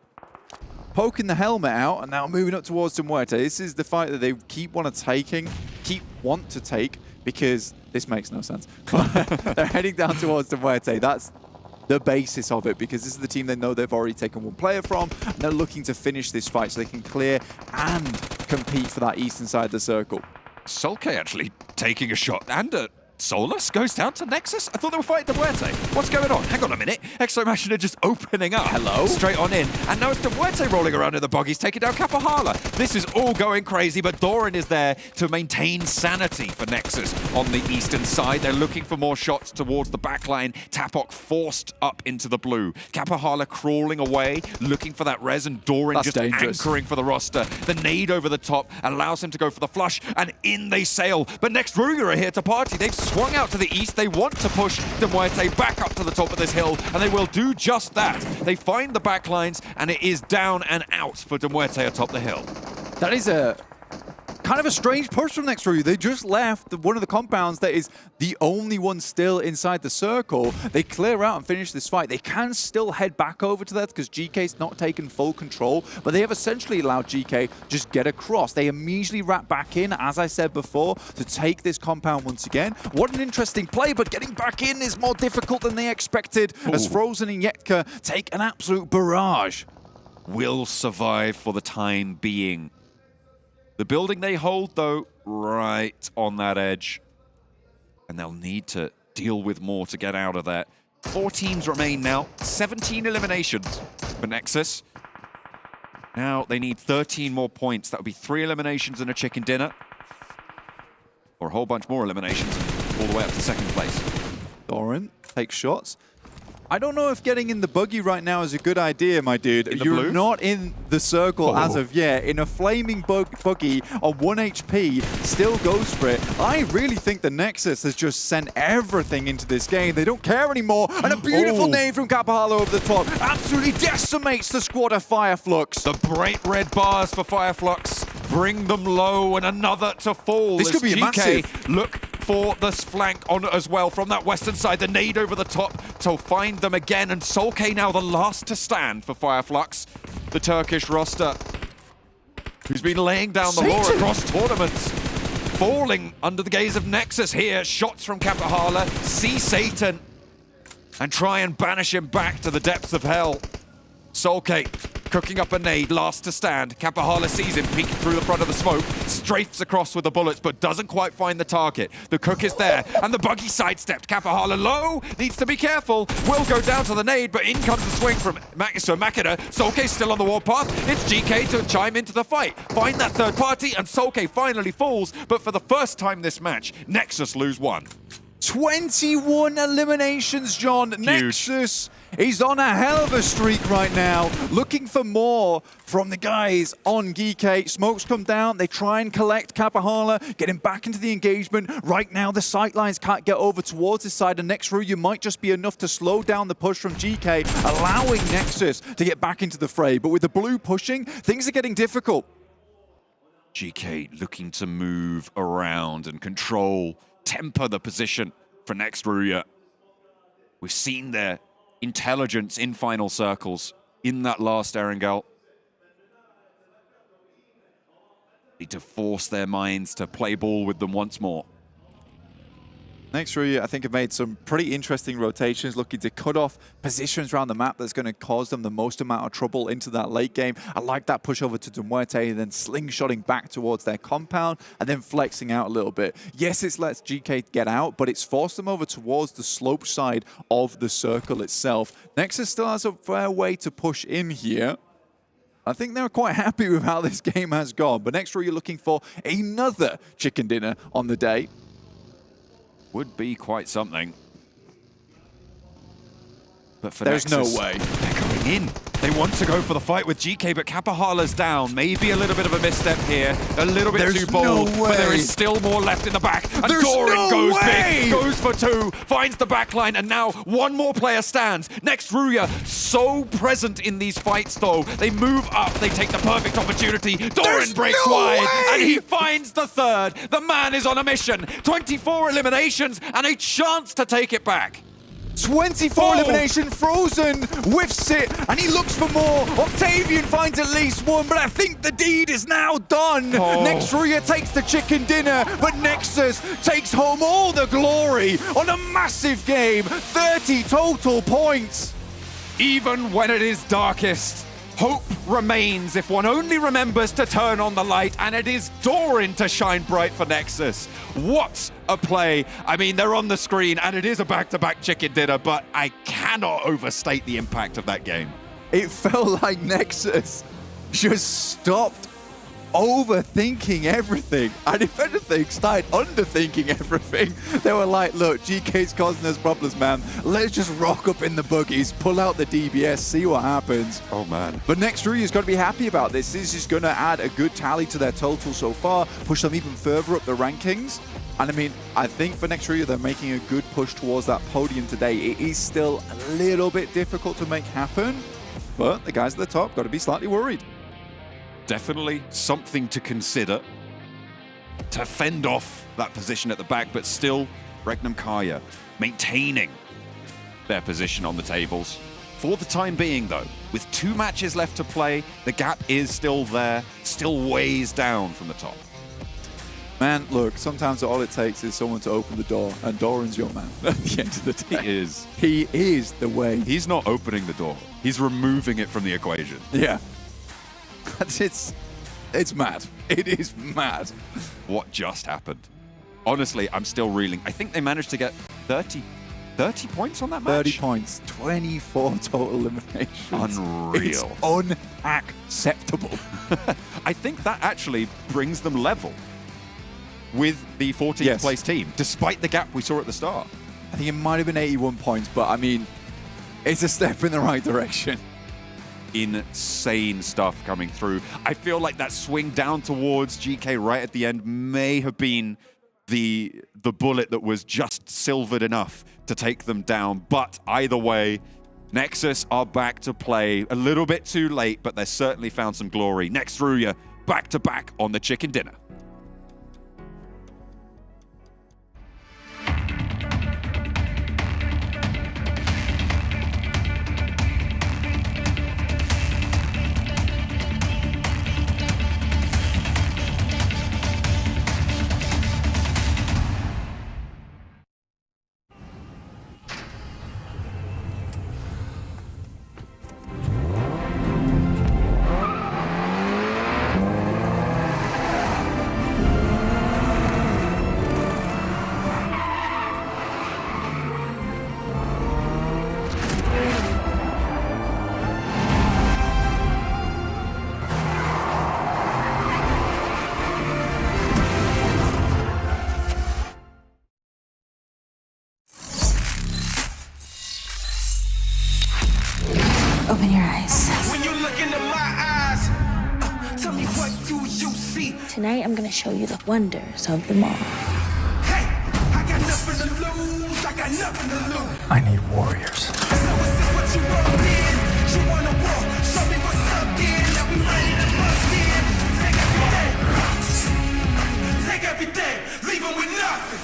Poking the helmet out and now moving up towards MUERTE. This is the fight that they keep want to take, because this makes no sense. They're heading down towards MUERTE. That's the basis of it, because this is the team they know they've already taken one player from, and they're looking to finish this fight so they can clear and compete for that eastern side of the circle. Solkay actually taking a shot, and Solus goes down to NEXUS? I thought they were fighting MUERTE. What's going on? Hang on a minute. Exo Machina just opening up. Hello? Straight on in. And now it's MUERTE rolling around in the buggies, taking down Kapahala. This is all going crazy, but Doran is there to maintain sanity for NEXUS on the eastern side. They're looking for more shots towards the backline. Tapok forced up into the blue. Kapahala crawling away, looking for that res, and Doran just anchoring for the roster. The nade over the top allows him to go for the flush, and in they sail. But next RÜYA are here to party. They've swung out to the east. They want to push MUERTE back up to the top of this hill, and they will do just that. They find the backlines, and it is down and out for MUERTE atop the hill. That is a kind of a strange push from RÜYA. They just left one of the compounds that is the only one still inside the circle. They clear out and finish this fight. They can still head back over to that because GK's not taken full control, but they have essentially allowed GK just get across. They immediately wrap back in, as I said before, to take this compound once again. What an interesting play, but getting back in is more difficult than they expected. As Frozen and Yetka take an absolute barrage. Will survive for the time being. The building they hold, though, right on that edge. And they'll need to deal with more to get out of that. 4 teams remain now. 17 eliminations for NEXUS. Now they need 13 more points. That would be 3 eliminations and a chicken dinner. Or a whole bunch more eliminations all the way up to second place. Doran takes shots. I don't know if getting in the buggy right now is a good idea, my dude. In the You're blue? not in the circle as of yet. In a flaming buggy on 1 HP, still goes for it. I really think the Nexus has just sent everything into this game. They don't care anymore. And a beautiful nade from Kapahalo over the top absolutely decimates the squad of FLUX. The bright red bars for FLUX bring them low, and another to fall. This could be GK massive. look for this flank on as well from that western side. The nade over the top to find them again, and Solkay now the last to stand for FLUX. The Turkish roster, who's been laying down the law across tournaments, falling under the gaze of Nexus here. Shots from Kapahala, see Satan, and try and banish him back to the depths of hell. Solkay cooking up a nade, last to stand. Kapahala sees him peek through the front of the smoke, strafes across with the bullets, but doesn't quite find the target. The cook is there, and the buggy sidestepped. Kapahala low, needs to be careful. Will go down to the nade, but in comes the swing from Makeda. Solkay still on the warpath. It's GK to chime into the fight. Find that third party, and Solkay finally falls, but for the first time this match, Nexus lose one. 21 eliminations, John. Nexus is on a hell of a streak right now. Looking for more from the guys on GEEKAY. Smokes come down. They try and collect Kapahala, get him back into the engagement. Right now, the sightlines can't get over towards this side. And next RÜYA might just be enough to slow down the push from GEEKAY, allowing Nexus to get back into the fray. But with the blue pushing, things are getting difficult. GK looking to move around and control, temper the position for next RÜYA. We've seen their intelligence in final circles in that last Erangel. Need to force their minds to play ball with them once more. Next RÜYA, I think, have made some pretty interesting rotations, looking to cut off positions around the map that's going to cause them the most amount of trouble into that late game. I like that push over to MUERTE, then slingshotting back towards their compound, and then flexing out a little bit. Yes, it's let GK get out, but it's forced them over towards the slope side of the circle itself. Nexus still has a fair way to push in here. I think they're quite happy with how this game has gone, but next RÜYA looking for another chicken dinner on the day. Would be quite something. But for There's Nexus, no way. They're going in. They want to go for the fight with GK, but Kapahala's down. Maybe a little bit of a misstep here. A little bit too bold. But there is still more left in the back. And Doran goes big. Goes for two. Finds the backline. And now one more player stands. Next RÜYA, so present in these fights, though. They move up. They take the perfect opportunity. Doran breaks wide. And he finds the third. The man is on a mission. 24 eliminations and a chance to take it back. 24 elimination, Frozen whiffs it, and he looks for more. Octavian finds at least one, but I think the deed is now done. Next RÜYA takes the chicken dinner, but Nexus takes home all the glory on a massive game. 30 total points. Even when it is darkest, hope remains if one only remembers to turn on the light, and it is Doran to shine bright for Nexus. What a play. I mean, they're on the screen, and it is a back-to-back chicken dinner, but I cannot overstate the impact of that game. It felt like Nexus just stopped overthinking everything, and if anything, started underthinking everything. They were like, look, GK's causing us problems, man. Let's just rock up in the buggies, pull out the DBS, see what happens. Oh, man. But next RÜYA's got to be happy about this. This is going to add a good tally to their total so far, push them even further up the rankings. And I mean, I think for next RÜYA, they're making a good push towards that podium today. It is still a little bit difficult to make happen, but the guys at the top got to be slightly worried. Definitely something to consider to fend off that position at the back, but still REGNUM CARYA maintaining their position on the tables. For the time being, though, with 2 matches left to play, the gap is still there, still ways down from the top. Man, look, sometimes all it takes is someone to open the door, and Doran's your man at the end of the day. He is. He is the way. He's not opening the door. He's removing it from the equation. Yeah. It's mad. It is mad. What just happened? Honestly, I'm still reeling. I think they managed to get 30 points on that match? 30 points. 24 total eliminations. Unreal. It's unacceptable. I think that actually brings them level with the 14th place team, despite the gap we saw at the start. I think it might have been 81 points, but I mean, It's a step in the right direction. Insane stuff coming through. I feel like that swing down towards GK right at the end may have been the bullet that was just silvered enough to take them down. But either way, Nexus are back to play. A little bit too late, but they certainly found some glory. Next RÜYA, back-to-back on the chicken dinner. Open your eyes. When you look into my eyes, tell me what do you see? Tonight I'm gonna show you the wonders of the mall. Hey, I got nothing to lose. I got nothing to lose. I need warriors. So is this what you wrote in? You wanna war? Show me what's up, then. Now we ready to bust in. Take everything, leave 'em with nothing.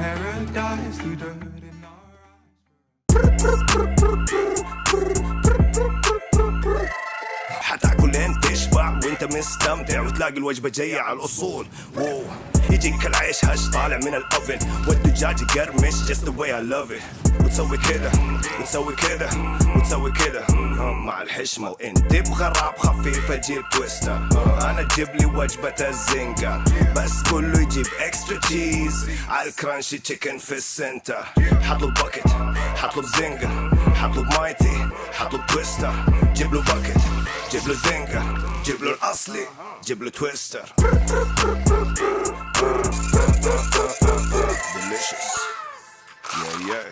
Paradise through dirt in حتاكل انت تشبع وانت مستمتع وتلاقي الوجبه جايه على الاصول. واو يجيك العيش هش طالع من الاوفن والدجاج يقرمش just the way I love it. وتسوي كده وتسوي كده وتسوي كده مع الحشمه وانت بغراب خفيفه جيب تويستر. انا اجيب لي وجبه الزنجر بس كله يجيب اكسترا تشيز على الكرانشي تشيكن في السنتر. حطلب باكيت حطلب زنجر حطلب مايتي حطلب تويستر. جيب له باكيت جيب له زنجر جيب له الاصلي جيب له تويستر. delicious yeah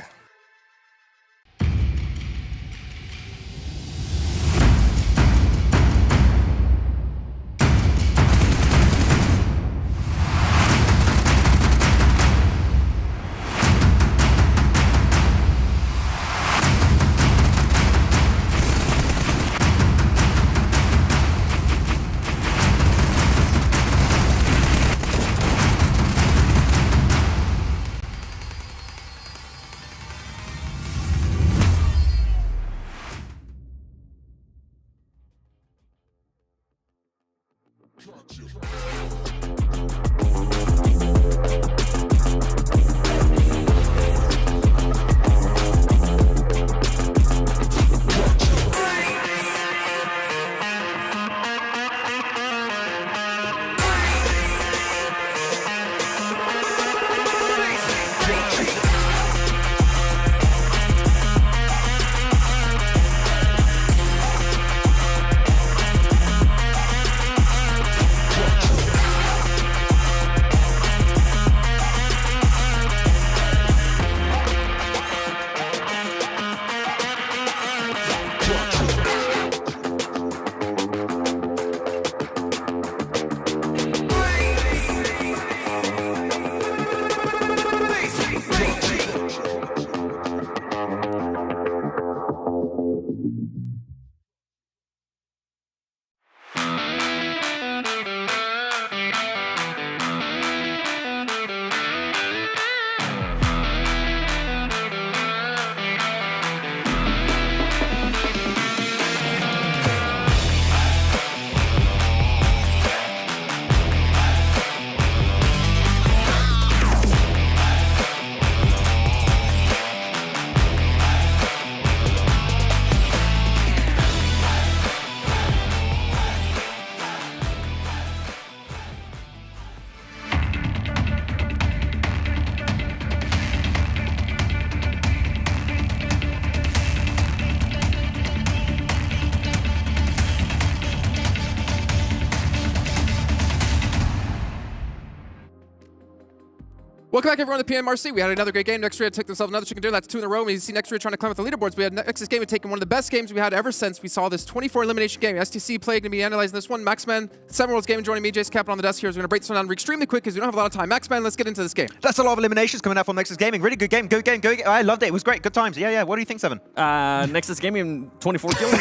Welcome back, everyone, to PMRC. We had another great game. NEXUS took themselves another chicken dinner. That's 2 in a row. You see NEXUS trying to climb up the leaderboards. We had NEXUS game taken one of the best games we had ever since we saw this 24 elimination game. STC played to be analyzing this one. Maxman, Several's game, joining me. Jason Kaplan on the desk here. We're going to break this one down extremely quick because we don't have a lot of time. Maxman, let's get into this game. That's a lot of eliminations coming out from NEXUS Gaming. Really good game. Go game, go game. I loved it. It was great. Good times. Yeah. What do you think, Seven? NEXUS Gaming 24 kills.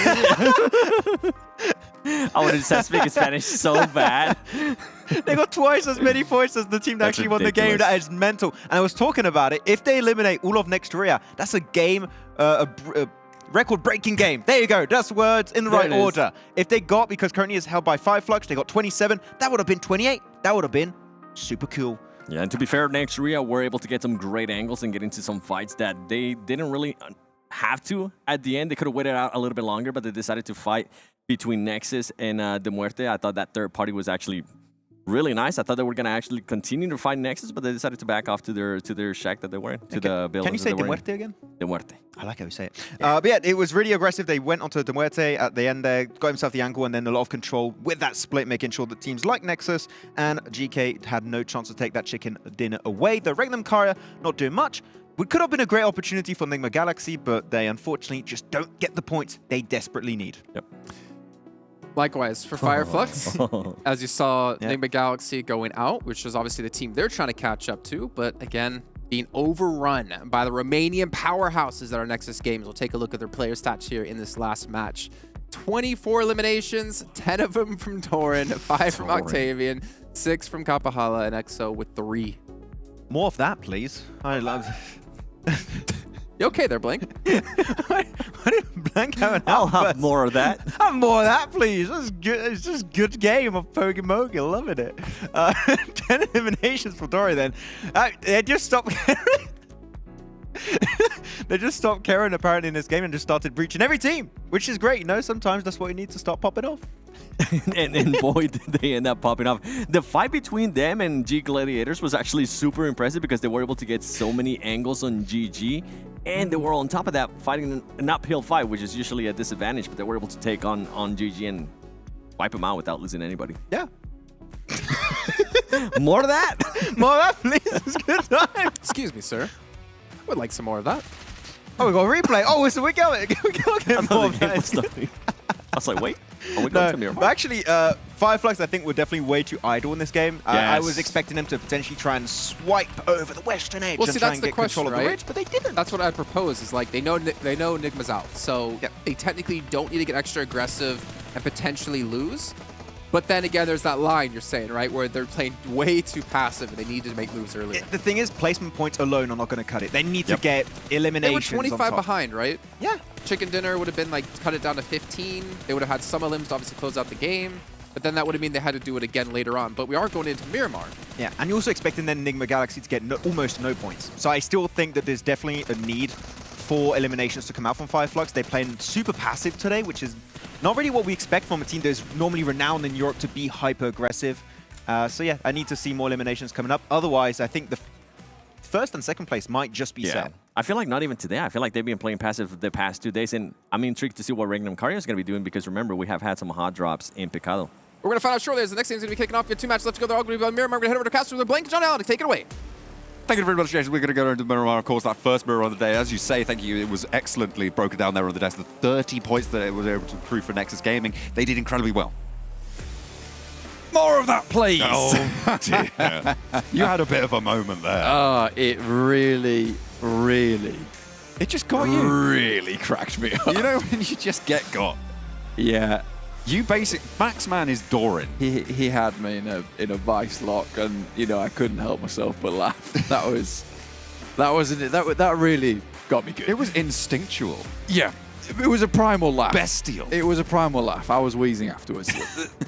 I wanted to speak in Spanish so bad. They got twice as many points as the team that actually won the game. That is mental. And I was talking about it. If they eliminate all of next RÜYA, that's a game, a record-breaking game. There you go. That's words in the right order. If they got, because currently it's held by 5 FLUX, they got 27. That would have been 28. That would have been super cool. Yeah, and to be fair, next RÜYA were able to get some great angles and get into some fights that they didn't really have to at the end. They could have waited out a little bit longer, but they decided to fight between NEXUS and the MUERTE. I thought that third party was actually really nice. I thought they were going to actually continue to fight NEXUS, but they decided to back off to their shack that they were in, to the building. Can you say the MUERTE again? The MUERTE. I like how you say it. But yeah, it was really aggressive. They went onto the MUERTE at the end there, got himself the angle, and then a lot of control with that split, making sure that teams like NEXUS and GK had no chance to take that chicken dinner away. The REGNUM CARYA not doing much. It could have been a great opportunity for NIGMA Galaxy, but they unfortunately just don't get the points they desperately need. Yep. Likewise, for FLUX, as you saw NIGMA Galaxy going out, which was obviously the team they're trying to catch up to, but again, being overrun by the Romanian powerhouses that are NEXUS Games. We'll take a look at their player stats here in this last match. 24 eliminations, 10 of them from Torin, 5 from Octavian, 6 from Kapahala, and EXO with 3. More of that, please. I love... You okay there, Blank? Why did Blank have an I'll have more of that. Have more of that, please. That's good. It's just good game of Pokemon. Loving it. 10 eliminations for Dory then. They just stopped caring. They just stopped caring apparently in this game and just started breaching every team, which is great. You know, sometimes that's what you need to start popping off. and boy, did they end up popping off. The fight between them and G.GLADIATORS was actually super impressive because they were able to get so many angles on GG, and they were on top of that fighting an uphill fight, which is usually a disadvantage, but they were able to take on GG and wipe them out without losing anybody. Yeah. More of that. More of that, please. It's good time. Excuse me, sir. Would like some more of that. Oh, we got a replay. Oh, so we got it. We got more of that. I was like, wait, are we going to Miramar? But actually, 5 FLUX, I think, were definitely way too idle in this game. I was expecting them to potentially try and swipe over the western edge and try and get control of the ridge, but they didn't. That's what I propose, is like, they know NIGMA's out, so they technically don't need to get extra aggressive and potentially lose. But then again, there's that line you're saying, right, where they're playing way too passive and they need to make moves earlier. The thing is, placement points alone are not going to cut it. They need to get eliminations. They were 25 behind, right? Yeah. Chicken dinner would have been like, cut it down to 15. They would have had some elims to obviously close out the game. But then that would have mean they had to do it again later on. But we are going into Miramar. Yeah, and you're also expecting then NIGMA Galaxy to get almost no points. So I still think that there's definitely a need for eliminations to come out from 5 FLUX. They're playing super passive today, which is not really what we expect from a team that's normally renowned in Europe to be hyper-aggressive. So yeah, I need to see more eliminations coming up. Otherwise, I think the first and second place might just be set. I feel like not even today. I feel like they've been playing passive the past 2 days, and I'm intrigued to see what REGNUM CARYA is going to be doing because remember, we have had some hot drops in Picado. We're going to find out shortly as the next game's going to be kicking off. We have 2 matches left to go. They're all going to be on Miramar. We're going to head over to Castro with Blank. John Allen, take it away. Thank you very much, Jason. We're going to go into Miramar, of course, that first mirror of the day. As you say, thank you. It was excellently broken down there on the desk. The 30 points that it was able to accrue for NEXUS Gaming, they did incredibly well. More of that, please. Oh, dear. You had a bit of a moment there. Oh, it really, it just got you. Really cracked me up. You know when you just get got? Yeah. You Maxman is Doran. He had me in a vice lock, and you know I couldn't help myself but laugh. That really got me good. It was instinctual. Yeah. It was a primal laugh. Bestial. It was a primal laugh. I was wheezing afterwards.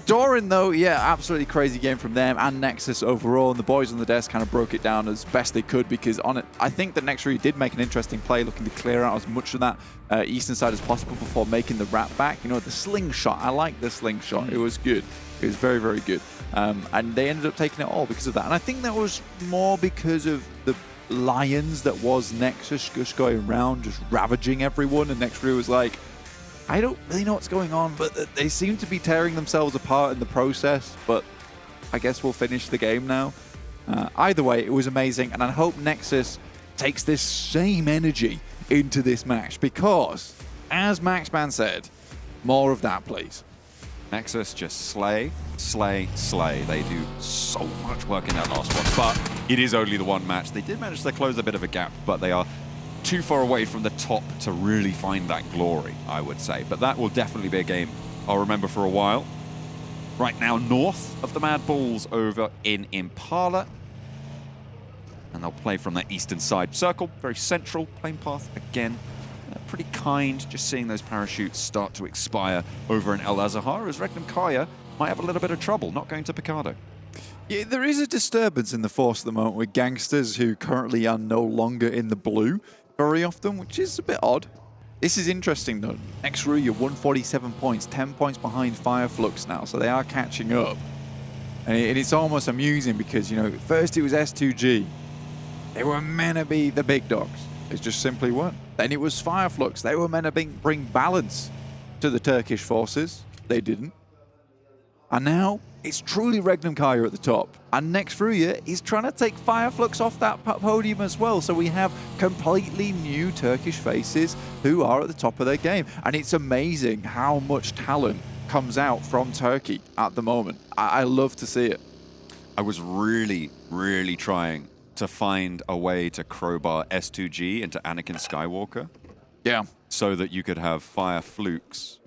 Doran, though, yeah, absolutely crazy game from them and NEXUS overall. And the boys on the desk kind of broke it down as best they could because on it, I think that NEXUS did make an interesting play, looking to clear out as much of that eastern side as possible before making the wrap back. You know, the slingshot. I like the slingshot. It was good. It was very, very good. And they ended up taking it all because of that. And I think that was more because of the lions that was NEXUS just going around, just ravaging everyone, and NEXUS was like, I don't really know what's going on, but they seem to be tearing themselves apart in the process, but I guess we'll finish the game now. Either way, it was amazing, and I hope Nexus takes this same energy into this match because, as Maxman said, more of that, please. Nexus just slay, slay, slay. They do so much work in that last one, but it is only the one match. They did manage to close a bit of a gap, but they are too far away from the top to really find that glory, I would say. But that will definitely be a game I'll remember for a while. Right now, north of the MADBULLS over in Impala. And they'll play from that eastern side circle, very central playing path again. Pretty kind, just seeing those parachutes start to expire over in El Azahar as REGNUM CARYA might have a little bit of trouble not going to Picardo. Yeah, there is a disturbance in the force at the moment with GANGSTERS who currently are no longer in the blue very often, which is a bit odd. This is interesting though. RÜYA 147 points, 10 points behind FLUX now, so they are catching up. And it's almost amusing because, you know, first it was S2G. They were meant to be the big dogs. It just simply weren't. Then it was FLUX. They were meant to bring balance to the Turkish forces. They didn't. And now it's truly REGNUM CARYA at the top. And NEXUS is trying to take FLUX off that podium as well. So we have completely new Turkish faces who are at the top of their game. And it's amazing how much talent comes out from Turkey at the moment. I love to see it. I was really, really trying to find a way to crowbar S2G into Anakin Skywalker. Yeah. So that you could have FLUX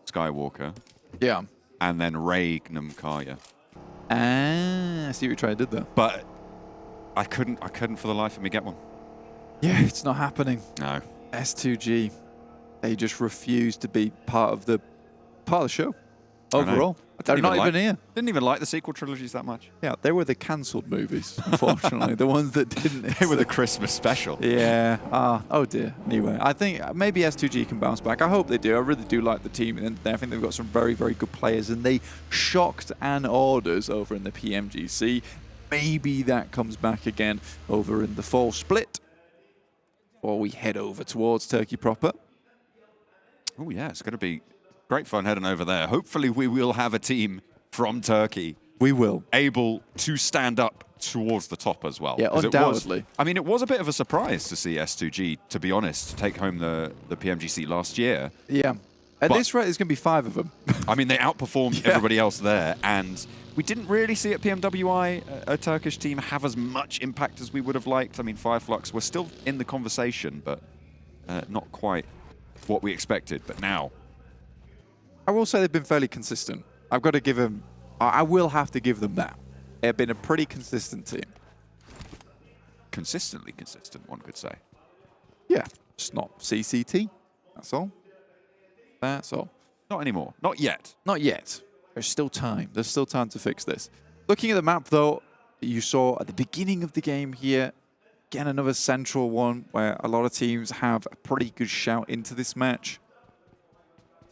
Skywalker. Yeah. And then REGNUM CARYA. I see what you tried to do there. But I couldn't for the life of me get one. Yeah, it's not happening. No. S2G, they just refuse to be part of the show overall. They're not even here. Didn't even like the sequel trilogies that much. Yeah, they were the cancelled movies, unfortunately. The ones that didn't. They were the Christmas special. Yeah. Oh dear. Anyway, I think maybe S2G can bounce back. I hope they do. I really do like the team, and I think they've got some very, very good players. And they shocked an orders over in the PMGC. Maybe that comes back again over in the fall split, or we head over towards Turkey proper. Oh yeah, it's going to be great fun heading over there. Hopefully we will have a team from Turkey. We will. Able to stand up towards the top as well. Yeah, undoubtedly. It was a bit of a surprise to see S2G, to be honest, take home the PMGC last year. Yeah. At this rate, there's going to be 5 of them. I mean, they outperformed everybody else there, and we didn't really see at PMWI a Turkish team have as much impact as we would have liked. I mean, FLUX were still in the conversation, but not quite what we expected. But now, I will say they've been fairly consistent. I've got to give them, I will have to give them that. They've been a pretty consistent team. Consistently consistent, one could say. Yeah, just not CCT. That's all. That's all. Not anymore. Not yet. Not yet. There's still time. There's still time to fix this. Looking at the map, though, you saw at the beginning of the game here, again, another central one where a lot of teams have a pretty good shout into this match.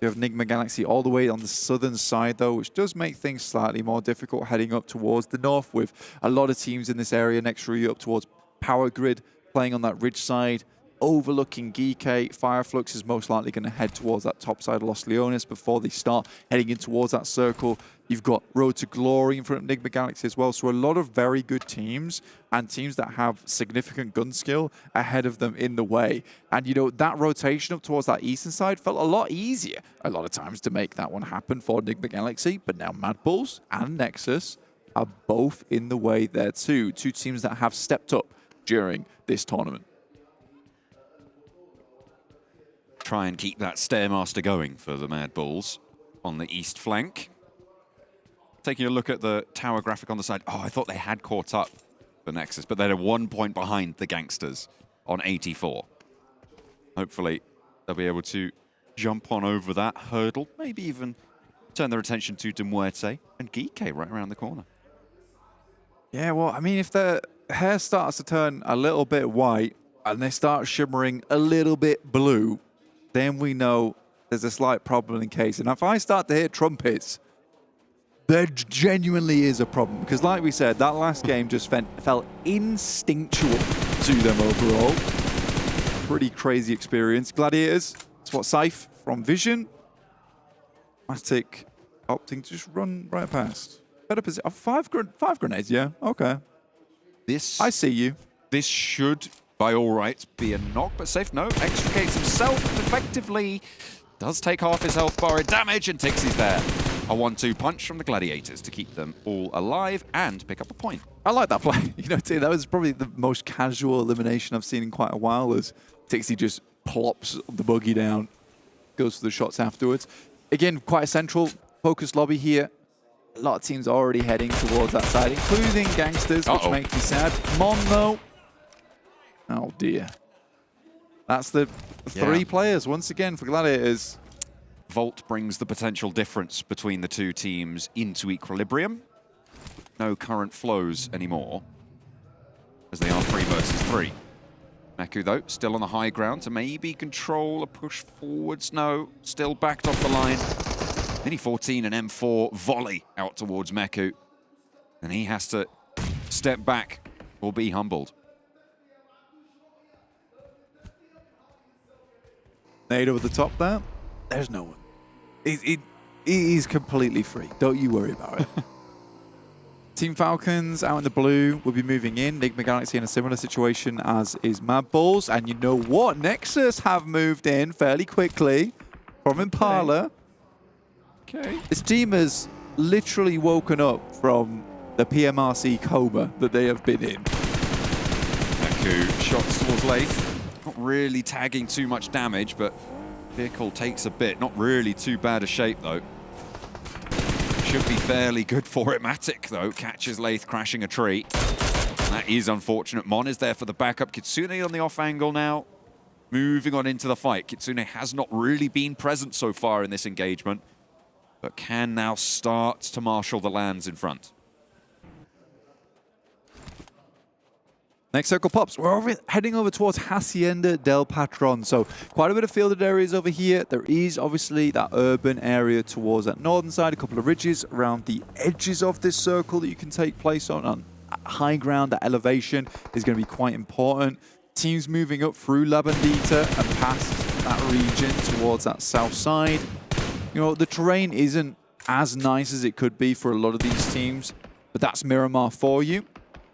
You have NIGMA Galaxy all the way on the southern side, though, which does make things slightly more difficult heading up towards the north with a lot of teams in this area. NEXUS up towards Power Grid, playing on that ridge side, overlooking GEEKAY. FLUX is most likely going to head towards that top side of Los Leones before they start heading in towards that circle. You've got Road to Glory in front of NIGMA Galaxy as well. So a lot of very good teams and teams that have significant gun skill ahead of them in the way. And, you know, that rotation up towards that eastern side felt a lot easier a lot of times to make that one happen for NIGMA Galaxy. But now MADBULLS and NEXUS are both in the way there too. Two teams that have stepped up during this tournament. Try and keep that Stairmaster going for the MADBULLS on the east flank. Taking a look at the tower graphic on the side. Oh, I thought they had caught up the NEXUS, but they're 1 point behind the GANGSTERS on 84. Hopefully, they'll be able to jump on over that hurdle, maybe even turn their attention to MUERTE and GEEKAY right around the corner. Yeah, well, I mean, if the hair starts to turn a little bit white and they start shimmering a little bit blue, then we know there's a slight problem in case. And if I start to hear trumpets, there genuinely is a problem. Because like we said, that last game just felt instinctual to them overall. Pretty crazy experience. Gladiators, that's what Saif from Vision. Matic opting to just run right past. Better position. Oh, five grenades, yeah. Okay. I see you. This should, by all rights, be a knock, but safe. No, extricates himself effectively. Does take half his health bar in damage, and Tixie's there. A 1-2 punch from the Gladiators to keep them all alive and pick up a point. I like that play. You know, that was probably the most casual elimination I've seen in quite a while, as Tixie just plops the buggy down, goes for the shots afterwards. Again, quite a central focused lobby here. A lot of teams already heading towards that side, including GANGSTERS, which makes me sad. Mon, though. Oh, dear. That's the 3 players, once again, for Gladiators. Volt brings the potential difference between the two teams into equilibrium. No current flows anymore, as they are 3 versus 3. Meku, though, still on the high ground to maybe control a push forwards. No, still backed off the line. Mini 14 and M4 volley out towards Meku. And he has to step back or be humbled. Nade over the top there. There's no one. It is completely free. Don't you worry about it. Team Falcons out in the blue will be moving in. NIGMA Galaxy in a similar situation as is MADBULLS. And you know what? Nexus have moved in fairly quickly from Impala. Okay. This team has literally woken up from the PMRC coma that they have been in. Meku shots towards Lath. Not really tagging too much damage, but vehicle takes a bit. Not really too bad a shape, though. Should be fairly good for it. Matic, though, catches Lath crashing a tree. That is unfortunate. Mon is there for the backup. Kitsune on the off angle now. Moving on into the fight. Kitsune has not really been present so far in this engagement, but can now start to marshal the lands in front. Next circle pops. We're heading over towards Hacienda del Patron. So quite a bit of fielded areas over here. There is obviously that urban area towards that northern side. A couple of ridges around the edges of this circle that you can take place on high ground. That elevation is going to be quite important. Teams moving up through La Bandita and past that region towards that south side. You know, the terrain isn't as nice as it could be for a lot of these teams, but that's Miramar for you.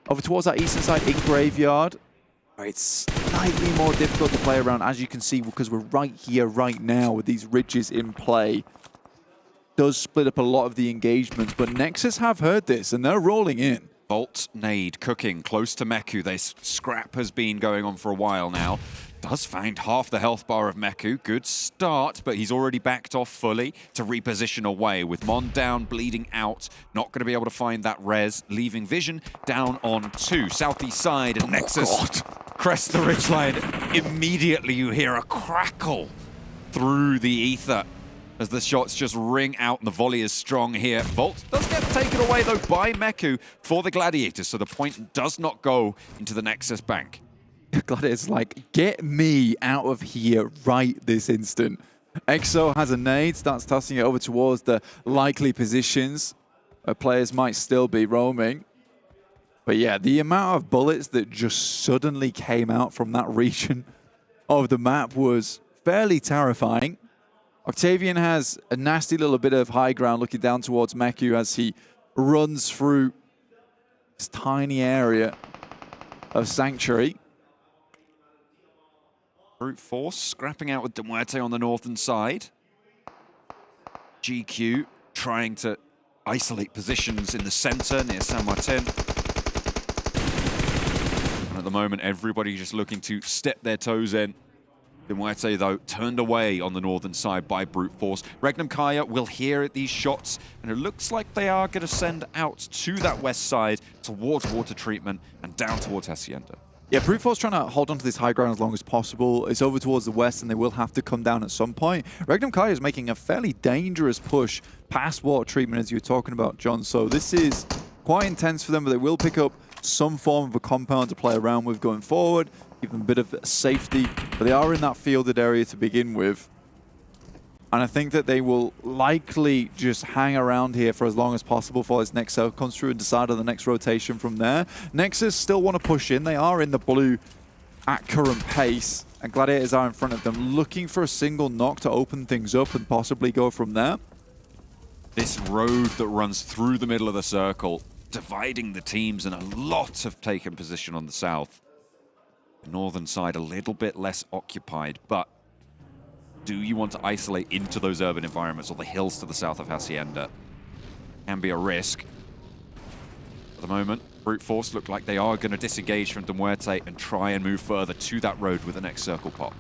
Over towards that eastern side in Graveyard, it's slightly more difficult to play around, as you can see, because we're right here, right now, with these ridges in play. Does split up a lot of the engagements, but Nexus have heard this, and they're rolling in. Bolt nade cooking close to Meku. This scrap has been going on for a while now. Does find half the health bar of Meku. Good start, but he's already backed off fully to reposition away. With Mon down, bleeding out. Not going to be able to find that res. Leaving Vision down on 2. Southeast side, and Nexus crest the ridgeline. Immediately you hear a crackle through the ether as the shots just ring out, and the volley is strong here. Volt does get taken away, though, by Meku for the Gladiators, so the point does not go into the Nexus bank. Gladiators like, get me out of here right this instant. EXO has a nade, starts tossing it over towards the likely positions where players might still be roaming. But yeah, the amount of bullets that just suddenly came out from that region of the map was fairly terrifying. Octavian has a nasty little bit of high ground looking down towards Meku as he runs through this tiny area of Sanctuary. Brute Force scrapping out with MUERTE on the northern side. GQ trying to isolate positions in the center near San Martin. And at the moment, everybody just looking to step their toes in. MUERTE, though, turned away on the northern side by Brute Force. REGNUM CARYA will hear these shots, and it looks like they are going to send out to that west side towards water treatment and down towards Hacienda. Yeah, Brute Force trying to hold on to this high ground as long as possible. It's over towards the west, and they will have to come down at some point. REGNUM CARYA is making a fairly dangerous push past water treatment, as you were talking about, John. So this is quite intense for them, but they will pick up some form of a compound to play around with going forward, give them a bit of safety. But they are in that fielded area to begin with. And I think that they will likely just hang around here for as long as possible before this next cell comes through and decide on the next rotation from there. Nexus still want to push in. They are in the blue at current pace, and Gladiators are in front of them, looking for a single knock to open things up and possibly go from there. This road that runs through the middle of the circle, dividing the teams, and a lot have taken position on the south. The northern side a little bit less occupied, but do you want to isolate into those urban environments or the hills to the south of Hacienda? Can be a risk. At the moment, Brute Force look like they are going to disengage from MUERTE and try and move further to that road with the next circle pop.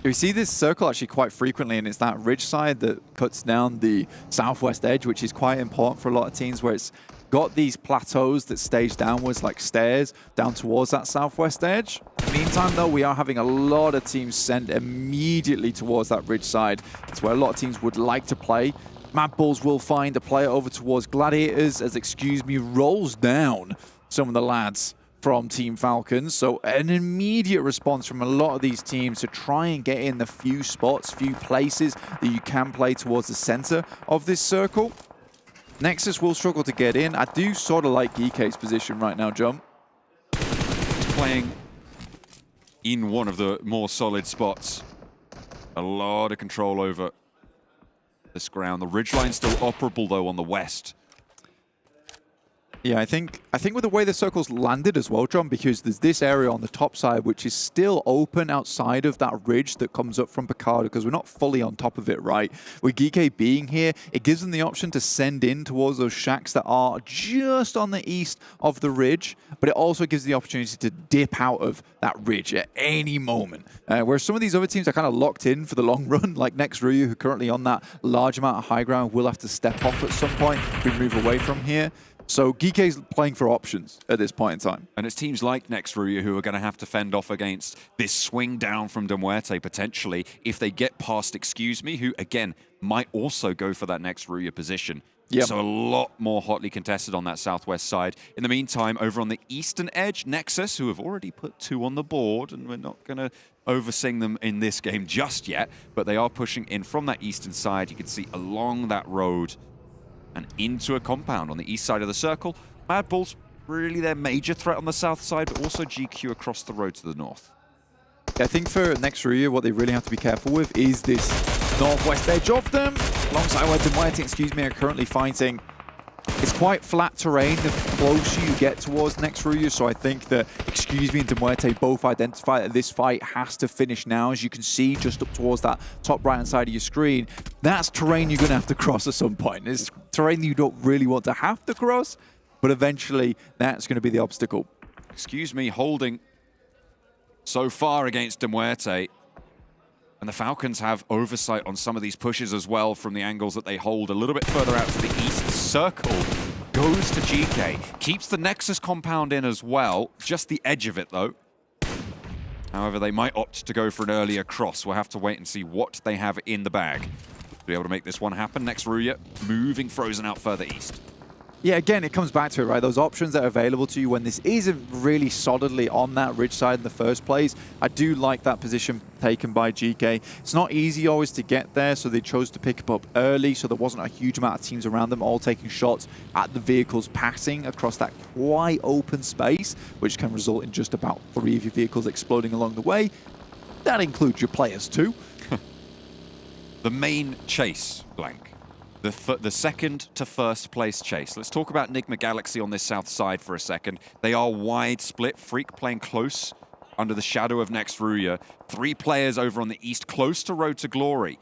We see this circle actually quite frequently, and it's that ridge side that cuts down the southwest edge, which is quite important for a lot of teams, where it's got these plateaus that stage downwards like stairs down towards that southwest edge. In the meantime, though, we are having a lot of teams sent immediately towards that ridge side. It's where a lot of teams would like to play. MADBULLS will find a player over towards Gladiators as, excuse me, rolls down some of the lads from Team Falcons. So an immediate response from a lot of these teams to try and get in the few spots, few places that you can play towards the center of this circle. NEXUS will struggle to get in. I do sort of like GEEKAY's position right now, John. Playing in one of the more solid spots. A lot of control over this ground. The ridgeline's still operable, though, on the west. Yeah, I think with the way the circle's landed as well, John, because there's this area on the top side which is still open outside of that ridge that comes up from Picardo, because we're not fully on top of it, right? With GEEKAY being here, it gives them the option to send in towards those shacks that are just on the east of the ridge, but it also gives the opportunity to dip out of that ridge at any moment. Whereas some of these other teams are kind of locked in for the long run, like RÜYA, who currently on that large amount of high ground, will have to step off at some point if we move away from here. So GEEKAY's playing for options at this point in time. And it's teams like RÜYA who are going to have to fend off against this swing down from MUERTE potentially if they get past Excuse Me, who again might also go for that RÜYA position. Yep. So a lot more hotly contested on that southwest side. In the meantime, over on the eastern edge, NEXUS, who have already put 2 on the board, and we're not going to oversing them in this game just yet, but they are pushing in from that eastern side. You can see along that road and into a compound on the east side of the circle. MADBULLS, really their major threat on the south side, but also GQ across the road to the north. I think for RÜYA, what they really have to be careful with is this northwest edge of them, alongside where MUERTE, excuse me, are currently fighting. It's quite flat terrain the closer you get towards RÜYA, so I think that Excuse Me and MUERTE both identify that this fight has to finish now. As you can see just up towards that top right-hand side of your screen, that's terrain you're going to have to cross at some point. It's terrain that you don't really want to have to cross, but eventually that's going to be the obstacle. Excuse Me holding so far against MUERTE. And the Falcons have oversight on some of these pushes as well from the angles that they hold a little bit further out to the east. Circle goes to GEEKAY, keeps the NEXUS compound in as well, just the edge of it though. However, they might opt to go for an earlier cross. We'll have to wait and see what they have in the bag to be able to make this one happen. RÜYA moving Frozen out further east. Yeah, again, it comes back to it, right? Those options that are available to you when this isn't really solidly on that ridge side in the first place. I do like that position taken by GEEKAY. It's not easy always to get there, so they chose to pick up early, so there wasn't a huge amount of teams around them all taking shots at the vehicles passing across that quite open space, which can result in just about 3 of your vehicles exploding along the way. That includes your players too. The main chase, Blank. The second to first place chase. Let's talk about NIGMA Galaxy on this south side for a second. They are wide split. Freak playing close under the shadow of RÜYA. 3 players over on the east, close to Road to Glory.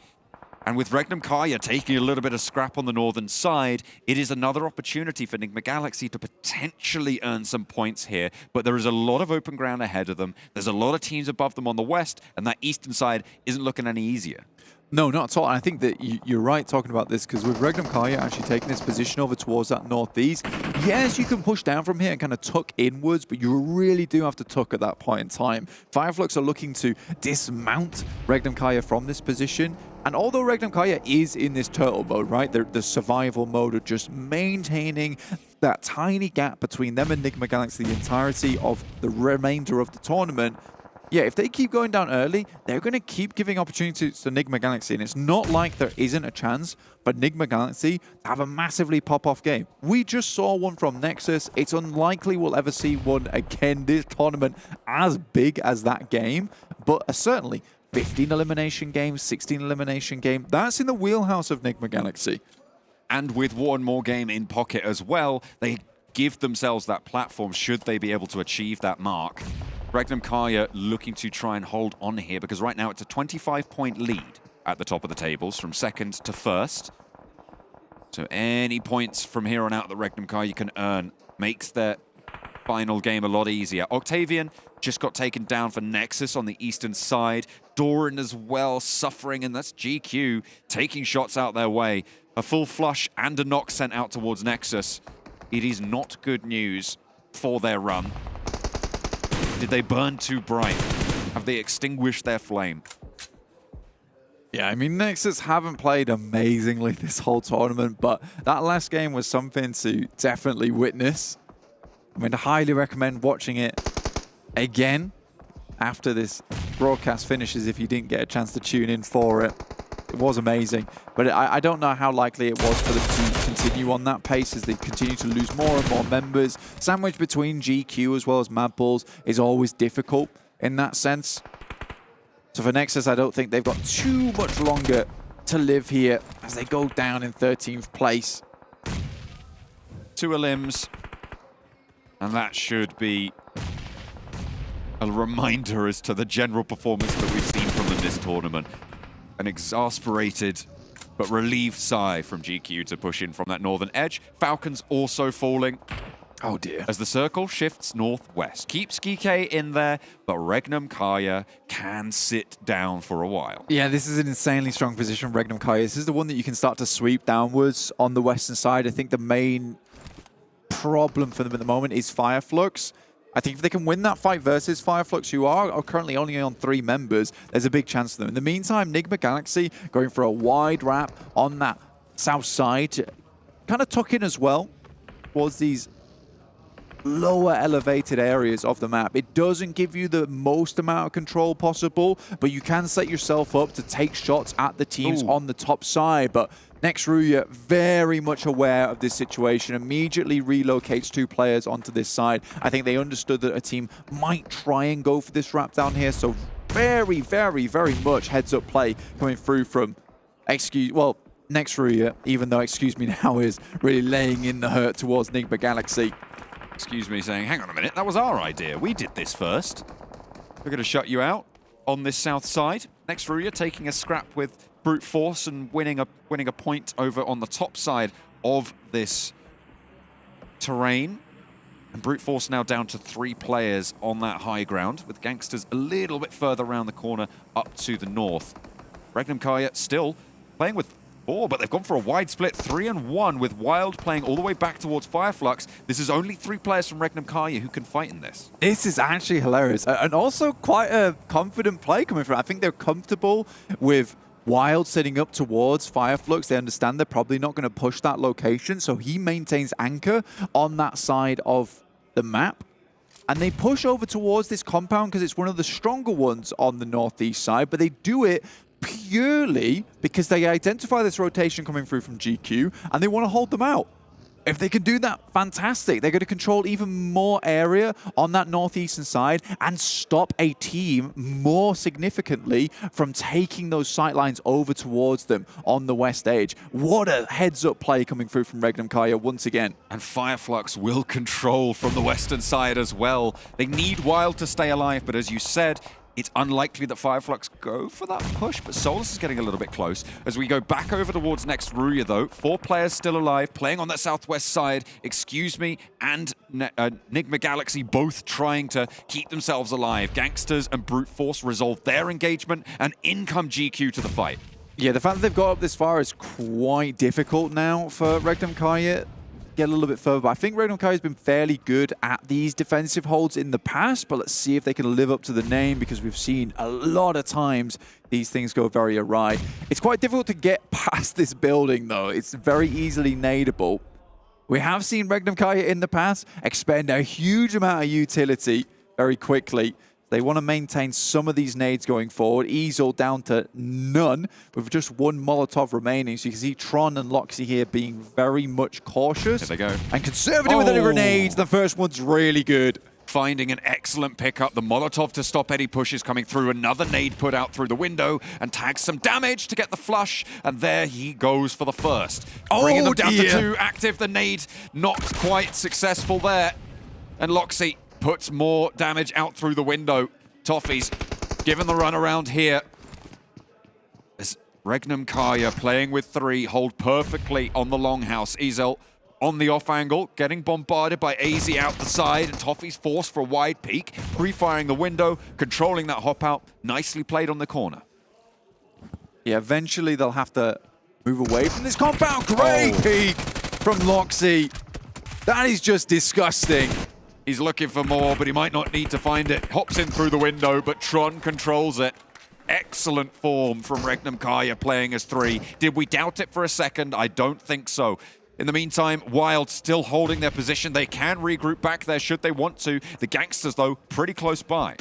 And with REGNUM CARYA taking a little bit of scrap on the northern side, it is another opportunity for NIGMA Galaxy to potentially earn some points here. But there is a lot of open ground ahead of them. There's a lot of teams above them on the west, and that eastern side isn't looking any easier. No, not at all. And I think that you're right talking about this, because with REGNUM CARYA actually taking this position over towards that northeast, yes, you can push down from here and kind of tuck inwards, but you really do have to tuck at that point in time. FLUX are looking to dismount REGNUM CARYA from this position. And although REGNUM CARYA is in this turtle mode, right, the survival mode of just maintaining that tiny gap between them and NIGMA Galaxy the entirety of the remainder of the tournament, yeah, if they keep going down early, they're going to keep giving opportunities to NIGMA Galaxy. And it's not like there isn't a chance for NIGMA Galaxy to have a massively pop-off game. We just saw one from NEXUS. It's unlikely we'll ever see one again this tournament as big as that game. But certainly, 15 elimination games, 16 elimination game, that's in the wheelhouse of NIGMA Galaxy. and with one more game in pocket as well, they give themselves that platform should they be able to achieve that mark. REGNUM CARYA looking to try and hold on here because right now it's a 25-point lead at the top of the tables from second to first. So any points from here on out that REGNUM CARYA can earn makes their final game a lot easier. Octavian just got taken down for NEXUS on the eastern side. Doran as well suffering, and that's GQ taking shots out their way. A full flush and a knock sent out towards NEXUS. It is not good news for their run. Did they burn too bright? Have they extinguished their flame? Yeah, I mean, NEXUS haven't played amazingly this whole tournament, but that last game was something to definitely witness. I mean, I highly recommend watching it again after this broadcast finishes if you didn't get a chance to tune in for it. It was amazing, but I don't know how likely it was for them to continue on that pace as they continue to lose more and more members. Sandwich between GQ as well as MADBULLS is always difficult in that sense. So for NEXUS, I don't think they've got too much longer to live here as they go down in 13th place. 2 elims, and that should be a reminder as to the general performance that we've seen from them this tournament. An exasperated but relieved sigh from GQ to push in from that northern edge. FALCONS also falling. Oh dear. As the circle shifts northwest. Keeps GEEKAY in there, but REGNUM CARYA can sit down for a while. Yeah, this is an insanely strong position, REGNUM CARYA. This is the one that you can start to sweep downwards on the western side. I think the main problem for them at the moment is FLUX. I think if they can win that fight versus FLUX, who are currently only on 3 members, there's a big chance for them. In the meantime, NIGMA Galaxy going for a wide wrap on that south side, kind of tuck in as well towards these lower elevated areas of the map. It doesn't give you the most amount of control possible, but you can set yourself up to take shots at the teams on the top side. But RÜYA very much aware of this situation, immediately relocates 2 players onto this side. I think they understood that a team might try and go for this wrap down here, so very, very, very much heads up play coming through from RÜYA, even though excuse me now is really laying in the hurt towards NIGMA Galaxy. Excuse me, saying, hang on a minute, that was our idea. We did this first. We're going to shut you out on this south side. RÜYA taking a scrap with brute force and winning a point over on the top side of this terrain. And brute force now down to 3 players on that high ground, with GANGSTERS a little bit further around the corner up to the north. REGNUM CARYA still playing with 4, but they've gone for a wide split, 3-1, with Wild playing all the way back towards FLUX. This is only 3 players from REGNUM CARYA who can fight in this. This is actually hilarious, and also quite a confident play coming from. I think they're comfortable with Wild setting up towards FLUX. They understand they're probably not going to push that location, so he maintains anchor on that side of the map. And they push over towards this compound because it's one of the stronger ones on the northeast side, but they do it purely because they identify this rotation coming through from GQ and they want to hold them out. If they can do that, fantastic. They're going to control even more area on that northeastern side and stop a team more significantly from taking those sightlines over towards them on the west edge. What a heads-up play coming through from REGNUM CARYA once again. And FLUX will control from the western side as well. They need Wild to stay alive, but as you said, it's unlikely that FLUX go for that push, but Solus is getting a little bit close. As we go back over towards RÜYA, though, 4 players still alive, playing on that southwest side. Excuse me, and NIGMA Galaxy both trying to keep themselves alive. GANGSTERS and Brute Force resolve their engagement, and in come GQ to the fight. Yeah, the fact that they've got up this far is quite difficult now for REGNUM CARYA. Get a little bit further, but I think REGNUM CARYA has been fairly good at these defensive holds in the past, but let's see if they can live up to the name, because we've seen a lot of times these things go very awry. It's quite difficult to get past this building, though. It's very easily nadeable. We have seen REGNUM CARYA in the past expend a huge amount of utility very quickly. They want to maintain some of these nades going forward. Easel down to none with just 1 Molotov remaining. So you can see Tron and Loxy here being very much cautious. Here they go. And conservative with the grenades. The first one's really good. finding an excellent pickup. The Molotov to stop any pushes coming through. Another nade put out through the window and tags some damage to get the flush. And there he goes for the first. Bringing them down to 2 active. The nade not quite successful there. And Loxy puts more damage out through the window. Toffee's given the run around here. As REGNUM CARYA playing with 3, hold perfectly on the longhouse. Ezel on the off angle, getting bombarded by AZ out the side, and Toffee's forced for a wide peek, pre-firing the window, controlling that hop out. Nicely played on the corner. Yeah, eventually they'll have to move away from this compound. Great peek from Loxy. That is just disgusting. He's looking for more, but he might not need to find it. Hops in through the window, but Tron controls it. Excellent form from REGNUM CARYA playing as 3. Did we doubt it for a second? I don't think so. In the meantime, Wild still holding their position. They can regroup back there should they want to. The Gangsters, though, pretty close by.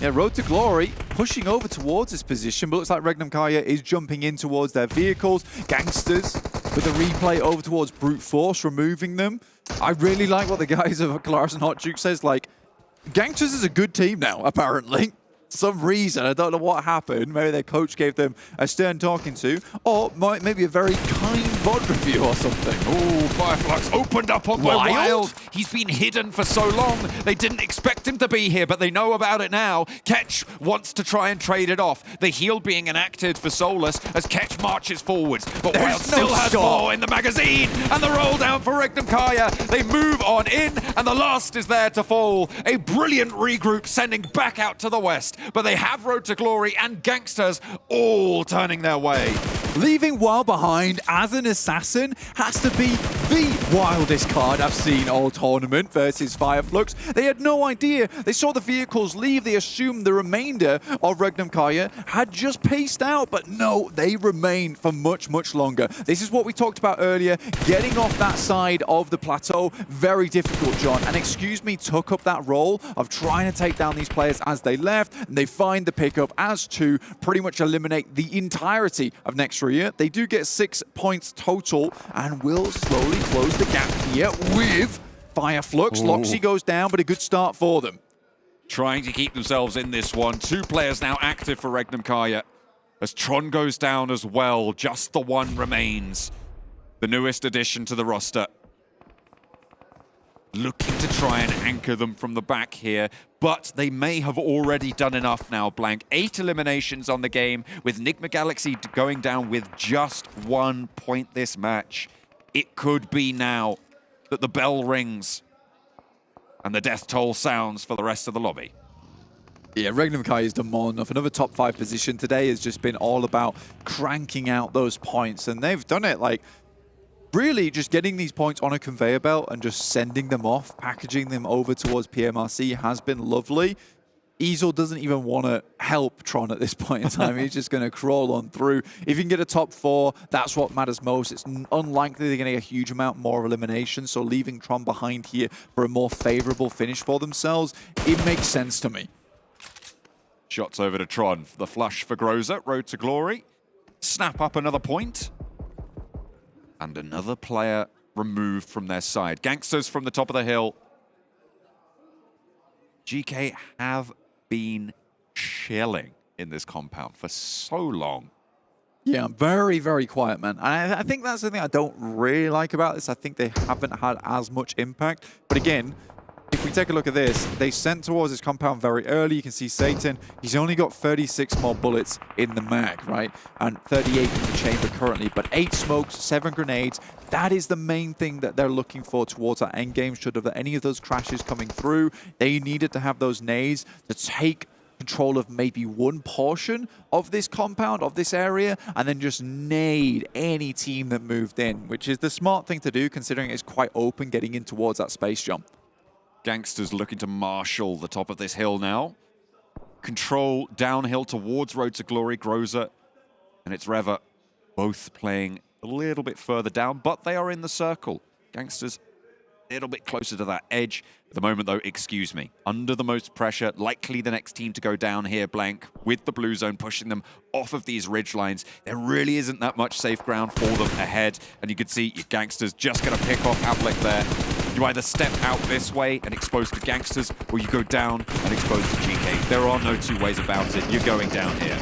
Yeah, Road to Glory pushing over towards this position, but looks like REGNUM CARYA is jumping in towards their vehicles. Gangsters with a replay over towards Brute Force, removing them. I really like what the guys of Claris and Hot Juke says, like, Gangsters is a good team now, apparently. Some reason, I don't know what happened. Maybe their coach gave them a stern talking to, or maybe a very kind VOD review or something. Oh, FLUX opened up on Wild. He's been hidden for so long. They didn't expect him to be here, but they know about it now. Ketch wants to try and trade it off. The heal being enacted for Solus as Ketch marches forwards, but Wild still has more in the magazine, and the roll down for REGNUM CARYA. They move on in, and the last is there to fall. A brilliant regroup sending back out to the west. But they have Road to Glory and Gangsters all turning their way. Leaving Wild behind as an assassin has to be the wildest card I've seen all tournament versus FLUX. They had no idea. They saw the vehicles leave. They assumed the remainder of REGNUM CARYA had just paced out. But no, they remain for much, much longer. This is what we talked about earlier. Getting off that side of the plateau, very difficult, John. And Excuse Me took up that role of trying to take down these players as they left. And they find the pickup as to pretty much eliminate the entirety of NEXUS. They do get 6 points total and will slowly close the gap here with FLUX. Loxy goes down, but a good start for them. Trying to keep themselves in this one. 2 players now active for REGNUM CARYA. As Tron goes down as well, just the one remains. The newest addition to the roster. Looking to try and anchor them from the back here, but they may have already done enough now, Blank. 8 eliminations on the game, with NIGMA Galaxy going down with just 1 point this match. It could be now that the bell rings and the death toll sounds for the rest of the lobby. Yeah, REGNUM CARYA has done more than enough. Another top 5 position today has just been all about cranking out those points, and they've done it like really just getting these points on a conveyor belt and just sending them off, packaging them over towards PMRC has been lovely. Ezel doesn't even want to help Tron at this point in time. He's just going to crawl on through. If you can get a top 4, that's what matters most. It's unlikely they're going to get a huge amount more elimination, so leaving Tron behind here for a more favorable finish for themselves, it makes sense to me. Shots over to Tron. The flush for Groza. Road to Glory. Snap up another point. And another player removed from their side. Gangsters from the top of the hill. GK have been chilling in this compound for so long. Yeah, very, very quiet, man. And I think that's the thing I don't really like about this. I think they haven't had as much impact. But again, if we take a look at this, they sent towards this compound very early. You can see Satan, he's only got 36 more bullets in the mag, right? And 38 in the chamber currently, but 8 smokes, 7 grenades. That is the main thing that they're looking for towards our end game. Should have any of those crashes coming through, they needed to have those nades to take control of maybe one portion of this compound, of this area, and then just nade any team that moved in, which is the smart thing to do considering it's quite open getting in towards that space jump. Gangsters looking to marshal the top of this hill now. Control downhill towards Road to Glory, Groza, and it's Reva, both playing a little bit further down, but they are in the circle. Gangsters a little bit closer to that edge. At the moment, though, Excuse Me, under the most pressure, likely the next team to go down here, Blank, with the blue zone, pushing them off of these ridge lines. There really isn't that much safe ground for them ahead, and you can see your Gangsters just going to pick off Havlik there. You either step out this way and expose to Gangsters, or you go down and expose to GK. There are no two ways about it. You're going down here.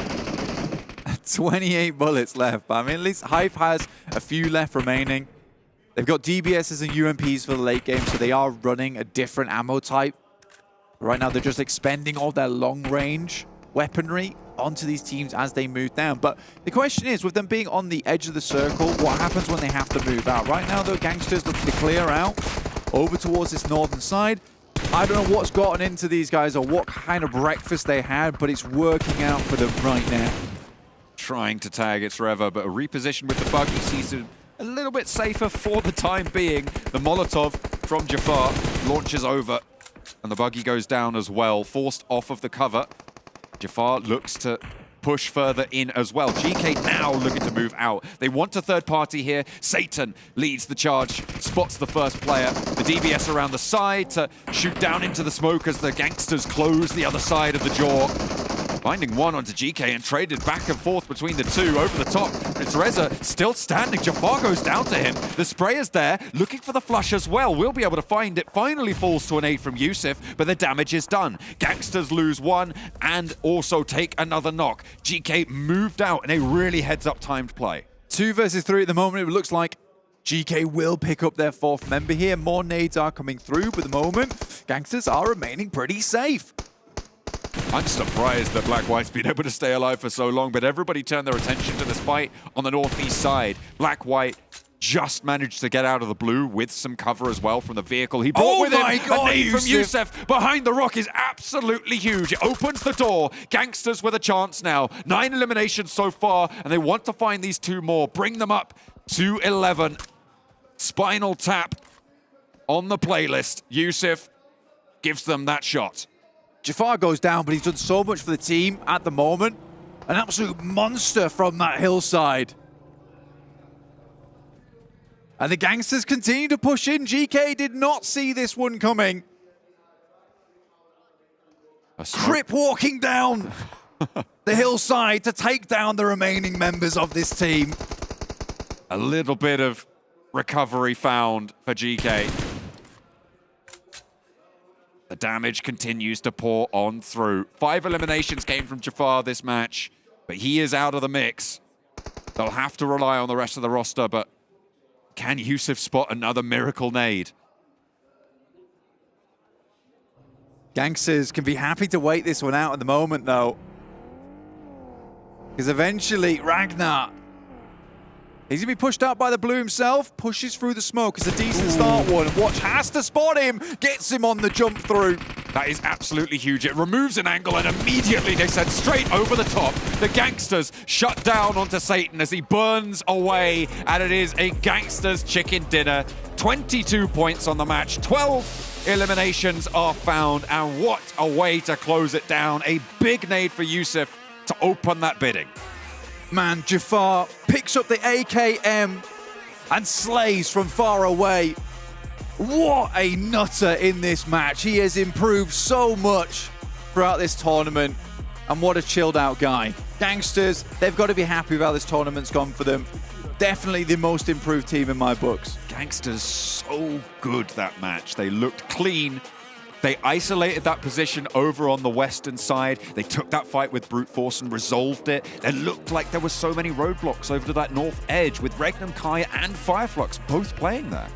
28 bullets left, but I mean, at least Hive has a few left remaining. They've got DBSs and UMPs for the late game, so they are running a different ammo type. Right now, they're just expending all their long-range weaponry onto these teams as they move down. But the question is, with them being on the edge of the circle, what happens when they have to move out? Right now, though, Gangsters looking to clear out over towards this northern side. I don't know what's gotten into these guys or what kind of breakfast they had, but it's working out for them right now. Trying to tag it forever, but a reposition with the buggy sees him a little bit safer for the time being. The Molotov from Jafar launches over, and the buggy goes down as well, forced off of the cover. Jafar looks to push further in as well. GK now looking to move out. They want a third party here. Satan leads the charge, spots the first player. The DBS around the side to shoot down into the smoke as the Gangsters close the other side of the jaw. Finding one onto GK and traded back and forth between the two over the top. It's Reza still standing. Jafar goes down to him. The sprayer's there, looking for the flush as well. We'll be able to find it. Finally falls to an aid from Yusuf, but the damage is done. Gangsters lose one and also take another knock. GK moved out in a really heads-up timed play. 2 versus 3 at the moment. It looks like GK will pick up their 4th member here. More nades are coming through, but at the moment, Gangsters are remaining pretty safe. I'm surprised that Black White's been able to stay alive for so long, but everybody turned their attention to this fight on the northeast side. Black White just managed to get out of the blue with some cover as well from the vehicle. He brought with him a nade from Yusuf. Behind the rock is absolutely huge. It opens the door. Gangsters with a chance now. 9 eliminations so far, and they want to find these 2 more. Bring them up to 11. Spinal Tap on the playlist. Yusuf gives them that shot. Jafar goes down, but he's done so much for the team at the moment. An absolute monster from that hillside. And the Gangsters continue to push in. GK did not see this one coming. Crip walking down the hillside to take down the remaining members of this team. A little bit of recovery found for GK. The damage continues to pour on through. 5 eliminations came from Jafar this match, but he is out of the mix. They'll have to rely on the rest of the roster, but can Yusuf spot another miracle nade? Gangsters can be happy to wait this one out at the moment, though. Because eventually, Ragnar, he's going to be pushed out by the blue himself, pushes through the smoke. It's a decent start one. Watch has to spot him, gets him on the jump through. That is absolutely huge. It removes an angle and immediately they send straight over the top. The Gangsters shut down onto Satan as he burns away, and it is a Gangsters chicken dinner. 22 points on the match, 12 eliminations are found, and what a way to close it down. A big nade for Yusuf to open that bidding. Man, Jafar picks up the AKM and slays from far away. What a nutter in this match. He has improved so much throughout this tournament, and what a chilled out guy. Gangsters, they've got to be happy with how this tournament's gone for them. Definitely the most improved team in my books. Gangsters so good that match. They looked clean. They isolated that position over on the western side. They took that fight with brute force and resolved it. It looked like there were so many roadblocks over to that north edge with REGNUM, CARYA, and FLUX both playing there.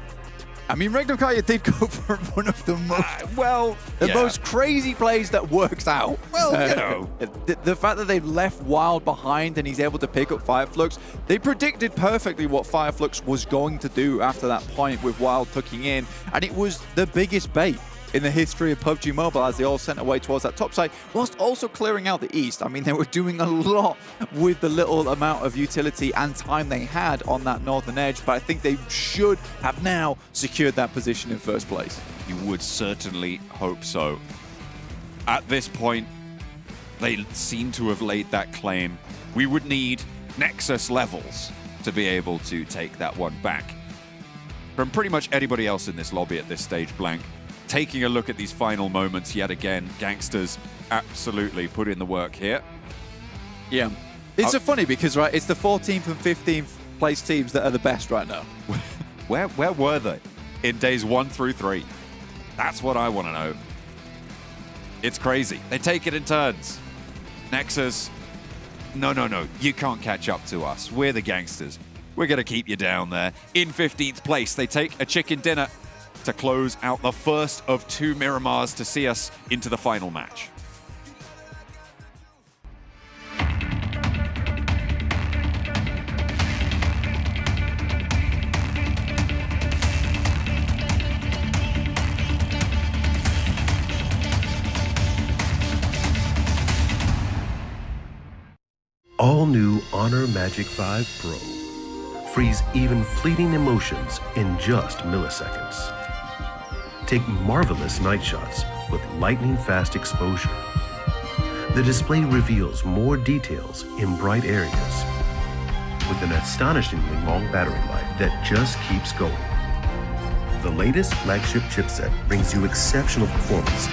I mean, REGNUM, CARYA did go for one of the most, most crazy plays that works out. Well, you know. The fact that they left Wild behind and he's able to pick up FLUX, they predicted perfectly what FLUX was going to do after that point with Wild tucking in, and it was the biggest bait in the history of PUBG Mobile as they all sent away towards that top side, whilst also clearing out the east. I mean, they were doing a lot with the little amount of utility and time they had on that northern edge, but I think they should have now secured that position in first place. You would certainly hope so. At this point, they seem to have laid that claim. We would need NEXUS levels to be able to take that one back. From pretty much anybody else in this lobby at this stage, Blank. Taking a look at these final moments yet again, Gangsters absolutely put in the work here. Yeah. It's funny because, right, it's the 14th and 15th place teams that are the best right now. Where were they? in days 1 through 3? That's what I want to know. It's crazy. They take it in turns. Nexus, no, you can't catch up to us. We're the gangsters. We're going to keep you down there. In 15th place, they take a chicken dinner to close out the first of 2 Miramars to see us into the final match. All new Honor Magic 5 Pro. Freeze even fleeting emotions in just milliseconds. Take marvelous night shots with lightning-fast exposure. The display reveals more details in bright areas with an astonishingly long battery life that just keeps going. The latest flagship chipset brings you exceptional performance.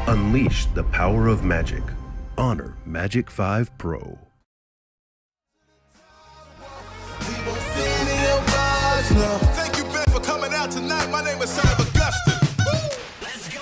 Unleash the power of magic. Honor Magic 5 Pro. Thank you, Ben, for coming out tonight. My name is Augustin. Let's go.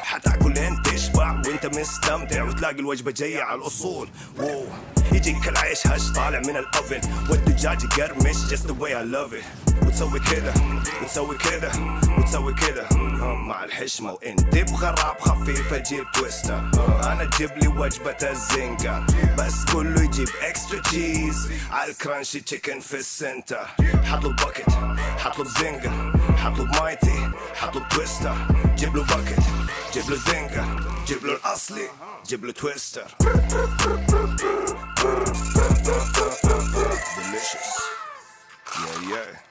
حتاكل انت تشبع وانت مستمتع وتلاقي الوجبه جايه على الاصول. واو يجيك العيش هش طالع من الاوفن والدجاج يقرمش just the way I love it. وتسوي كذا وتسوي كذا وتسوي كذا مع الحشمه وانت تبغى راب خفيف اجيب تويستر. انا اجيب لي وجبه الزنجر بس كله يجيب اكسترا تشيز على الكرانشي تشيكن في السنتر. حطلب باكيت حطلب زنجر حطلب مايتي حطلب تويستر. جيب له باكيت جيب له زنجر جيب له الاصلي جيب له تويستر. Delicious. Yeah.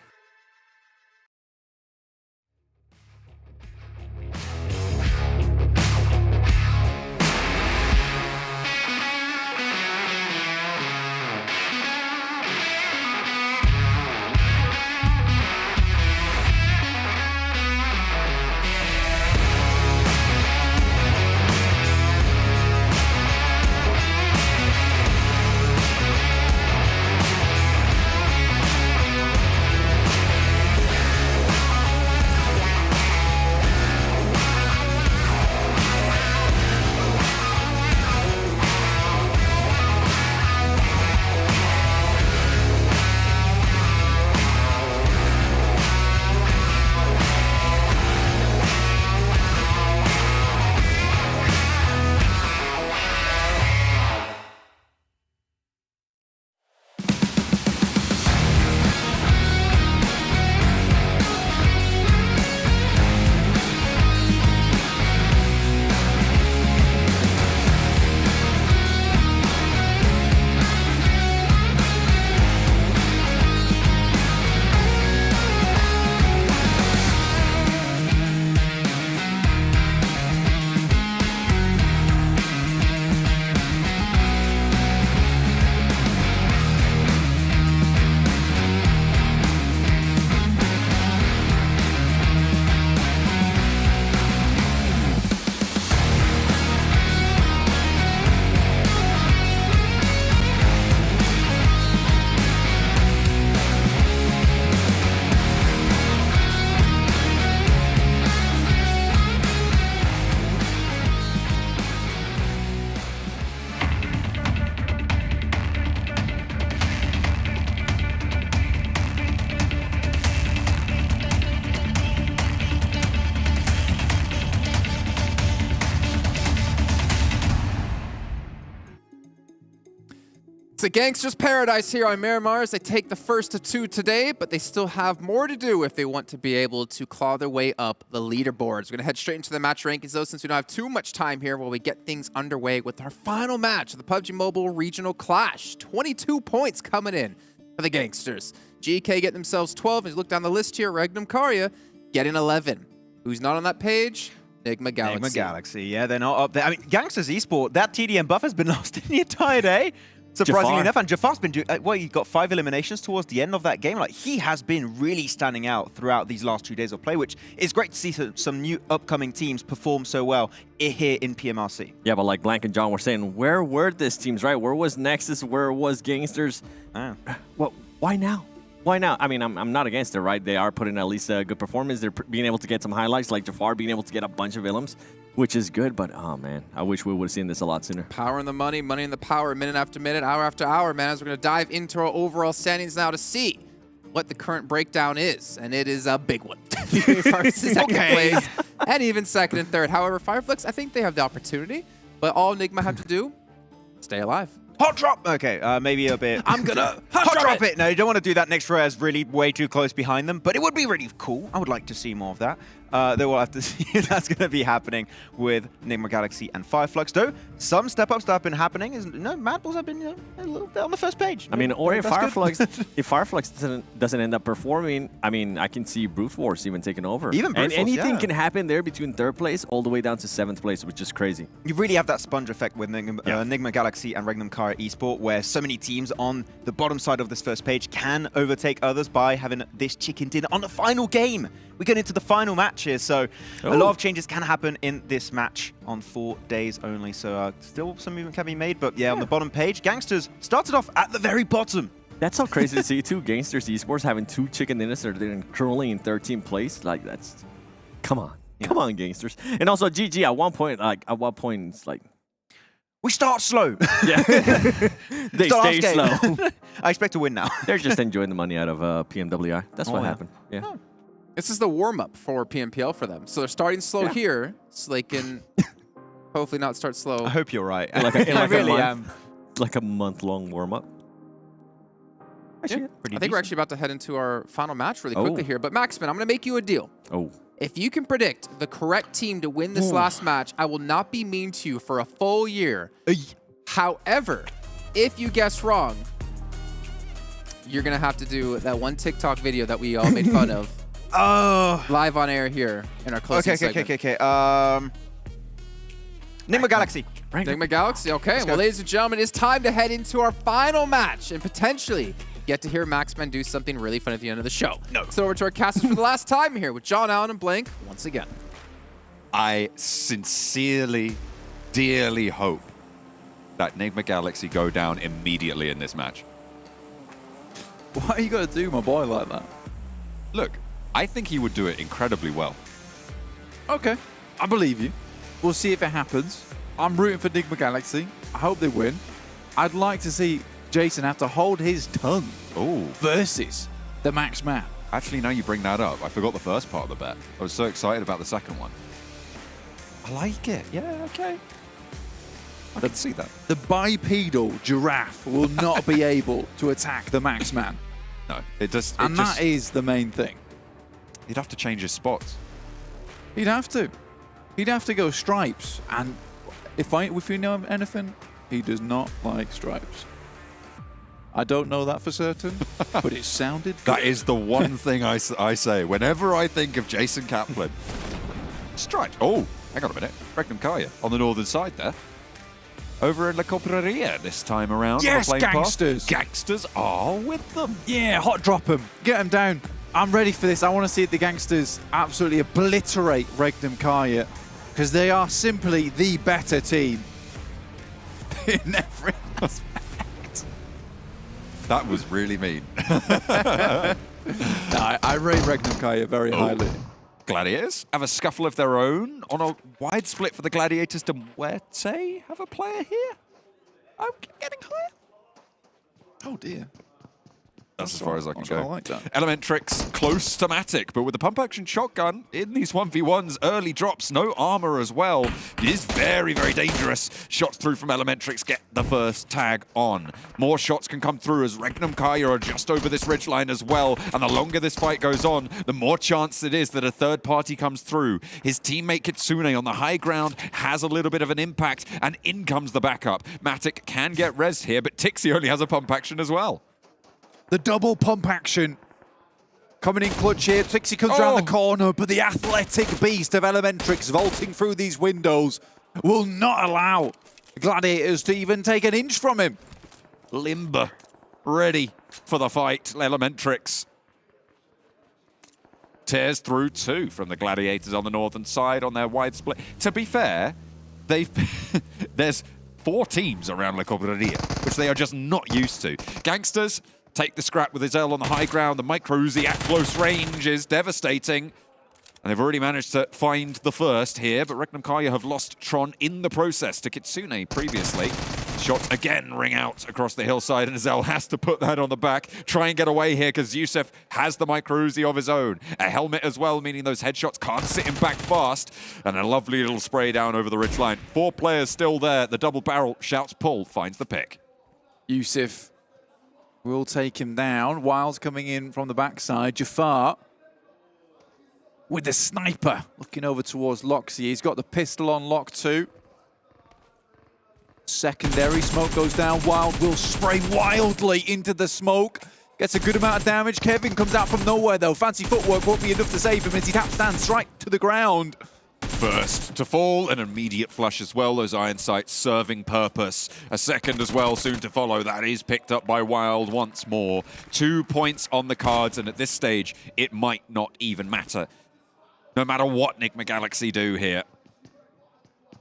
It's a gangster's paradise here on Mars. They take the first of 2 today, but they still have more to do if they want to be able to claw their way up the leaderboards. We're going to head straight into the match rankings, though, since we don't have too much time here while we get things underway with our final match of the PUBG Mobile Regional Clash. 22 points coming in for the Gangsters. GEEKAY getting themselves 12. As you look down the list here, REGNUM, CARYA getting 11. Who's not on that page? NIGMA Galaxy. NIGMA Galaxy, yeah, they're not up there. I mean, Gangsters Esports, that TDM buff has been lost in the entire day. Surprisingly enough, and Jafar's been doing, well, he got 5 eliminations towards the end of that game. Like, he has been really standing out throughout these last 2 days of play, which is great to see some new upcoming teams perform so well here in PMRC. Yeah, but like Blank and John were saying, where were these teams, right? Where was Nexus? Where was Gangsters? Well, why now? Why now? I mean, I'm not against it, right? They are putting at least a good performance. They're being able to get some highlights, like Jafar being able to get a bunch of elims, which is good, but oh man, I wish we would have seen this a lot sooner. Power in the money, money in the power, minute after minute, hour after hour, man, as we're going to dive into our overall standings now to see what the current breakdown is, and it is a big one. First, second place, and even second and third. However, FLUX, I think they have the opportunity, but all NIGMA have to do, stay alive. Hot drop! Okay, maybe a bit. I'm gonna hot drop it! No, you don't want to do that next row as really way too close behind them, but it would be really cool. I would like to see more of that. Then we'll have to see if that's going to be happening with NIGMA Galaxy and FLUX. Though, some step-ups that have been happening is, MADBULLS have been a little bit on the first page. I mean, or if FLUX doesn't end up performing, I mean, I can see Brute Force even taking over. Even Brute Force, anything can happen there between 3rd place all the way down to 7th place, which is crazy. You really have that sponge effect with NIGMA Galaxy and REGNUM CARYA Esports, where so many teams on the bottom side of this first page can overtake others by having this chicken dinner on the final game. We get into the final match here, so a lot of changes can happen in this match on 4 days only. So still some movement can be made, but yeah, on the bottom page, Gangsters started off at the very bottom. That's so crazy to see, too. Gangsters Esports having 2 chicken dinners, they're currently in 13th place. Like, that's, come on. Yeah. Come on, Gangsters. And also, GG, at one point, it's like, we start slow. Yeah. They stay slow. I expect to win now. They're just enjoying the money out of PMWI. That's what happened. Yeah. Oh. This is the warm-up for PMPL for them. So they're starting slow here, so they can hopefully not start slow. I hope you're right. I really am. Like a month-long warm-up. I think we're actually about to head into our final match really quickly here. But Maxman, I'm going to make you a deal. If you can predict the correct team to win this last match, I will not be mean to you for a full year. However, if you guess wrong, you're going to have to do that one TikTok video that we all made fun of. Live on air here in our closing segment. Okay. NIGMA Galaxy. NIGMA Galaxy, okay. Well, ladies and gentlemen, it's time to head into our final match and potentially get to hear Maxman do something really fun at the end of the show. So over to our casters for the last time here with John Allen and Blank once again. I sincerely, dearly hope that NIGMA Galaxy go down immediately in this match. Why are you going to do my boy like that? Look, I think he would do it incredibly well. Okay, I believe you. We'll see if it happens. I'm rooting for NIGMA Galaxy. I hope they win. I'd like to see Jason have to hold his tongue versus the Max Man. Actually, now you bring that up, I forgot the first part of the bet. I was so excited about the second one. I like it. Yeah, okay. I can see that. The bipedal giraffe will not be able to attack the Max Man. No, it does. And that is the main thing. He'd have to change his spots. He'd have to. He'd have to go stripes. And if you know anything, he does not like stripes. I don't know that for certain, but it sounded good. That is the one thing I say whenever I think of Jason Kaplan. Stripes. Oh, hang on a minute. REGNUM CARYA on the northern side there. Over in La Copraria this time around. Yes, Gangsters. Gangsters are with them. Yeah, hot drop them. Get them down. I'm ready for this. I want to see the Gangsters absolutely obliterate REGNUM CARYA because they are simply the better team in every aspect. That was really mean. I rate REGNUM CARYA very highly. Gladiators have a scuffle of their own on a wide split for the Gladiators to MUERTE have a player here. I'm getting higher. Oh dear. That's as far as I can go. I like that. Elementrix close to Matic, but with the pump action shotgun in these 1v1s, early drops, no armor as well. It is very, very dangerous. Shots through from Elementrix get the first tag on. More shots can come through as REGNUM CARYA are just over this ridgeline as well. And the longer this fight goes on, the more chance it is that a third party comes through. His teammate Kitsune on the high ground has a little bit of an impact, and in comes the backup. Matic can get res here, but Tixi only has a pump action as well. The double pump action coming in clutch here. Tixi comes around the corner, but the athletic beast of Elementrix vaulting through these windows will not allow Gladiators to even take an inch from him. Limber, ready for the fight, Elementrix. Tears through 2 from the Gladiators on the northern side on their wide split. To be fair, there's 4 teams around La Cobreria, which they are just not used to. GANGSTERS take the scrap with his L on the high ground. The micro Uzi at close range is devastating. And they've already managed to find the first here, but REGNUM CARYA have lost Tron in the process to Kitsune previously. Shots again ring out across the hillside, and Zell has to put that on the back. Try and get away here, because Yusuf has the micro Uzi of his own. A helmet as well, meaning those headshots can't sit him back fast. And a lovely little spray down over the ridgeline. 4 players still there. The double barrel shouts pull, finds the pick. Yusuf will take him down. Wild's coming in from the backside. Jafar with the sniper looking over towards Loxy. He's got the pistol on lock too. Secondary smoke goes down. Wild will spray wildly into the smoke. Gets a good amount of damage. Kevin comes out from nowhere though. Fancy footwork won't be enough to save him as he taps down straight to the ground. First to fall, an immediate flush as well. Those iron sights serving purpose. A second as well soon to follow. That is picked up by Wild once more. 2 points on the cards, and at this stage, it might not even matter. No matter what NIGMA Galaxy do here.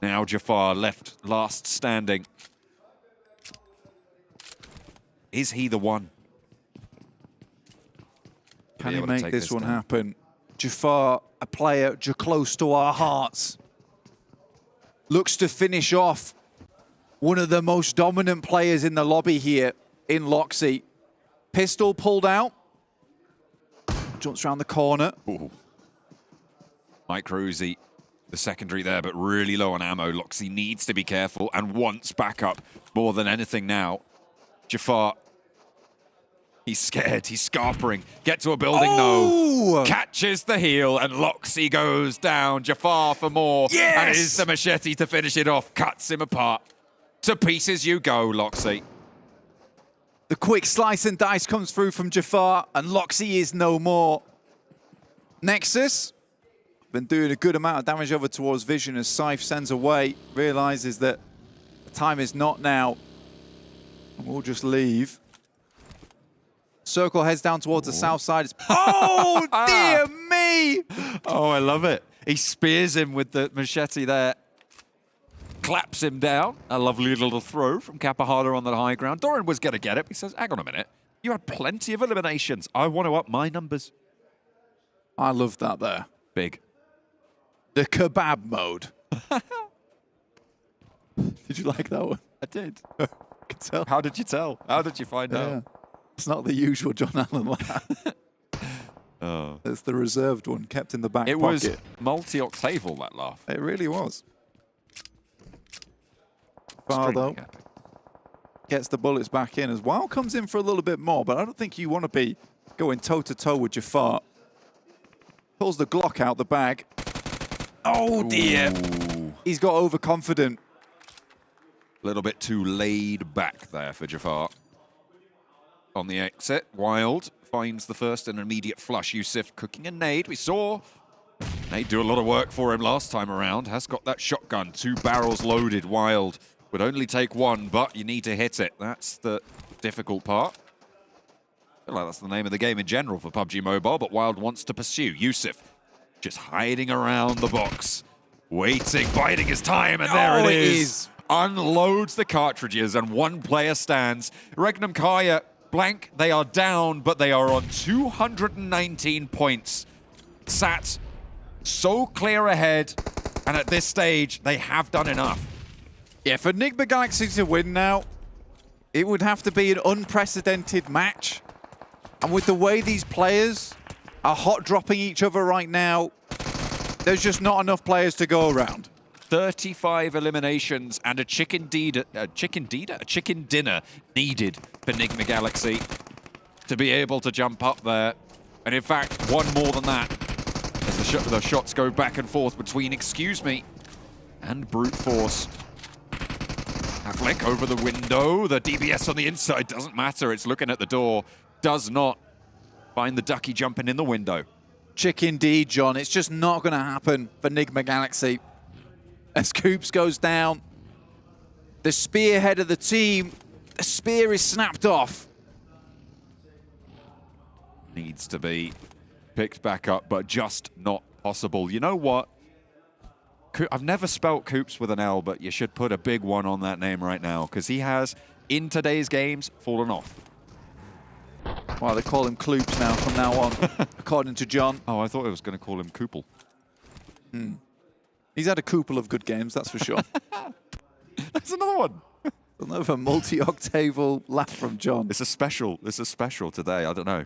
Now Jafar left last standing. Is he the one? Can he make this one happen? Jafar, a player close to our hearts, looks to finish off one of the most dominant players in the lobby here in Loxy. Pistol pulled out. Jumps around the corner. Ooh. Micro Uzi, the secondary there, but really low on ammo. Loxy needs to be careful and wants backup more than anything now. Jafar, he's scared, he's scarpering. Get to a building, no. Catches the heel, and Loxy goes down. Jafar for more. Yes! And it is the machete to finish it off. Cuts him apart. To pieces you go, Loxy. The quick slice and dice comes through from Jafar, and Loxy is no more. Nexus, been doing a good amount of damage over towards Vision as Scythe sends away, realizes that the time is not now, and we'll just leave. Circle heads down towards the south side. Oh, dear me! Oh, I love it. He spears him with the machete there. Claps him down. A lovely little throw from Kapahara on the high ground. Doran was going to get it. He says, hang on a minute. You had plenty of eliminations. I want to up my numbers. I love that there. Big. The kebab mode. Did you like that one? I did. I could tell. How did you tell? How did you find out? It's not the usual John Allen laugh. Oh. It's the reserved one, kept in the back It pocket. was multi-octaval, that laugh. It really was. Bardo gets the bullets back in as Wild comes in for a little bit more, but I don't think you want to be going toe-to-toe with Jafar. Pulls the Glock out the bag. Oh, dear. Ooh. He's got overconfident. A little bit too laid back there for Jafar. On the exit, Wild finds the first and immediate flush. Yusuf cooking a nade. We saw nade do a lot of work for him last time around. Has got that shotgun, 2 barrels loaded. Wild would only take 1, but you need to hit it. That's the difficult part. I feel like that's the name of the game in general for PUBG Mobile, but Wild wants to pursue. Yusuf just hiding around the box, waiting, biding his time, and there it is. Unloads the cartridges, and 1 player stands. REGNUM CARYA blank, they are down, but they are on 219 points. Sat so clear ahead, and at this stage, they have done enough. Yeah, for NIGMA Galaxy to win now, it would have to be an unprecedented match. And with the way these players are hot dropping each other right now, there's just not enough players to go around. 35 eliminations and a chicken dinner needed for NIGMA Galaxy to be able to jump up there. And in fact, one more than that, as the shots go back and forth between Excuse Me and Brute Force. A flick over the window. The DBS on the inside doesn't matter. It's looking at the door. Does not find the ducky jumping in the window. Chicken D, John. It's just not going to happen for NIGMA Galaxy. As Coops goes down, the spearhead of the team, the spear is snapped off. Needs to be picked back up, but just not possible. You know what? I've never spelt Coops with an L, but you should put a big one on that name right now, because he has, in today's games, fallen off. Well, they call him Kloops now from now on, according to John. Oh, I thought I was going to call him Koopel. He's had a couple of good games, that's for sure. That's another one. Another multi-octaval laugh from John. It's a special today, I don't know.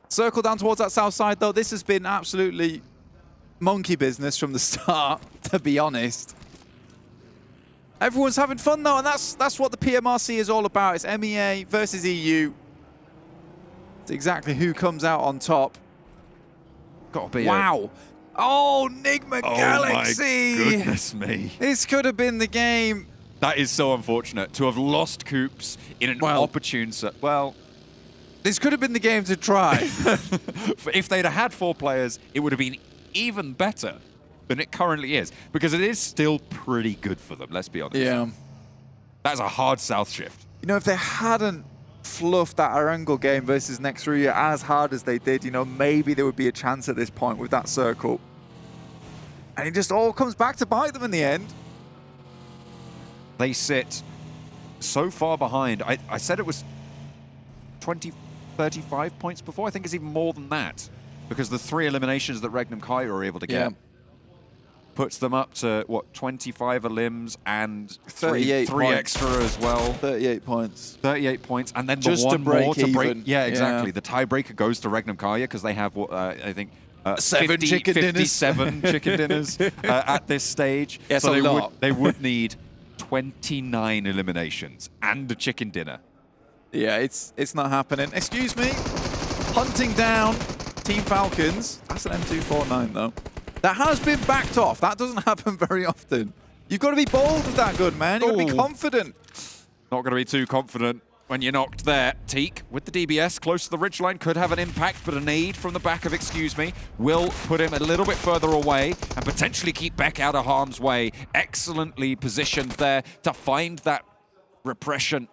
Circle down towards that south side, though. This has been absolutely monkey business from the start, to be honest. Everyone's having fun, though, and that's what the PMRC is all about. It's MEA versus EU. It's exactly who comes out on top. Gotta be wow. Oh, NIGMA Galaxy! Oh, my goodness me. This could have been the game. That is so unfortunate, to have lost Coops in an opportune... Well, this could have been the game to try. If they'd have had 4 players, it would have been even better than it currently is, because it is still pretty good for them, let's be honest. Yeah. That's a hard south shift. You know, if they hadn't fluffed that Erangel game versus NEXUS as hard as they did, you know, maybe there would be a chance at this point with that circle. And it just all comes back to bite them in the end. They sit so far behind. I said it was 20, 35 points before. I think it's even more than that, because the 3 eliminations that REGNUM CARYA were able to get puts them up to, what, 25 elims and 3 extra as well. 38 points. 38 points, and then just the one more to break. Yeah, exactly. The tiebreaker goes to REGNUM CARYA, because they have, what, I think, 57 chicken dinners at this stage. Yeah, so they would need 29 eliminations and a chicken dinner. Yeah, it's not happening. Excuse me. Hunting down Team Falcons. That's an M249, though. That has been backed off. That doesn't happen very often. You've got to be bold with that, good man. You've got to be confident. Not going to be too confident when you're knocked there. Teak with the DBS close to the ridgeline could have an impact, but a nade from the back of Excuse Me will put him a little bit further away and potentially keep Beck out of harm's way. Excellently positioned there to find that repression,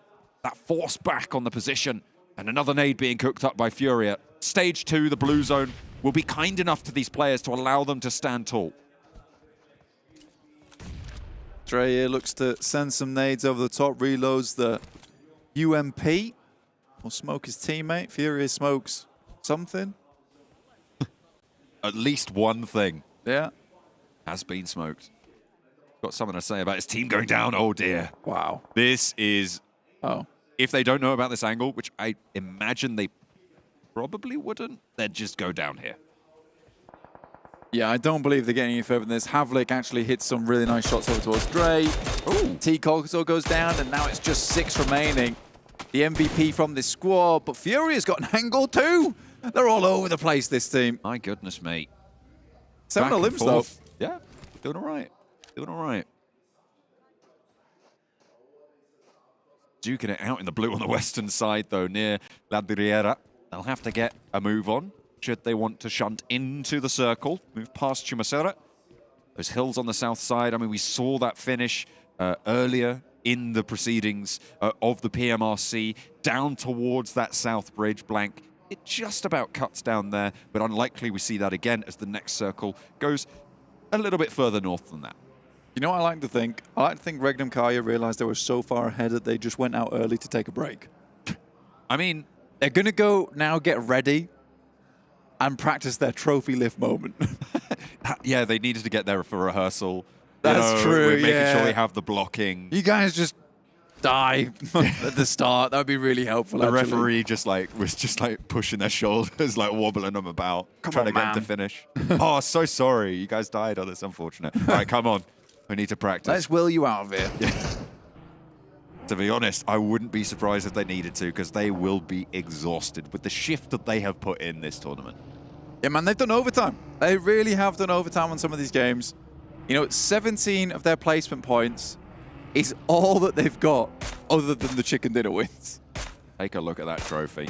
that force back on the position, and another nade being cooked up by FURIA. Stage 2, the blue zone, will be kind enough to these players to allow them to stand tall. Dre here looks to send some nades over the top, reloads the UMP. Will smoke his teammate. FURIA smokes something. At least one thing. Yeah. Has been smoked. Got something to say about his team going down. Oh dear. Wow. This is... Oh. If they don't know about this angle, which I imagine they probably wouldn't, they'd just go down here. Yeah, I don't believe they're getting any further than this. Havlik actually hits some really nice shots over towards Dre. Ooh. Teak also goes down, and now it's just 6 remaining. The MVP from this squad, but FURIA's got an angle too. They're all over the place, this team. My goodness, mate. 7 limbs, though. Yeah, doing all right. Doing all right. Duking it out in the blue on the western side, though, near La Riera. They'll have to get a move on should they want to shunt into the circle, move past Chumacera. Those hills on the south side, I mean, we saw that finish earlier in the proceedings of the PMRC, down towards that south bridge blank. It just about cuts down there, but unlikely we see that again as the next circle goes a little bit further north than that. You know what I like to think? I like to think REGNUM CARYA realized they were so far ahead that they just went out early to take a break. I mean, they're going to go now get ready and practice their trophy lift moment. Yeah, they needed to get there for rehearsal. That's true, making sure they have the blocking. You guys just die at the start. That would be really helpful. The actually. referee was just pushing their shoulders, wobbling them about, trying to get them to finish. Oh, so sorry. You guys died. Oh, that's unfortunate. All right, come on. We need to practice. Let's will you out of here. Yeah. To be honest, I wouldn't be surprised if they needed to, because they will be exhausted with the shift that they have put in this tournament. Yeah, man, they've done overtime. They really have done overtime on some of these games. You know, 17 of their placement points is all that they've got other than the chicken dinner wins. Take a look at that trophy.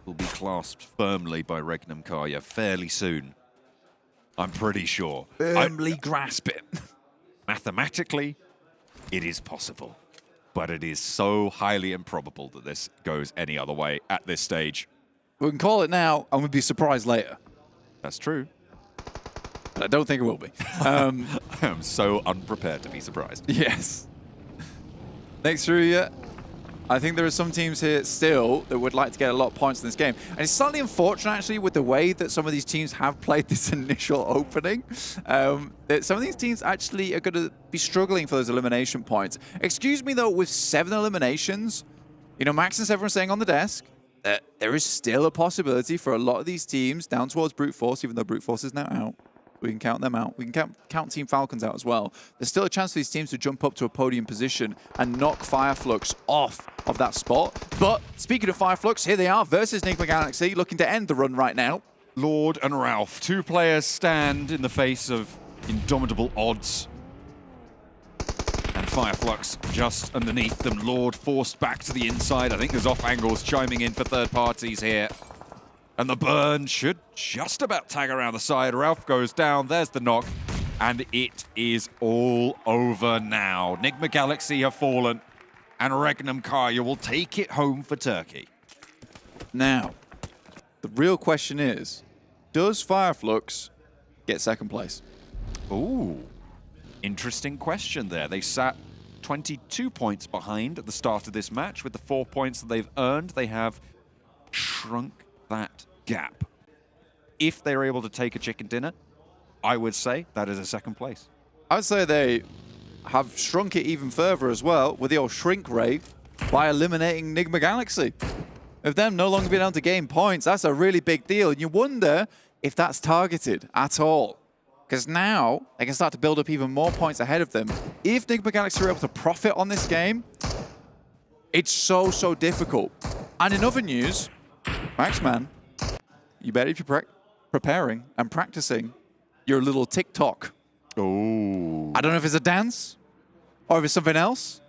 Will be clasped firmly by REGNUM CARYA fairly soon. I'm pretty sure. Firmly grasp it. Mathematically, it is possible. But it is so highly improbable that this goes any other way at this stage. We can call it now, and we'll be surprised later. That's true. But I don't think it will be. I am so unprepared to be surprised. Yes. Next RÜYA. I think there are some teams here still that would like to get a lot of points in this game. And it's slightly unfortunate, actually, with the way that some of these teams have played this initial opening. That some of these teams actually are going to be struggling for those elimination points. Excuse me, though, with 7 eliminations, you know, Max and everyone saying on the desk that there is still a possibility for a lot of these teams down towards Brute Force, even though Brute Force is now out. We can count them out. We can count Team Falcons out as well. There's still a chance for these teams to jump up to a podium position and knock FLUX off of that spot. But speaking of FLUX, here they are versus NIGMA Galaxy, looking to end the run right now. Lord and Ralph, 2 players stand in the face of indomitable odds. And FLUX just underneath them. Lord forced back to the inside. I think there's off angles chiming in for third parties here. And the burn should just about tag around the side. Ralph goes down. There's the knock. And it is all over now. NIGMA Galaxy have fallen. And REGNUM CARYA will take it home for Turkey. Now, the real question is, does FLUX get second place? Ooh, interesting question there. They sat 22 points behind at the start of this match. With the 4 points that they've earned, they have shrunk that gap. If they're able to take a chicken dinner, I would say that is a second place. I would say they have shrunk it even further as well with the old shrink rate by eliminating NIGMA Galaxy. Of them no longer being able to gain points, that's a really big deal. And you wonder if that's targeted at all. Because now they can start to build up even more points ahead of them. If NIGMA Galaxy are able to profit on this game, it's so, so difficult. And in other news, Maxman, you better be preparing and practicing your little TikTok. Oh. I don't know if it's a dance or if it's something else,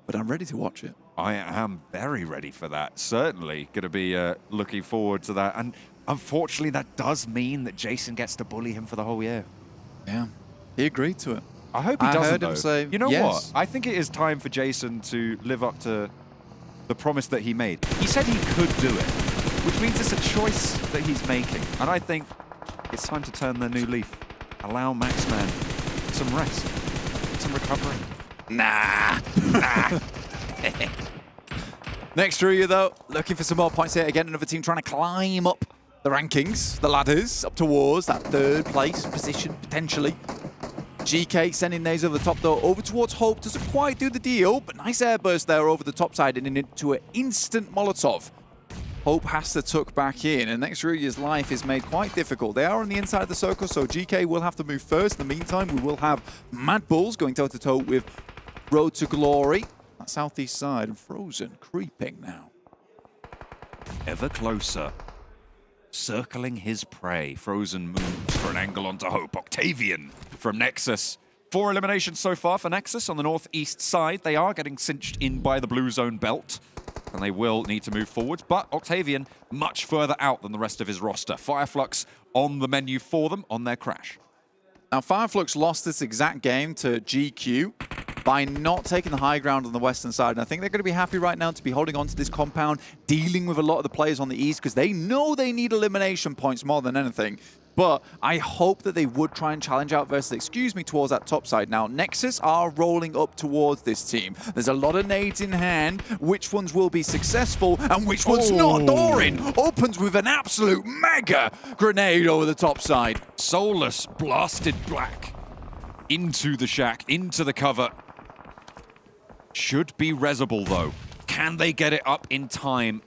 but I'm ready to watch it. I am very ready for that. Certainly going to be looking forward to that. And unfortunately, that does mean that Jason gets to bully him for the whole year. Yeah, he agreed to it. I hope he doesn't, heard him say, you know yes. what? I think it is time for Jason to live up to the promise that he made. He said he could do it, which means it's a choice that he's making. And I think it's time to turn the new leaf. Allow Maxman some rest, some recovery. Nah. Next RÜYA, though, looking for some more points here. Again, another team trying to climb up the rankings, the ladders, up towards that third place position, potentially. GEEKAY sending these over the top, though, over towards Hope. Doesn't quite do the deal, but nice airburst there over the top side and into an instant Molotov. Hope has to tuck back in, and next RÜYA's life is made quite difficult. They are on the inside of the circle, so GEEKAY will have to move first. In the meantime, we will have MADBULLS going toe-to-toe with Road to Glory. That southeast side, and Frozen creeping now. Ever closer. Circling his prey. Frozen moves for an angle onto Hope. Octavian from NEXUS. 4 eliminations so far for NEXUS on the northeast side. They are getting cinched in by the blue zone belt, and they will need to move forwards. But Octavian much further out than the rest of his roster. FLUX on the menu for them on their crash. Now, FLUX lost this exact game to GQ by not taking the high ground on the western side. And I think they're going to be happy right now to be holding on to this compound, dealing with a lot of the players on the east, because they know they need elimination points more than anything. But I hope that they would try and challenge out versus, towards that top side. Now, NEXUS are rolling up towards this team. There's a lot of nades in hand. Which ones will be successful and which ones not? Doran opens with an absolute mega grenade over the top side. Soulless blasted black into the shack, into the cover. should be resable, though. Can they get it up in time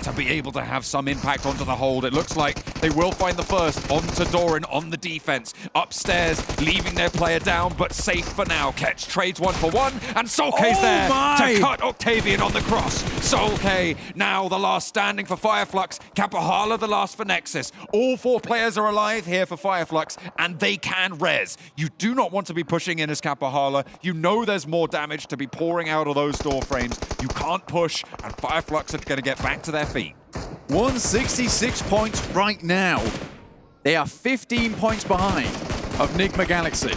to be able to have some impact onto the hold? It looks like they will find the first onto Doran on the defense. Upstairs, leaving their player down, but safe for now. Ketch trades 1-for-1, and Solkay's there to cut Octavian on the cross. Solkay now the last standing for FireFlux. Kapahala the last for Nexus. All 4 players are alive here for FireFlux, and they can res. You do not want to be pushing in as Kapahala. You know there's more damage to be pouring out of those door frames. You can't push, and FireFlux are going to get back to their feet. 166 points right now. They are 15 points behind of NIGMA Galaxy.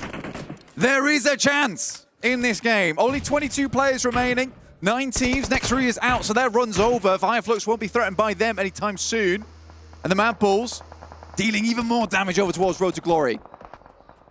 There is a chance in this game. Only 22 players remaining. 9 teams. NEXUS is out, so their run's over. FireFlux won't be threatened by them anytime soon. And the MADBULLS dealing even more damage over towards Road to Glory.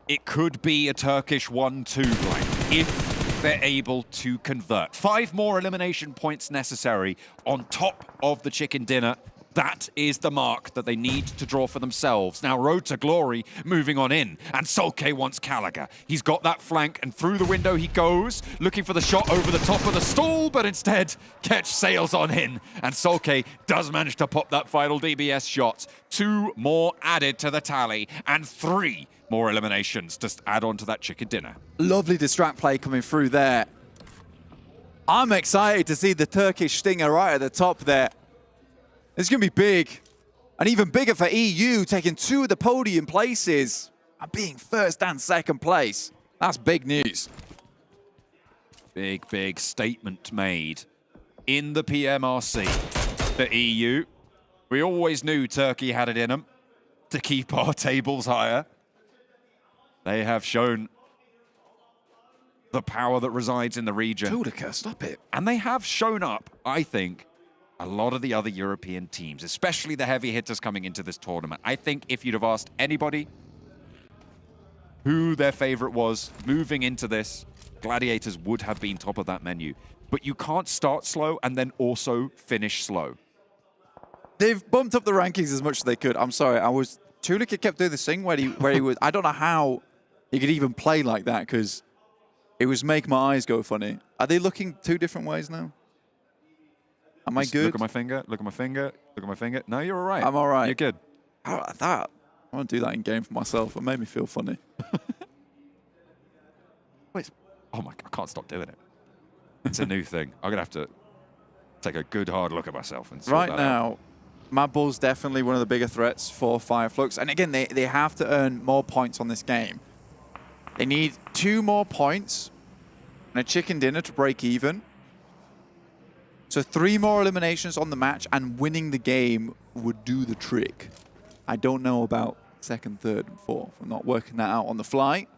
It could be a Turkish 1-2 blind if they're able to convert. 5 more elimination points necessary on top of the chicken dinner. That is the mark that they need to draw for themselves. Now, Road to Glory moving on in, and Solkay wants Gallagher. He's got that flank, and through the window he goes, looking for the shot over the top of the stall, but instead, Ketch sails on in, and Solkay does manage to pop that final DBS shot. 2 more added to the tally, and 3 more eliminations to add on to that chicken dinner. Lovely distract play coming through there. I'm excited to see the Turkish stinger right at the top there. It's going to be big. And even bigger for EU, taking 2 of the podium places and being first and second place. That's big news. Big, big statement made in the PMRC. The EU, we always knew Turkey had it in them to keep our tables higher. They have shown the power that resides in the region. Judica, stop it. And they have shown up, I think, a lot of the other European teams, especially the heavy hitters coming into this tournament. I think if you'd have asked anybody who their favorite was moving into this, Gladiators would have been top of that menu. But you can't start slow and then also finish slow. They've bumped up the rankings as much as they could. I'm sorry, Tulika kept doing this thing where he was, I don't know how he could even play like that because it was make my eyes go funny. Are they looking 2 different ways now? Am I good? Look at my finger, look at my finger, look at my finger. No, you're all right. I'm all right. You're good. How about that? I want to do that in game for myself. It made me feel funny. Wait, oh my God, I can't stop doing it. It's a new thing. I'm going to have to take a good hard look at myself and sort right that now, out. MADBULLS definitely one of the bigger threats for FireFlux. And again, they have to earn more points on this game. They need 2 more points and a chicken dinner to break even. So 3 more eliminations on the match, and winning the game would do the trick. I don't know about 2nd, 3rd, and 4th. I'm not working that out on the fly.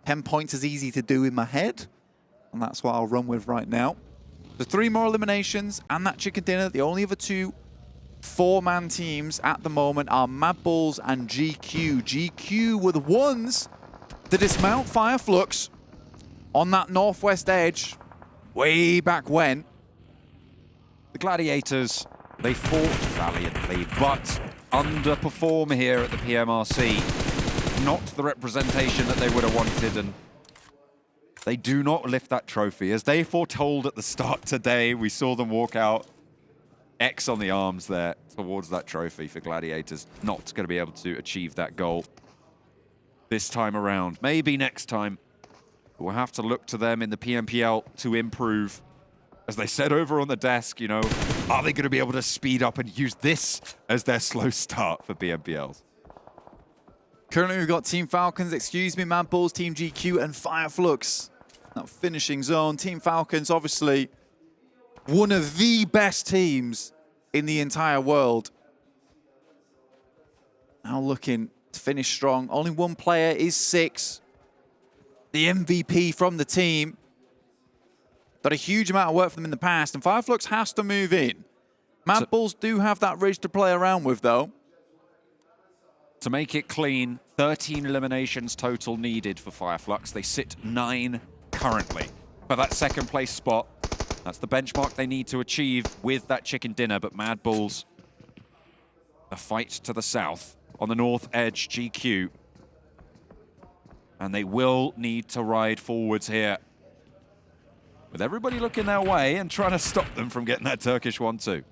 10 points is easy to do in my head, and that's what I'll run with right now. So 3 more eliminations and that chicken dinner. The only other 2 4-man teams at the moment are MADBULLS and GQ. GQ were the ones to dismount FireFlux on that northwest edge way back when. The Gladiators, they fought valiantly, but underperform here at the PMRC. Not the representation that they would have wanted, and they do not lift that trophy. As they foretold at the start today, we saw them walk out. X on the arms there towards that trophy for Gladiators. Not going to be able to achieve that goal this time around. Maybe next time. We'll have to look to them in the PMPL to improve. As they said over on the desk, you know, are they going to be able to speed up and use this as their slow start for PMPLs? Currently, we've got Team Falcons, MADBULLS, Team GQ, and FireFlux. That finishing zone. Team Falcons, obviously, one of the best teams in the entire world. Now looking to finish strong. Only 1 player is 6. The MVP from the team. Done a huge amount of work for them in the past, and FireFlux has to move in. MADBULLS do have that ridge to play around with, though. To make it clean, 13 eliminations total needed for FireFlux. They sit 9 currently for that 2nd place spot. That's the benchmark they need to achieve with that chicken dinner, but MADBULLS, the fight to the south. On the north edge, GQ. And they will need to ride forwards here. with everybody looking their way and trying to stop them from getting that Turkish 1-2.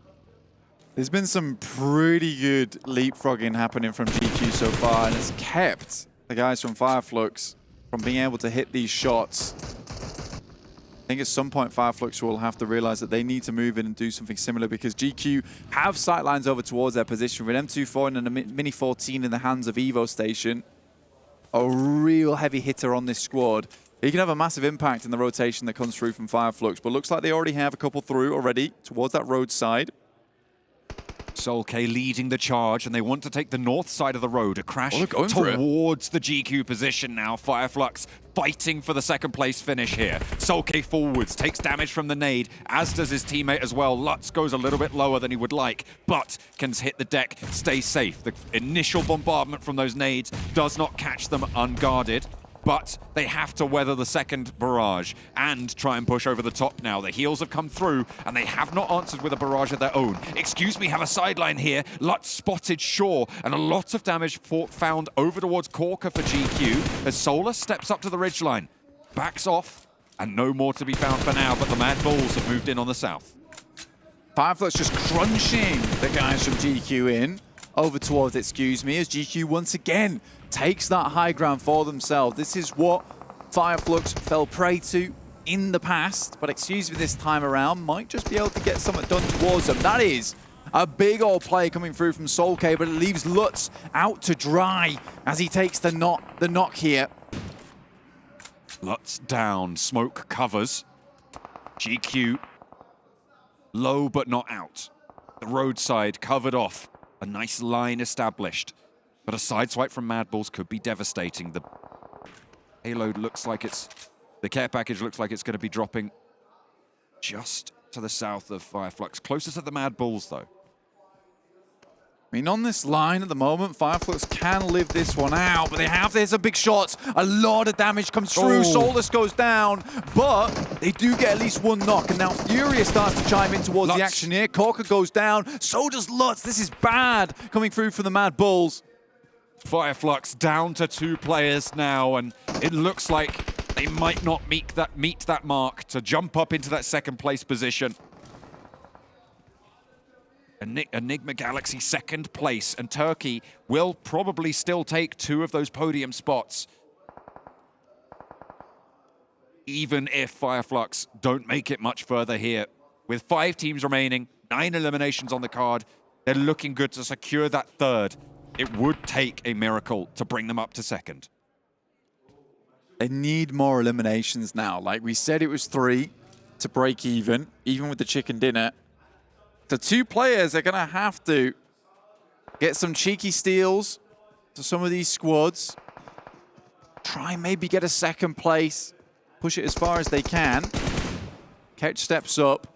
There's been some pretty good leapfrogging happening from GQ so far, and it's kept the guys from FLUX from being able to hit these shots. I think at some point FLUX will have to realize that they need to move in and do something similar, because GQ have sightlines over towards their position with M24 and a Mini 14 in the hands of Evo Station. A real heavy hitter on this squad. He can have a massive impact in the rotation that comes through from FLUX, but looks like they already have a couple through already towards that roadside. Solkay leading the charge, and they want to take the north side of the road. A crash towards the GQ position now. FLUX fighting for the second place finish here. Solkay forwards, takes damage from the nade, as does his teammate as well. Lutz goes a little bit lower than he would like, but can hit the deck, stay safe. The initial bombardment from those nades does not catch them unguarded, but they have to weather the second barrage and try and push over the top now. The heals have come through, and they have not answered with a barrage of their own. Excuse me, have a sideline here. Lutz spotted Shaw, and a lot of damage found over towards Corker for GQ as Solar steps up to the ridgeline. Backs off, and no more to be found for now, but the MADBULLS have moved in on the south. FLUX just crunching the guys from GQ in over towards Excuse Me, as GQ once again takes that high ground for themselves. This is what FLUX fell prey to in the past, but Excuse Me this time around might just be able to get something done towards them. That is a big old play coming through from Solkay, but it leaves Lutz out to dry as he takes the knock here. Lutz down, smoke covers. GQ low but not out. The roadside covered off. A nice line established. But a sideswipe from MADBULLS could be devastating. The payload looks like the care package looks like it's going to be dropping just to the south of FLUX. Closer to the MADBULLS, though. I mean, on this line at the moment, FLUX can live this one out, but they have to hit some big shots. A lot of damage comes through. Solus goes down, but they do get at least one knock. And now Furia starts to chime in towards the action here. Corker goes down. So does Lutz. This is bad coming through from the MADBULLS. FLUX down to 2 players now, and it looks like they might not meet that mark to jump up into that second place position. Enigma Galaxy second place, and Turkey will probably still take 2 of those podium spots, even if FLUX don't make it much further here. With 5 teams remaining, 9 eliminations on the card, they're looking good to secure that third. It would take a miracle to bring them up to second. They need more eliminations now. Like we said, it was 3 to break even with the chicken dinner. The 2 players are going to have to get some cheeky steals to some of these squads. Try and maybe get a second place. Push it as far as they can. Ketch steps up.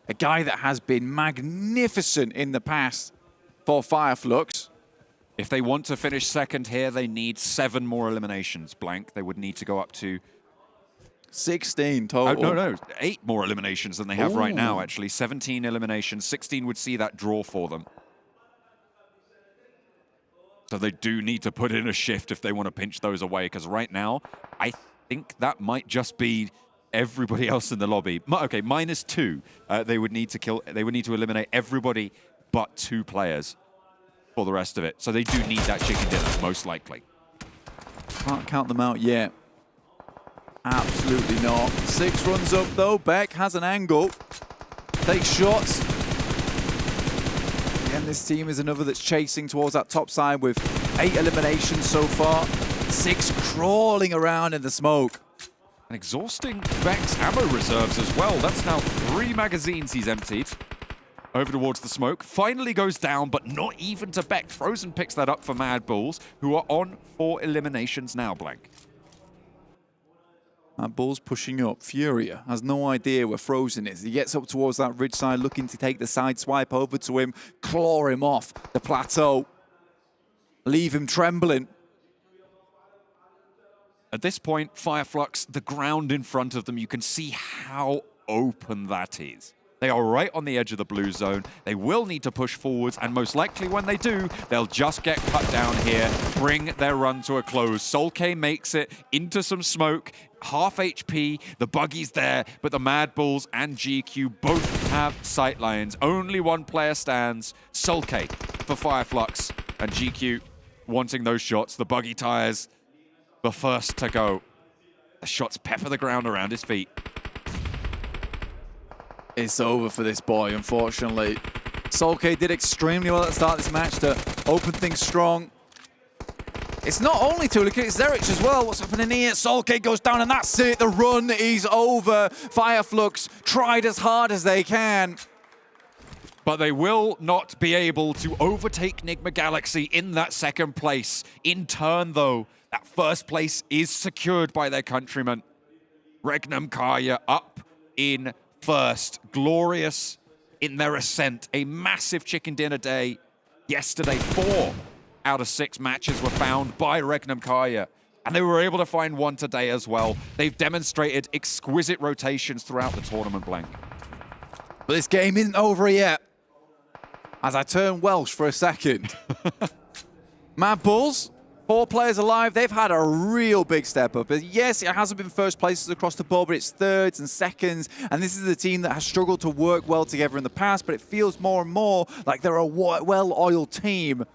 A guy that has been magnificent in the past for FLUX. If they want to finish second here, they need 7 more eliminations, Blank. They would need to go up to 16 total. No, 8 more eliminations than they have right now, actually. 17 eliminations. 16 would see that draw for them. So they do need to put in a shift if they want to pinch those away, because right now, I think that might just be everybody else in the lobby. Okay, -2. They would need to eliminate everybody but 2 players for the rest of it. So they do need that chicken dinner, most likely. Can't count them out yet. Absolutely not. 6 runs up though. Beck has an angle. Takes shots. Again, this team is another that's chasing towards that top side with 8 eliminations so far. 6 crawling around in the smoke. And exhausting Beck's ammo reserves as well. That's now 3 magazines he's emptied. Over towards the smoke. Finally goes down, but not even to Beck. Frozen picks that up for MADBULLS, who are on 4 eliminations now, Blank. MADBULLS pushing up. Furia has no idea where Frozen is. He gets up towards that ridge side, looking to take the side swipe over to him, claw him off the plateau, leave him trembling. At this point, FLUX, the ground in front of them, you can see how open that is. They are right on the edge of the blue zone. They will need to push forwards, and most likely when they do, they'll just get cut down here, bring their run to a close. Solkay makes it into some smoke, half HP, the buggy's there, but the MADBULLS and GQ both have sightlines. Only one player stands, Solkay for FLUX, and GQ wanting those shots. The buggy tires the first to go. The shots pepper the ground around his feet. It's over for this boy, unfortunately. Solkay did extremely well at the start of this match to open things strong. It's not only Tulika, it's Zerich as well. What's happening here? Solkay goes down and that's it. The run is over. FLUX tried as hard as they can. But they will not be able to overtake NIGMA Galaxy in that second place. In turn, though, that first place is secured by their countrymen. REGNUM CARYA up in first. Glorious in their ascent. A massive chicken dinner day yesterday. 4 out of 6 matches were found by REGNUM CARYA, and they were able to find one today as well. They've demonstrated exquisite rotations throughout the tournament, Blank. But this game isn't over yet. As I turn Welsh for a second. MADBULLS, 4 players alive. They've had a real big step up. Yes, it hasn't been first places across the board, but it's thirds and seconds. And this is a team that has struggled to work well together in the past, but it feels more and more like they're a well-oiled team.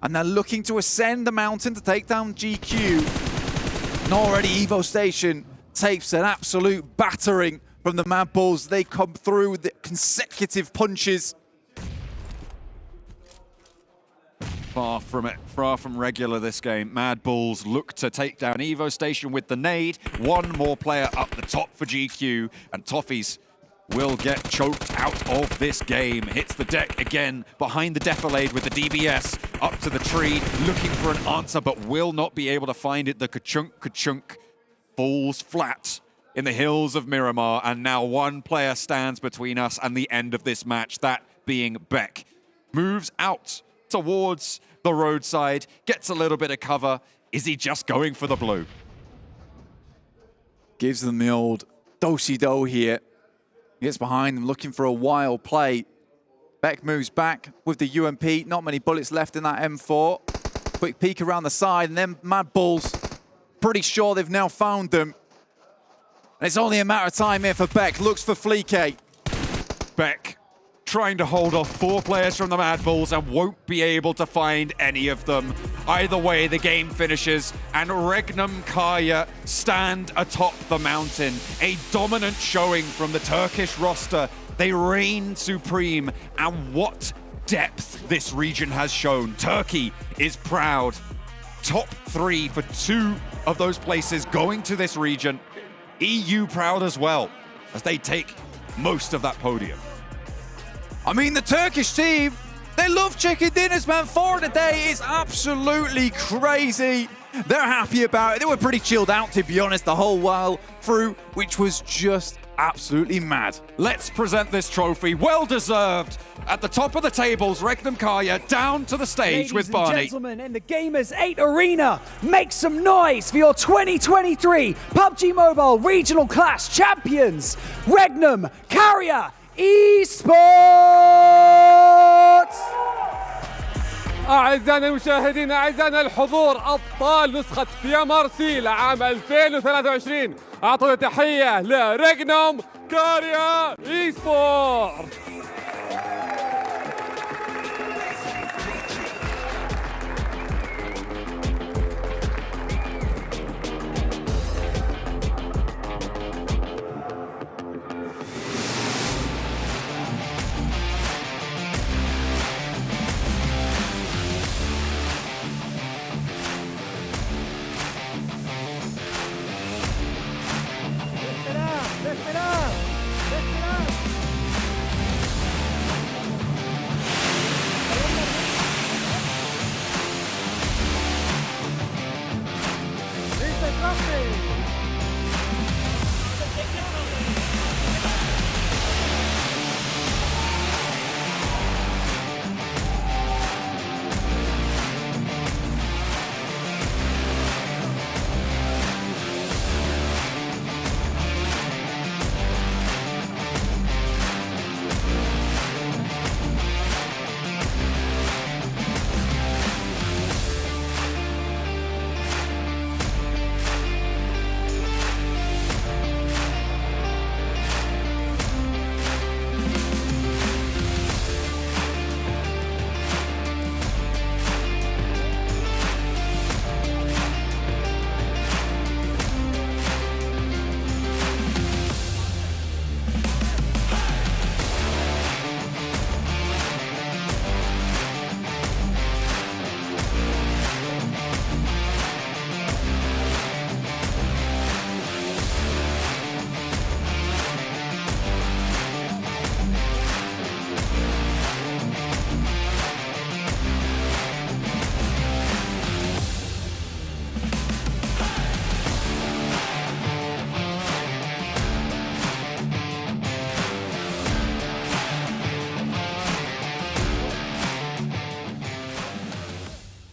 And they're looking to ascend the mountain to take down GQ. And already Evo Station takes an absolute battering from the MADBULLS. They come through with the consecutive punches. Far from it, far from regular this game. MADBULLS look to take down Evo Station with the nade. One more player up the top for GQ, and Toffees will get choked out of this game. Hits the deck again behind the defilade with the DBS up to the tree, looking for an answer, but will not be able to find it. The ka-chunk falls flat in the hills of Miramar, and now one player stands between us and the end of this match, that being Beck. Moves out towards the roadside, gets a little bit of cover. Is he just going for the blue? Gives them the old do-si-do here. Gets behind them, looking for a wild play. Beck moves back with the UMP. Not many bullets left in that M4. Quick peek around the side, and then MADBULLS, pretty sure they've now found them. And it's only a matter of time here for Beck. Looks for GEEKAY. Beck trying to hold off 4 players from the MADBULLS and won't be able to find any of them. Either way, the game finishes, and REGNUM CARYA stand atop the mountain. A dominant showing from the Turkish roster. They reign supreme, and what depth this region has shown. Turkey is proud. Top 3 for 2 of those places going to this region. EU proud as well, as they take most of that podium. I mean, the Turkish team, they love chicken dinners, man. 4 today is absolutely crazy. They're happy about it. They were pretty chilled out, to be honest, the whole while through, which was just absolutely mad. Let's present this trophy, well deserved. At the top of the tables, REGNUM CARYA down to the stage with Barney. Ladies and gentlemen, in the Gamers8 arena, make some noise for your 2023 PUBG Mobile Regional Clash champions, REGNUM CARYA Esports. أعزائنا المشاهدين، أعزائنا الحضور، أبطال نسخة PMRC لعام 2023. أعطونا تحية لريجنوم كاريا إيسبورت.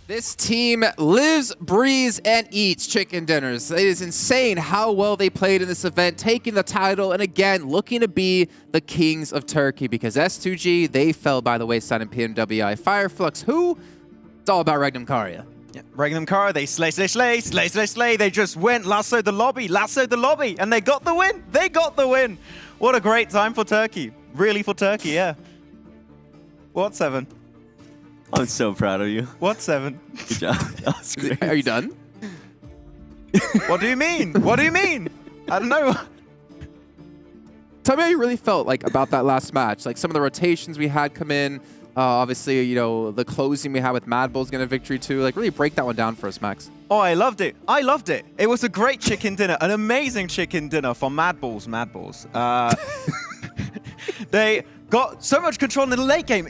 This team lives, breathes, and eats chicken dinners. It is insane how well they played in this event, taking the title, and again, looking to be the kings of Turkey, because S2G, they fell by the wayside in PMWI. FLUX, who? It's all about REGNUM CARYA. Yeah, REGNUM CARYA, they slay. They just went, lassoed the lobby, and they got the win. They got the win. What a great time for Turkey. Really for Turkey, yeah. What, 7? I'm so proud of you. What, 7? Good job. That was great. Are you done? What do you mean? What do you mean? I don't know. Tell me how you really felt like about that last match. Like some of the rotations we had come in. Obviously, you know, the closing we had with MADBULLS getting a victory too. Like really break that one down for us, Max. Oh, I loved it. I loved it. It was a great chicken dinner, an amazing chicken dinner for MADBULLS. They got so much control in the late game,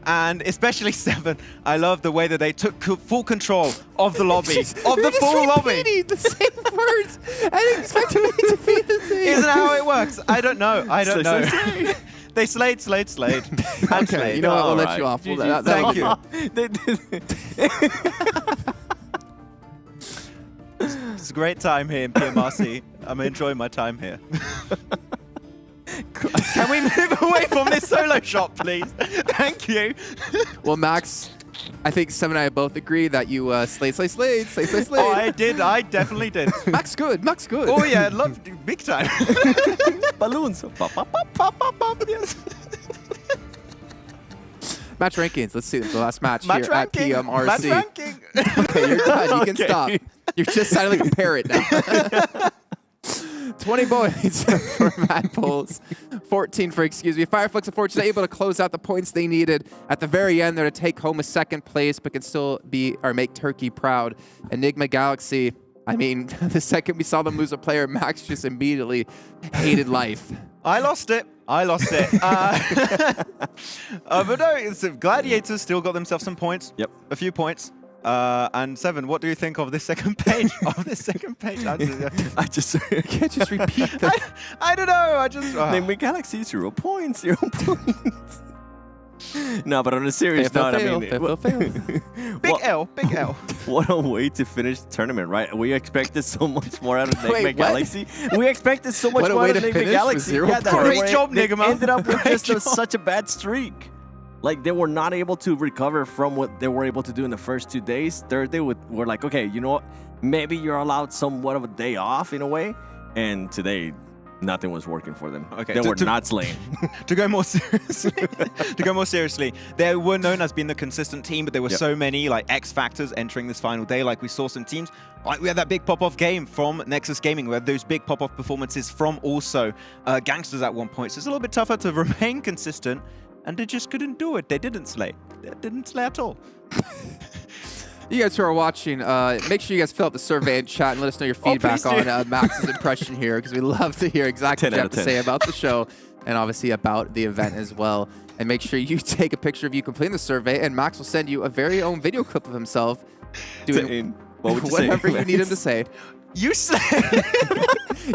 and especially 7. I love the way that they took full control of the lobby, of the full lobby. The same words. I didn't expect me to be the same. Isn't that how it works? I don't know. They slayed. Okay, you know what? We'll let you off. Thank you. It's a great time here in PMRC. I'm enjoying my time here. Can we move away from this solo shot, please? Thank you. Well, Max, I think 7 and I both agree that you slayed. Oh, I did. I definitely did. Max good. Oh, yeah. Love big time. Balloons. Yes. Match rankings. Let's see the last match Match here ranking. at PMRC. Match ranking. Okay, you're done. You can Okay. stop. You're just sounding like a parrot now. 20 points for MADBULLS, 14 for, FLUX, unfortunately, able to close out the points they needed at the very end there to take home a 2nd place, but can still make Turkey proud. NIGMA Galaxy, I mean, the second we saw them lose a player, Max just immediately hated life. I lost it. But no, Gladiators still got themselves some points. Yep. A few points. And 7, what do you think of this second page? I just can't just repeat that. I don't know. I just. NIGMA Galaxy 0 points. No, but on a serious note, I mean, Big L. What a way to finish the tournament, right? We expected so much more out of NIGMA Galaxy. We expected so much more out of NIGMA Galaxy. Great job, NIGMA. They ended up with just such a bad streak. Like, they were not able to recover from what they were able to do in the first 2 days. Third day, we're like, okay, you know what? Maybe you're allowed somewhat of a day off in a way. And today, nothing was working for them. Okay, they were not slaying. To go more seriously, they were known as being the consistent team, but there were so many like X factors entering this final day. Like we saw some teams, like we had that big pop-off game from Nexus Gaming. We had those big pop-off performances from also GANGSTERS at one point. So it's a little bit tougher to remain consistent. And they just couldn't do it. They didn't slay. They didn't slay at all. You guys who are watching, make sure you guys fill out the survey and chat and let us know your feedback on Max's impression here, because we love to hear exactly what you have to say about the show and obviously about the event as well. And make sure you take a picture of you completing the survey, and Max will send you a very own video clip of himself doing whatever you need him to say. You slay.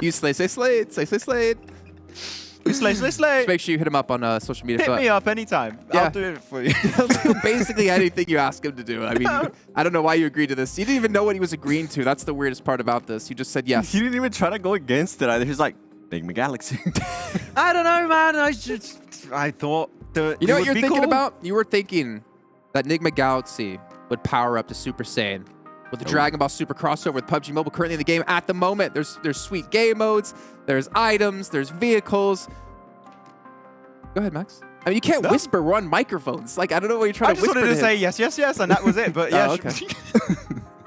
You slay. You slay. Just make sure you hit him up on social media. Hit me up anytime. Yeah. I'll do it for you. He'll do basically anything you ask him to do. I mean, I don't know why you agreed to this. You didn't even know what he was agreeing to. That's the weirdest part about this. You just said yes. He didn't even try to go against it either. He's like, NIGMA Galaxy. I don't know, man. I thought you know what you're thinking about? You were thinking that NIGMA Galaxy would power up to Super Saiyan with the Dragon Ball Super crossover with PUBG Mobile currently in the game at the moment. There's sweet game modes, there's items, there's vehicles. Go ahead, Max. I mean, you can't whisper. We're on microphones. Like, I don't know what you're trying to whisper. I just wanted to say yes, and that was it. But yeah. Okay.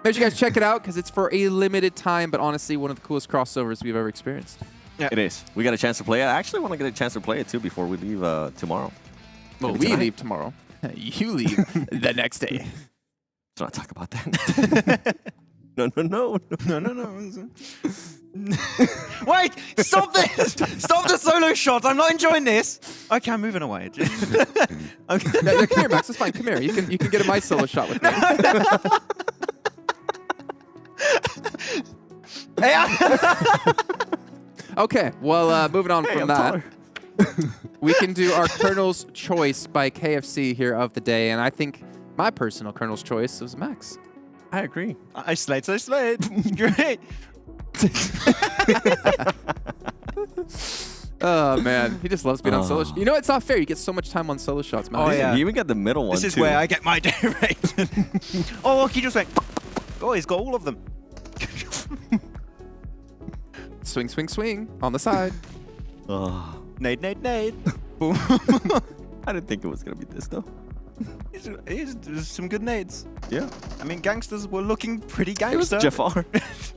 Make sure you guys check it out because it's for a limited time, but honestly, one of the coolest crossovers we've ever experienced. Yeah. It is. We got a chance to play it. I actually want to get a chance to play it too before we leave tomorrow. Well, we leave tomorrow. You leave the next day. Let's not talk about that. No. Wait! Stop this! Stop the solo shot! I'm not enjoying this. Okay, I'm moving away. Okay. No, come here, Max. It's fine. Come here. You can get a my solo shot with me. Okay. Well, moving on from that. We can do our Colonel's Choice by KFC here of the day, and I think my personal Colonel's choice was Max. I agree. I slayed. Great. Oh man, he just loves being on solo. You know, it's not fair. You get so much time on solo shots, man. Oh yeah, he even got the middle one. This is too. where I get my day rate. Oh look, he just went. Oh, he's got all of them. Swing, swing, swing on the side. Nade, nade, nade. Boom. I didn't think it was gonna be this though. There's some good nades. Yeah. I mean, gangsters were looking pretty gangster. It was Jafar.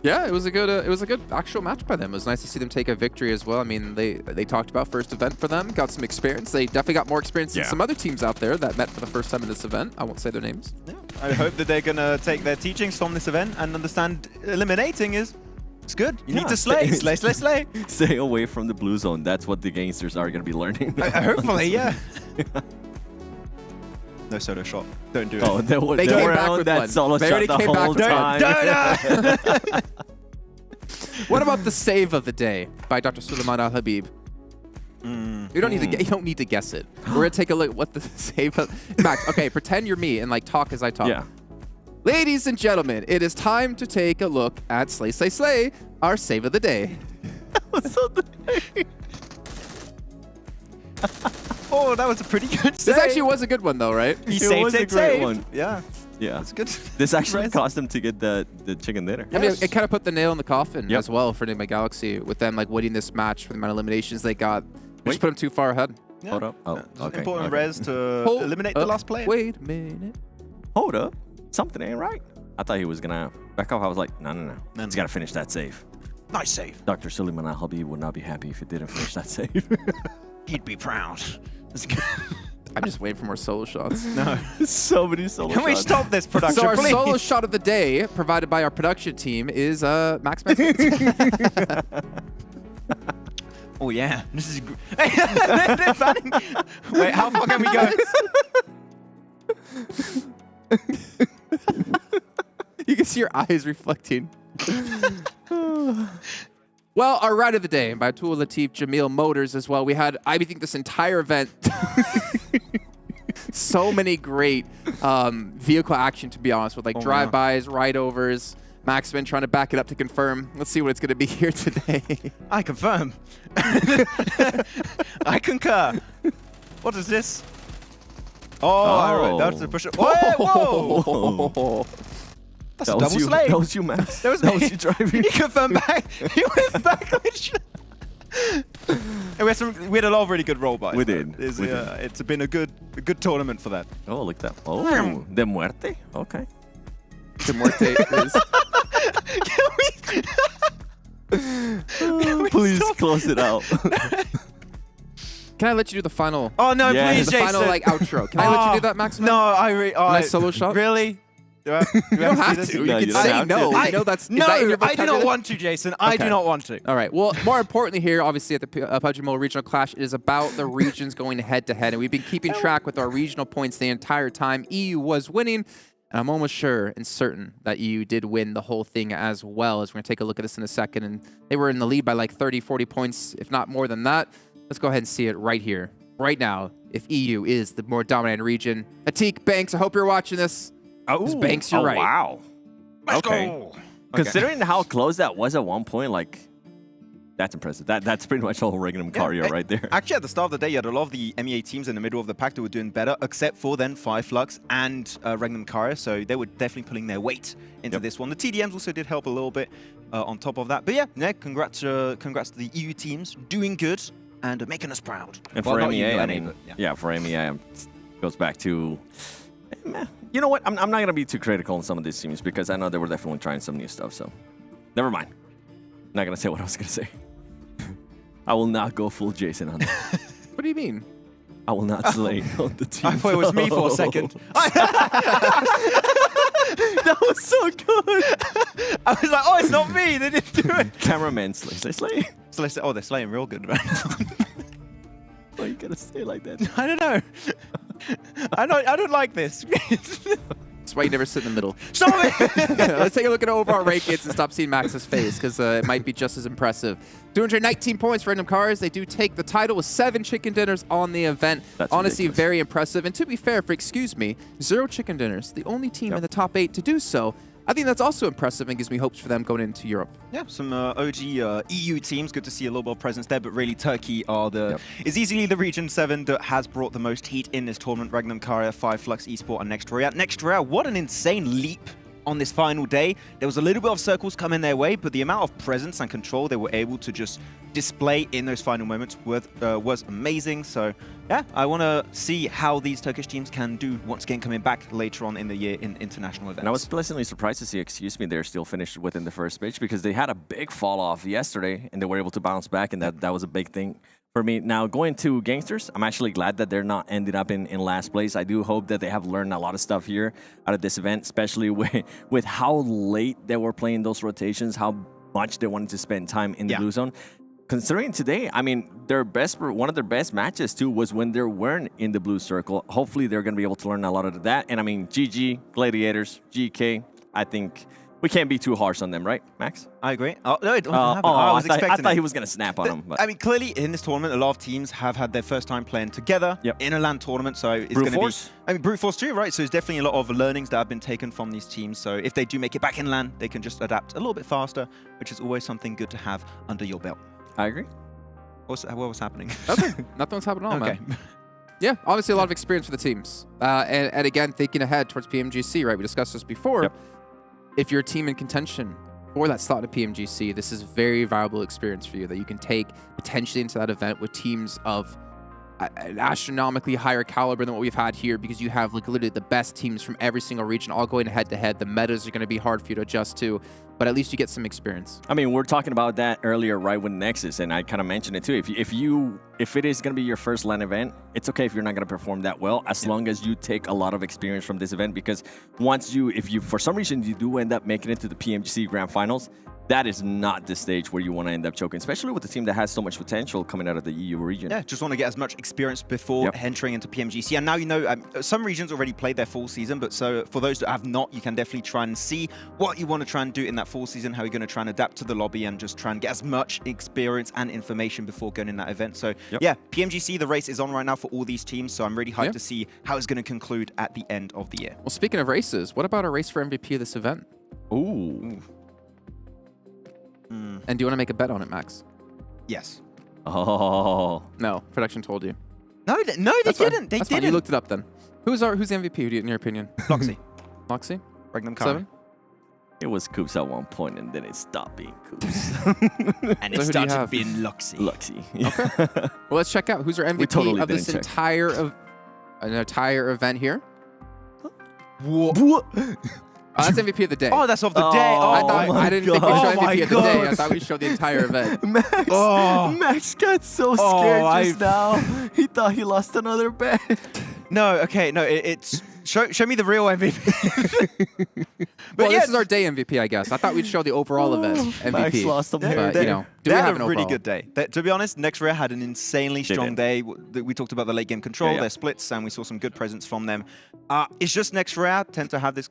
Yeah, it was a good actual match by them. It was nice to see them take a victory as well. I mean, they talked about first event for them, got some experience. They definitely got more experience than some other teams out there that met for the first time in this event. I won't say their names. Yeah. I hope that they're gonna take their teachings from this event and understand eliminating is it's good. You need to slay, slay, slay, slay. Stay away from the blue zone. That's what the gangsters are gonna be learning. Hopefully, yeah. No solo shot. Don't do it. Oh, they came were back on with that one. solo They shot already the came back whole with time. What about the save of the day by Dr. Suleiman Al Habib? You don't need to. You don't need to guess it. We're gonna take a look at what the save of Max. Okay, pretend you're me and like talk as I talk. Yeah. Ladies and gentlemen, it is time to take a look at Slay Slay Slay, our save of the day. Oh, that was a pretty good save. This actually was a good one though, right? He saved a it, great saved. one. Yeah. Yeah. That's good. This actually caused them to get the chicken dinner. I mean, it kind of put the nail in the coffin as well for NIGMA Galaxy with them like winning this match with the amount of eliminations they got. Just put them too far ahead. Yeah. Hold up. Oh, okay. Important res to eliminate the last player. Wait a minute. Hold up. Something ain't right. I thought he was gonna back off. I was like, no. He's gotta finish that save. Nice save. Dr. Suleiman Al Habib would not be happy if he didn't finish that save. He'd be proud. I'm just waiting for more solo shots. No. So many solo Can shots. we stop this production, So our please? solo shot of the day, provided by our production team, is Max Max. Oh yeah, this is. Wait, how far can we go? You can see your eyes reflecting. Well, our ride of the day by Abdul Latif Jamil Motors as well. We had, I think, this entire event. So many great vehicle action, to be honest, with like drive-bys, ride-overs. Max been trying to back it up to confirm. Let's see what it's going to be here today. I confirm. I concur. What is this? Oh, all right, that's the push-up. Whoa! That's a double slay. That was you, Max. That was you driving. He confirmed back. He went back. And we had a lot of really good roll bys. We did. It's been a good tournament for that. Oh, look at that. Oh, de muerte. Okay. De muerte is... Please close it out. Can I let you do the final? Oh no, Yeah. please, The Jason. final like outro. Can I let you do that, Max? No, Nice solo shot. Really? Do I You don't have do this? to. No, You you can don't say have to. no. I You know that's no, is that in your I do not vocabulary? want to, Jason. I do Okay. not want to. All right. Well, more importantly here, obviously at the PUBG Mobile Regional Clash, it is about the regions going head-to-head. And we've been keeping track with our regional points the entire time. EU was winning. And I'm almost sure and certain that EU did win the whole thing as well. As we're going to take a look at this in a second. And they were in the lead by like 30, 40 points, if not more than that. Let's go ahead and see it right here, right now, if EU is the more dominant region. Atik, Banks, I hope you're watching this. Oh, Banks, you're right. Wow. Let's Okay. go. Considering how close that was at one point, like, that's impressive. That's pretty much all REGNUM CARYA right there. Actually, at the start of the day, you had a lot of the MEA teams in the middle of the pack that were doing better, except for then FLUX and REGNUM CARYA. So they were definitely pulling their weight into this one. The TDMs also did help a little bit on top of that. But yeah, congrats to the EU teams, doing good and making us proud. And Well, for not MEA, you, I NA, mean, but yeah, for MEA, goes back to... You know what? I'm not going to be too critical on some of these teams because I know they were definitely trying some new stuff, so never mind. Not going to say what I was going to say. I will not go full Jason on that. What do you mean? I will not slay on the team. I thought it was me for a second. That was so good. I was like, oh, it's not me. They didn't do it. Cameraman slay. Oh, they're slaying real good, right? Why you gotta say it like that? I don't know. I don't like this. That's why you never sit in the middle. Stop it! Let's take a look at overall rankings and stop seeing Max's face, because it might be just as impressive. 219 points for Regnum Cars. They do take the title with 7 chicken dinners on the event. That's honestly ridiculous. very impressive. And to be fair, for excuse me, 0 chicken dinners, the only team in the top 8 to do so. I think that's also impressive and gives me hopes for them going into Europe. Yeah, some OG EU teams. Good to see a little bit of presence there, but really Turkey are is easily the region 7 that has brought the most heat in this tournament. REGNUM, CARYA, 5 Flux, Esports, and NEXUS. NEXUS, what an insane leap on this final day. There was a little bit of circles coming their way, but the amount of presence and control they were able to just display in those final moments was amazing. So yeah, I want to see how these Turkish teams can do once again coming back later on in the year in international events. And I was pleasantly surprised to see, excuse me, they're still finished within the first pitch, because they had a big fall off yesterday and they were able to bounce back, and that was a big thing for me. Now, going to GANGSTERS, I'm actually glad that they're not ended up in last place. I do hope that they have learned a lot of stuff here out of this event, especially with how late they were playing those rotations, how much they wanted to spend time in the blue zone. Considering today, I mean, one of their best matches too was when they weren't in the blue circle. Hopefully, they're going to be able to learn a lot of that. And I mean, GG, Gladiators, GEEKAY, I think we can't be too harsh on them, right, Max? I agree. Oh, no, it doesn't happen. I expecting thought it. he was going to snap on him. But. I mean, clearly in this tournament, a lot of teams have had their first time playing together in a LAN tournament. So it's going to be, I mean, Brute Force too, right? So there's definitely a lot of learnings that have been taken from these teams. So if they do make it back in LAN, they can just adapt a little bit faster, which is always something good to have under your belt. I agree. What was happening? Nothing. Nothing's happening at all, Okay. man. Yeah, obviously a lot of experience for the teams. And again, thinking ahead towards PMGC, right? We discussed this before. Yep. If you're a team in contention for that slot at PMGC, this is very valuable experience for you that you can take potentially into that event with teams of an astronomically higher caliber than what we've had here, because you have like literally the best teams from every single region all going head to head. The metas are going to be hard for you to adjust to, but at least you get some experience. I mean, we're talking about that earlier, right, with Nexus, and I kind of mentioned it too. If it is going to be your first LAN event, it's okay if you're not going to perform that well, as long as you take a lot of experience from this event, because if you for some reason you do end up making it to the PMGC Grand Finals, that is not the stage where you want to end up choking, especially with a team that has so much potential coming out of the EU region. Yeah, just want to get as much experience before entering into PMGC. And now you know some regions already played their full season, but so for those that have not, you can definitely try and see what you want to try and do in that full season, how you're going to try and adapt to the lobby and just try and get as much experience and information before going in that event. So yeah, PMGC, the race is on right now for all these teams, so I'm really hyped to see how it's going to conclude at the end of the year. Well, speaking of races, what about a race for MVP of this event? Ooh. And do you want to make a bet on it, Max? Yes. Oh. No, production told you. No, they didn't. They That's didn't. fine. You looked it up then. Who's the MVP in your opinion? Loxy. Loxy? REGNUM, CARYA. 7? It was Coops at one point, and then it stopped being Coops. And it started being Luxy. Luxy. Okay. Well, let's check out who's our MVP of this entire event here. What? That's MVP of the day. Oh, that's of the day. Oh, I didn't think we showed MVP of the day. I thought we showed the entire event. Max got so scared just now. He thought he lost another bet. No, okay, no, it's show me the real MVP. Well, this is our day MVP, I guess. I thought we'd show the overall event MVP. Max lost some hair. But, you know, they had a really good day. To be honest, NEXUS had an insanely strong day. We talked about the late game control, their splits, and we saw some good presence from them. It's just NEXUS tend to have this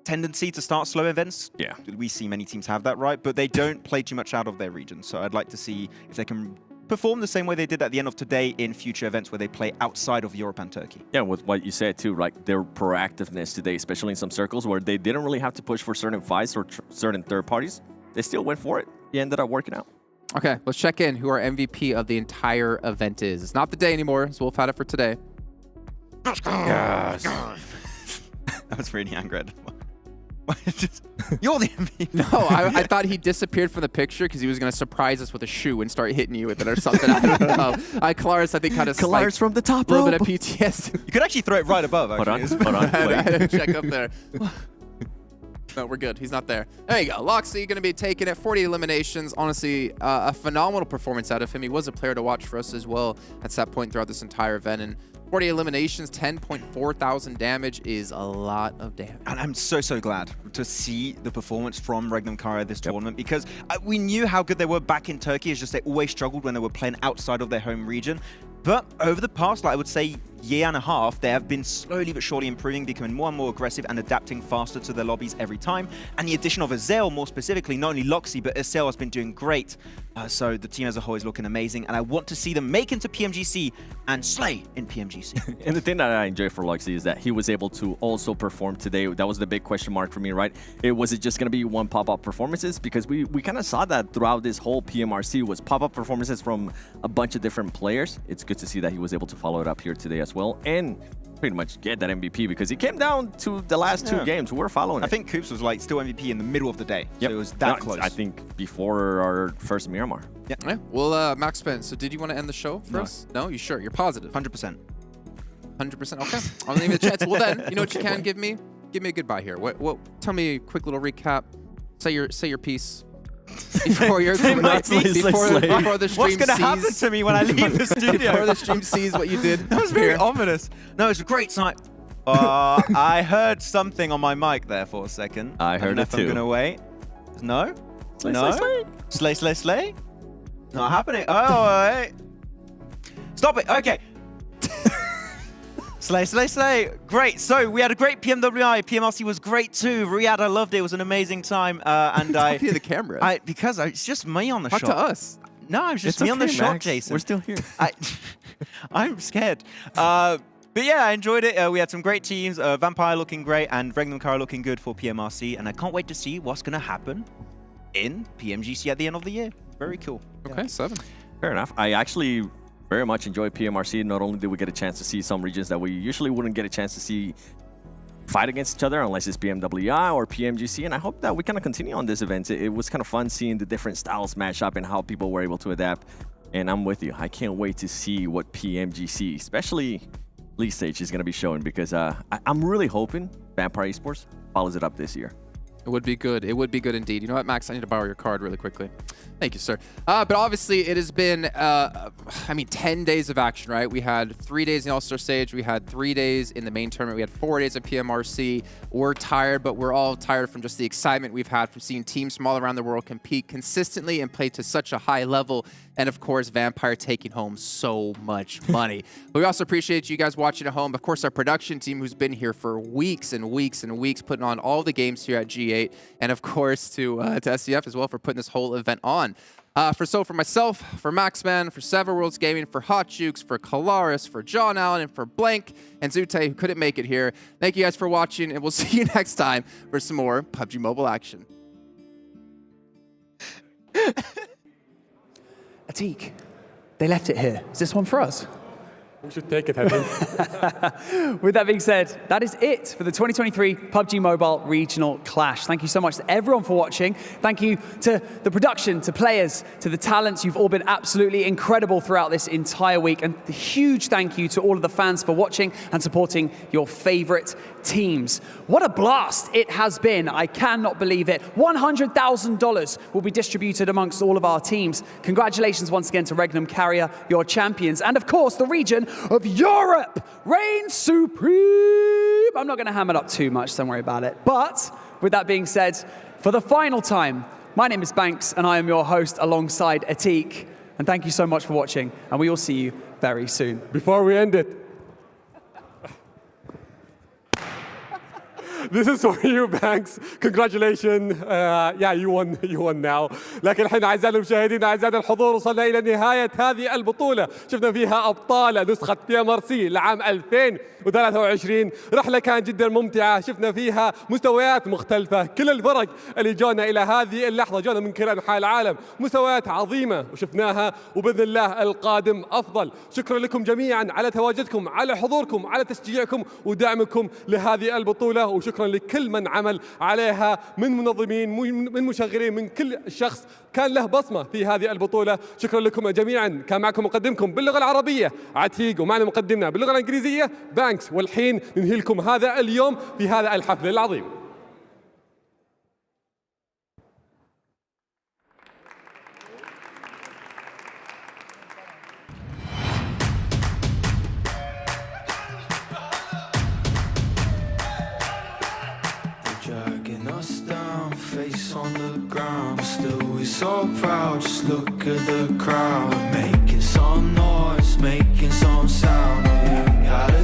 tendency to start slow events. Yeah. We see many teams have that, right? But they don't play too much out of their region. So I'd like to see if they can perform the same way they did at the end of today in future events where they play outside of Europe and Turkey. Yeah, with what you said too, like their proactiveness today, especially in some circles where they didn't really have to push for certain fights or certain third parties. They still went for it. It ended up working out. Okay, let's check in who our MVP of the entire event is. It's not the day anymore, so we'll have it for today. Yes. That was really angry. You're the MVP. No, I thought he disappeared from the picture because he was going to surprise us with a shoe and start hitting you with it or something. I don't know. Kalaris, I think, kind of Kalaris from the top a little rope. bit of PTSD. You could actually throw it right above, actually. Hold on. I had to check up there. No, we're good. He's not there. There you go. Loxy going to be taking it. 40 eliminations. Honestly, a phenomenal performance out of him. He was a player to watch for us as well at that point throughout this entire event. And 40 eliminations, 10.4 thousand damage is a lot of damage. And I'm so glad to see the performance from REGNUM CARYA this tournament, because we knew how good they were back in Turkey. It's just they always struggled when they were playing outside of their home region. But over the past, I would say, year and a half, they have been slowly but surely improving, becoming more and more aggressive and adapting faster to their lobbies every time. And the addition of Azel, more specifically, not only Loxy, but Azel has been doing great. So the team as a whole is looking amazing, and I want to see them make into PMGC and slay in PMGC. And the thing that I enjoy for Loxy is that he was able to also perform today. That was the big question mark for me, right? Was it just going to be one pop-up performances? Because we kind of saw that throughout this whole PMRC was pop-up performances from a bunch of different players. It's good to see that he was able to follow it up here today as well, and pretty much get that MVP, because he came down to the last two games. We're following I it. think Coops was like still MVP in the middle of the day. Yep. So it was that close. I think before our first Miramar. Yeah. Well, Max Ben, so did you want to end the show for us? No? You sure? You're positive? 100%. 100%? Okay. I'm going to leave it a chance. Well then, you know what you can give me? Give me a goodbye here. What? Tell me a quick little recap. Say your piece. Before the stream What's going to happen to me when I leave the studio? Before the stream sees what you did. That was very ominous. No, it's a great time. I heard something on my mic there for a second. I heard it too. I'm going to wait. No? Slay, no? slay, Slay, slay, slay? Not happening. Oh, wait. Stop it. Okay. Slay, slay, slay. Great. So we had a great PMWI. PMRC was great too. Riyadh, I loved it. It was an amazing time. And Talk to the camera. Because it's just me on the shot. Talk to us. No, it's just me on the shot, Jason. We're still here. I'm scared. But yeah, I enjoyed it. We had some great teams. Vampire looking great and REGNUM CARYA looking good for PMRC. And I can't wait to see what's going to happen in PMGC at the end of the year. Very cool. Okay, 7. Fair enough. I actually very much enjoyed PMRC. Not only did we get a chance to see some regions that we usually wouldn't get a chance to see fight against each other unless it's PMWI or PMGC, and I hope that we kind of continue on this event. It was kind of fun seeing the different styles match up and how people were able to adapt, and I'm with you. I can't wait to see what PMGC, especially League Stage, is going to be showing, because I'm really hoping Vampire Esports follows it up this year. It would be good. It would be good indeed. You know what, Max? I need to borrow your card really quickly. Thank you, sir. But obviously, it has been, 10 days of action, right? We had 3 days in the All-Star stage. We had 3 days in the main tournament. We had 4 days of PMRC. We're tired, but we're all tired from just the excitement we've had from seeing teams from all around the world compete consistently and play to such a high level. And of course, Vampire taking home so much money. But we also appreciate you guys watching at home. Of course, our production team, who's been here for weeks and weeks and weeks, putting on all the games here at G8. And of course, to SCF as well for putting this whole event on. For myself, for Maxman, for Sever Worlds Gaming, for Hot Jukes, for Kalaris, for John Allen, and for Blank and Zute, who couldn't make it here. Thank you guys for watching, and we'll see you next time for some more PUBG Mobile action. Atik, they left it here. Is this one for us? We should take it, I think. With that being said, that is it for the 2023 PUBG Mobile Regional Clash. Thank you so much to everyone for watching. Thank you to the production, to players, to the talents. You've all been absolutely incredible throughout this entire week. And a huge thank you to all of the fans for watching and supporting your favorite teams. What a blast it has been. I cannot believe it. $100,000 will be distributed amongst all of our teams. Congratulations once again to REGNUM CARYA, your champions. And of course, the region of Europe reigns supreme. I'm not going to ham it up too much, don't worry about it. But with that being said, for the final time, my name is Banks and I am your host alongside Atik. And thank you so much for watching, and we will see you very soon. Before we end it, this is for you, Banks. Congratulations. You won now. لكن الحين أعزائي المشاهدين أعزائي الحضور وصلنا إلى نهاية هذه البطولة. شفنا فيها أبطال نسخة PMRC لعام 2023. رحلة كانت جدا ممتعة. شفنا فيها مستويات مختلفة. كل الفرق اللي جونا إلى هذه اللحظة جونا من كل أنحاء العالم. مستويات عظيمة وشفناها، وبإذن الله القادم أفضل. شكرا لكم جميعا على تواجدكم، على حضوركم، على تشجيعكم ودعمكم لهذه البطولة. وشكرا لكل من عمل عليها من منظمين، من مشغلين، من كل شخص كان له بصمة في هذه البطولة. شكرا لكم جميعا. كان معكم مقدمكم باللغة العربية عتيق، ومعنا مقدمنا باللغة الإنجليزية بانكس. والحين ننهي لكم هذا اليوم في هذا الحفل العظيم. Dragging us down, face on the ground, but still we're so proud. Just look at the crowd, we're making some noise, making some sound. We gotta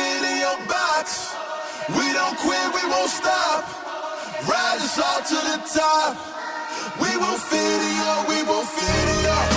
fit in your box. We don't quit, we won't stop. Ride us all to the top. We won't fit in your, we won't fit in your.